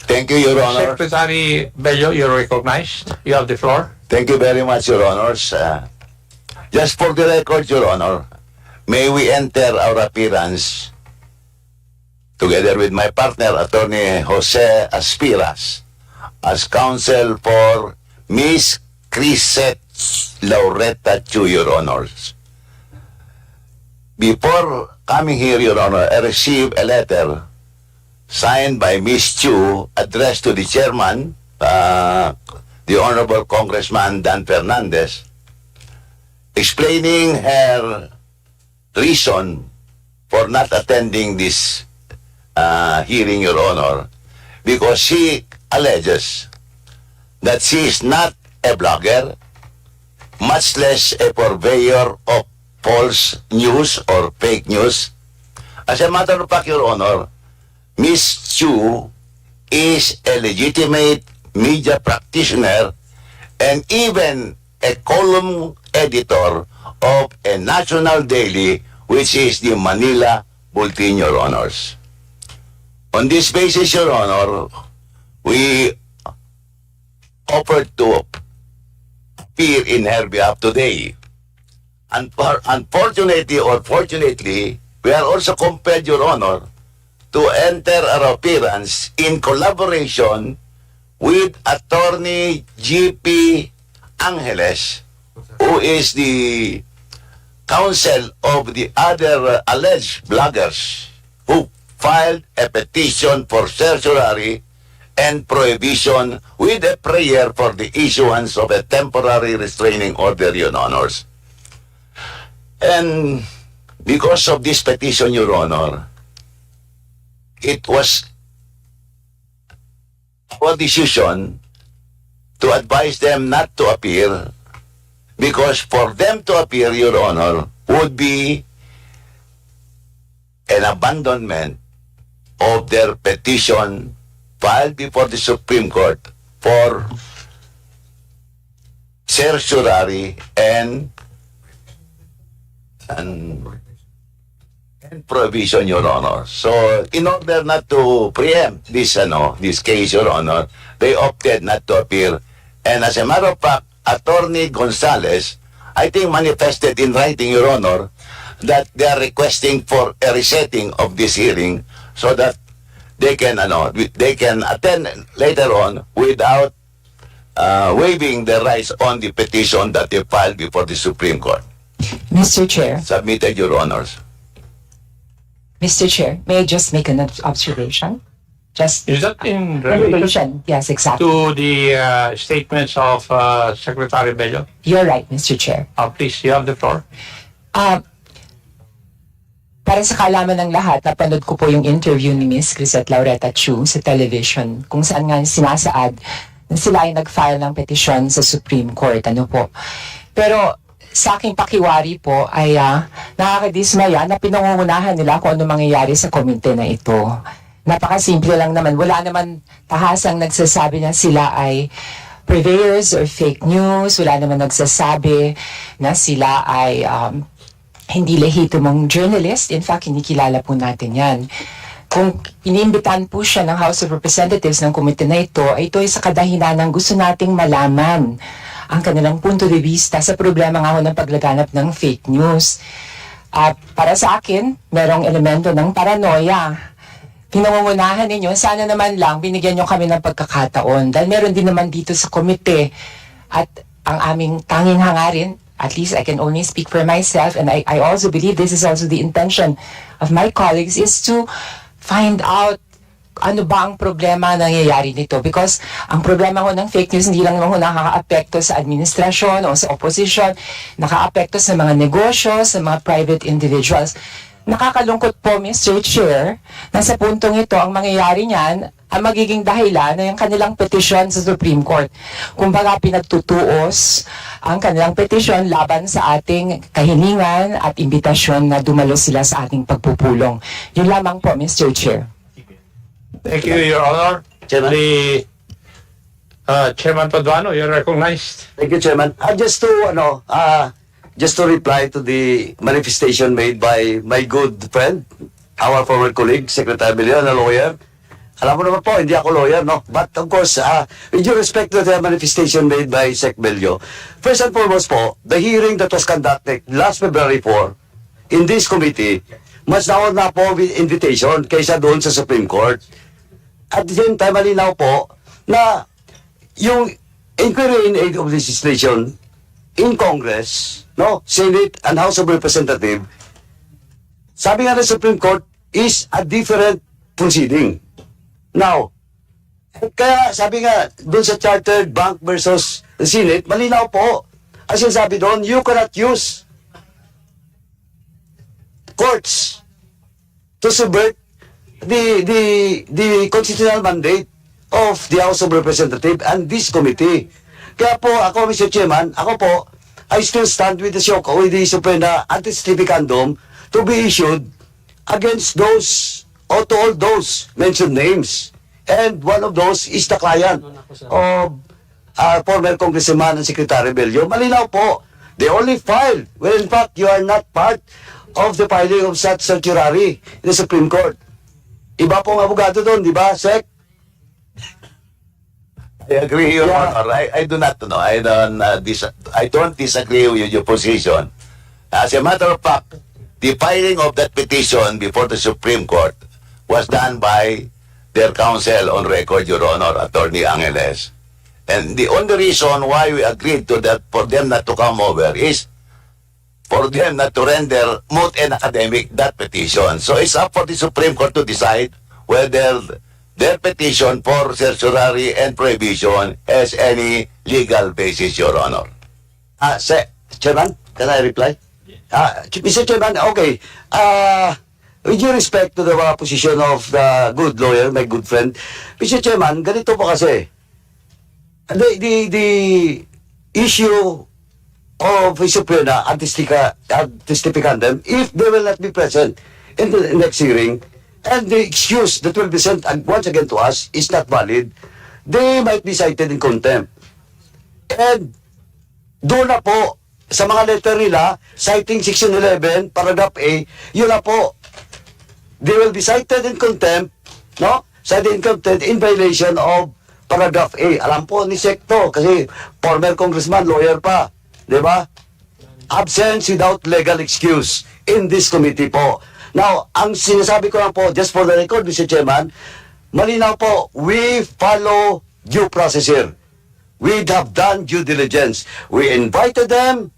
Thank you, Your Honor. Secretary Bello, you're recognized. You have the floor. Thank you very much, Your Honors. Just for the record, Your Honor, may we enter our appearance together with my partner, Attorney Jose Aspiras, as counsel for Miss Crisette Laureta Chu, Your Honors. Before coming here, Your Honor, I received a letter signed by Miss Chu addressed to the chairman, the Honorable Congressman Dan Fernandez, explaining her reason for not attending this hearing, Your Honor, because she alleges that she is not a blogger, much less a purveyor of false news or fake news. As a matter of fact, Your Honor, Miss Chu is a legitimate media practitioner and even a column editor of a national daily, which is the Manila Bulletin, Your Honors. On this basis, Your Honor, we offered to appear in her behalf today. And unfortunately or fortunately, we are also compelled, Your Honor, to enter our appearance in collaboration with Attorney G.P. Angeles, who is the counsel of the other alleged bloggers who filed a petition for certiorari and prohibition with a prayer for the issuance of a temporary restraining order, Your Honors. And because of this petition, Your Honor, it was our decision to advise them not to appear, because for them to appear, Your Honor, would be an abandonment of their petition filed before the Supreme Court for certiorari and prohibition, Your Honor. So, in order not to preempt this case, Your Honor, they opted not to appear. And as a matter of fact, Attorney Gonzales, I think, manifested in writing, Your Honor, that they are requesting for a resetting of this hearing so that they can attend later on without waiving their rights on the petition that they filed before the Supreme Court. Mr. Chair. Submitted, Your Honors. Mr. Chair, may I just make an observation? Just Is that in relation? Yes, exactly. to the statements of Secretary Bello? You're right, Mr. Chair. Please, you have the floor. Para sa kaalaman ng lahat, napanood ko po yung interview ni Miss Crisette Laureta Chu sa television, kung saan nga sinasaad na sila ay nag-file ng petisyon sa Supreme Court. Ano po? Pero sa aking pakiwari po ay nakakadismaya na pinangungunahan nila kung ano mangyayari sa komite na ito. Napakasimple lang naman. Wala naman tahasang nagsasabi na sila ay purveyors or fake news. Wala naman nagsasabi na sila ay hindi lehitimong journalist. In fact, kinikilala po natin yan. Kung iniimbitan po siya ng House of Representatives ng komite na ito, ito ay sa kadahilan ng gusto nating malaman ang kanilang punto de vista sa problema nga ho ng paglaganap ng fake news. At para sa akin, merong elemento ng paranoia. Pinangungunahan ninyo, sana naman lang binigyan nyo kami ng pagkakataon. Dahil meron din naman dito sa komite at ang aming tanging hangarin, at least I can only speak for myself, and I also believe this is also the intention of my colleagues, is to find out ano ba ang problema na nangyayari nito. Because ang problema ko ng fake news, hindi lang naman nakaka-apekto sa administrasyon o sa opposition, naka-apekto sa mga negosyo, sa mga private individuals. Nakakalungkot po, Mr. Chair, na sa puntong ito, ang mangyayari niyan, ang magiging dahilan na yung kanilang petisyon sa Supreme Court. Kumbaga, pinagtutuos ang kanilang petisyon laban sa ating kahilingan at imbitasyon na dumalo sila sa ating pagpupulong. Yun lamang po, Mr. Chair. Thank you, Your Honor. Chairman. The Chairman Paduano, you're recognized. Thank you, Chairman. Just to reply to the manifestation made by my good friend, our former colleague, Secretary Bello, na lawyer. Alam mo naman po, hindi ako lawyer, no? But of course, with due respect to the manifestation made by Sec Bello, first and foremost po, the hearing that was conducted last February 4 in this committee, mas naon na po with invitation kaysa doon sa Supreme Court. At the same time, malinaw po na yung inquiry in aid of legislation in Congress, no, Senate and House of Representatives, sabi nga ng Supreme Court, is a different proceeding. Now, kaya sabi nga doon sa Chartered Bank versus the Senate, malinaw po. As yung sabi doon, you cannot use courts to subvert the constitutional mandate of the House of Representatives and this committee. Kaya po ako, Mr. Chairman, ako po, I still stand with the subpoena anti-stificandum to be issued against those or to all those mentioned names. And one of those is the client of former Congressman and Secretary Bello. Malinaw po, they only filed when in fact you are not part of the filing of such certiorari in the Supreme Court. Iba pong abogado doon, di ba, Sec? I agree, Your Honor. I do not know. I don't disagree with your position. As a matter of fact, the filing of that petition before the Supreme Court was done by their counsel on record, Your Honor, Attorney Angeles. And the only reason why we agreed to that, for them not to come over, is for them not to render moot and academic that petition. So it's up for the Supreme Court to decide whether their petition for certiorari and prohibition has any legal basis, Your Honor. Chairman, can I reply? Mr. Chairman, okay. With due respect to the position of the good lawyer, my good friend, Mr. Chairman, ganito po kasi. The issue of subpoena anti-stificandum, if they will not be present in the next hearing, and the excuse that will be sent once again to us is not valid, they might be cited in contempt. And doon na po, sa mga letter nila, citing Section 11, Paragraph A, yun na po, they will be cited in contempt, no? Cited in contempt in violation of Paragraph A. Alam po ni Secto, kasi former congressman, lawyer pa, di ba? Absence without legal excuse in this committee po. Now, ang sinasabi ko lang po, just for the record, Mr. Chairman, malinaw po, we follow due process here. We have done due diligence. We invited them,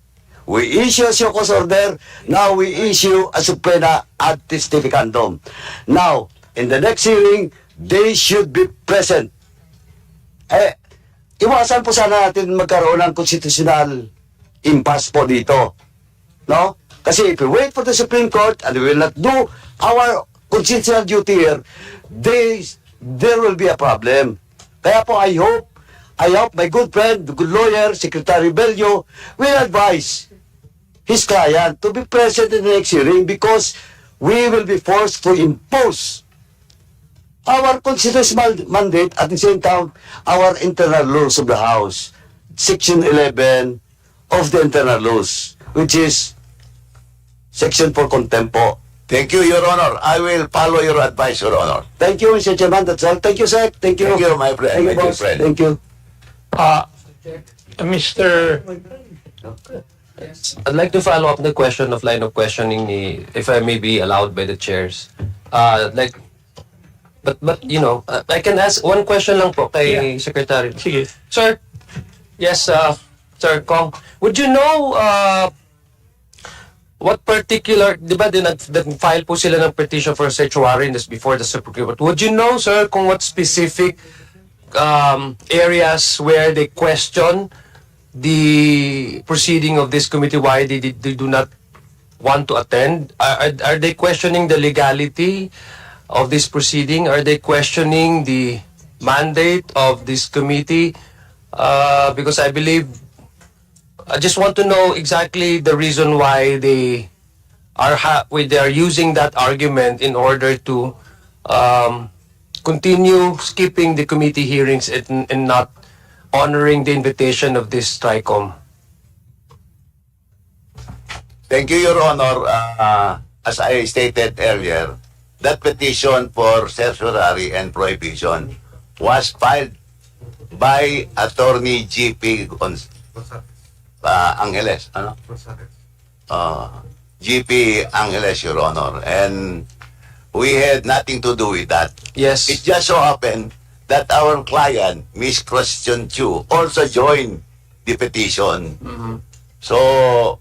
we issue a show cause order, now we issue a subpoena anti-stificandum. Now, in the next hearing, they should be present. Iwasan po sana natin magkaroon ng constitutional impasse po dito. No? Kasi if we wait for the Supreme Court and we will not do our constitutional duty here, there will be a problem. Kaya po I hope my good friend, the good lawyer, Secretary Bello, will advise his client to be present in the next hearing because we will be forced to impose our constitutional mandate at the same time our internal laws of the House, Section 11 of the internal laws, which is Section for contempt po. Thank you, Your Honor. I will follow your advice, Your Honor. Thank you, Mr. Chairman. That's all. Thank you, sir. Thank you. Thank you, my friend. Thank you, My dear boss. friend. Thank you. Mr. I'd like to follow up the question of line of questioning, if I may be allowed by the chairs. But you know, I can ask one question lang po kay Secretary. Sige. Sir, yes, Sir Kong, would you know what particular, di ba, file po sila ng petition for search warrant before the Supreme Court. Would you know, sir, kung what specific areas where they question the proceeding of this committee, why they do not want to attend? Are they questioning the legality of this proceeding? Are they questioning the mandate of this committee? Because I believe, I just want to know exactly the reason why they are using that argument in order to continue skipping the committee hearings and not honoring the invitation of this TRICOM. Thank you, Your Honor. As I stated earlier, that petition for certiorari and prohibition was filed by Attorney G.P. Angeles, G.P. Angeles, Your Honor, and we had nothing to do with that. Yes. It just so happened that our client, Miss Christian Chu, also joined the petition. So,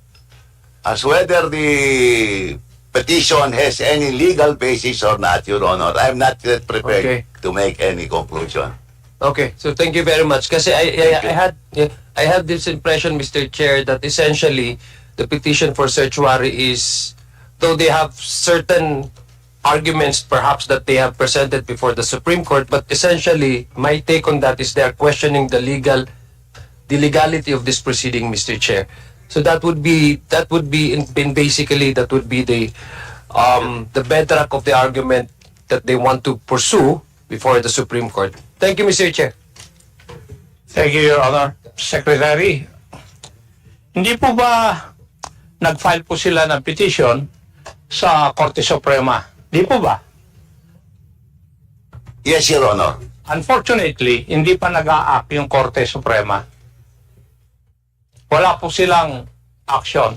as whether the petition has any legal basis or not, Your Honor, I'm not yet prepared to make any conclusion. Okay, so thank you very much. Kasi I had this impression, Mr. Chair, that essentially the petition for certiorari is, though they have certain arguments perhaps that they have presented before the Supreme Court, but essentially my take on that is they are questioning the legality of this proceeding, Mr. Chair. So that would be basically the bedrock of the argument that they want to pursue before the Supreme Court. Thank you, Mr. Chair. Thank you, Your Honor. Secretary, hindi po ba nag-file po sila ng petition sa Korte Suprema? Di po ba? Yes, Your Honor. Unfortunately, hindi pa nag-a-act yung Korte Suprema. Wala po silang action.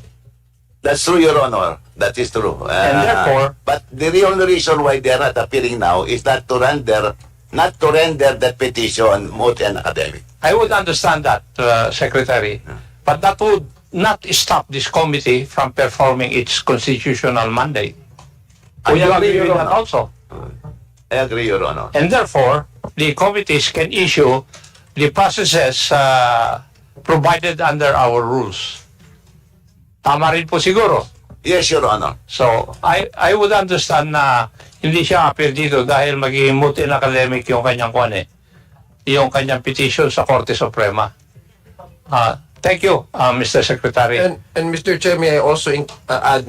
That's true, Your Honor. That is true. And therefore, but the only reason why they are not appearing now is not to render that petition moot and academic. I would understand that, Secretary. But that would not stop this committee from performing its constitutional mandate. Would you agree with that also? I agree, Your Honor. And therefore, the committees can issue the processes provided under our rules. Tama rin po siguro. Yes, Your Honor. So, I would understand na hindi siya appear dito dahil magiging moot and academic yung kanyang yung kanyang petition sa Korte Suprema. Thank you, Mr. Secretary. And Mr. Chair, may I also add,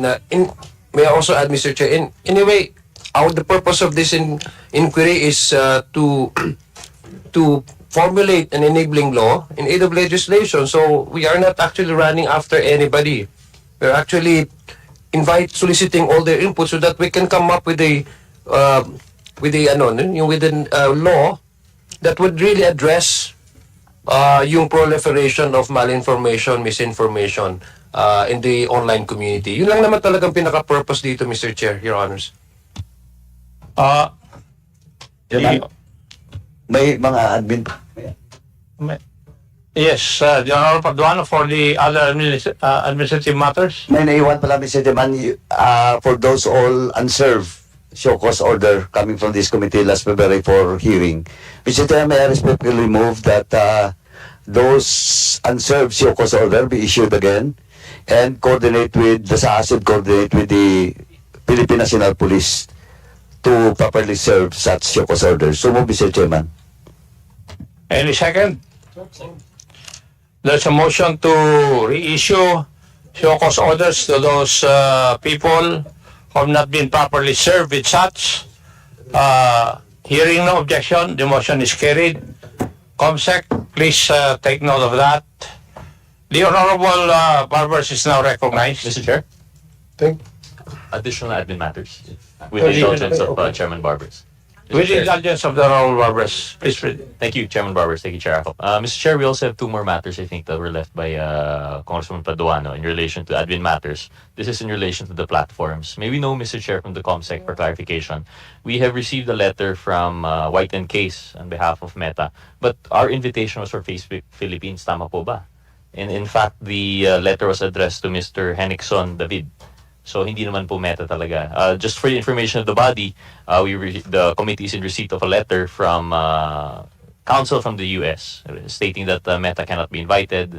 Mr. Chair, anyway, the purpose of this inquiry is to formulate an enabling law in aid of legislation. So we are not actually running after anybody. We're actually soliciting all their input so that we can come up with a law that would really address yung proliferation of malinformation, misinformation in the online community. Yun lang naman talagang pinaka-purpose dito, Mr. Chair, Your Honors. May mga admin. Yes, the Honorable Paduano for the other administrative matters. May naiwan pala, Mr. Chairman, for those all unserved show cause order coming from this committee last February for hearing. Mr. Chairman, may I respectfully move that those unserved show cause order be issued again and coordinate with the Philippine National Police to properly serve such show cause orders. So move, Mr. Chairman. Any second? There's a motion to reissue show cause orders to those people who have not been properly served with such. Hearing no objection, the motion is carried. Comsec, please take note of that. The Honorable Barbers is now recognized. Mr. Chair? additional admin matters with the indulgence of Chairman Barbers. With the indulgence of the Honorable Barbers, please read. Thank you, Chairman Barbers. Thank you, Chair Akop. Mr. Chair, we also have two more matters, I think, that were left by Congressman Paduano in relation to admin matters. This is in relation to the platforms. May we know, Mr. Chair, from the COMSEC for clarification. We have received a letter from White and Case on behalf of Meta, but our invitation was for Facebook Philippines. Tama po ba? And in fact, the letter was addressed to Mr. Henrickson David. So hindi naman po Meta talaga. Just for the information of the body, the committee is in receipt of a letter from counsel from the US stating that Meta cannot be invited.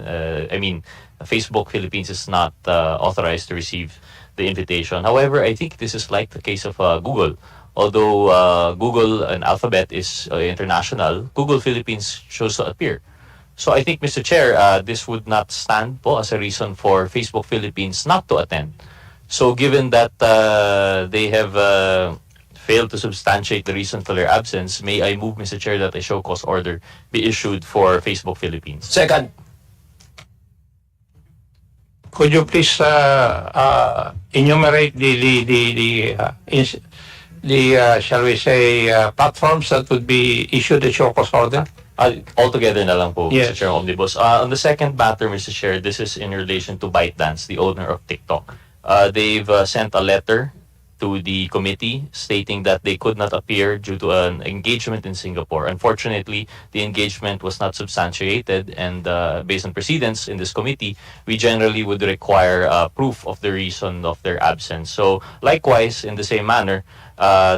Facebook Philippines is not authorized to receive the invitation. However, I think this is like the case of Google. Although Google and Alphabet is international, Google Philippines chose to appear. So I think, Mr. Chair, this would not stand po as a reason for Facebook Philippines not to attend. So given that they have failed to substantiate the reason for their absence, may I move, Mr. Chair, that a show cause order be issued for Facebook Philippines? Second. Could you please enumerate shall we say, platforms that would be issued a show cause order? Altogether na lang po, Yes. Mr. Chair, Omnibus. On the second matter, Mr. Chair, this is in relation to ByteDance, the owner of TikTok. They've sent a letter to the committee stating that they could not appear due to an engagement in Singapore. Unfortunately, the engagement was not substantiated, and based on precedents in this committee, we generally would require proof of the reason of their absence. So likewise, in the same manner,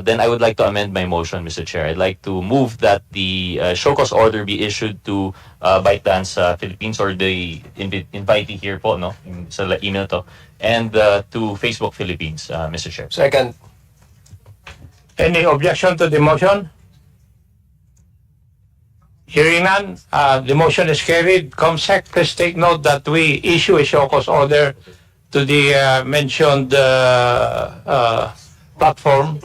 then I would like to amend my motion, Mr. Chair. I'd like to move that the show cause order be issued to ByteDance Philippines, or the invitee here po, no, sa email to, and to Facebook Philippines, Mr. Chair. Second. Any objection to the motion? Hearing none, the motion is carried. COMSEC, please take note that we issue a show cause order to the mentioned platform.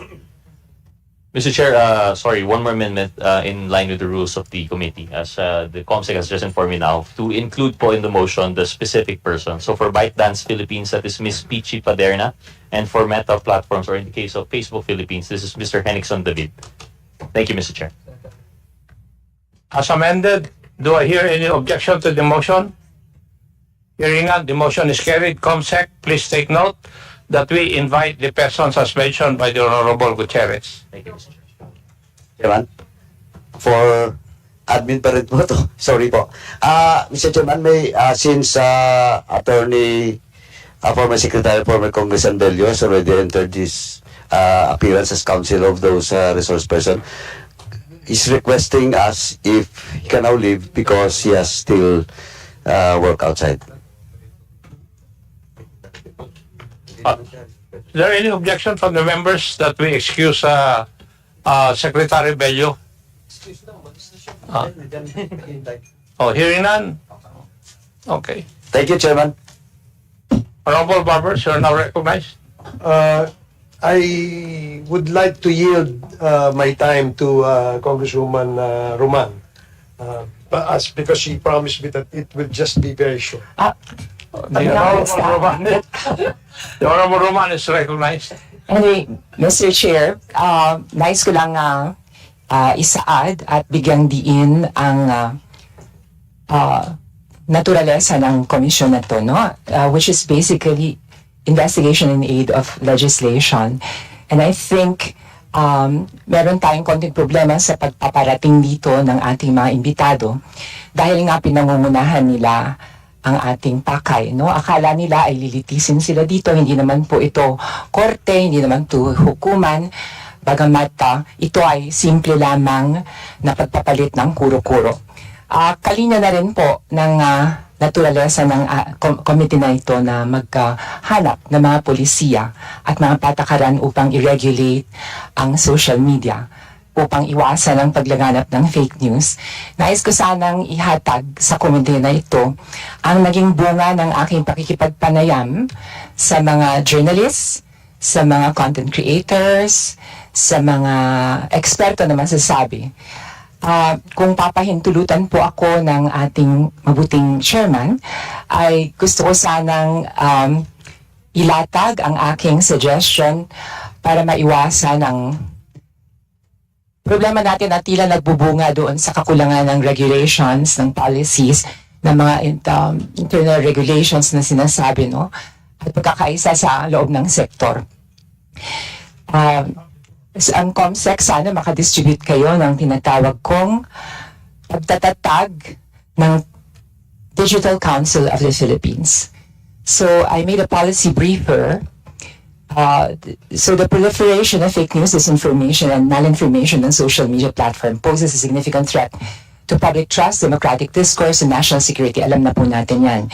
Mr. Chair, sorry, one more amendment in line with the rules of the committee, as the COMSEC has just informed me now, to include po in the motion the specific person. So for ByteDance Philippines, that is Ms. Pichi Paderna, and for Meta Platforms, or in the case of Facebook Philippines, this is Mr. Henrickson David. Thank you, Mr. Chair. As amended, do I hear any objection to the motion? Hearing none, the motion is carried. COMSEC, please take note that we invite the persons as mentioned by the Honorable Gutierrez. Thank you, Mr. Chair. Chairman, for admin pa rin po to. Sorry po. Mr. Chairman, may, since Attorney, former Secretary, former Congressman Bello has already entered this appearance as counsel of those resource person, is requesting us if he can now leave because he has still work outside. Is there any objection from the members that we excuse Secretary Bello? Hearing none? Okay. Thank you, Chairman. Honorable Barbers, you are now recognized. I would like to yield my time to Congresswoman Roman, because she promised me that it will just be very short. The Honorable Roman is recognized. Anyway, Mr. Chair, nais ko lang isaad at bigyang diin ang naturalesa ng komisyon na to, no? Which is basically investigation in aid of legislation. And I think meron tayong konting problema sa pagpaparating dito ng ating mga imbitado dahil nga pinangungunahan nila ang ating pakay, no? Akala nila ay lilitisin sila dito, hindi naman po ito korte, hindi naman ito hukuman, bagamat ito ay simple lamang na pagpapalit ng kuro-kuro. Kalina na rin po ng naturalesa ng committee na ito na maghanap ng mga polisiya at mga patakaran upang i-regulate ang social media upang iwasan ang paglaganap ng fake news. Nais ko sanang ihatag sa komite na ito ang naging bunga ng aking pakikipagpanayam sa mga journalists, sa mga content creators, sa mga eksperto na masasabi. Kung papahintulutan po ako ng ating mabuting chairman, ay gusto ko sanang ilatag ang aking suggestion para maiwasan ang problema natin na tila nagbubunga doon sa kakulangan ng regulations, ng policies, ng mga internal regulations na sinasabi, no? At pagkakaisa sa loob ng sektor. Ang COMSEC, sana makadistribute kayo ng tinatawag kong pagtatatag ng Digital Council of the Philippines. So I made a policy briefer. So the proliferation of fake news, disinformation, and malinformation on social media platform poses a significant threat to public trust, democratic discourse, and national security. Alam na po natin yan.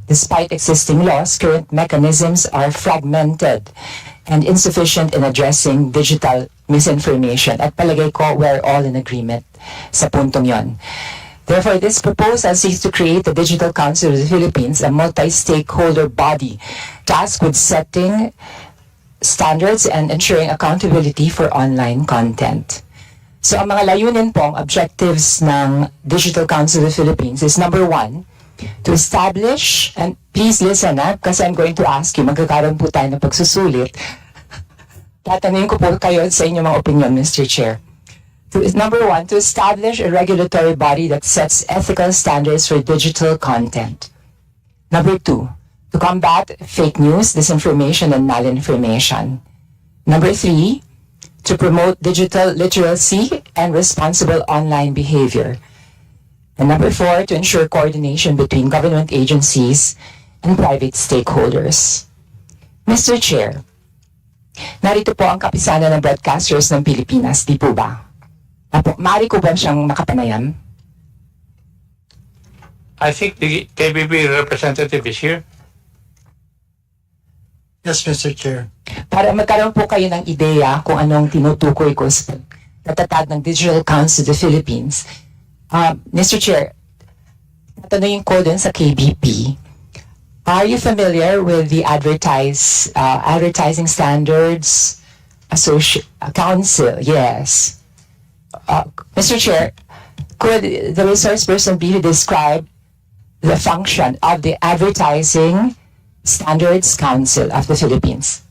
Despite existing laws, current mechanisms are fragmented and insufficient in addressing digital misinformation. At palagay ko, we're all in agreement sa puntong yon. Therefore, this proposal seeks to create the Digital Council of the Philippines, a multi-stakeholder body tasked with setting standards and ensuring accountability for online content. So, ang mga layunin pong objectives ng Digital Council of the Philippines is number 1, to establish, and please listen kasi I'm going to ask you, magkakaroon po tayo ng pagsusulit. Tatanungin ko po kayo sa inyong mga opinion, Mr. Chair. Number 1, to establish a regulatory body that sets ethical standards for digital content. Number 2, to combat fake news, disinformation, and malinformation. Number 3, to promote digital literacy and responsible online behavior. And number 4, to ensure coordination between government agencies and private stakeholders. Mr. Chair, narito po ang kapisanan ng broadcasters ng Pilipinas, di po ba? Maaari ko ba siyang makapanayam? I think the KBB representative is here. Yes, Mr. Chair. Para magkaroon po kayo ng ideya kung anong tinutukoy ko sa natatag ng Digital Council of the Philippines. Mr. Chair, tatanungin ko din sa KBP. Are you familiar with the Advertising Standards Council? Yes. Mr. Chair, could the resource person be to describe the function of the Advertising Standards Council of the Philippines?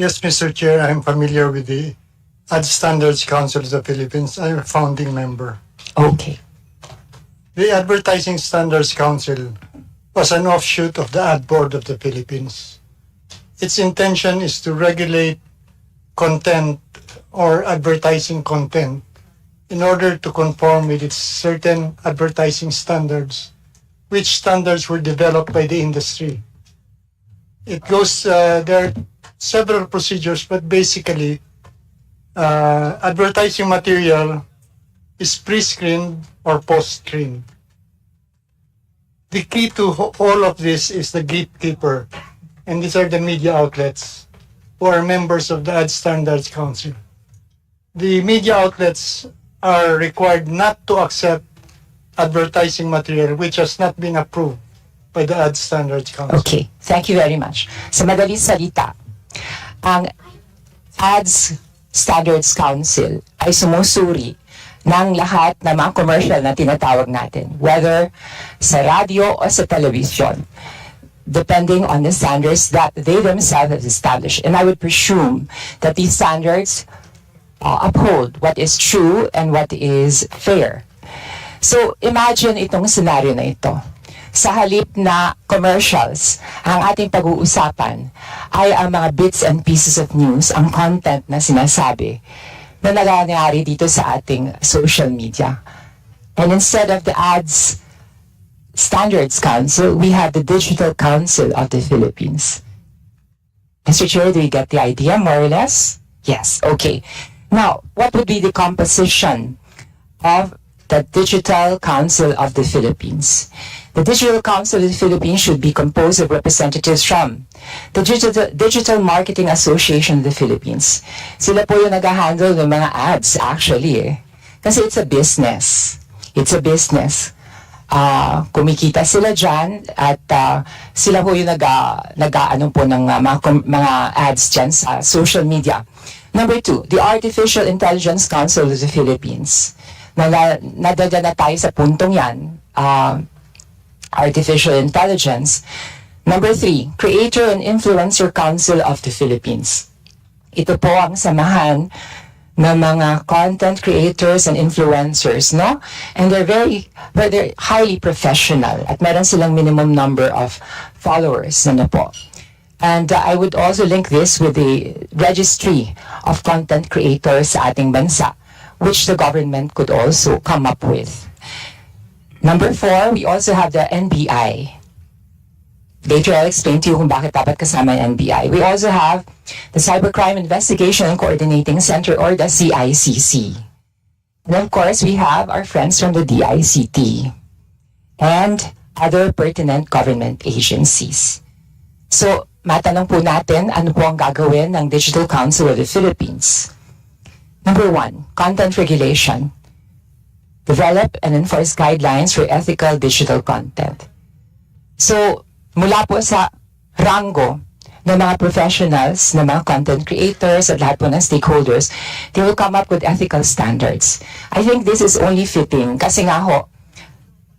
Yes, Mr. Chair, I'm familiar with the Ad Standards Council of the Philippines. I'm a founding member. Okay. The Advertising Standards Council was an offshoot of the Ad Board of the Philippines. Its intention is to regulate content or advertising content in order to conform with its certain advertising standards, which standards were developed by the industry. It goes, there are several procedures, but basically, advertising material is pre-screened or post-screened. The key to all of this is the gatekeeper, and these are the media outlets who are members of the Ad Standards Council. The media outlets are required not to accept advertising material which has not been approved by the Ad Standards Council. Okay, thank you very much. Sa madaling salita, ang Ads Standards Council ay sumusuri ng lahat ng mga commercial na tinatawag natin, whether sa radio o sa television, depending on the standards that they themselves have established. And I would presume that these standards uphold what is true and what is fair. So imagine itong scenario na ito. Sa halip na commercials, ang ating pag-uusapan ay ang mga bits and pieces of news, ang content na sinasabi na nangyayari dito sa ating social media. And instead of the Ads Standards Council, we have the Digital Council of the Philippines. Mr. Chair, do you get the idea, more or less? Yes, okay. Now, what would be the composition of the Digital Council of the Philippines? The Digital Council of the Philippines should be composed of representatives from the Digital Marketing Association of the Philippines. Sila po yung nag-handle ng mga ads, actually. Kasi it's a business. It's a business. Kumikita sila dyan at sila po yung nag-ano po ng mga ads dyan sa social media. Number 2, the Artificial Intelligence Council of the Philippines. Nadadala na tayo sa puntong yan, artificial intelligence. Number 3, Creator and Influencer Council of the Philippines. Ito po ang samahan ng mga content creators and influencers, no? And they're they're highly professional at meron silang minimum number of followers, ano po. And I would also link this with the registry of content creators sa ating bansa, which the government could also come up with. Number 4, we also have the NBI. Later, I'll explain to you kung bakit dapat kasama yung NBI. We also have the Cybercrime Investigation and Coordinating Center, or the CICC. And of course, we have our friends from the DICT and other pertinent government agencies. So, matanong po natin, ano po ang gagawin ng Digital Council of the Philippines? Number 1, content regulation. Develop and enforce guidelines for ethical digital content. So, mula po sa rango ng mga professionals, ng mga content creators, at lahat po ng stakeholders, they will come up with ethical standards. I think this is only fitting kasi nga ho,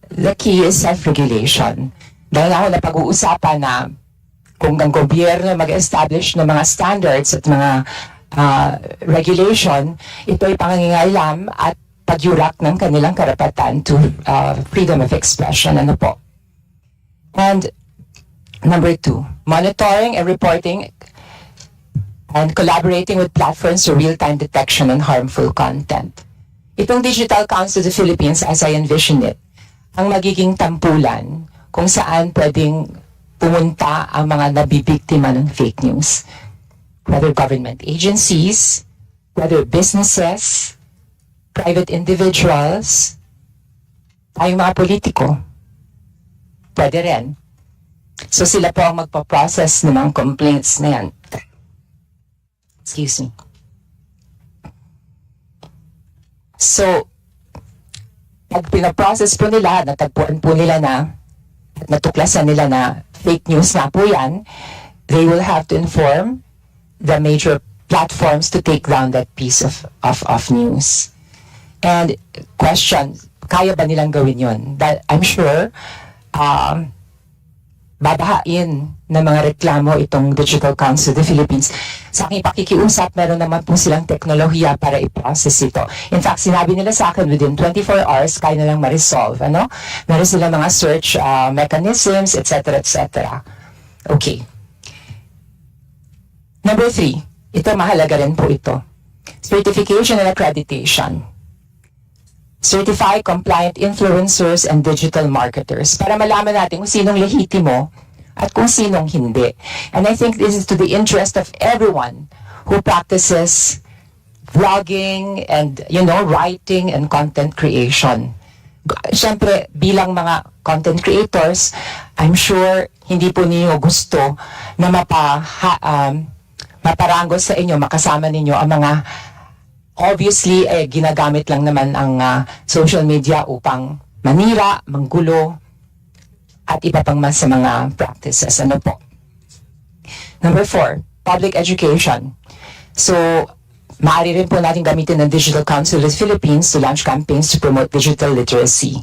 the key is self-regulation. Dahil nga ho, napag-uusapan na kung ang gobyerno mag-establish ng mga standards at mga regulation, ito ay pangangailam at pagyurak ng kanilang karapatan to freedom of expression. Ano po? And number 2, monitoring and reporting and collaborating with platforms for real-time detection and harmful content. Itong Digital Council of the Philippines, as I envision it, ang magiging tampulan kung saan pwedeng pumunta ang mga nabibiktima ng fake news. Whether government agencies, whether businesses, private individuals, tayong mga politiko, pwede rin. So sila po ang magpa-process ng mga complaints na yan. Excuse me. So, pag pinaprocess po nila, natagpuan po nila na, at natuklasan nila na fake news na po yan, they will have to inform the major platforms to take down that piece of news. And question, kaya ba nilang gawin yun? That I'm sure, babahain ng mga reklamo itong Digital Council of the Philippines. Sa aking pakikiusap, meron naman po silang teknolohiya para i-process ito. In fact, sinabi nila sa akin, within 24 hours, kaya nilang ma-resolve. Ano? Meron silang mga search mechanisms, etc., etc. Okay. Number 3, ito mahalaga rin po ito. Certification and accreditation. Certify compliant influencers and digital marketers para malaman natin kung sinong lehitimo at kung sinong hindi. And I think this is to the interest of everyone who practices vlogging and, writing and content creation. Siyempre, bilang mga content creators, I'm sure hindi po ninyo gusto na maparanggo sa inyo, makasama ninyo ang mga obviously, ginagamit lang naman ang social media upang manira, manggulo, at iba pang mas sa mga practices. Ano po? Number 4, public education. So, maaari rin po natin gamitin ng Digital Council of the Philippines to launch campaigns to promote digital literacy.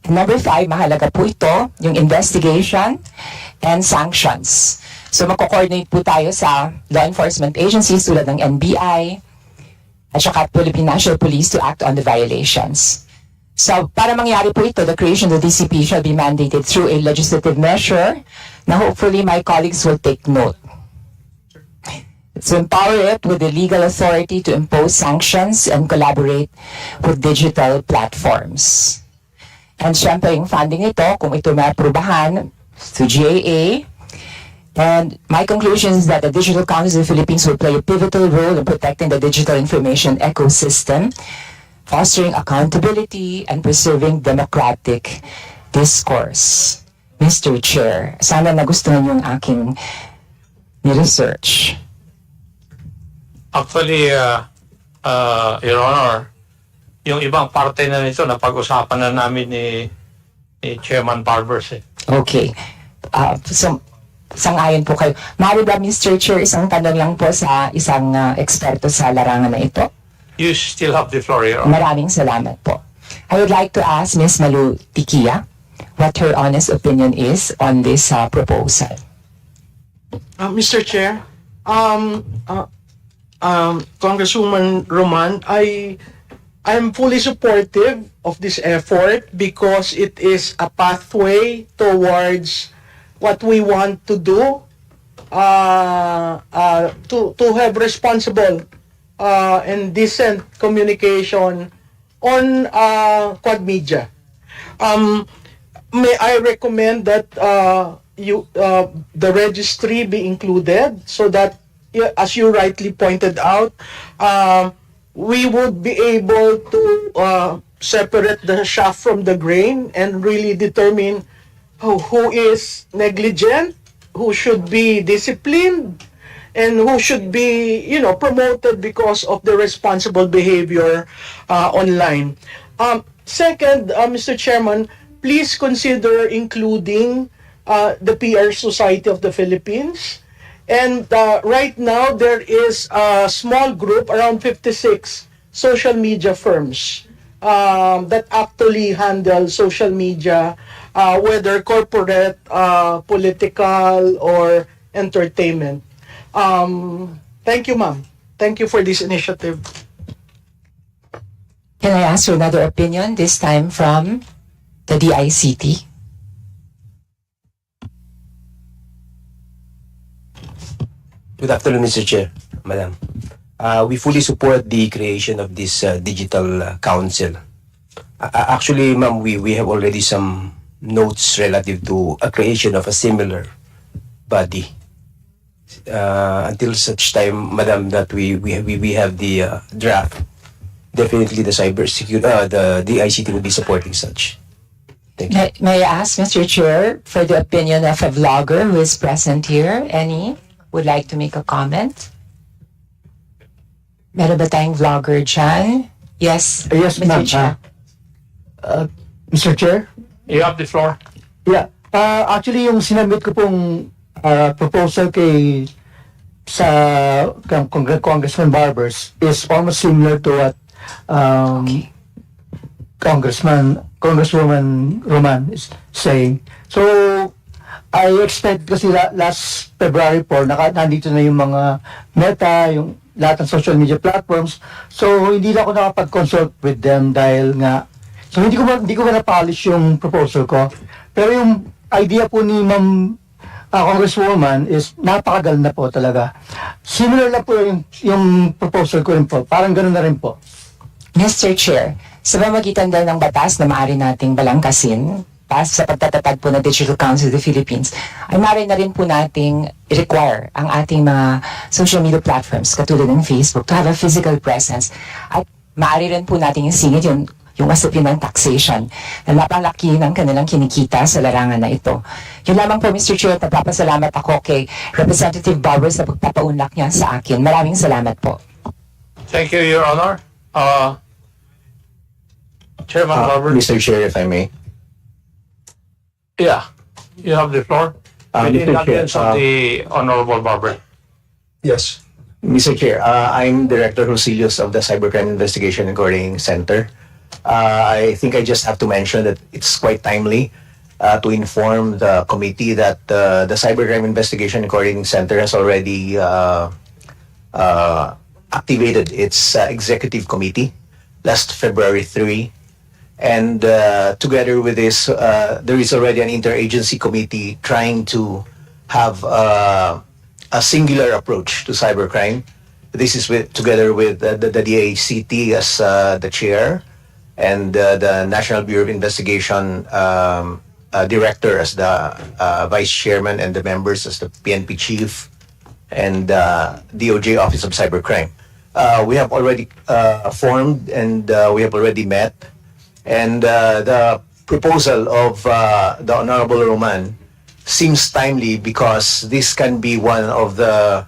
And number 5, mahalaga po ito, yung investigation and sanctions. So, magko-coordinate po tayo sa law enforcement agencies tulad ng NBI, at saka Philippine National Police to act on the violations. So, para mangyari po ito, the creation of the DCP shall be mandated through a legislative measure na hopefully my colleagues will take note. To empower it with the legal authority to impose sanctions and collaborate with digital platforms. And syempre, yung funding ito, kung ito maaprubahan to GAA, and my conclusion is that the Digital Council of the Philippines will play a pivotal role in protecting the digital information ecosystem, fostering accountability, and preserving democratic discourse. Mr. Chair, sana nagustuhan yung aking ni-research. Actually, Your Honor, yung ibang parte na nito, napag-usapan na namin ni Chairman Barbers. Okay. So, sang-ayon po kayo. Maaari ba, Mr. Chair, isang tanong lang po sa isang eksperto sa larangan na ito? You still have the floor, Your Honor. Maraming salamat po. I would like to ask Ms. Malu Tikia what her honest opinion is on this proposal. Mr. Chair, Congresswoman Roman, I'm fully supportive of this effort because it is a pathway towards what we want to do, to have responsible and decent communication on quad media. May I recommend that the registry be included so that, as you rightly pointed out, we would be able to separate the chaff from the grain and really determine who is negligent, who should be disciplined, and who should be, promoted because of the responsible behavior online. Second, Mr. Chairman, please consider including the PR Society of the Philippines. And right now, there is a small group, around 56 social media firms that actually handle social media, whether corporate, political, or entertainment. Thank you, ma'am. Thank you for this initiative. Can I ask for another opinion, this time from the DICT? Good afternoon, Mr. Chair, Madam. We fully support the creation of this digital council. Actually, ma'am, we have already some notes relative to a creation of a similar body. Until such time, Madam, that we have the draft. Definitely, the the DICT will be supporting such. Thank you. May I ask, Mr. Chair, for the opinion of a vlogger who is present here? Any would like to make a comment? Meron ba tayong vlogger dyan? Yes, Yes, Mr. ma'am. Chair. Mr. Chair? You have the floor. Yeah. Actually, yung sinabit ko pong proposal sa Congressman Barbers is almost similar to what Congresswoman Roman is saying. So, I expect kasi last February po, nandito na yung mga Meta, yung lahat ng social media platforms. So, hindi na ako nakapag-consult with them dahil nga, so hindi ko ba na-polish yung proposal ko. Pero yung idea po ni Ma'am Congresswoman is napakaganda po talaga. Similar na po yung proposal ko rin po. Parang ganun na rin po. Mr. Chair, sa pamamagitan daw ng batas na maaari nating balangkasin sa pagtatatag po ng Digital Council of the Philippines, ay maaari na rin po nating require ang ating mga social media platforms katulad ng Facebook to have a physical presence. At maaari rin po nating isingit yung asupin ng taxation na napalaki ng kanilang kinikita sa larangan na ito. Yun lamang po, Mr. Chair, nagpapasalamat ako kay Representative Barber sa pagpapaunlak niya sa akin. Maraming salamat po. Thank you, Your Honor. Chairman Barber. Mr. Chair, if I may. Yeah, you have the floor. With the Mr. Chair, indulgence of the Honorable Barber. Yes. Mr. Chair, I'm Director Rosillos of the Cybercrime Investigation and Coordinating Center. I think I just have to mention that it's quite timely to inform the committee that the Cybercrime Investigation and Coordinating Center has already activated its executive committee last February 3. And together with this, there is already an interagency committee trying to have a singular approach to cybercrime. This is together with the DICT as the chair and the National Bureau of Investigation director as the vice chairman and the members as the PNP chief and DOJ Office of Cybercrime. We have already formed and we have already met. And the proposal of the Honorable Roman seems timely because this can be one of the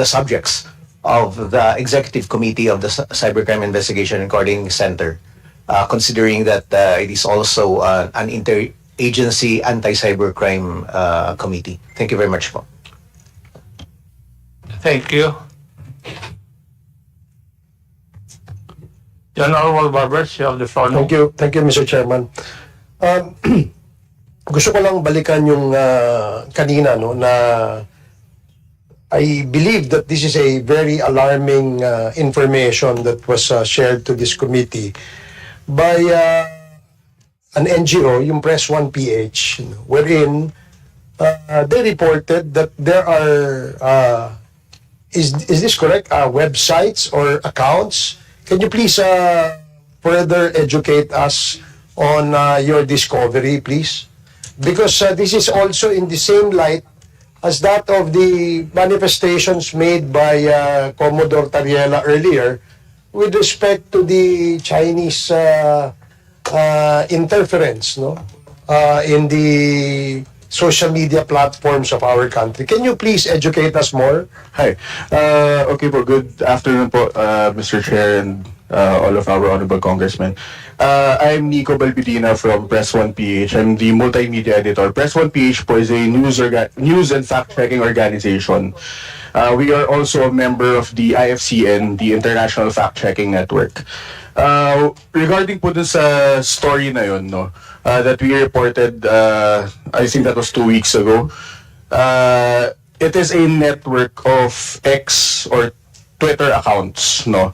subjects of the executive committee of the Cybercrime Investigation and Coordinating Center, considering that it is also an interagency anti-cybercrime committee. Thank you very much, po. Thank you. Your Honorable Barbers, you have the floor now. Thank you, Mr. Chairman. Gusto ko lang balikan yung kanina, no, na I believe that this is a very alarming information that was shared to this committee by an NGO, yung Press 1 PH, wherein they reported that there are, is this correct, websites or accounts? Can you please further educate us on your discovery, please? Because this is also in the same light as that of the manifestations made by Commodore Tariela earlier with respect to the Chinese interference, no, in the social media platforms of our country. Can you please educate us more? Hi. Okay po, good afternoon po, Mr. Chair and all of our honorable congressmen. I'm Nico Balbidina from Press 1 PH. I'm the multimedia editor. Press 1 PH po is a news and fact-checking organization. We are also a member of the IFCN, the International Fact-Checking Network. Regarding po dun sa story na yun, no, that we reported, I think that was 2 weeks ago, it is a network of X or Twitter accounts, no.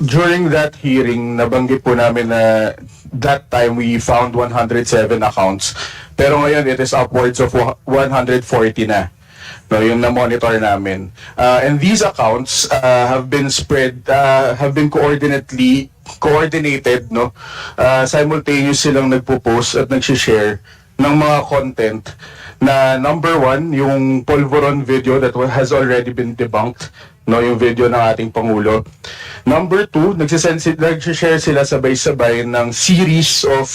During that hearing, nabanggit po namin na that time we found 107 accounts. Pero ngayon, it is upwards of 140 na. No, yung na-monitor namin. And these accounts have been spread, have been coordinated, no? Simultaneous silang nagpo-post at nag-share ng mga content na number one, yung Polvoron video that has already been debunked, no, yung video ng ating Pangulo. Number two, nag-share sila sabay-sabay ng series of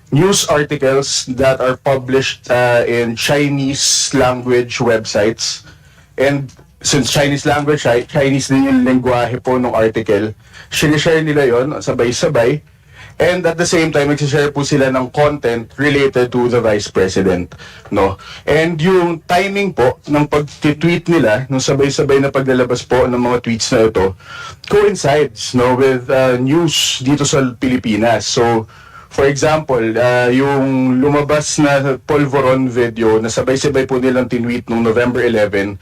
news articles that are published in Chinese language websites. And since Chinese language, Chinese din yung lengguwahe po ng article, sinishare nila yon sabay-sabay. And at the same time, nagsishare po sila ng content related to the Vice President, no? And yung timing po ng pag-tweet nila, nung sabay-sabay na paglalabas po ng mga tweets na ito, coincides, no, with news dito sa Pilipinas. So, for example, yung lumabas na Polvoron video na sabay-sabay po nilang tinweet nung November 11,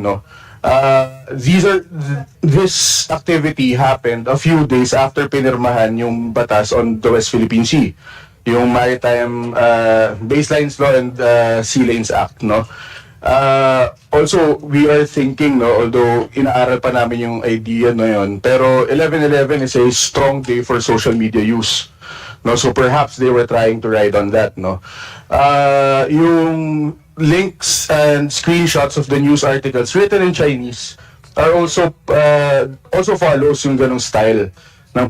no? This activity happened a few days after pinirmahan yung batas on the West Philippine Sea, yung Maritime Baselines Law and Sea Lanes Act, no? Also, we are thinking, no, although inaaral pa namin yung idea na yun, pero 11/11 is a strong day for social media use, no? So perhaps they were trying to ride on that, no? Yung links and screenshots of the news articles written in Chinese are also follows yung ganong style ng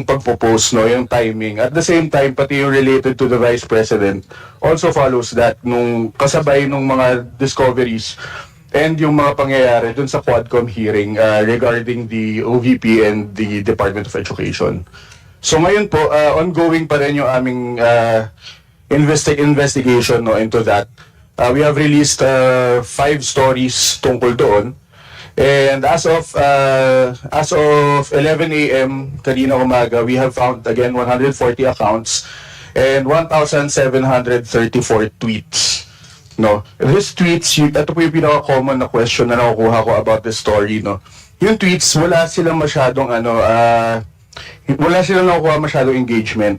pagpo-post, no, yung timing. At the same time, pati yung related to the Vice President also follows that nung kasabay nung mga discoveries and yung mga pangyayari dun sa Quadcom hearing regarding the OVP and the Department of Education. So ngayon po, ongoing pa rin yung aming investigation, no, into that. We have released 5 stories tungkol doon. And as of 11 a.m. kanina umaga, we have found again 140 accounts and 1,734 tweets. No, these tweets, ito po yung pinaka-common na question na nakukuha ko about this story, no. Yung tweets, wala silang masyadong wala silang nakukuha masyadong engagement,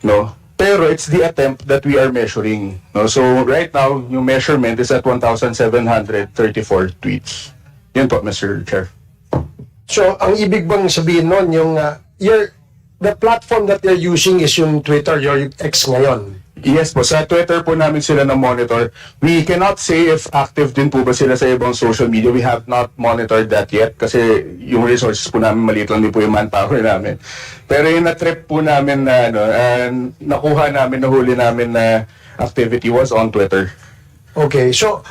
no. Pero it's the attempt that we are measuring, no? So right now, yung measurement is at 1,734 tweets. Yun po, Mr. Chair. So, ang ibig bang sabihin nun, yung the platform that you're using is yung Twitter, your X ngayon? Yes po, sa Twitter po namin sila na-monitor. We cannot say if active din po ba sila sa ibang social media. We have not monitored that yet kasi yung resources po namin maliit lang din po yung manpower namin. Pero yung na-trip po namin na nakuha namin, nahuli namin na activity was on Twitter. Okay, so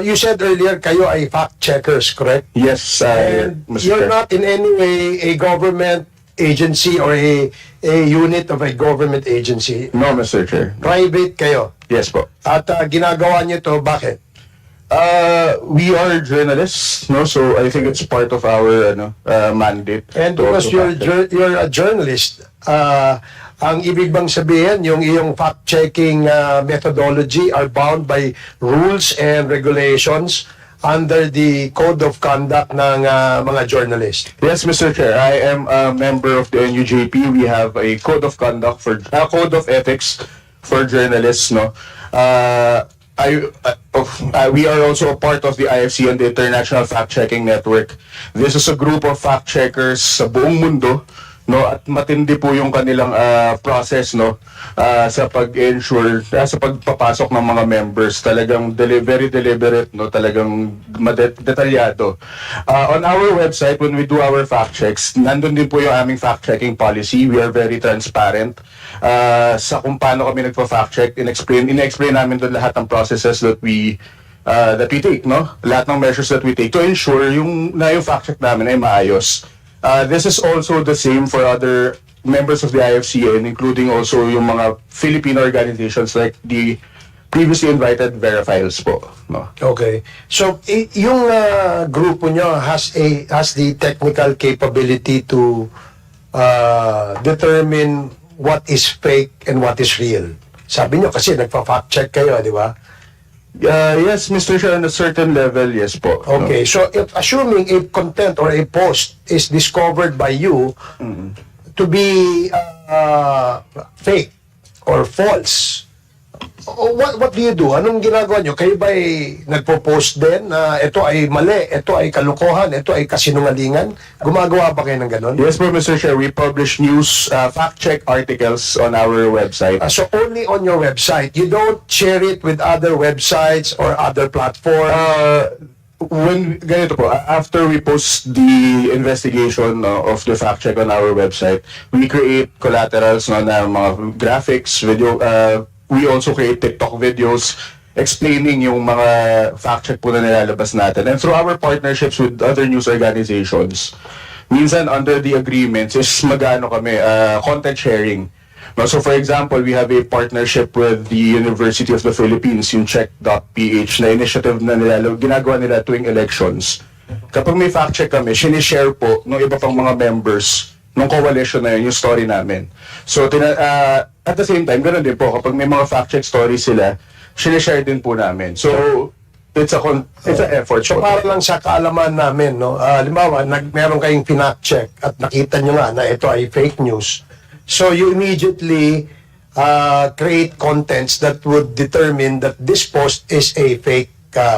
you said earlier kayo ay fact-checkers, correct? Yes, and Mr. you're Chair. not in any way a government agency or a unit of a government agency. No, Mr. Chair. Private kayo. Yes po. At ginagawa niyo to, bakit? We are journalists, no? So I think it's part of our mandate. And to because also fact check. you're a journalist, ang ibig bang sabihin, yung iyong fact-checking methodology are bound by rules and regulations under the code of conduct ng mga journalists. Yes, Mr. Chair. I am a member of the NUJP. We have a code of conduct code of ethics for journalists, no? We are also a part of the IFC and the International Fact-Checking Network. This is a group of fact-checkers sa buong mundo, no, at matindi po yung kanilang process, no, sa pag-ensure, sa pagpapasok ng mga members. Talagang very deliberate, no, talagang detalyado. On our website, when we do our fact checks, nandun din po yung aming fact-checking policy. We are very transparent sa kung paano kami nagpa-fact check. In-explain namin doon lahat ng processes that we take, no? Lahat ng measures that we take to ensure yung fact check namin ay maayos. This is also the same for other members of the IFC, and including also yung mga Philippine organizations like the previously invited Verifiles po, no? Okay. So yung grupo nyo has the technical capability to determine what is fake and what is real. Sabi nyo kasi nagpa-fact check kayo, di ba? Yes, Mr. Chair, on a certain level, yes po. Okay, so if assuming a content or a post is discovered by you to be fake or false, what do you do? Anong ginagawa nyo? Kayo ba'y nagpo-post din na ito ay mali, ito ay kalukuhan, ito ay kasinungalingan? Gumagawa ba kayo ng ganon? Yes po, Mr. Chair. We publish news, fact-check articles on our website. So only on your website? You don't share it with other websites or other platforms? Ganito po, after we post the investigation of the fact check on our website, we create collaterals na mga graphics, video. We also create TikTok videos explaining yung mga fact check po na nilalabas natin. And through our partnerships with other news organizations, minsan under the agreements is kami, content sharing. So for example, we have a partnership with the University of the Philippines, yung check.ph na initiative na ginagawa nila tuwing elections. Kapag may fact check kami, sinishare po ng iba pang mga members ng coalition na yun, yung story namin. So at the same time, ganoon din po, kapag may mga fact check stories sila, sinishare din po namin. So it's an effort. So para lang sa kaalaman namin, no? Halimbawa, meron kayong pinact check at nakita nyo nga na ito ay fake news. So you immediately create contents that would determine that this post is a fake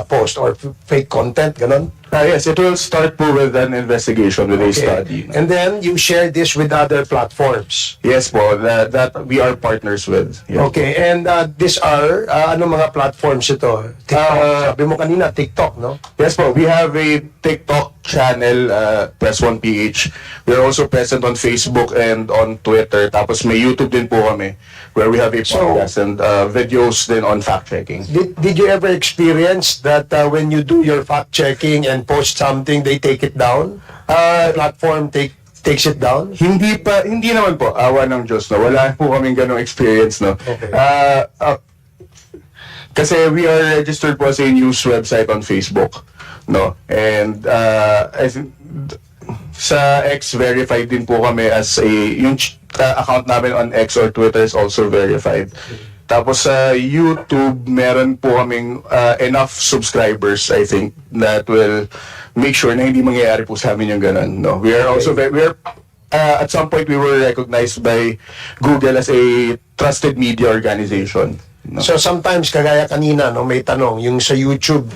post or fake content, ganon? Yes, it will start po with an investigation, with a study. And then you share this with other platforms? Yes po, that we are partners with. Yes. Okay, and these are, ano mga platforms ito? TikTok, sabi mo kanina, TikTok, no? Yes po, we have a TikTok channel, Press1PH. We are also present on Facebook and on Twitter. Tapos may YouTube din po kami, where we have a podcast and videos din on fact-checking. Did you ever experience that when you do your fact-checking and post something, they take it down? Platform takes it down? Hindi naman po, awa ng Diyos, no? Wala po kaming ganong experience, no? Okay. Kasi we are registered po as a news website on Facebook, no? And I think sa X verified din po kami as yung account namin on X or Twitter is also verified. Tapos sa YouTube, meron po kaming enough subscribers, I think, that will make sure na hindi mangyayari po sa amin yung ganun, no? We are also at some point we were recognized by Google as a trusted media organization. No? So sometimes, kagaya kanina, no, may tanong, yung sa YouTube,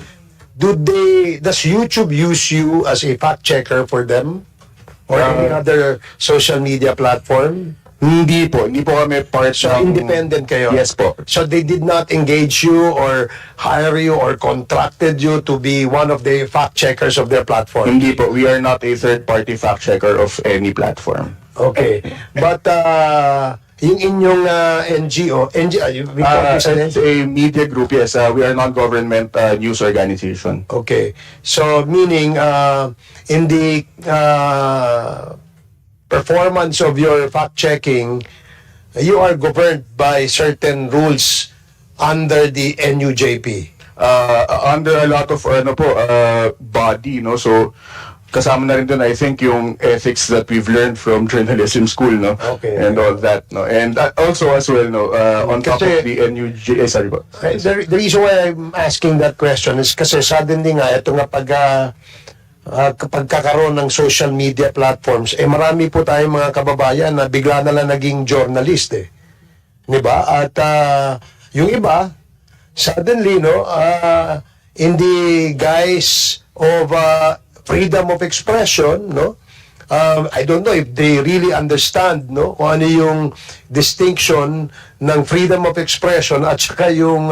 does YouTube use you as a fact checker for them? Or any other social media platform? Hindi po kami part So independent kayo? Yes po. So they did not engage you or hire you or contracted you to be one of the fact checkers of their platform? Hindi po, we are not a third party fact checker of any platform. Okay. But yung inyong NGO, it's a media group, yes. We are non-government news organization. Okay. So meaning in the performance of your fact-checking, you are governed by certain rules under the NUJP. under a lot of body, no? So kasama na rin dun, I think, yung ethics that we've learned from journalism school, no? Okay. And all that, no? And also as well, no, on top Kasi- of the NUJ, sorry po. The reason why I'm asking that question is kasi suddenly nga, ito nga pagkakaroon ng social media platforms, marami po tayong mga kababayan na bigla na lang naging journalist eh. Di ba? At yung iba, suddenly, no, in the guise of freedom of expression, no, I don't know if they really understand, no, kung ano yung distinction ng freedom of expression at saka yung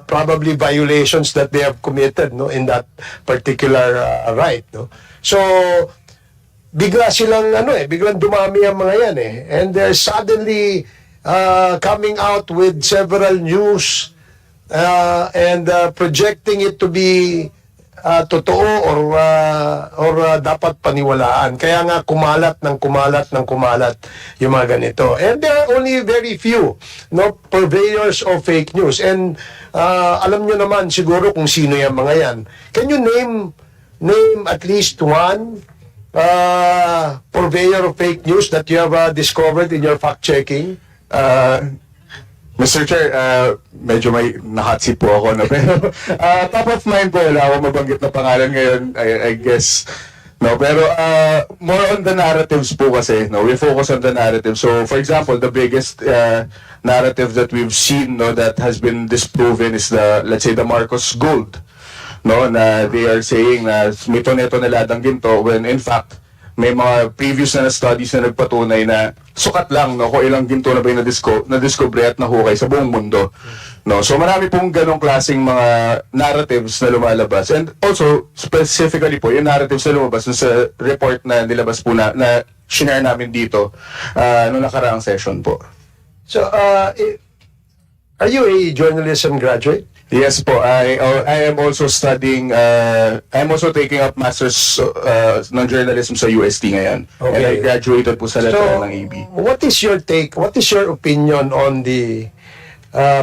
probably violations that they have committed, no, in that particular right, no. So bigla silang biglang dumami ang mga yan eh, and they're suddenly coming out with several news and projecting it to be totoo or dapat paniwalaan. Kaya nga kumalat yung mga ganito. And there are only very few, no, purveyors of fake news. And alam nyo naman siguro kung sino yung mga yan. Can you name at least one purveyor of fake news that you have discovered in your fact-checking? Mr. Chair, medyo may nahatsi po ako na, pero top of mind po, wala akong mabanggit na pangalan ngayon, I guess. No, pero more on the narratives po kasi, no, we focus on the narrative. So, for example, the biggest narrative that we've seen, no, that has been disproven is let's say, the Marcos Gold. No, na they are saying na may toneto na ladang ginto when in fact, may mga previous na studies na nagpatunay na sukat lang, no, kung ilang ginto na ba yung na-discover at nahukay sa buong mundo. No? So marami pong ganong klaseng mga narratives na lumalabas. And also, specifically po, yung narratives na lumabas sa report na nilabas po na shinare namin dito noong nakaraang session po. So, are you a journalism graduate? Yes po, I am also studying, I'm also taking up Masters ng Journalism sa UST ngayon. Okay. And I graduated po sa letter ng AB. What is your take, what is your opinion on the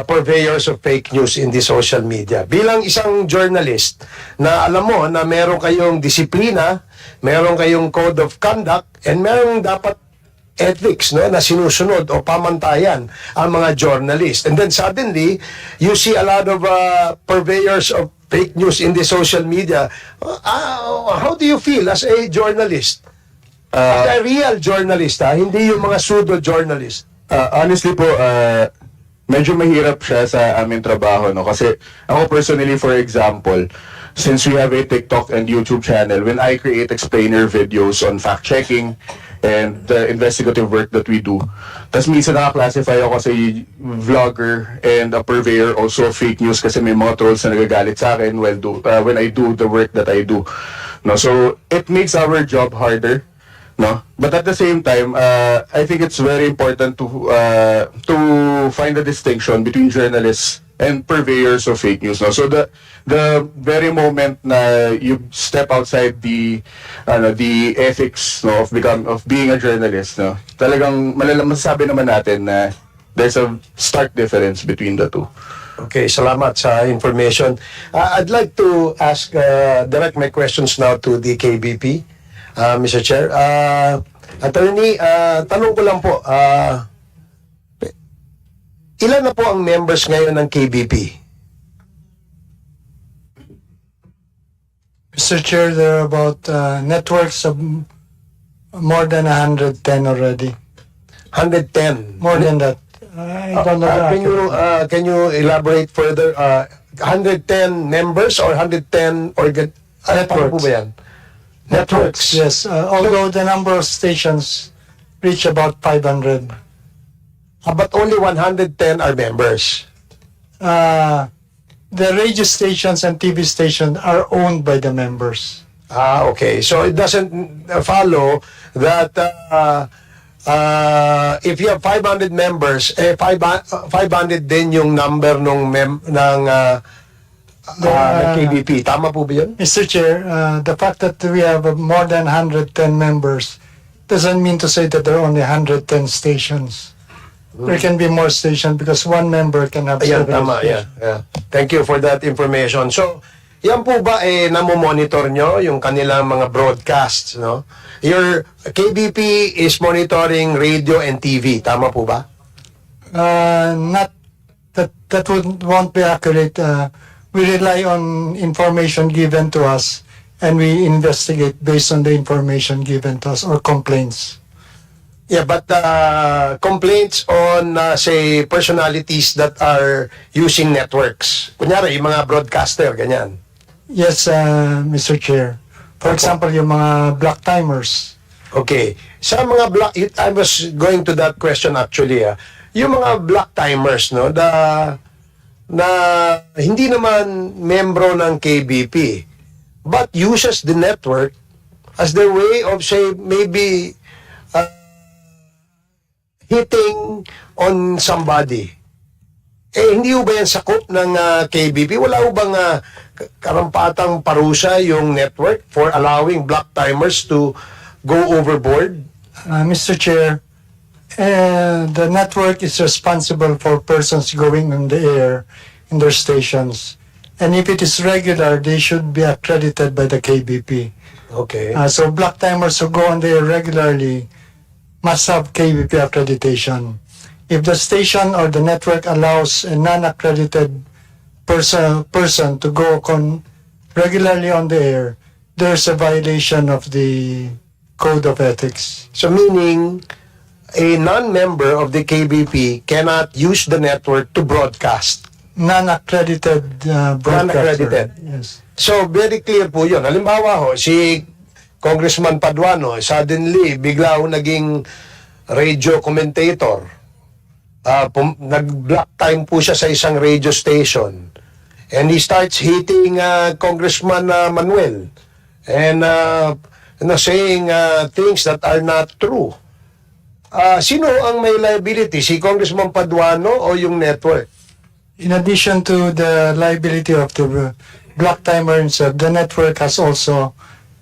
purveyors of fake news in the social media? Bilang isang journalist na alam mo na meron kayong disiplina, meron kayong code of conduct, and meron dapat ethics, no, na sinusunod o pamantayan ang mga journalist. And then suddenly, you see a lot of purveyors of fake news in the social media. How do you feel as a journalist? As a real journalist, hindi yung mga pseudo-journalist. Honestly po, medyo mahirap siya sa aming trabaho, no? Kasi ako personally, for example, since we have a TikTok and YouTube channel, when I create explainer videos on fact-checking and the investigative work that we do, tas minsan naka-classify ako sa vlogger and a purveyor also of fake news kasi may mga trolls na nagagalit sa akin when I do the work that I do. No? So, it makes our job harder. No, but at the same time, I think it's very important to find a distinction between journalists and purveyors of fake news. No, so the very moment na you step outside the ethics, no, of being a journalist, no, talagang masasabi naman natin na there's a stark difference between the two. Okay, salamat sa information. I'd like to direct my questions now to the KBP. Mr. Chair, Attorney, tanong ko lang po, ilan na po ang members ngayon ng KBP? Mr. Chair, there are about networks of more than 110 already. 110? More than that. I don't know. Can you elaborate further? 110 members or 110 networks? Po ba yan? Networks, yes. Although the number of stations reach about 500. But only 110 are members? The radio stations and TV stations are owned by the members. Okay. So it doesn't follow that if you have 500 members, 500 din yung number ng KBP. Tama po ba yun? Mr. Chair, the fact that we have more than 110 members doesn't mean to say that there are only 110 stations. there can be more stations because one member can have Ayan, several tama. stations. Yeah. Thank you for that information. So, yan po ba namomonitor nyo yung kanilang mga broadcasts, no? Your KBP is monitoring radio and TV, tama po ba? Not that won't be accurate. We rely on information given to us, and we investigate based on the information given to us or complaints. Yeah, but complaints on, say, personalities that are using networks. Kunyari, yung mga broadcaster, ganyan. Yes, Mr. Chair. For example, yung mga black timers. Okay. Sa mga black, I was going to that question actually. Yung mga black timers, no, na hindi naman membro ng KBP, but uses the network as their way of, say, maybe hitting on somebody. Hindi ho ba yan sakop ng KBP? Wala ho bang karampatang parusa yung network for allowing black timers to go overboard? Mr. Chair, the network is responsible for persons going on the air in their stations. And if it is regular, they should be accredited by the KBP. Okay. So black timers who go on the air regularly must have KBP accreditation. If the station or the network allows a non-accredited person to go regularly on the air, there's a violation of the Code of Ethics. So meaning, a non-member of the KBP cannot use the network to broadcast. Non-accredited broadcaster. Non-accredited. Yes. So very clear po yun. Halimbawa ho, si Congressman Paduano, suddenly, bigla ho naging radio commentator. Nag-block time po siya sa isang radio station. And he starts hitting Congressman Manuel. And saying things that are not true. Sino ang may liability? Si Congressman Paduano o yung network? In addition to the liability of the block timer himself, the network has also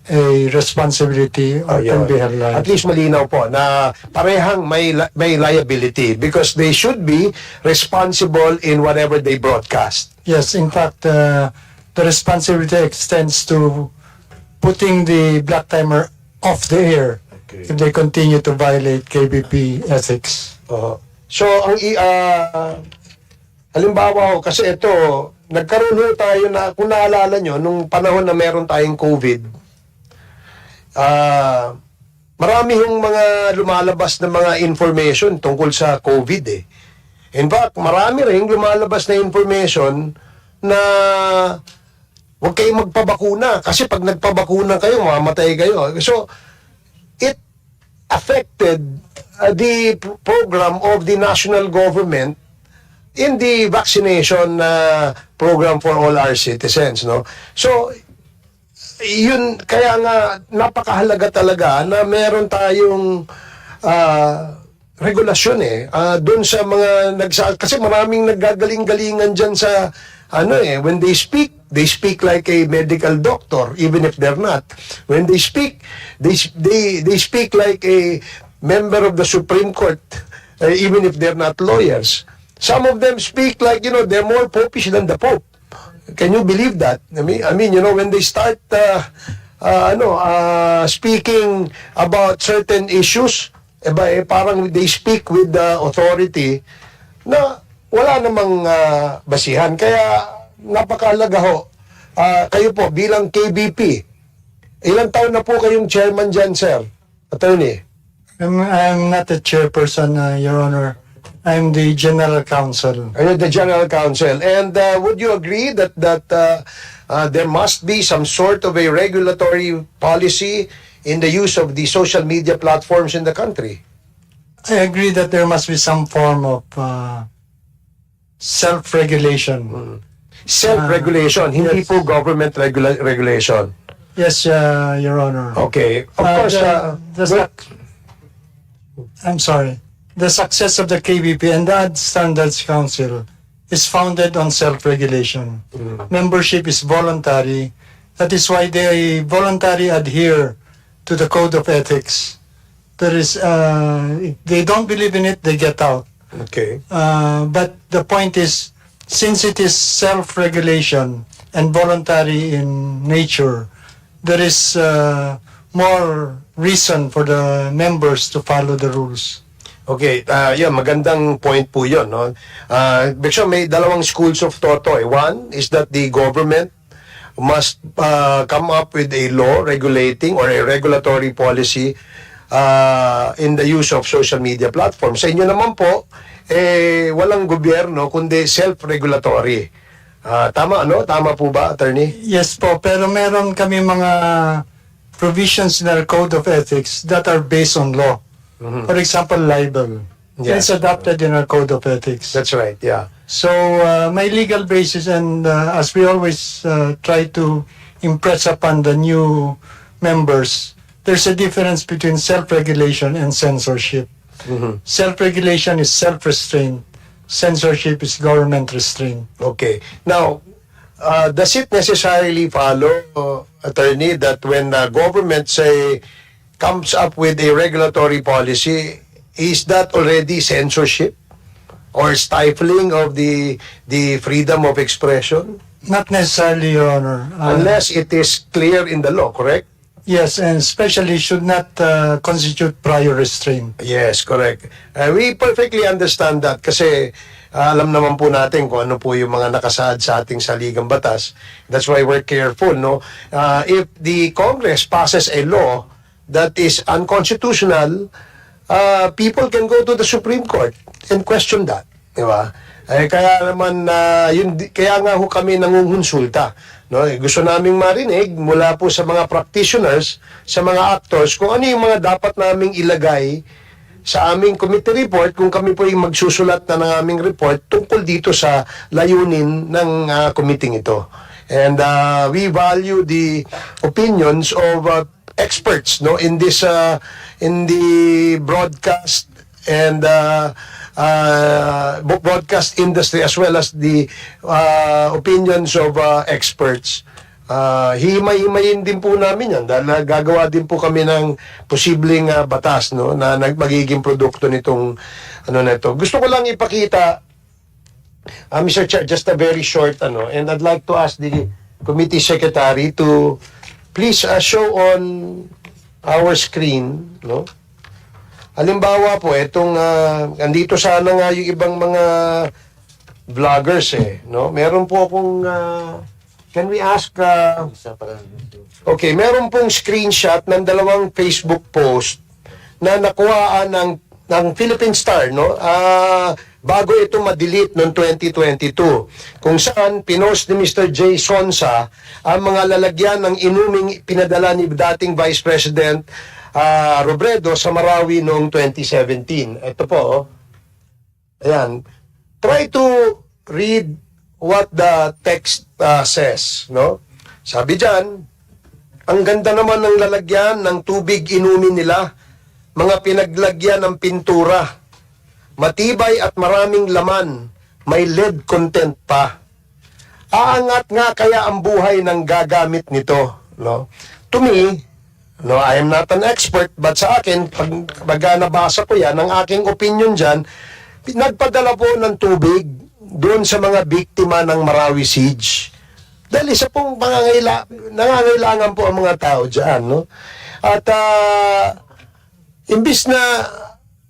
a responsibility or can be held liable. At least malinaw po na parehang may liability because they should be responsible in whatever they broadcast. Yes, in fact, the responsibility extends to putting the black timer off the air if they continue to violate KBP ethics. So, ang halimbawa ho, kasi ito, nagkaroon ho tayo na, kung naalala nyo, nung panahon na meron tayong COVID, marami hong mga lumalabas na mga information tungkol sa COVID eh. In fact, marami rin lumalabas na information na huwag kayong magpabakuna kasi pag nagpabakuna kayo, mamamatay kayo. So, it affected the program of the national government in the vaccination program for all our citizens, no? So, yun, kaya nga napakahalaga talaga na meron tayong regulasyon doon sa mga kasi maraming naggagaling-galingan dyan sa when they speak like a medical doctor even if they're not. When they speak like a member of the Supreme Court even if they're not lawyers. Some of them speak like, they're more popish than the Pope. Can you believe that? I mean, when they start speaking about certain issues, parang they speak with the authority na wala namang basihan. Kaya napakahalaga ho. Kayo po bilang KBP, ilang taon na po kayong chairman dyan, sir? Attorney? I'm not the chairperson, Your Honor. I'm the General Counsel. The General Counsel. And would you agree that there must be some sort of a regulatory policy in the use of the social media platforms in the country? I agree that there must be some form of self-regulation. Self-regulation, hindi po government regulation. Yes, Your Honor. Okay. Of course, I'm sorry. The success of the KBP and the Ad Standards Council is founded on self-regulation. Membership is voluntary. That is why they voluntarily adhere to the Code of Ethics. There is, if they don't believe in it, they get out. Okay. But the point is, since it is self-regulation and voluntary in nature, there is more reason for the members to follow the rules. Okay, yeah, magandang point po yun. No? Because may dalawang schools of thought to. One is that the government must come up with a law regulating or a regulatory policy in the use of social media platforms. Sa inyo naman po, walang gobyerno kundi self-regulatory. Tama, ano? Tama po ba, attorney? Yes po, pero meron kami mga provisions in our code of ethics that are based on law. For example, libel. Yes. It's adopted in our code of ethics. That's right, yeah. So, my legal basis, and as we always try to impress upon the new members, there's a difference between self-regulation and censorship. Self-regulation is self-restraint. Censorship is government restraint. Okay. Now, does it necessarily follow, attorney, that when the government, say, comes up with a regulatory policy, is that already censorship or stifling of the freedom of expression? Not necessarily, Your Honor. Unless it is clear in the law, correct? Yes, and especially should not constitute prior restraint. Yes, correct. We perfectly understand that kasi alam naman po natin kung ano po yung mga nakasaad sa ating saligang batas. That's why we're careful, no? If the Congress passes a law that is unconstitutional, people can go to the Supreme Court and question that, di ba? Kaya naman kaya nga ho kami nangungonsulta, no? Gusto naming marinig mula po sa mga practitioners, sa mga actors kung ano yung mga dapat naming ilagay sa aming committee report kung kami po yung magsusulat na ng aming report tungkol dito sa layunin ng committee ito. And we value the opinions of experts, no, in this in the broadcast and broadcast industry, as well as the opinions of experts. Himay-himayin din po namin yan dahil gagawa din po kami ng posibleng batas, no, na magiging produkto nitong na ito. Gusto ko lang ipakita, Mr. Chair, just a very short and I'd like to ask the committee secretary to please show on our screen, no? Halimbawa po, itong andito sana nga yung ibang mga vloggers no? Meron po akong can we ask okay, meron pong screenshot ng dalawang Facebook post na nakuhaan ng Philippine Star, no? Bago ito ma-delete noong 2022, kung saan pinost ni Mr. J. Sonsa ang mga lalagyan ng inuming pinadala ni dating Vice President Robredo sa Marawi noong 2017. Ito po, ayan. Try to read what the text says, no? Sabi dyan, ang ganda naman ng lalagyan ng tubig inumin nila, mga pinaglagyan ng pintura. Matibay at maraming laman, may lead content pa. Aangat nga kaya ang buhay ng gagamit nito, no? To me, no, I am not an expert, but sa akin, pag nabasa ko yan, ang aking opinion dyan, nagpadala po ng tubig doon sa mga biktima ng Marawi Siege. Dahil isa pong nangangailangan po ang mga tao dyan, no? At imbis na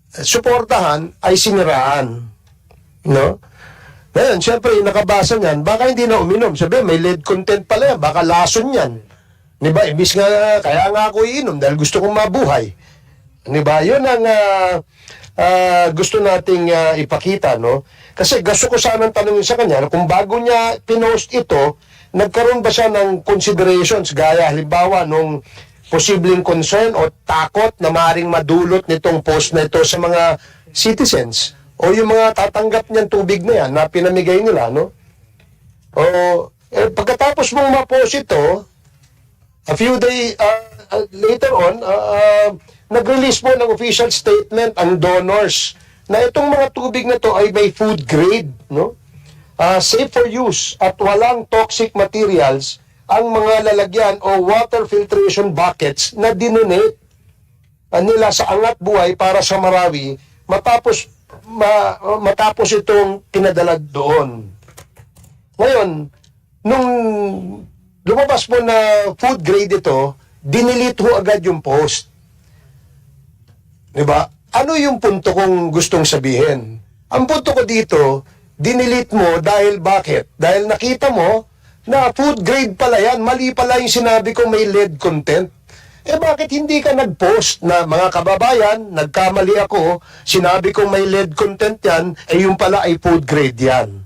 suportahan ay siniraan, no? Ngayon, syempre, nakabasa niyan, baka hindi na uminom. Sabi, may lead content pala yan, baka lason yan. Diba? Imbis nga, kaya nga ako iinom dahil gusto kong mabuhay. Diba? Yun ang gusto nating ipakita, no? Kasi gusto ko sanang tanongin sa kanya, kung bago niya pinost ito, nagkaroon ba siya ng considerations, gaya halimbawa nung posibleng concern o takot na maaaring madulot nitong post na ito sa mga citizens o yung mga tatanggap niyan tubig na yan na pinamigay nila, no? O pagkatapos mong ma-post ito, a few days later on, nag-release po ng official statement ang donors na itong mga tubig na to ay may food grade, no? Safe for use at walang toxic materials ang mga lalagyan o water filtration buckets na dinonate nila sa Angat Buhay para sa Marawi matapos matapos itong pinadala doon. Ngayon, nung lumabas po na food grade ito, dinilit ho agad yung post. Diba? Ano yung punto kong gustong sabihin? Ang punto ko dito, dinilit mo dahil bakit? Dahil nakita mo na food grade pala yan, mali pala yung sinabi ko may lead content. Bakit hindi ka nag-post na mga kababayan, nagkamali ako, sinabi ko may lead content yan, yung pala ay food grade yan.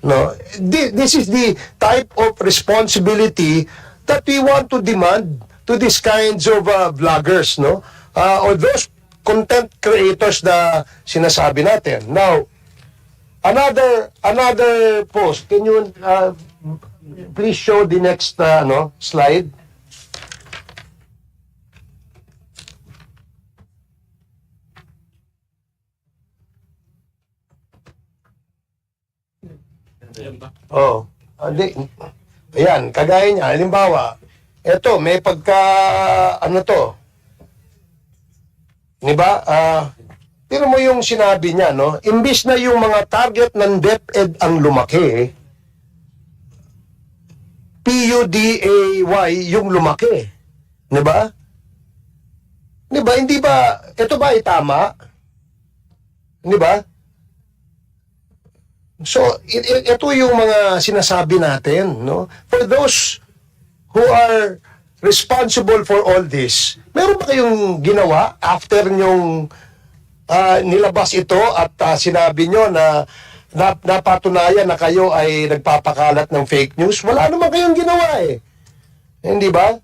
No? This is the type of responsibility that we want to demand to these kinds of vloggers, no? Or those content creators na sinasabi natin. Now, another post. Can you please show the next slide? Oh, ayan, kagaya niya, halimbawa, eto, may pagka, di ba? Pero mo yung sinabi niya, no? Imbis na yung mga target ng DepEd ang lumaki, PUDAY yung lumaki. Di ba? Di ba? Hindi ba, ito ba ay tama? Di ba? So, ito yung mga sinasabi natin, no? For those who are responsible for all this, meron ba kayong ginawa after nyong nilabas ito at sinabi nyo na napatunayan na kayo ay nagpapakalat ng fake news? Wala naman kayong ginawa eh. Hindi ba?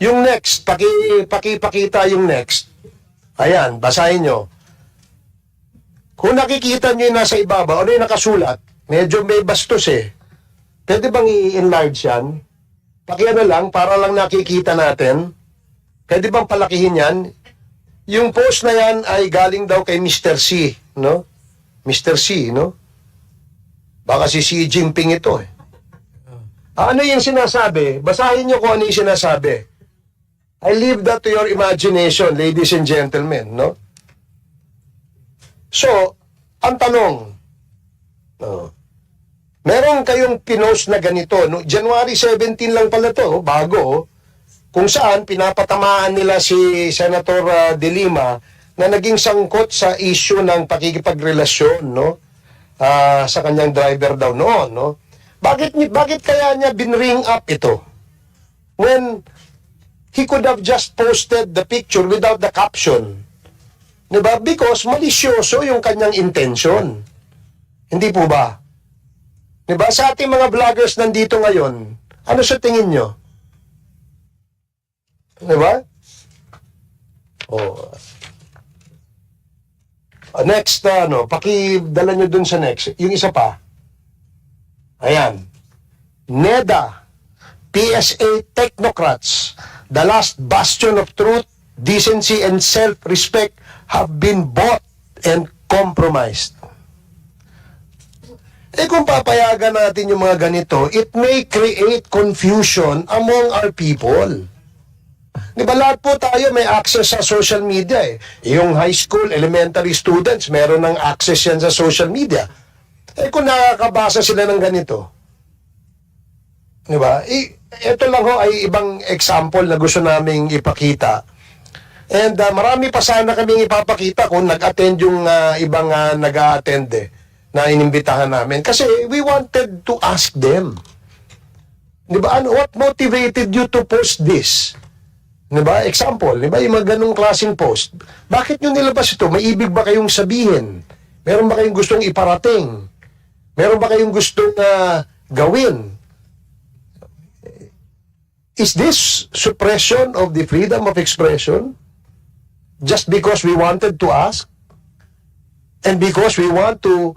Yung next, pakipakita yung next. Ayan, basahin nyo. Kung nakikita nyo yung nasa ibabaw, ano yung nakasulat? Medyo may bastos eh. Pwede bang i-enlarge yan? Pakiano lang, para lang nakikita natin. Pwede bang palakihin yan? Yung post na yan ay galing daw kay Mr. C, no? Mr. C, no? Baka si Xi Jinping ito eh. Ano yung sinasabi? Basahin nyo kung ano yung sinasabi. I leave that to your imagination, ladies and gentlemen, no? So, ang tanong, meron kayong pinost na ganito, no? January 17 lang pala to, bago, kung saan pinapatamaan nila si Senator De Lima na naging sangkot sa issue ng pakikipagrelasyon, no? Sa kanyang driver daw noon, no? Bakit kaya niya binring up ito? When he could have just posted the picture without the caption. Diba? Because malisyoso yung kanyang intention. Hindi po ba? Diba? Sa ating mga vloggers nandito ngayon, ano sa tingin nyo? Diba? Oh. Next, pakidala nyo dun sa next. Yung isa pa. Ayan. NEDA, PSA technocrats, the last bastion of truth, decency, and self-respect have been bought and compromised. Kung papayagan natin yung mga ganito, it may create confusion among our people. Di ba lahat po tayo may access sa social media eh. Yung high school, elementary students, meron ng access yan sa social media. Kung nakakabasa sila ng ganito, di ba? Ito lang ho ay ibang example na gusto naming ipakita. And marami pa sana kaming ipapakita kung nag-attend yung ibang nag-a-attend na inimbitahan namin. Kasi we wanted to ask them. Di ba? What motivated you to post this? Di ba? Example, di ba? Yung mga ganong klaseng post. Bakit nyo nilabas ito? May ibig ba kayong sabihin? Meron ba kayong gustong iparating? Meron ba kayong gustong gawin? Is this suppression of the freedom of expression? Just because we wanted to ask? And because we want to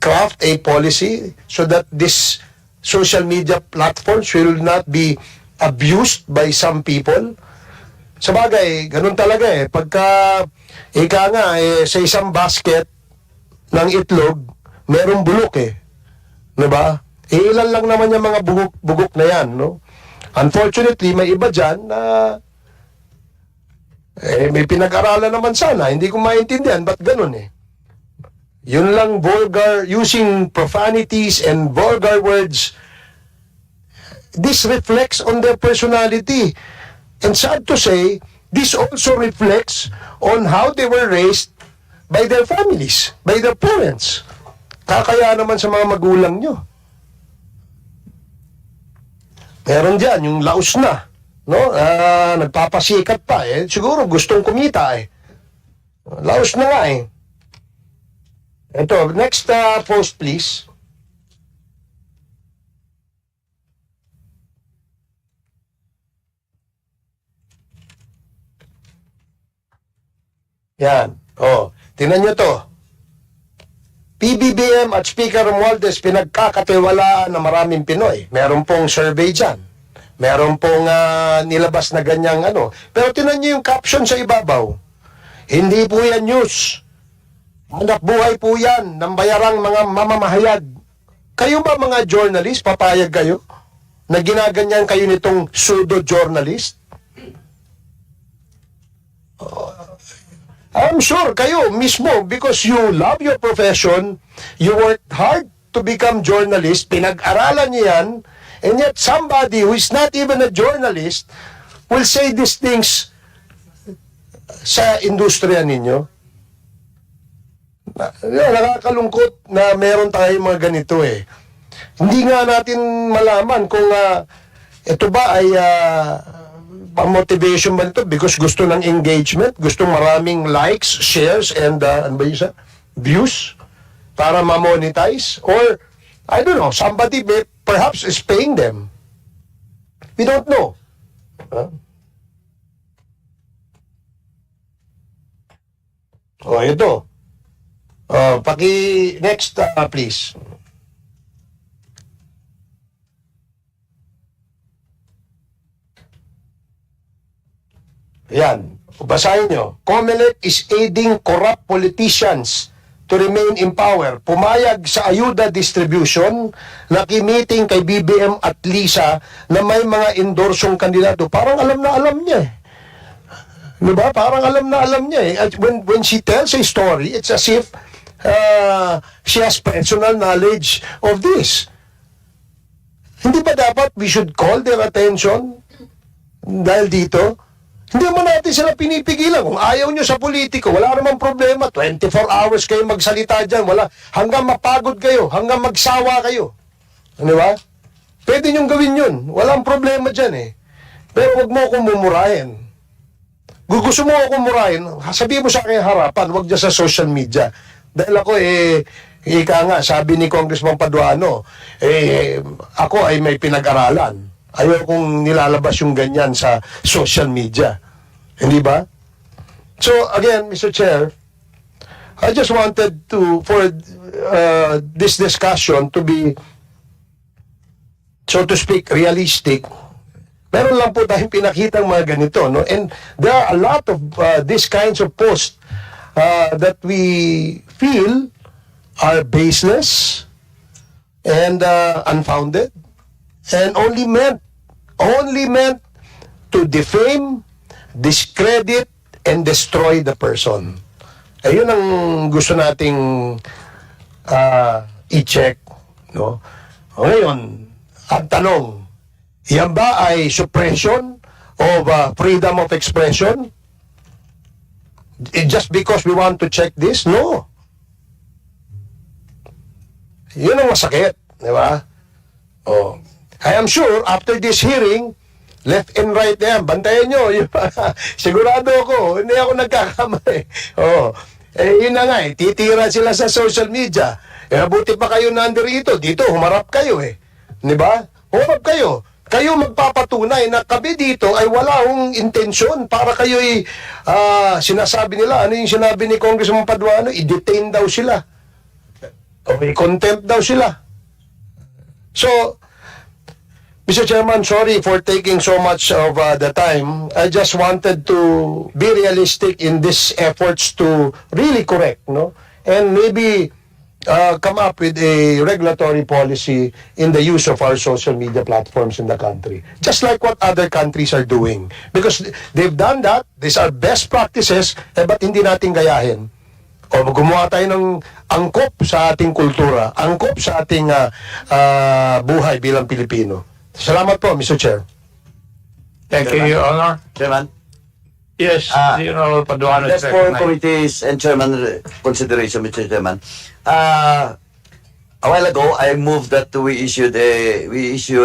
craft a policy so that this social media platforms will not be abused by some people? Sabagay, ganun talaga eh. Pagka, sa isang basket ng itlog, merong bulok eh. Diba? Ilan lang naman yung mga bugok na yan, no? Unfortunately, may iba dyan na May pinag-aralan naman sana. Hindi ko maintindihan, ba't ganun eh? Yun lang, vulgar, using profanities and vulgar words. This reflects on their personality. And sad to say, this also reflects on how they were raised by their families, by their parents. Kakaya naman sa mga magulang nyo. Meron dyan, yung laos na. No? Nagpapasikat pa eh. Siguro gustong kumita eh. Laos na nga eh. Ito, next post please. Yan. Oh, tingnan nyo to. PBBM at Speaker Romualdez pinagkakatiwalaan ng maraming Pinoy. Meron pong survey dyan. Meron pong nilabas na ganyang ano. Pero tingnan nyo yung caption sa ibabaw. Hindi po yan news. Anak buhay po yan ng bayarang mga mamamahayag. Kayo ba mga journalist, papayag kayo na ginaganyan kayo nitong pseudo-journalist? I'm sure kayo mismo, because you love your profession, you worked hard to become journalist, pinag-aralan niyo yan, and yet somebody who is not even a journalist will say these things sa industriya ninyo. Nakakalungkot na meron tayong mga ganito eh. Hindi nga natin malaman kung ito ba ay motivation ba ito because gusto ng engagement, gusto maraming likes, shares, and ano ba yun, views para ma-monetize, or I don't know, somebody perhaps is paying them. We don't know. Oh, ito. Next, please. Yan. Basahin nyo. COMELEC is aiding corrupt politicians to remain in power. Pumayag sa ayuda distribution, nakimiting kay BBM at Lisa na may mga endorsong kandidato. Parang alam na alam niya eh. Diba? Parang alam na alam niya eh. At when she tells a story, it's as if she has personal knowledge of this. Hindi ba dapat we should call their attention dahil dito? Hindi mo natin sila pinipigilan. Kung ayaw nyo sa politiko, wala namang problema. 24 hours kayo magsalita dyan. Wala. Hanggang mapagod kayo. Hanggang magsawa kayo. Ano ba? Pwede nyong gawin yun. Walang problema dyan eh. Pero wag mo akong mumurahin. Gusto mo akong murahin, sabihin mo sa akin harapan, wag dyan sa social media. Dahil ako ika nga, sabi ni Congressman Paduano, ako ay may pinag-aralan. Ayaw kong nilalabas yung ganyan sa social media. Hindi ba? So, again, Mr. Chair, I just wanted for this discussion to be, so to speak, realistic. Meron lang po tayong pinakitang mga ganito, no? And there are a lot of these kinds of posts that we feel are baseless and unfounded and only meant to defame, discredit, and destroy the person. Ayun ang gusto nating i-check, no? Ngayon, ang tanong, yan ba ay suppression of freedom of expression? Just because we want to check this? No. Yun ang masakit, di ba? Oh. I am sure after this hearing, left and right na yan, bantayan nyo. Sigurado ako, hindi ako nagkakamali. Oh. Yun na nga titira sila sa social media. Buti pa kayo nandirito, dito, humarap kayo Di ba? Humarap kayo. Kayo magpapatunay na kami dito ay wala akong intensyon para kayo'y sinasabi nila. Ano yung sinabi ni Congressman Paduano? I-detain daw sila. O i-contempt daw sila. So, Mr. Chairman, sorry for taking so much of the time. I just wanted to be realistic in these efforts to really correct, no? And maybe come up with a regulatory policy in the use of our social media platforms in the country. Just like what other countries are doing. Because they've done that, these are best practices, ba't hindi natin gayahin? O gumawa tayo ng angkop sa ating kultura, angkop sa ating buhay bilang Pilipino. Salamat po, Mr. Chair. Thank you, Your Honor. Chairman? Yes, the Honorable Paduano is Just for recognized. committee's and chairman consideration, Mr. Chairman. A while ago, I moved that we issue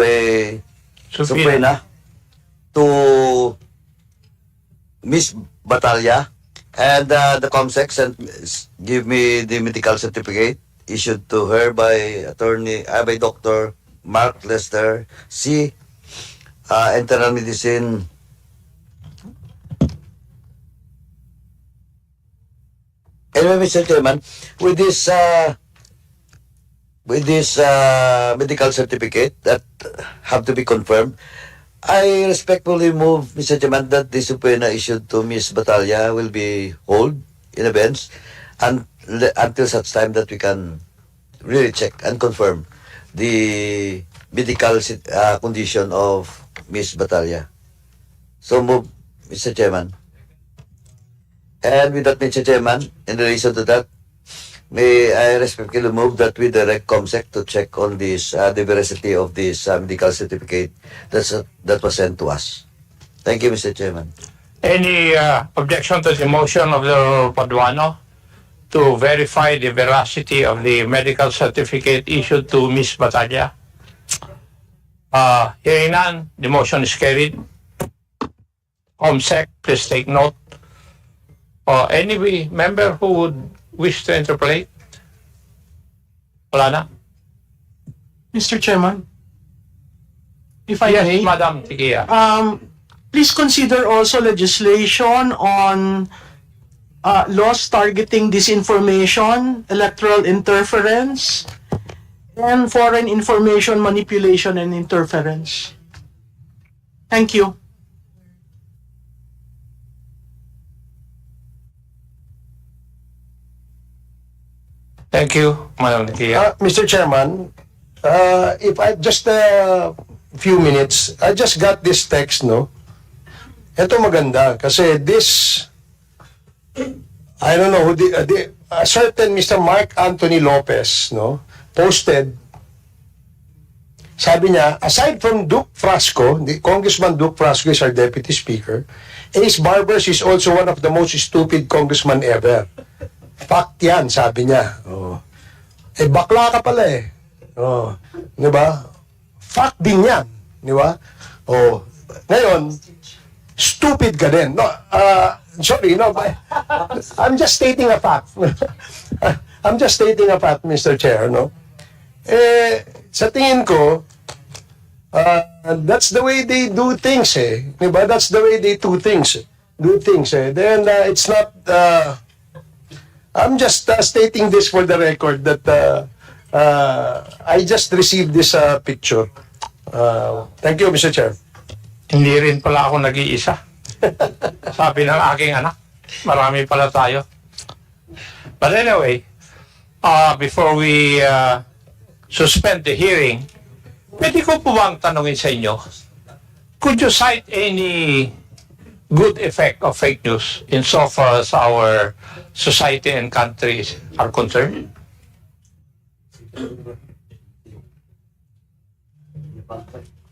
a subpoena to Miss Batalya, and the COMSEC give me the medical certificate issued to her by by Dr. Mark Lester C. Internal Medicine. Anyway, Mr. Chairman, with this medical certificate that have to be confirmed, I respectfully move, Mr. Chairman, that the subpoena issued to Ms. Batalya will be hold in abeyance until such time that we can really check and confirm the medical condition of Ms. Batalya. So move, Mr. Chairman. And with that, Mr. Chairman, in relation to that, may I respectfully move that we direct COMSEC to check on this, the veracity of this medical certificate that was sent to us. Thank you, Mr. Chairman. Any objection to the motion of the Paduano to verify the veracity of the medical certificate issued to Ms. Batalya? Hearing none, the motion is carried. COMSEC, please take note. Any member who would wish to interpolate? Wala na? Mr. Chairman, if I Yes, may, Madam Tikia. please consider also legislation on laws targeting disinformation, electoral interference, and foreign information manipulation and interference. Thank you. Thank you, Madam Tikia. Mr. Chairman, if I just a few minutes, I just got this text, no? Ito maganda kasi this, I don't know who a certain Mr. Mark Anthony Lopez, no, posted. Sabi niya, aside from Duke Frasco, the Congressman Duke Frasco is our Deputy Speaker, Ace Barbers is also one of the most stupid congressman ever. Fact yan, sabi niya. Oh. Eh, bakla ka pala eh. Oh. Di ba? Fact din yan. Di ba? Oh. Ngayon, stupid ka din. No, sorry, no, but I'm just stating a fact. I'm just stating a fact, Mr. Chair, no? Eh, sa tingin ko, that's the way they do things, eh. Di ba? That's the way they do things. Then, it's not, I'm just stating this for the record that I just received this picture. Thank you, Mr. Chair. Hindi rin pala ako nag-iisa. Sabi ng aking anak, marami pala tayo. But anyway, before we suspend the hearing, pwede ko po bang tanungin sa inyo, could you cite any good effect of fake news insofar as our society and countries are concerned?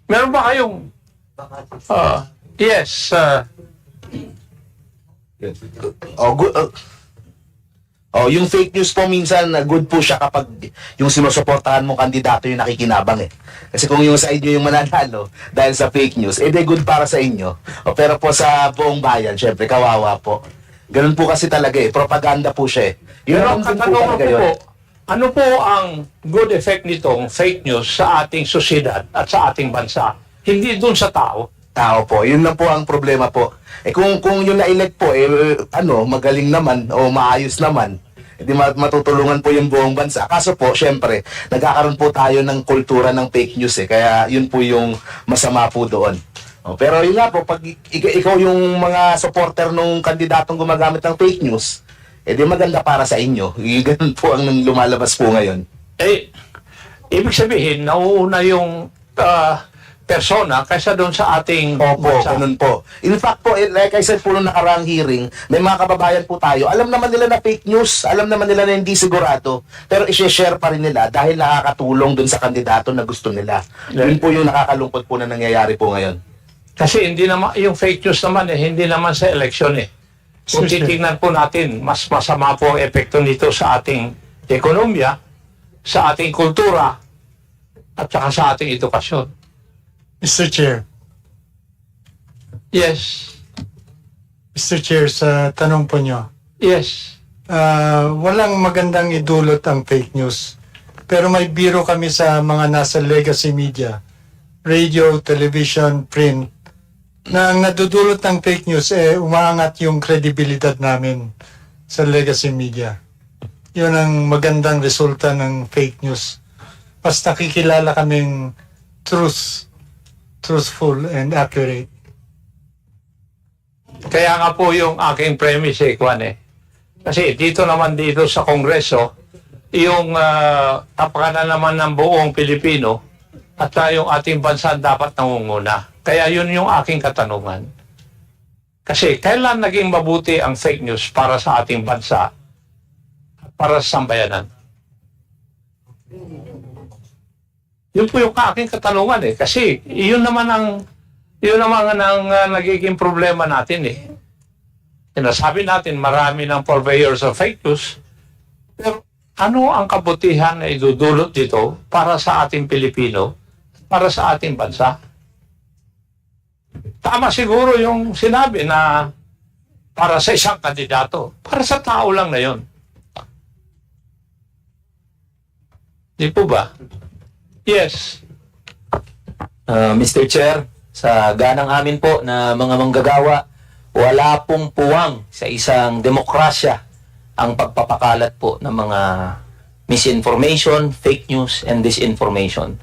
Meron ba kayong yes, yung fake news po minsan, good po siya kapag yung sinusuportahan mong kandidato yung nakikinabang eh. Kasi kung yung side nyo yung mananalo dahil sa fake news, eh di good para sa inyo. Pero po sa buong bayan, syempre, kawawa po. Ganun po kasi talaga eh. Propaganda po siya eh. Pero ang katanungan ko po, ano po ang good effect nitong fake news sa ating sosyedad at sa ating bansa? Hindi dun sa tao. Tao po. Yun lang po ang problema po. Eh kung yung na-elect po, magaling naman o maayos naman, hindi matutulungan po yung buong bansa. Kaso po, syempre, nagkakaroon po tayo ng kultura ng fake news eh. Kaya yun po yung masama po doon. Pero yun nga po, pag ikaw yung mga supporter nung kandidatong gumagamit ng fake news, di maganda para sa inyo. Ganun po ang lumalabas po ngayon. Ibig sabihin, nauuna yung persona kaysa doon sa ating Opo, bansa. ganun po. In fact po, like I said po nung nakaraang hearing, may mga kababayan po tayo, alam naman nila na fake news, alam naman nila na hindi sigurado, pero i-share pa rin nila dahil nakakatulong dun sa kandidato na gusto nila. Yun po yung nakakalungkot po na nangyayari po ngayon. Kasi hindi naman, yung fake news naman hindi naman sa eleksyon Kung titingnan po natin, mas masama po ang epekto nito sa ating ekonomiya, sa ating kultura, at saka sa ating edukasyon. Mr. Chair. Yes. Mr. Chair, sa tanong po nyo. Yes. Walang magandang idulot ang fake news. Pero may biro kami sa mga nasa legacy media, radio, television, print, na ang nadudulot ng fake news umaangat yung kredibilidad namin sa legacy media. Yun ang magandang resulta ng fake news. Mas nakikilala kaming truthful and accurate. Kaya nga po yung aking premise Kwan Kasi dito sa Kongreso, yung tapakanan naman ng buong Pilipino at yung ating bansa dapat nangunguna. Kaya yun yung aking katanungan. Kasi kailan naging mabuti ang fake news para sa ating bansa, para sa sambayanan? Yun po yung aking katanungan Kasi yun naman ang nagiging problema natin Sinasabi natin marami ng purveyors of fake news. Pero ano ang kabutihan na idudulot dito para sa ating Pilipino, para sa ating bansa? Tama siguro yung sinabi na para sa isang kandidato. Para sa tao lang na yun. Di po ba? Yes. Mr. Chair, sa ganang amin po na mga manggagawa, wala pong puwang sa isang demokrasya ang pagpapakalat po ng mga misinformation, fake news, and disinformation.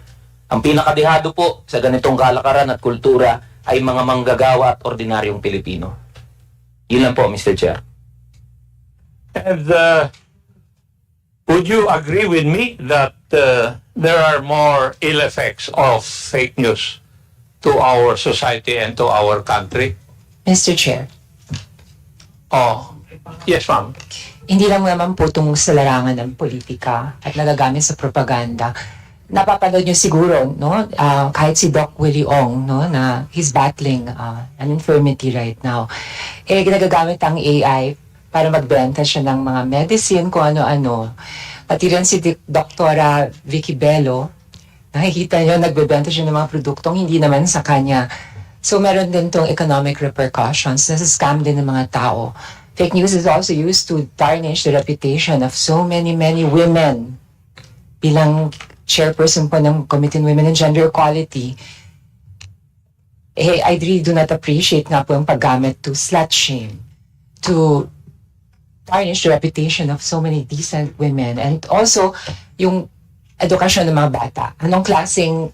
Ang pinakadihado po sa ganitong kalakaran at kultura ay mga manggagawa at ordinaryong Pilipino. Yun lang po, Mr. Chair. And would you agree with me that there are more ill effects of fake news to our society and to our country? Mr. Chair. Yes, ma'am. Hindi lang naman po itong sa larangan ng politika at nagagamit sa propaganda. Napapanood nyo siguro, no? Kahit si Doc Willie Ong, no? Na he's battling an infirmity right now. Nagagamit ang AI para magbenta siya ng mga medicine, kung ano-ano. Pati rin si Doktora Vicky Bello, nakikita nyo, nagbebenta siya ng mga produktong hindi naman sa kanya. So meron din tong economic repercussions. Nasa-scam din ng mga tao. Fake news is also used to tarnish the reputation of so many women. Bilang chairperson po ng Committee on Women and Gender Equality, I really do not appreciate nga po yung paggamit to slut shame, to tarnish the reputation of so many decent women, and also yung edukasyon ng mga bata. Anong klaseng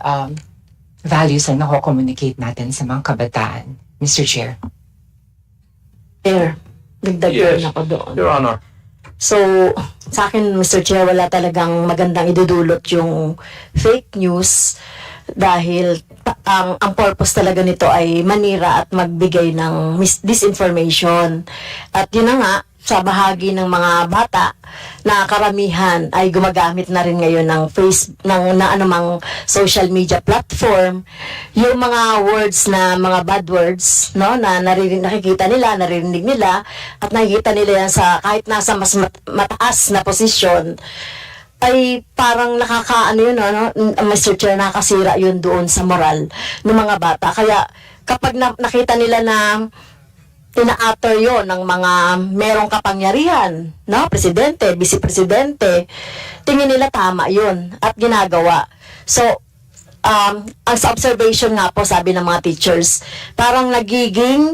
values ang nako-communicate natin sa mga kabataan, Mr. Chair? Dagdagan ako doon. Your Honor. So, sa akin, Mr. Chair, wala talagang magandang idudulot yung fake news dahil ang purpose talaga nito ay manira at magbigay ng disinformation. At yun na nga, sa bahagi ng mga bata na karamihan ay gumagamit na rin ngayon ng anumang social media platform, yung mga words na mga bad words, no, na nakikita nila, naririnig nila, at nakikita nila yan sa kahit nasa mas mataas na posisyon, ay parang Mr. Chair, nakasira yun doon sa moral ng mga bata. Kaya kapag nakita nila na ina-utter yun ng mga merong kapangyarihan, no? Presidente, vice-presidente, tingin nila tama yun at ginagawa. So, ang sa observation nga po, sabi ng mga teachers, parang nagiging